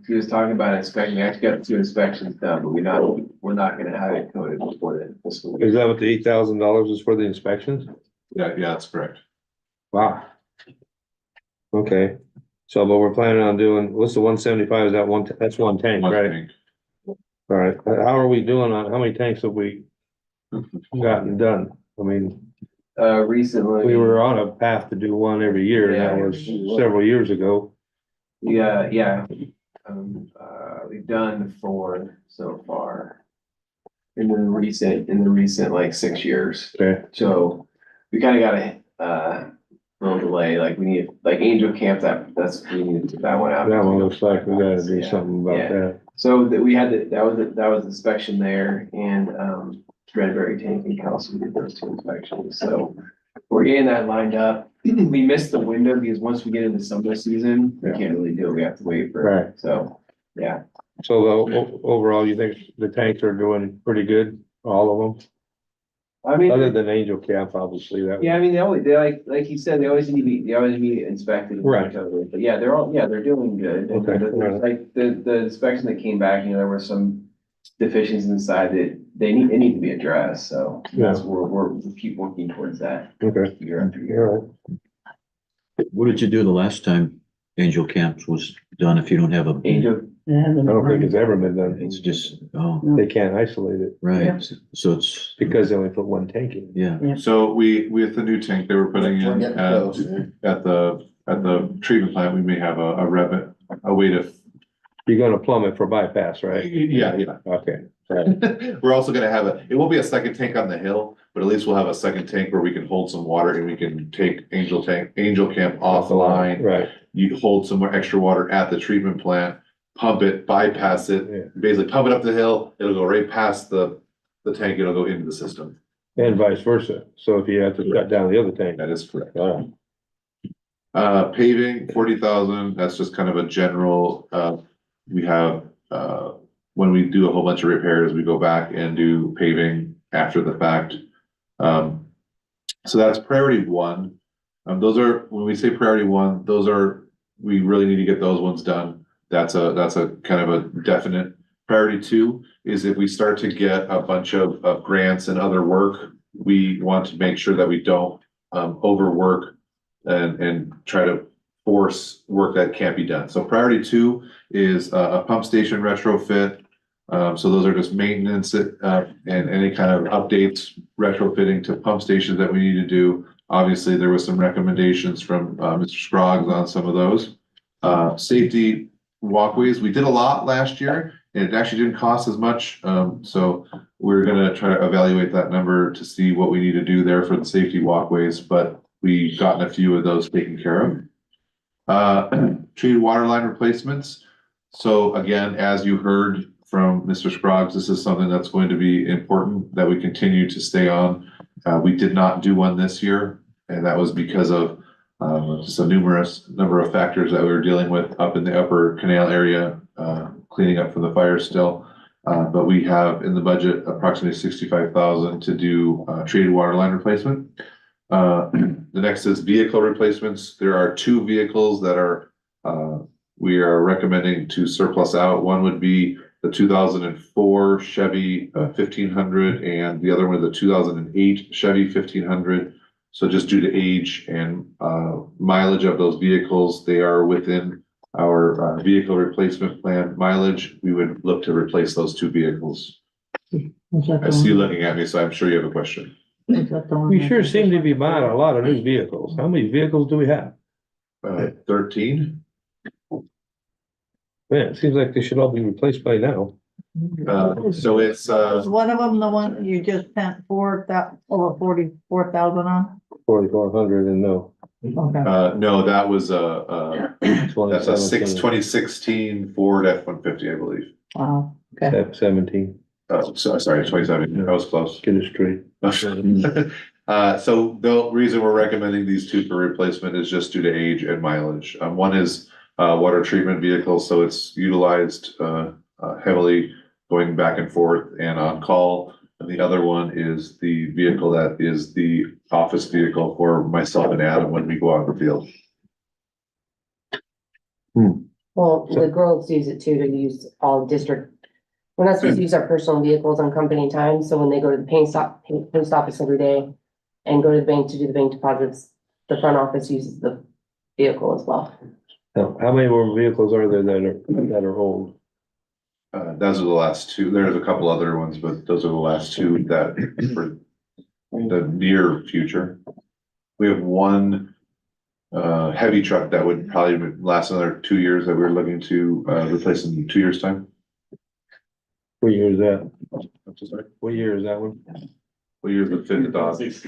he was talking about inspecting, we actually got 2 inspections done, but we're not gonna have it coated before the fiscal year. Is that what the $8,000 is for the inspections? Yeah, that's correct. Wow. Okay, so, but we're planning on doing, what's the 175? Is that that's one tank, One right? tank. All right, how are we doing on, how many tanks have we gotten done? I mean, Recently. we were on a path to do one every year, and that was several years ago. Yeah. We've done 4 so far. In the recent like 6 years. Okay. So we kind of got a little delay, like we need, like Angel Camp, we need to, that one out. That one looks like we gotta do Yeah. something about Yeah. that. So that we had, that was inspection there and, Redberry Tank and Kelsey did those 2 inspections, so we're getting that lined up. We missed the window because once we get into summer season, we can't really do it, we have to wait for, Right. so, yeah. So overall, you think the tanks are doing pretty good, all of them? I mean, Other than Angel Camp, obviously, that. yeah, I mean, they like you said, they always need to be inspected. Right. But yeah, they're doing good. And Okay. there's, like the inspection that came back, there were some deficiencies inside that they need to be addressed, so that's where we keep working towards that. Okay. Year after year. All right. What did you do the last time Angel Camps was done if you don't have a? Angel, I don't think it's ever been done. It's just, oh, They can't isolate it right, so it's, because they only put one tank in. yeah, So with the new tank they were putting We're in getting close. at the treatment plant, we may have a way to. You're gonna plumb it for bypass, right? Yeah. Okay. We're also gonna have it won't be a second tank on the hill, but at least we'll have a second tank where we can hold some water and we can take Angel Camp off the line. Right. You hold some more extra water at the treatment plant, pump it, bypass Yeah. it, basically pump it up the hill, it'll go right past the tank, it'll go into the system. And vice versa. So if you have to shut down the other tank. That is correct. Wow. Paving, 40,000, that's just kind of a general, we have, when we do a whole bunch of repairs, we go back and do paving after the fact. So that's priority 1. Those are, when we say priority 1, we really need to get those ones done. That's a kind of a definite. Priority 2 is if we start to get a bunch of grants and other work, we want to make sure that we don't overwork and try to force work that can't be done. So priority 2 is a pump station retrofit. So those are just maintenance and any kind of updates, retrofitting to pump stations that we need to do. Obviously, there was some recommendations from Mr. Scroggs on some of those. Safety walkways, we did a lot last year and it actually didn't cost as much. So we're gonna try to evaluate that number to see what we need to do there for the safety walkways, but we've gotten a few of those taken care of. Treated water line replacements. So again, as you heard from Mr. Scroggs, this is something that's going to be important that we continue to stay on. We did not do one this year, and that was because of just a numerous number of factors that we were dealing with up in the upper canal area, cleaning up from the fire still. But we have in the budget approximately 65,000 to do treated water line replacement. The next is vehicle replacements. There are 2 vehicles that we are recommending to surplus out. One would be the 2004 Chevy 1500 and the other one is the 2008 Chevy 1500. So just due to age and mileage of those vehicles, they are within our vehicle replacement plan mileage. We would look to replace those 2 vehicles. I see you looking at me, so I'm sure you have a question. We sure seem to be buying a lot of new vehicles. How many vehicles do we have? 13. Man, it seems like they should all be replaced by now. So it's Was one of them the one you just spent 44,000 on? 4,400 and no. Okay. no, that was that's a 2017. 2016 Ford F-150, I believe. Wow, okay. 17. Oh, sorry, 27. That was close. Get it straight. So the reason we're recommending these 2 for replacement is just due to age and mileage. One is water treatment vehicles, so it's utilized heavily going back and forth and on call. And the other one is the vehicle that is the office vehicle for myself and Adam when we go out in the field. Well, the girls use it too, to use all district. We're not supposed to use our personal vehicles on company time, so when they go to the post office every day and go to the bank to do the bank deposits, the front office uses the vehicle as well. Now, how many more vehicles are there that are old? those are the last two. There's a couple other ones, but those are the last two that for the near future. We have one heavy truck that would probably last another 2 years that we're looking to replace in 2 years' time. What year is that? I'm so sorry. What year is that one? What year is the fifth Dodge?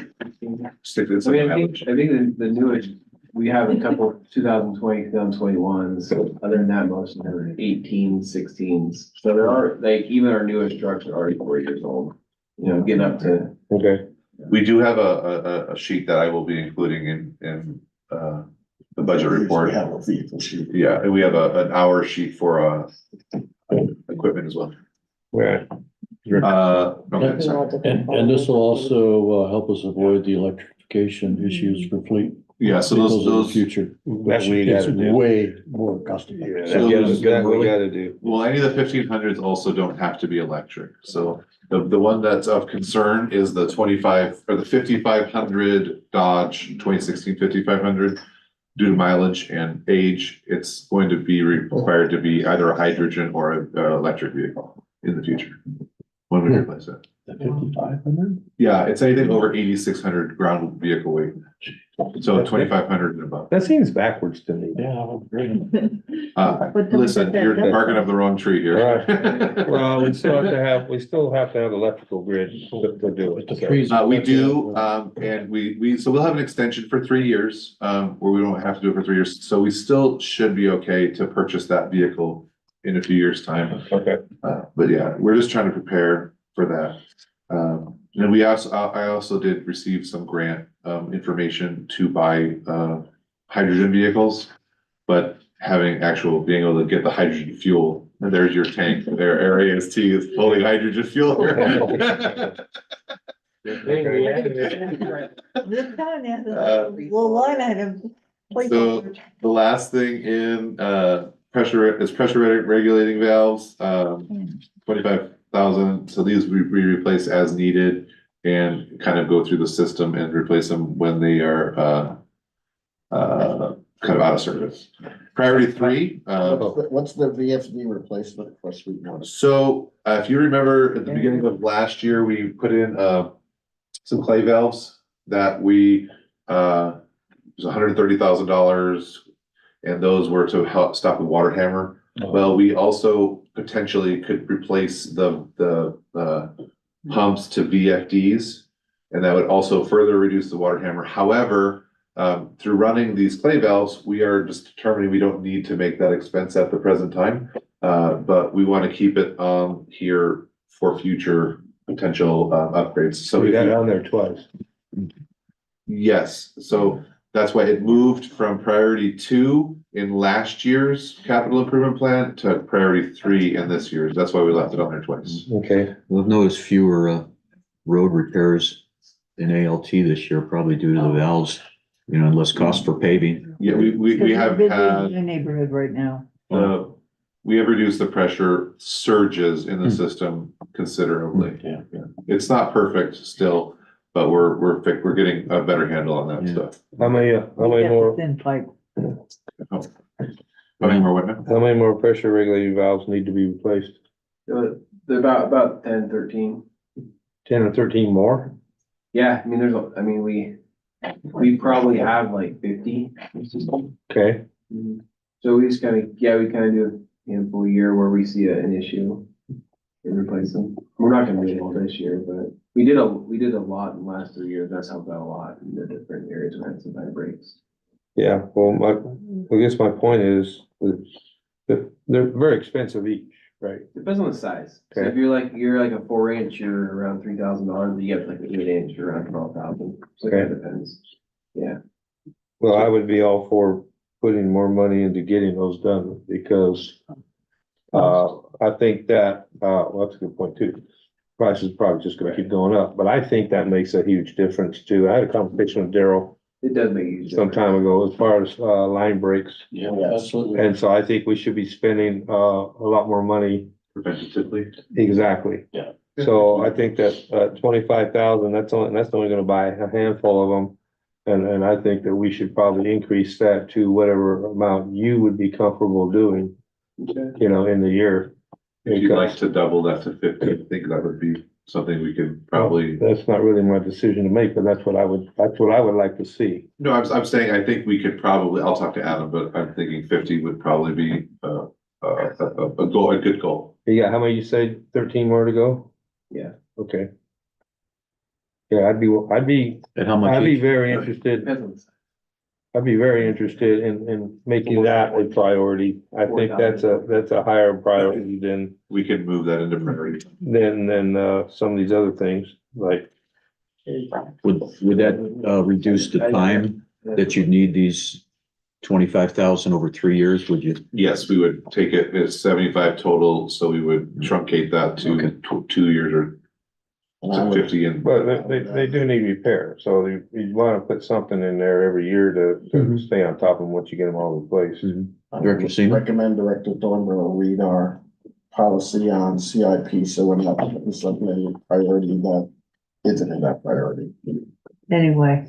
Stick this I mean, in I think the newest, we have a couple 2020, 2021s. Other than that, most of them are 18s, 16s. So there are, like, even our newest trucks are already 4 years old. You know, getting up to. Okay. We do have a sheet that I will be including in the budget report. We have a vehicle sheet. Yeah, and we have an hour sheet for equipment as well. Right. Okay, sorry. And this will also, help us avoid the electrification issues for fleet. Yeah, so vehicles in the those, Future. That we gotta It's do. way more costly. Yeah, So that we gotta do. well, any of the 1500s also don't have to be electric. So the one that's of concern is the 25 or the 5500 Dodge 2016 5500. Due to mileage and age, it's going to be required to be either a hydrogen or an electric vehicle in the future when we replace it. The 5500? Yeah, it's anything over 8600 ground vehicle weight. So 2500 and above. That seems backwards to me. Yeah, I would agree. But don't Listen, put that you're down. barking up the wrong tree here. Right. Well, we still have to have electrical grid to do it. The so. trees. We do, and so we'll have an extension for 3 years, where we don't have to do it for 3 years. So we still should be okay to purchase that vehicle in a few years' time. Okay. But yeah, we're just trying to prepare for that. And I also did receive some grant, information to buy, hydrogen vehicles. But being able to get the hydrogen fuel, and there's your tank, there, RAST is fully hydrogen fuel. This time, yeah, Uh, little line item. So the last thing in pressure regulating valves, 25,000. So these we replace as needed and kind of go through the system and replace them when they are kind of out of service. Priority 3. What's the VFD replacement for sweet water? So if you remember at the beginning of last year, we put in some clay valves that it was $130,000, and those were to help stop the water hammer. Well, we also potentially could replace the pumps to VFDs, and that would also further reduce the water hammer. However, through running these clay valves, we are just determining we don't need to make that expense at the present time. But we want to keep it here for future potential upgrades. So We got it on there twice. yes, so that's why it moved from priority 2 in last year's capital improvement plan to priority 3 in this year's. That's why we left it on there twice. Okay. We've noticed fewer, road repairs in ALT this year, probably due to the valves, and less cost for paving. Yeah, we have had, In the neighborhood right now. we have reduced the pressure surges in the system considerably. Yeah. It's not perfect still, but we're getting a better handle on that Yeah. stuff. How many more, Thin pipe. How many more what now? how many more pressure regulating valves need to be replaced? They're about 10, 13. 10 or 13 more? Yeah, I mean, we probably have like 50. Okay. So we just kind of do a handful a year where we see an issue and replace them. We're not gonna do it all this year, but we did a lot in the last 3 years. That's helped out a lot in the different areas when some bad breaks. Yeah, well, I guess my point is that they're very expensive each, right? Depends on the size. So Okay. if you're like a 4-inch, you're around $3,000. You get like an 8-inch, you're around 12,000. So Okay. it depends. Yeah. Well, I would be all for putting more money into getting those done because I think that, well, that's a good point too. Price is probably just gonna keep going up, but I think that makes a huge difference too. I had a conversation with Daryl It does make you. some time ago as far as line breaks. Yeah, absolutely. And so I think we should be spending a lot more money. Preventatively. Exactly. Yeah. So I think that 25,000, that's only gonna buy a handful of them. And I think that we should probably increase that to whatever amount you would be comfortable doing, Okay. in the year. If you'd like to double that to 50, I think that would be something we could probably. That's not really my decision to make, but that's what I would like to see. No, I'm saying, I think we could probably, I'll talk to Adam, but I'm thinking 50 would probably be, a goal, a good goal. Yeah, how many you say, 13 more to go? Yeah. Okay. Yeah, I'd be And how much? very interested. I'd be very interested in making that a priority. I think that's a higher priority than We could move that into priority. some of these other things, like. Would that, reduce the time that you need these 25,000 over 3 years, would you? Yes, we would take it as 75 total, so we would truncate that to 2 years or to 50 and. But they do need repair, so you wanna put something in there every year to stay on top of them once you get them all replaced. I Director would Seaman? recommend Director Thornborough read our policy on CIP, so we're not putting something in priority that isn't in that priority. Anyway,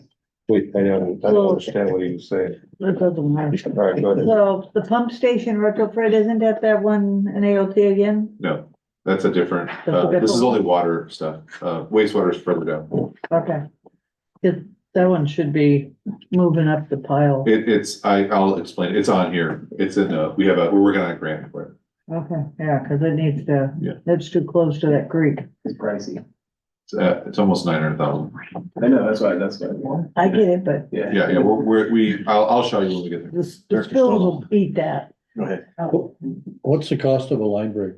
Wait, I don't understand what he was saying. it doesn't matter. All right, go ahead. So the pump station retrofit, isn't that one in AOT again? No, that's a different, That's a this is different only water stuff, wastewater is further down. Okay. 'Cause that one should be moving up the pile. I'll explain, it's on here, it's in, we're working on a grant for it. Okay, yeah, cause it needs to, Yeah. it's too close to that creek. It's pricey. It's almost 900,000. I know, that's why. I get it, but Yeah, I'll show you when we get there. the spills will eat that. Go ahead. What's the cost of a line break?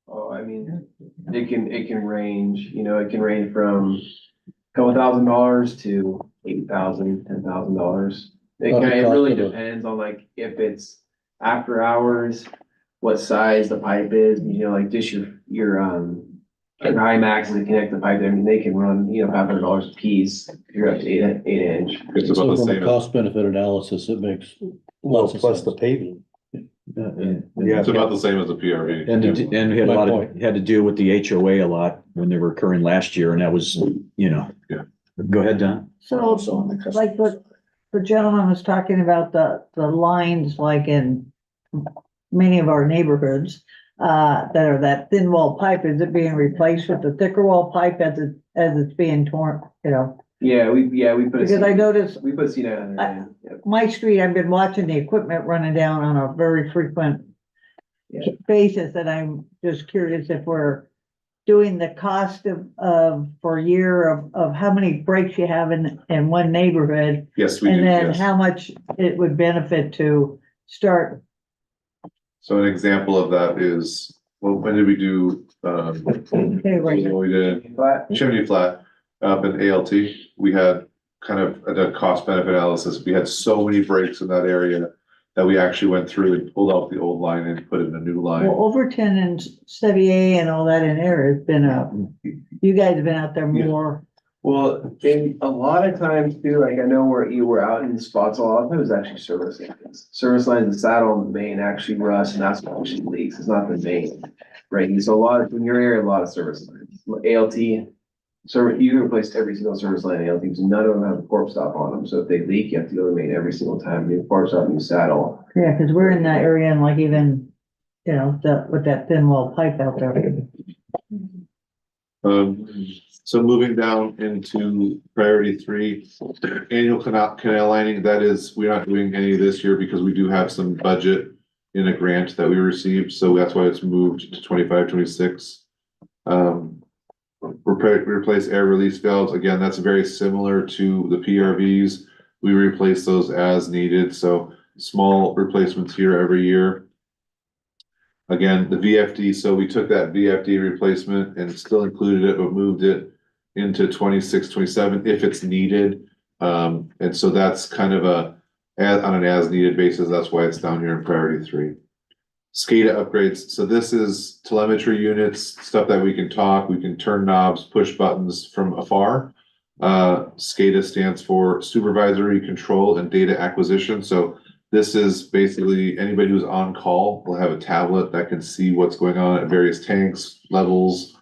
Oh, I mean, it can range, it can range from a couple $1,000 to $8,000, $10,000. It really depends on like if it's after hours, what size the pipe is, like just your IMAX to connect the pipe there, I mean, they can run, $500 a piece if you're up to 8 inch. It's about So the from a same. cost benefit analysis, it makes Well, lots of plus sense. the paving. Yeah. It's about the same as a PRV. And we had a lot of, had to deal with the HOA a lot when they were occurring last year, and that was, Yeah. Go ahead, Don. So like what the gentleman was talking about, the lines like in many of our neighborhoods. That are that thin wall pipe, is it being replaced with the thicker wall pipe as it's being torn, Yeah, we put. Because I noticed We put C900 in. Yep. my street, I've been watching the equipment running down on a very frequent Yeah. basis, and I'm just curious if we're doing the cost of for a year of how many breaks you have in one neighborhood, Yes, we do, and then yes. how much it would benefit to start. So an example of that is, well, when did we do, Okay, right. we did Chimney Flat up in ALT, we had kind of a cost benefit analysis. We had so many breaks in that area that we actually went through and pulled out the old line and put in a new line. Well, Overton and Sevier and all that in there has been you guys have been out there Yeah. more. Well, and a lot of times too, like I know where you were out in the spots a lot, it was actually service lines. Service lines, the saddle and the main actually rust, and that's what actually leaks, it's not the main. Right, so in your area, a lot of service lines, ALT, you replaced every single service line in ALT, because none of them have a corp stop on them, so if they leak, you have to go to the main every single time, new corp stop, new saddle. Yeah, cause we're in that area and like even, with that thin wall pipe out there. So moving down into priority 3, annual canal lining, that is, we're not doing any this year because we do have some budget in a grant that we received, so that's why it's moved to 25, 26. Replace air release valves, again, that's very similar to the PRVs. We replace those as needed, so small replacements here every year. Again, the VFD, so we took that VFD replacement and still included it, but moved it into 26, 27 if it's needed. And so that's kind of on an as needed basis. That's why it's down here in priority 3. SCADA upgrades. So this is telemetry units, stuff that we can talk, we can turn knobs, push buttons from afar. SCADA stands for supervisory control and data acquisition. So this is basically anybody who's on call will have a tablet that can see what's going on at various tanks, levels,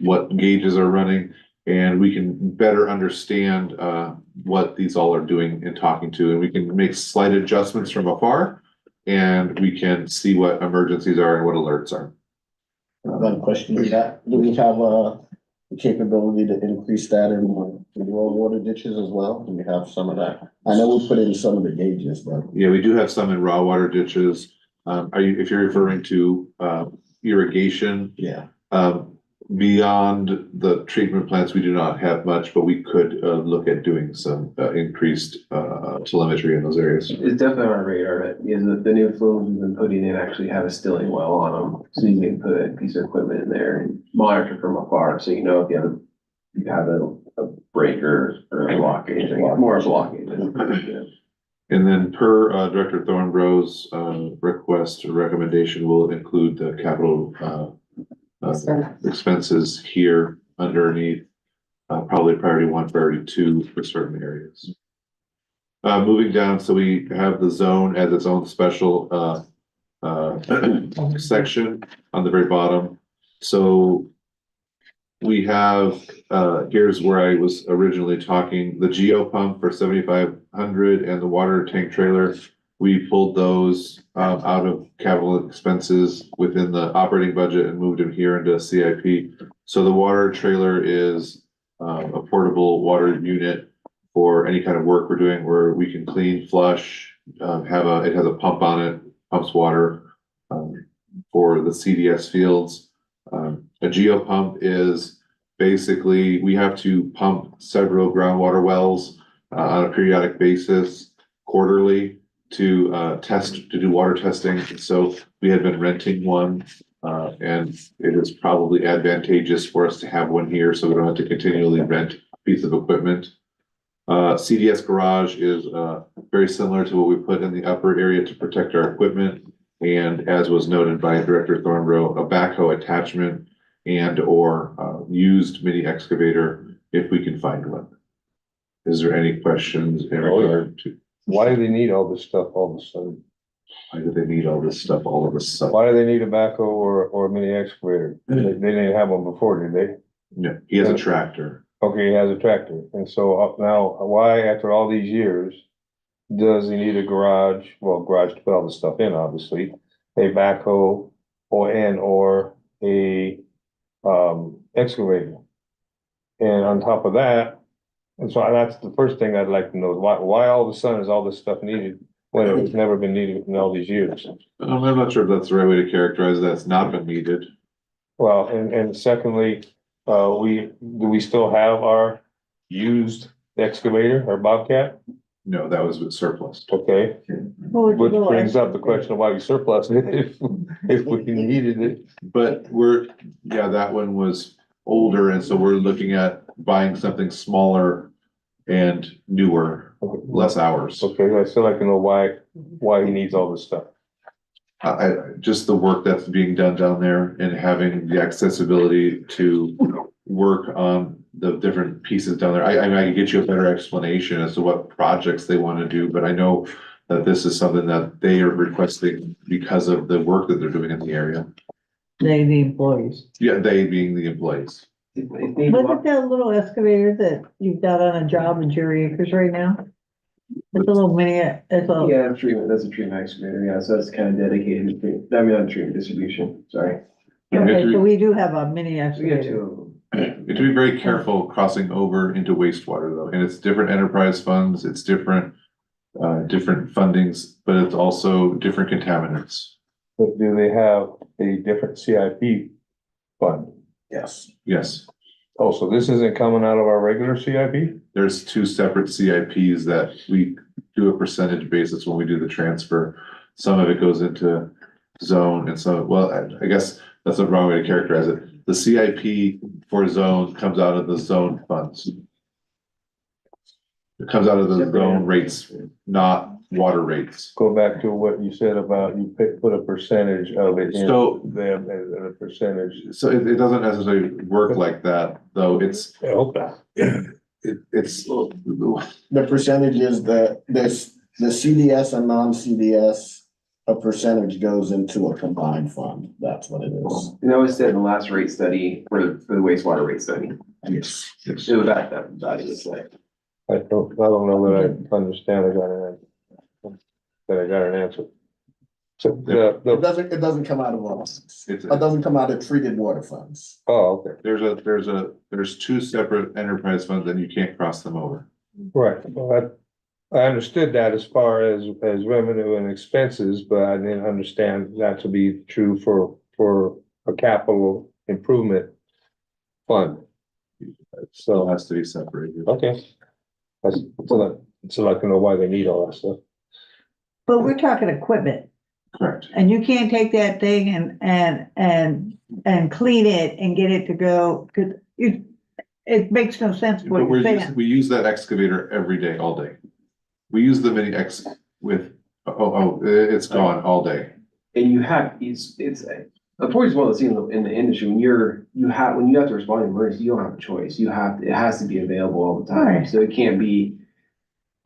what gauges are running, and we can better understand what these all are doing and talking to, and we can make slight adjustments from afar, and we can see what emergencies are and what alerts are. One question, do we have, the capability to increase that in the rural water ditches as well? Do we have some of that? I know we put in some of the gauges, but. Yeah, we do have some in raw water ditches. If you're referring to, irrigation, Yeah. beyond the treatment plants, we do not have much, but we could, look at doing some, increased, telemetry in those areas. It's definitely on our radar, because the new flumes we've been putting in actually have a stilling well on them, so you can put a piece of equipment in there and monitor from afar, so you know if you have a breaker or a blockage, more a blockage. And then per, Director Thornbrough's, request or recommendation will include the capital, expenses here underneath, probably priority 1, priority 2 for certain areas. Moving down, so we have the zone as its own special, section on the very bottom. So we have, here's where I was originally talking, the geo pump for 7,500 and the water tank trailer. We pulled those, out of capital expenses within the operating budget and moved them here into CIP. So the water trailer is, a portable water unit for any kind of work we're doing where we can clean, flush, it has a pump on it, pumps water, for the CDS fields. A geo pump is basically, we have to pump several groundwater wells, on a periodic basis, quarterly, to do water testing. So we had been renting one, and it is probably advantageous for us to have one here, so we don't have to continually rent a piece of equipment. CDS garage is, very similar to what we put in the upper area to protect our equipment. And as was noted by Director Thornbrough, a backhoe attachment and or, used mini excavator if we can find one. Is there any questions in regard to? Why do they need all this stuff all of a sudden? Why do they need all this stuff all of a sudden? Why do they need a backhoe or a mini excavator? They didn't have one before, did they? No, he has a tractor. Okay, he has a tractor, and so now, why after all these years, does he need a garage, garage to put all the stuff in, obviously, a backhoe or a excavator? And on top of that, and so that's the first thing I'd like to know, is why all of a sudden is all this stuff needed when it has never been needed in all these years? I'm not sure if that's the right way to characterize it. That's not been needed. Well, and secondly, do we still have our used excavator, our Bobcat? No, that was with surplus. Okay, Well, which brings up the question of why we surplus it if we needed it. But that one was older, and so we're looking at buying something smaller and newer, less hours. Okay, I still like to know why he needs all this stuff. Just the work that's being done down there and having the accessibility to work on the different pieces down there. I can get you a better explanation as to what projects they want to do, but I know that this is something that they are requesting because of the work that they're doing in the area. They, the employees. Yeah, they being the employees. Wasn't that little excavator that you've got on a job in Jerry Acres right now? It's a little mini, it's a. Yeah, that's a treatment excavator, yeah, so that's kind of dedicated to not treatment, distribution, sorry. Okay, so we do have a mini We got excavator. two of them. You have to be very careful crossing over into wastewater though, and it's different enterprise funds, it's different fundings, but it's also different contaminants. But do they have a different CIP fund? Yes. Yes, Oh, so this isn't coming out of our regular CIP? there's two separate CIPs that we do a percentage basis when we do the transfer. Some of it goes into zone and some, I guess that's the wrong way to characterize it. The CIP for zone comes out of the zone funds. It comes out of the zone rates, not water rates. Go back to what you said about you put a percentage of it in So- them as a percentage. So it doesn't necessarily work like that, though. It's, I hope not. it's, The percentage is the CDS and non-CDS, a percentage goes into a combined fund. That's what it is. And that was said in the last rate study, for the wastewater rate study. Yes. So that is like. I don't know that I understand. I got an answer. So It doesn't come out of us. It's, It doesn't come out of treated water funds. oh, okay, there's two separate enterprise funds and you can't cross them over. right. Well, I understood that as far as revenue and expenses, but I didn't understand that to be true for a capital improvement fund. Still So, has to be separated. okay. So I can know why they need all that stuff. But we're talking equipment, Correct. and you can't take that thing and clean it and get it to go, cause it makes no sense what But you're saying. we use that excavator every day, all day. We use the mini X with, it's gone all day. And you have, it's, unfortunately, it's one of the things in the industry, when you have to respond to emergency, you don't have a choice. It has to be available all the time. Right. So it can't be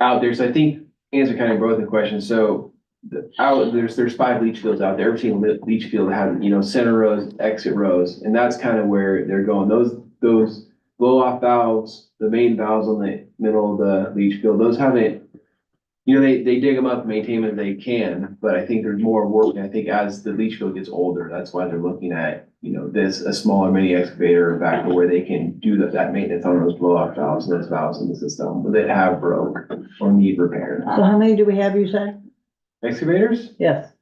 out there. So I think answer kind of both the questions. So there's 5 leach fields out there. Every single leach field has, center rows, exit rows, and that's kind of where they're going. Those blow off valves, the main valves on the middle of the leach field, those haven't, they dig them up, maintain them as they can, but I think there's more work. And I think as the leach field gets older, that's why they're looking at, a smaller mini excavator back where they can do that maintenance on those blow off valves and those valves in the system that have broke or need repaired. So how many do we have, you said? Excavators? Yes.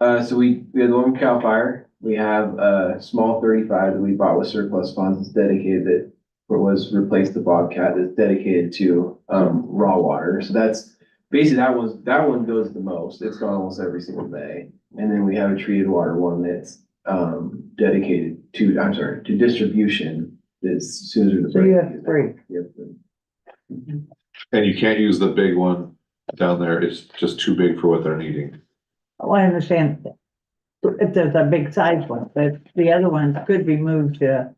So we have the one Cal Fire. We have a small 35 that we bought with surplus funds. It's dedicated that was replaced the Bobcat that's dedicated to raw water. So that's basically that one goes the most. It's gone almost every single day. And then we have a treated water one that's dedicated to distribution. As soon as there's So you have 3. And you can't use the big one down there. It's just too big for what they're needing. Oh, I understand if there's a big size one, but the other ones could be moved to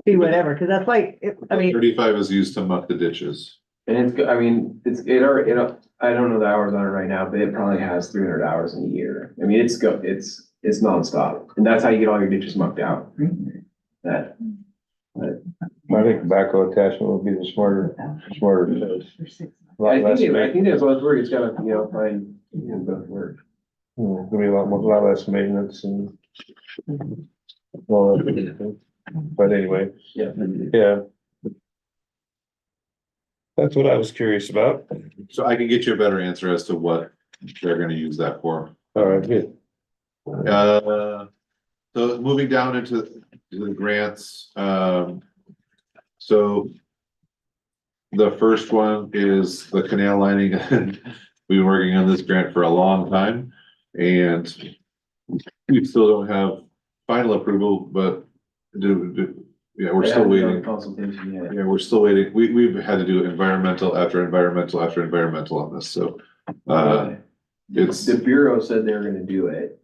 be whatever, because that's like, I mean, 35 is used to muck the ditches. And I don't know the hours on it right now, but it probably has 300 hours in a year. I mean, it's nonstop, and that's how you get all your ditches mucked out. That. I think backhoe attachment would be the smarter choice. I think that's what work. It's gotta, find, both work. Gonna be a lot less maintenance and. Well, but anyway, Yeah. yeah. That's what I was curious about. So I can get you a better answer as to what they're gonna use that for. All right, good. So moving down into the grants, so. The first one is the canal lining. We've been working on this grant for a long time and we still don't have final approval, but we're still waiting. Consultation, Yeah, we're still waiting. We've had to do environmental after environmental after environmental on this, so. It's. The Bureau said they were gonna do it.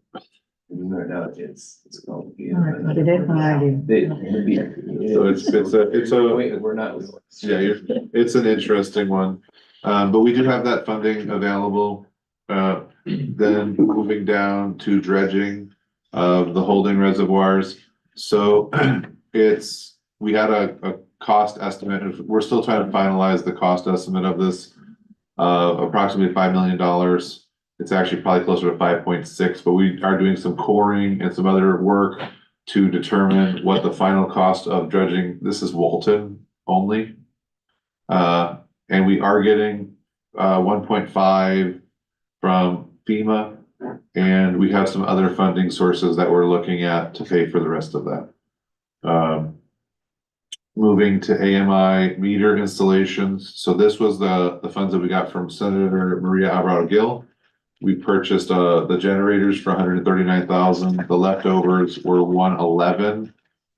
And right now it's complicated. it is my idea. So it's a. Wait, we're not. Yeah, it's an interesting one, but we do have that funding available. Then moving down to dredging of the holding reservoirs. So we had a cost estimate, we're still trying to finalize the cost estimate of this. Approximately $5 million. It's actually probably closer to 5.6, but we are doing some coring and some other work to determine what the final cost of dredging. This is Walton only. And we are getting 1.5 from FEMA, and we have some other funding sources that we're looking at to pay for the rest of that. Moving to AMI meter installations. So this was the funds that we got from Senator Maria Alvarado Gill. We purchased the generators for $139,000. The leftovers were 111.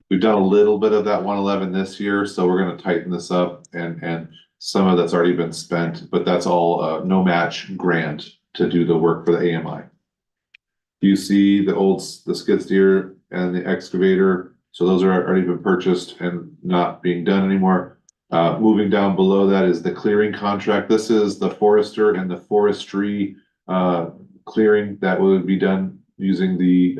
We've done a little bit of that 111 this year, so we're gonna tighten this up and some of that's already been spent, but that's all no match grant to do the work for the AMI. You see the skid steer and the excavator, so those are already been purchased and not being done anymore. Moving down below that is the clearing contract. This is the forester and the forestry clearing that would be done using the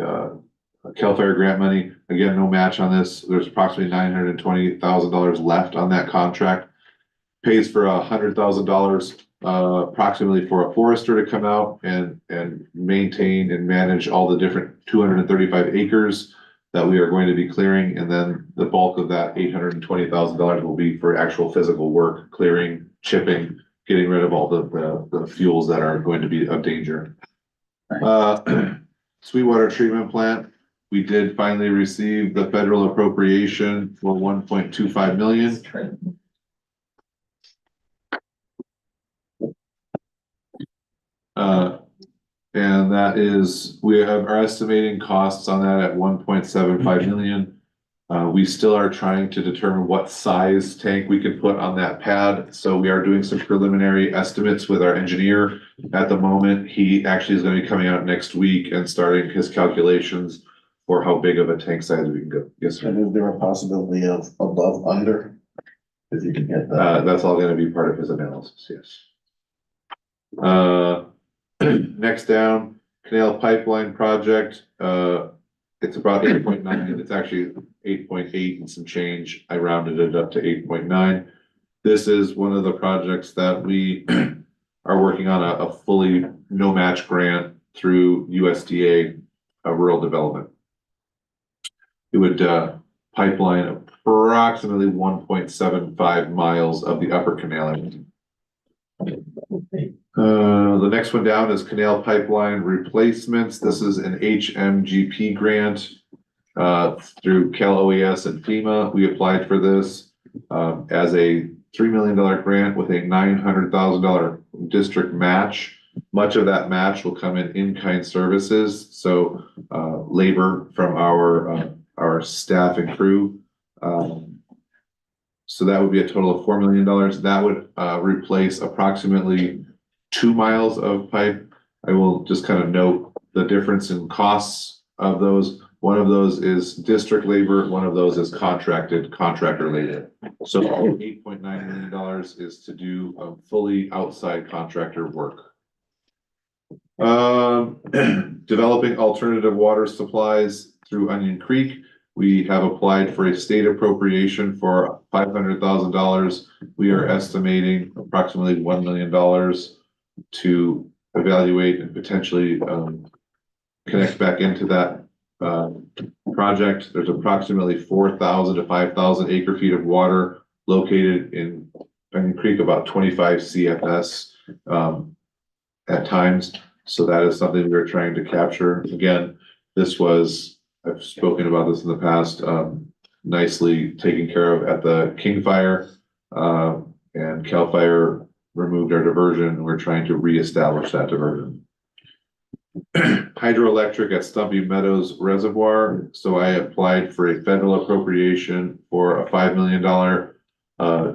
CAL FIRE grant money. Again, no match on this. There's approximately $920,000 left on that contract. Pays for $100,000 approximately for a forester to come out and maintain and manage all the different 235 acres that we are going to be clearing, and then the bulk of that $820,000 will be for actual physical work, clearing, chipping, getting rid of all the fuels that are going to be of danger. Sweetwater treatment plant, we did finally receive the federal appropriation for 1.25 million. And that is, we are estimating costs on that at 1.75 million. We still are trying to determine what size tank we can put on that pad. So we are doing some preliminary estimates with our engineer at the moment. He actually is going to be coming out next week and starting his calculations for how big of a tank size we can go. Yes, sir. And is there a possibility of above, under? If you can get that. That's all going to be part of his analysis, yes. Next down, canal pipeline project, it's about 8.9, it's actually 8.8 and some change. I rounded it up to 8.9. This is one of the projects that we are working on a fully no match grant through USDA, rural development. It would pipeline approximately 1.75 miles of the upper canal. The next one down is canal pipeline replacements. This is an HMGP grant through Cal OES and FEMA. We applied for this as a $3 million grant with a $900,000 district match. Much of that match will come in kind services, so labor from our staff and crew. So that would be a total of $4 million. That would replace approximately 2 miles of pipe. I will just kind of note the difference in costs of those. One of those is district labor, one of those is contractor labor. So $8.9 million is to do fully outside contractor work. Developing alternative water supplies through Onion Creek. We have applied for a state appropriation for $500,000. We are estimating approximately $1 million to evaluate and potentially connect back into that project. There's approximately 4,000 to 5,000 acre feet of water located in Onion Creek, about 25 CFS at times. So that is something we're trying to capture. Again, this was, I've spoken about this in the past, nicely taken care of at the King Fire, and Cal Fire removed our diversion. We're trying to reestablish that diversion. Hydroelectric at Stumpy Meadows Reservoir. So I applied for a federal appropriation for a $5 million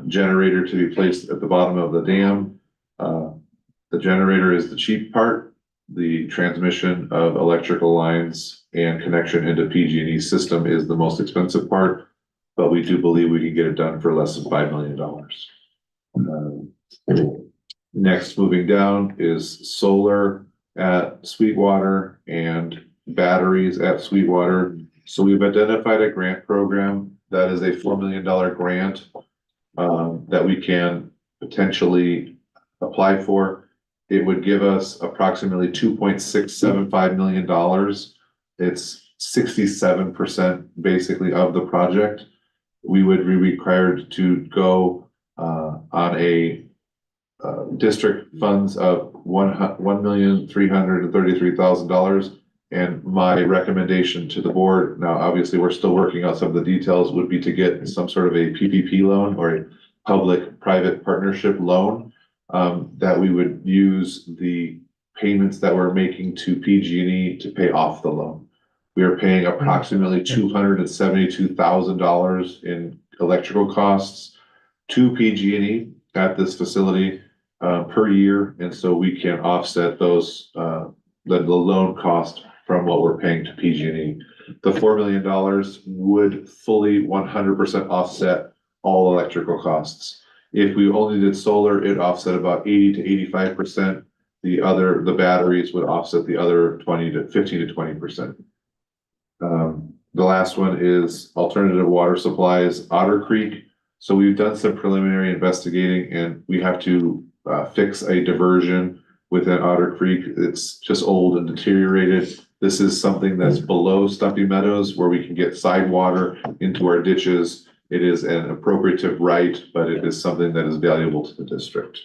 generator to be placed at the bottom of the dam. The generator is the cheap part. The transmission of electrical lines and connection into PG&E system is the most expensive part, but we do believe we can get it done for less than $5 million. Next, moving down is solar at Sweetwater and batteries at Sweetwater. So we've identified a grant program that is a $4 million grant that we can potentially apply for. It would give us approximately $2.675 million. It's 67% basically of the project. We would be required to go on a district funds of $1,333,000. And my recommendation to the board, now obviously we're still working out some of the details, would be to get some sort of a PPP loan or a public-private partnership loan. That we would use the payments that we're making to PG&E to pay off the loan. We are paying approximately $272,000 in electrical costs to PG&E at this facility per year, and so we can offset those the loan cost from what we're paying to PG&E. The $4 million would fully 100% offset all electrical costs. If we only did solar, it offset about 80 to 85%. The batteries would offset the other 15 to 20%. The last one is alternative water supplies, Otter Creek. So we've done some preliminary investigating, and we have to fix a diversion within Otter Creek. It's just old and deteriorated. This is something that's below Stumpy Meadows where we can get side water into our ditches. It is an appropriative right, but it is something that is valuable to the district.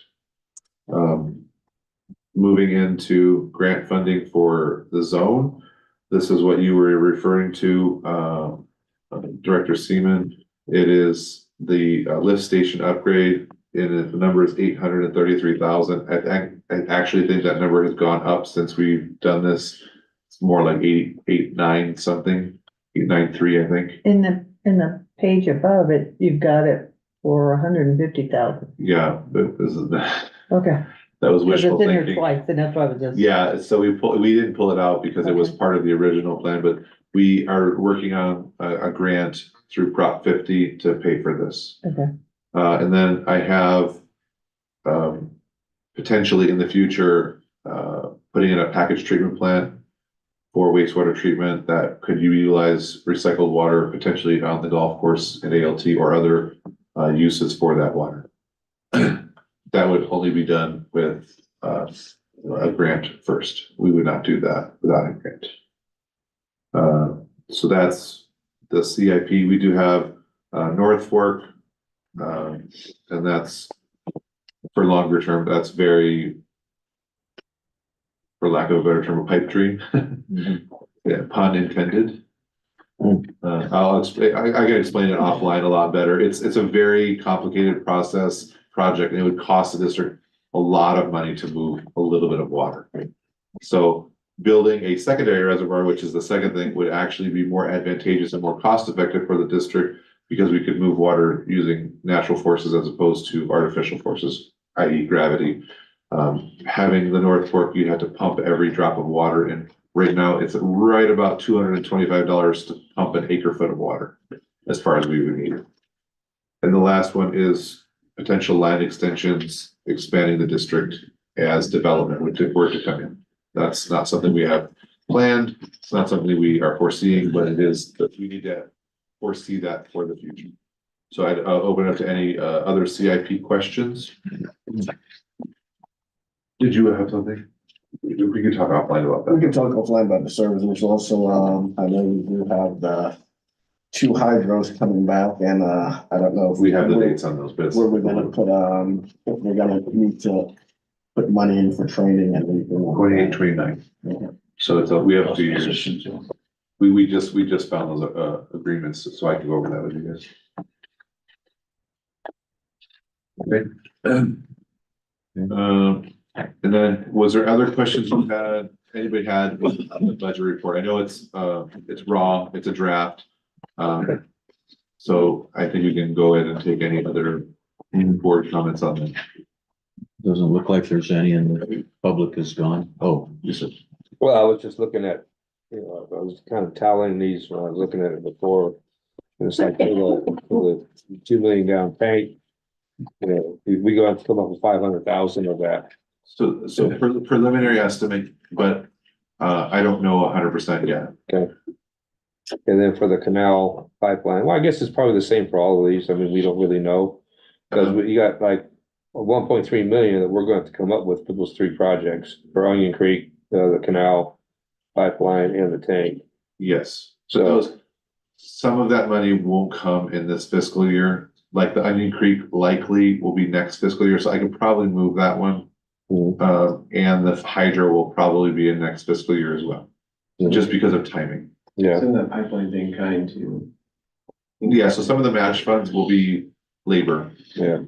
Moving into grant funding for the zone. This is what you were referring to, Director Seaman. It is the lift station upgrade, and the number is 833,000. I actually think that number has gone up since we've done this. It's more like 889 something, 893, I think. In the page above it, you've got it for 150,000. Yeah, but this is Okay. that was Because wishful it's in here thinking. twice, and that's why I was just. Yeah, so we didn't pull it out because it was part of the original plan, but we are working on a grant through Prop 50 to pay for this. Okay. And then I have, potentially in the future, putting in a package treatment plant for wastewater treatment that could utilize recycled water potentially on the golf course at ALT or other, uses for that water. That would only be done with, a grant first. We would not do that without a grant. So that's the CIP. We do have, North Fork, and that's for longer term. That's very, for lack of a better term, a pipe dream. Yeah, pun intended. I'll explain, I can explain it offline a lot better. It's a very complicated project, and it would cost the district a lot of money to move a little bit of water. So building a secondary reservoir, which is the second thing, would actually be more advantageous and more cost effective for the district because we could move water using natural forces as opposed to artificial forces, i.e. gravity. Having the North Fork, you had to pump every drop of water, and right now it's right about $225 to pump an acre foot of water, as far as we would need it. And the last one is potential line extensions, expanding the district as development were to come in. That's not something we have planned. It's not something we are foreseeing, but it is that we need to foresee that for the future. So I'd open up to any other CIP questions. Did you have something? We could talk offline about that. We can talk offline about the service. There's also, I know we do have the 2 hydros coming back, and I don't know if We have the dates on those, but it's where we're gonna put, if we're gonna need to put money in for training and anything. 28, 29. So it's, we have 2 years. We just found those agreements, so I can go over that with you guys. Okay. And then was there other questions you had, anybody had with the budget report? I know it's raw, it's a draft. So I think we can go ahead and take any other board comments on that. Doesn't look like there's any, and the public is gone. Oh, Well, I was just looking at, I was kind of tallying these when I was looking at it before. And it's like, for the 2 million gallon tank, we go to come up with 500,000 of that. So preliminary estimate, but I don't know 100% yet. Okay. And then for the canal pipeline, well, I guess it's probably the same for all of these. I mean, we don't really know. Because you got like 1.3 million that we're going to have to come up with for those 3 projects for Onion Creek, the canal pipeline and the tank. Yes. So some of that money won't come in this fiscal year. Like the Onion Creek likely will be next fiscal year, so I could probably move that one. And the hydro will probably be in next fiscal year as well, just because of timing. Yeah. So the pipeline being kind to. Yeah, so some of the match funds will be labor. Yeah.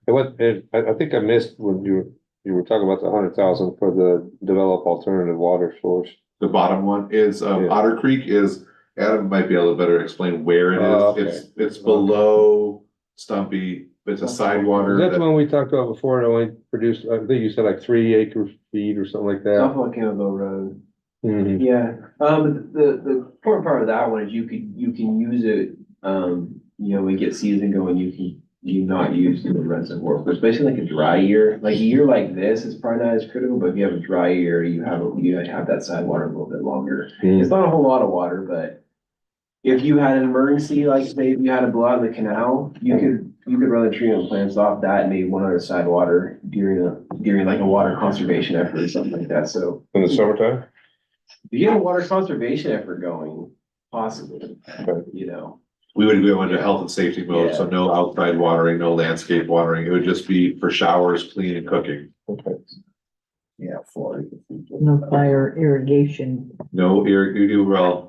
And I think I missed when you were talking about the 100,000 for the develop alternative water source. The bottom one is Otter Creek is, Adam might be able to better explain where it is. Okay. It's below Stumpy. It's a side water. That's the one we talked about before, and only produced, I think you said like 3 acre feet or something like that. Off Volcano Road. Mhm. Yeah, the important part of that one is you can use it, when you get season going, you not use the reservoir, but especially like a dry year, like a year like this, it's probably not as critical, but if you have a dry year, you have that side water a little bit longer. It's not a whole lot of water, but if you had an emergency, like say if you had a blowout in the canal, you could you could run the treatment plants off that and maybe one other side water during like a water conservation effort or something like that, so. In the summertime? You get a water conservation effort going, possibly, you know. We would go into health and safety mode, so no outside watering, no landscape watering. It would just be for showers, cleaning and cooking. Okay. Yeah, for. No fire irrigation. No,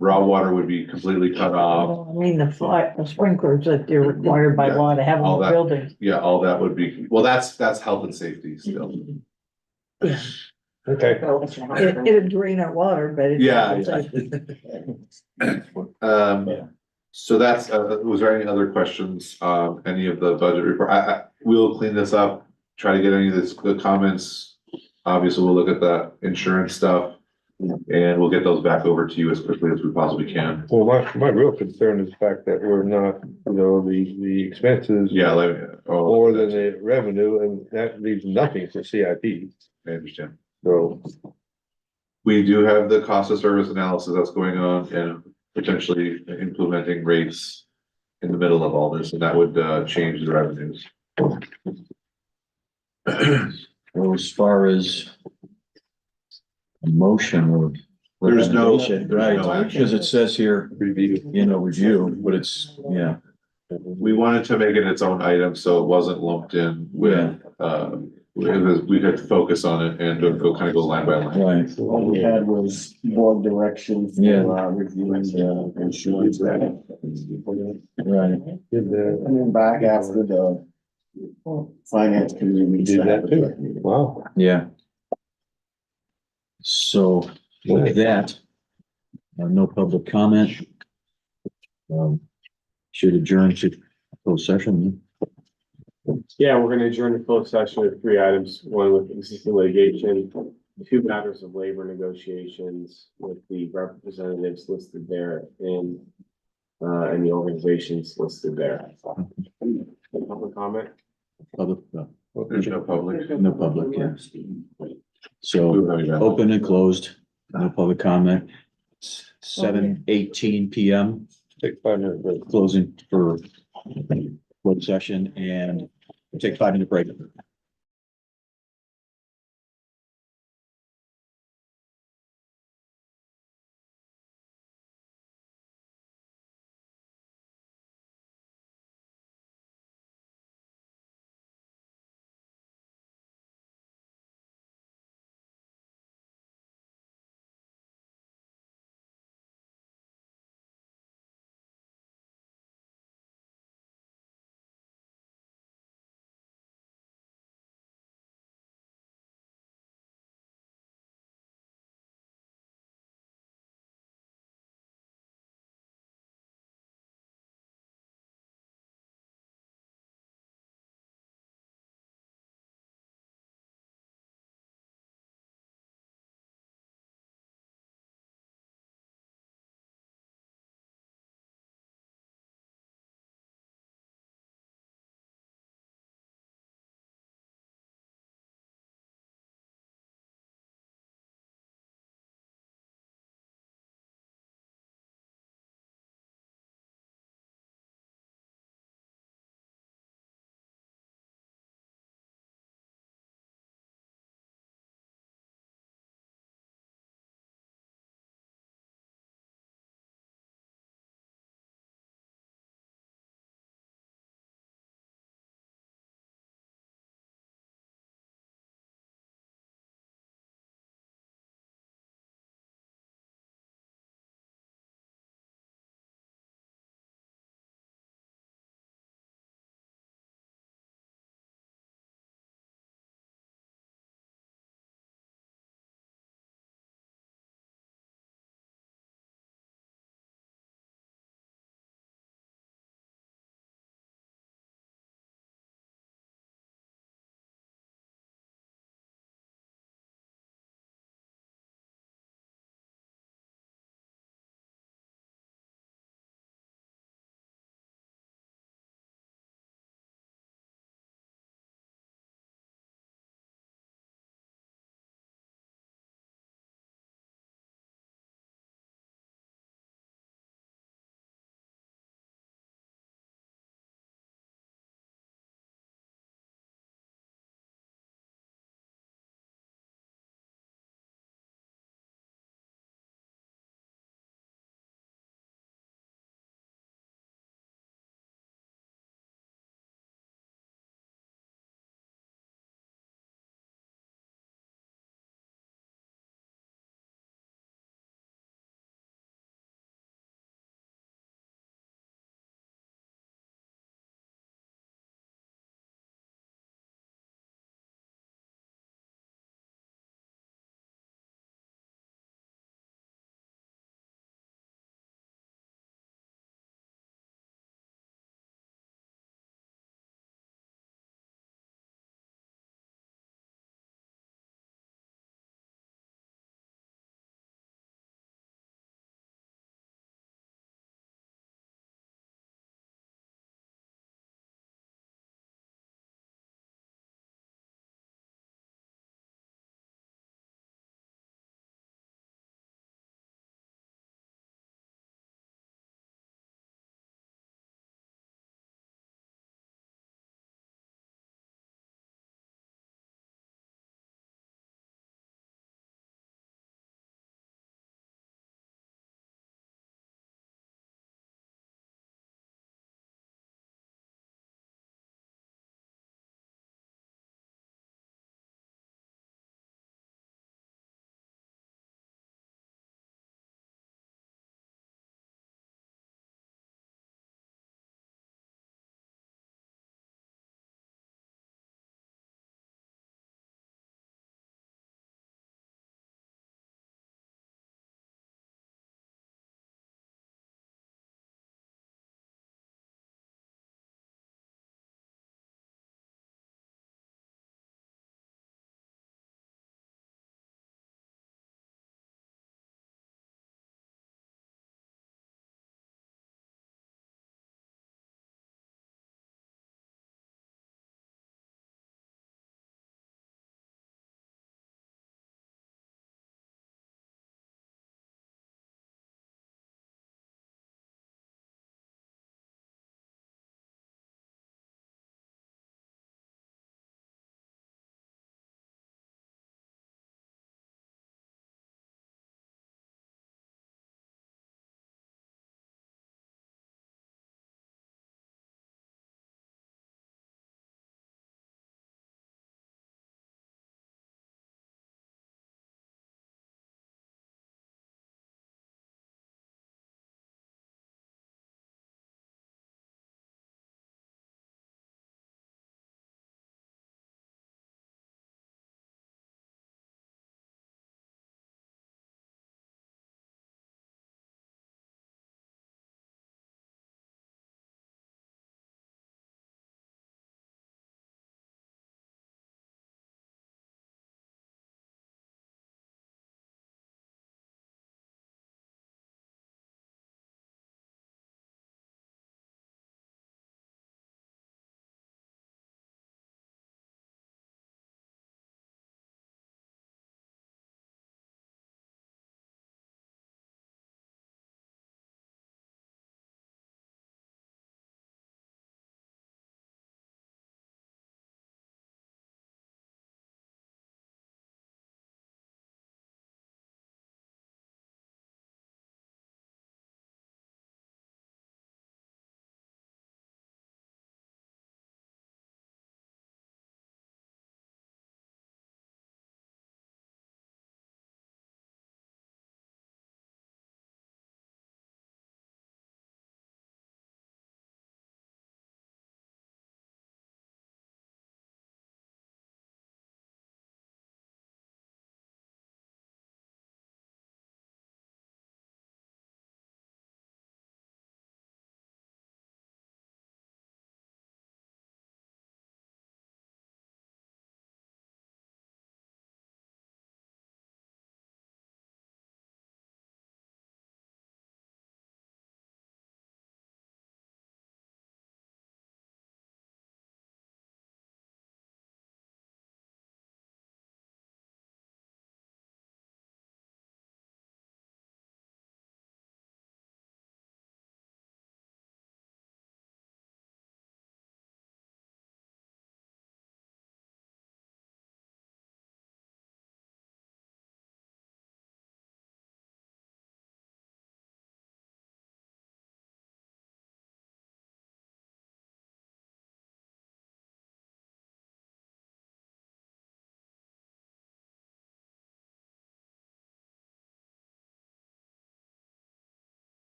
raw water would be completely cut off. I mean, the sprinklers that they're required by law to have in All the that. building. Yeah, all that would be, well, that's health and safety still. Yeah. Okay. It'd drain our water, but it's. Yeah, So that's, was there any other questions, any of the budget report? We'll clean this up, try to get any of this, the comments. Obviously, we'll look at that insurance stuff and we'll get those back over to you as quickly as we possibly can. Well, my real concern is the fact that we're not, the expenses. Yeah, More than the revenue, and that leaves nothing for CIP. I understand. So. We do have the cost of service analysis that's going on and potentially implementing rates in the middle of all this, and that would change the revenues. Well, as far as a motion or. There's no- recommendation, there's no right, action. because it says here, Review. review, but it's, yeah. We wanted to make it its own item, so it wasn't lumped in with, we could focus on it and go kind of go line by line. Right. All we had was board direction Yeah. for reviewing the insurance. Right. Coming back after the finance committee. We meets did that have too. a meeting. Wow. Yeah. So with that, no public comment. Should adjourn to closed session. Yeah, we're gonna adjourn to closed session with 3 items, one with existing litigation, 2 matters of labor negotiations with the representatives listed there and the organizations listed there. Public comment? Public, There's no public. no public, yeah. So open and closed, no public comment. 7:18 PM, Take 5 minutes break. closing for closed session, and we'll take 5-minute break.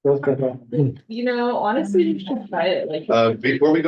You know, honestly, you should try it, like. Before we,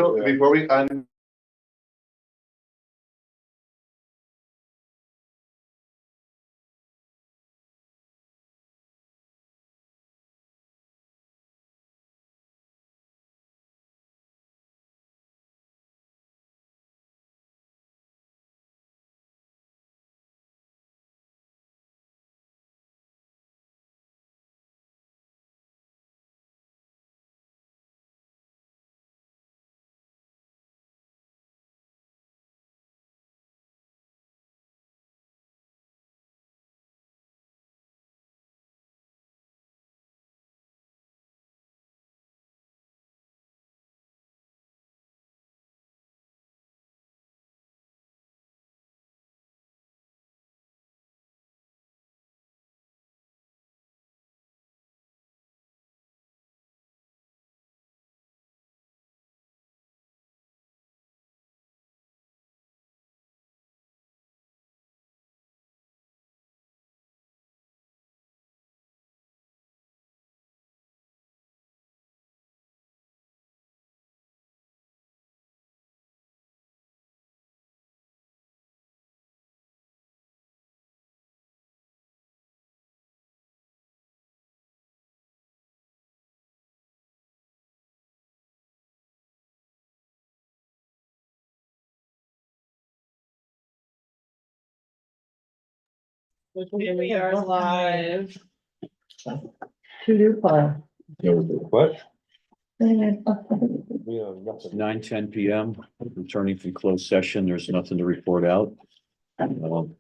We are live. To do file. What? Nine, 10 PM, returning from closed session. There's nothing to report out.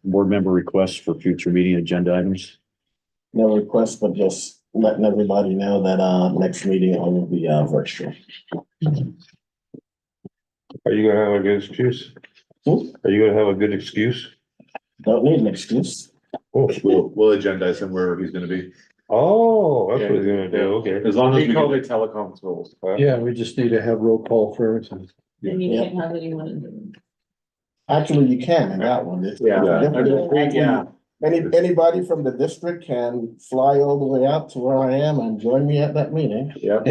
Board member requests for future meeting agenda items. No request, but just letting everybody know that, next meeting I will be, virtual. Are you gonna have a good excuse? Are you gonna have a good excuse? Don't need an excuse. Oh, we'll agendize him wherever he's gonna be. oh, that's what he's gonna do, okay. As long as we call it teleconference rules. Yeah, we just need to have roll call for everything. And you Yeah. can't have anyone. Actually, you can in that one. It's Yeah. different. Yeah. Anybody from the district can fly all the way out to where I am and join me at that meeting. Yep.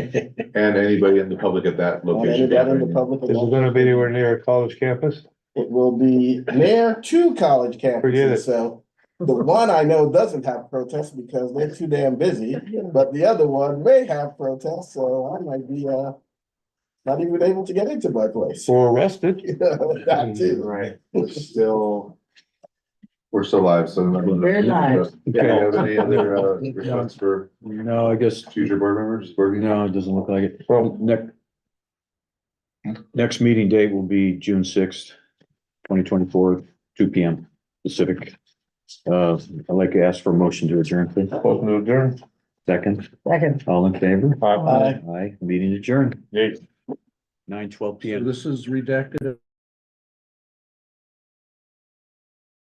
And anybody in the public at that And location. anybody in the public. Is it gonna be anywhere near a college campus? It will be near two college Forget campuses, it. so the one I know doesn't have protests because they're too damn busy, but the other one may have protests, so I might be, not even able to get into my place. Or arrested? That too. Right, we're still live, so. We're live. Do you have any other, requests for No, I guess, future board members? no, it doesn't look like it. Well, next meeting date will be June 6th, 2024, 2 PM Pacific. I'd like to ask for a motion to adjourn, please. Welcome to adjourn. Second, Second. all in favor? Aye. Aye, meeting adjourned, Yay. 9:12 So PM. this is redacted.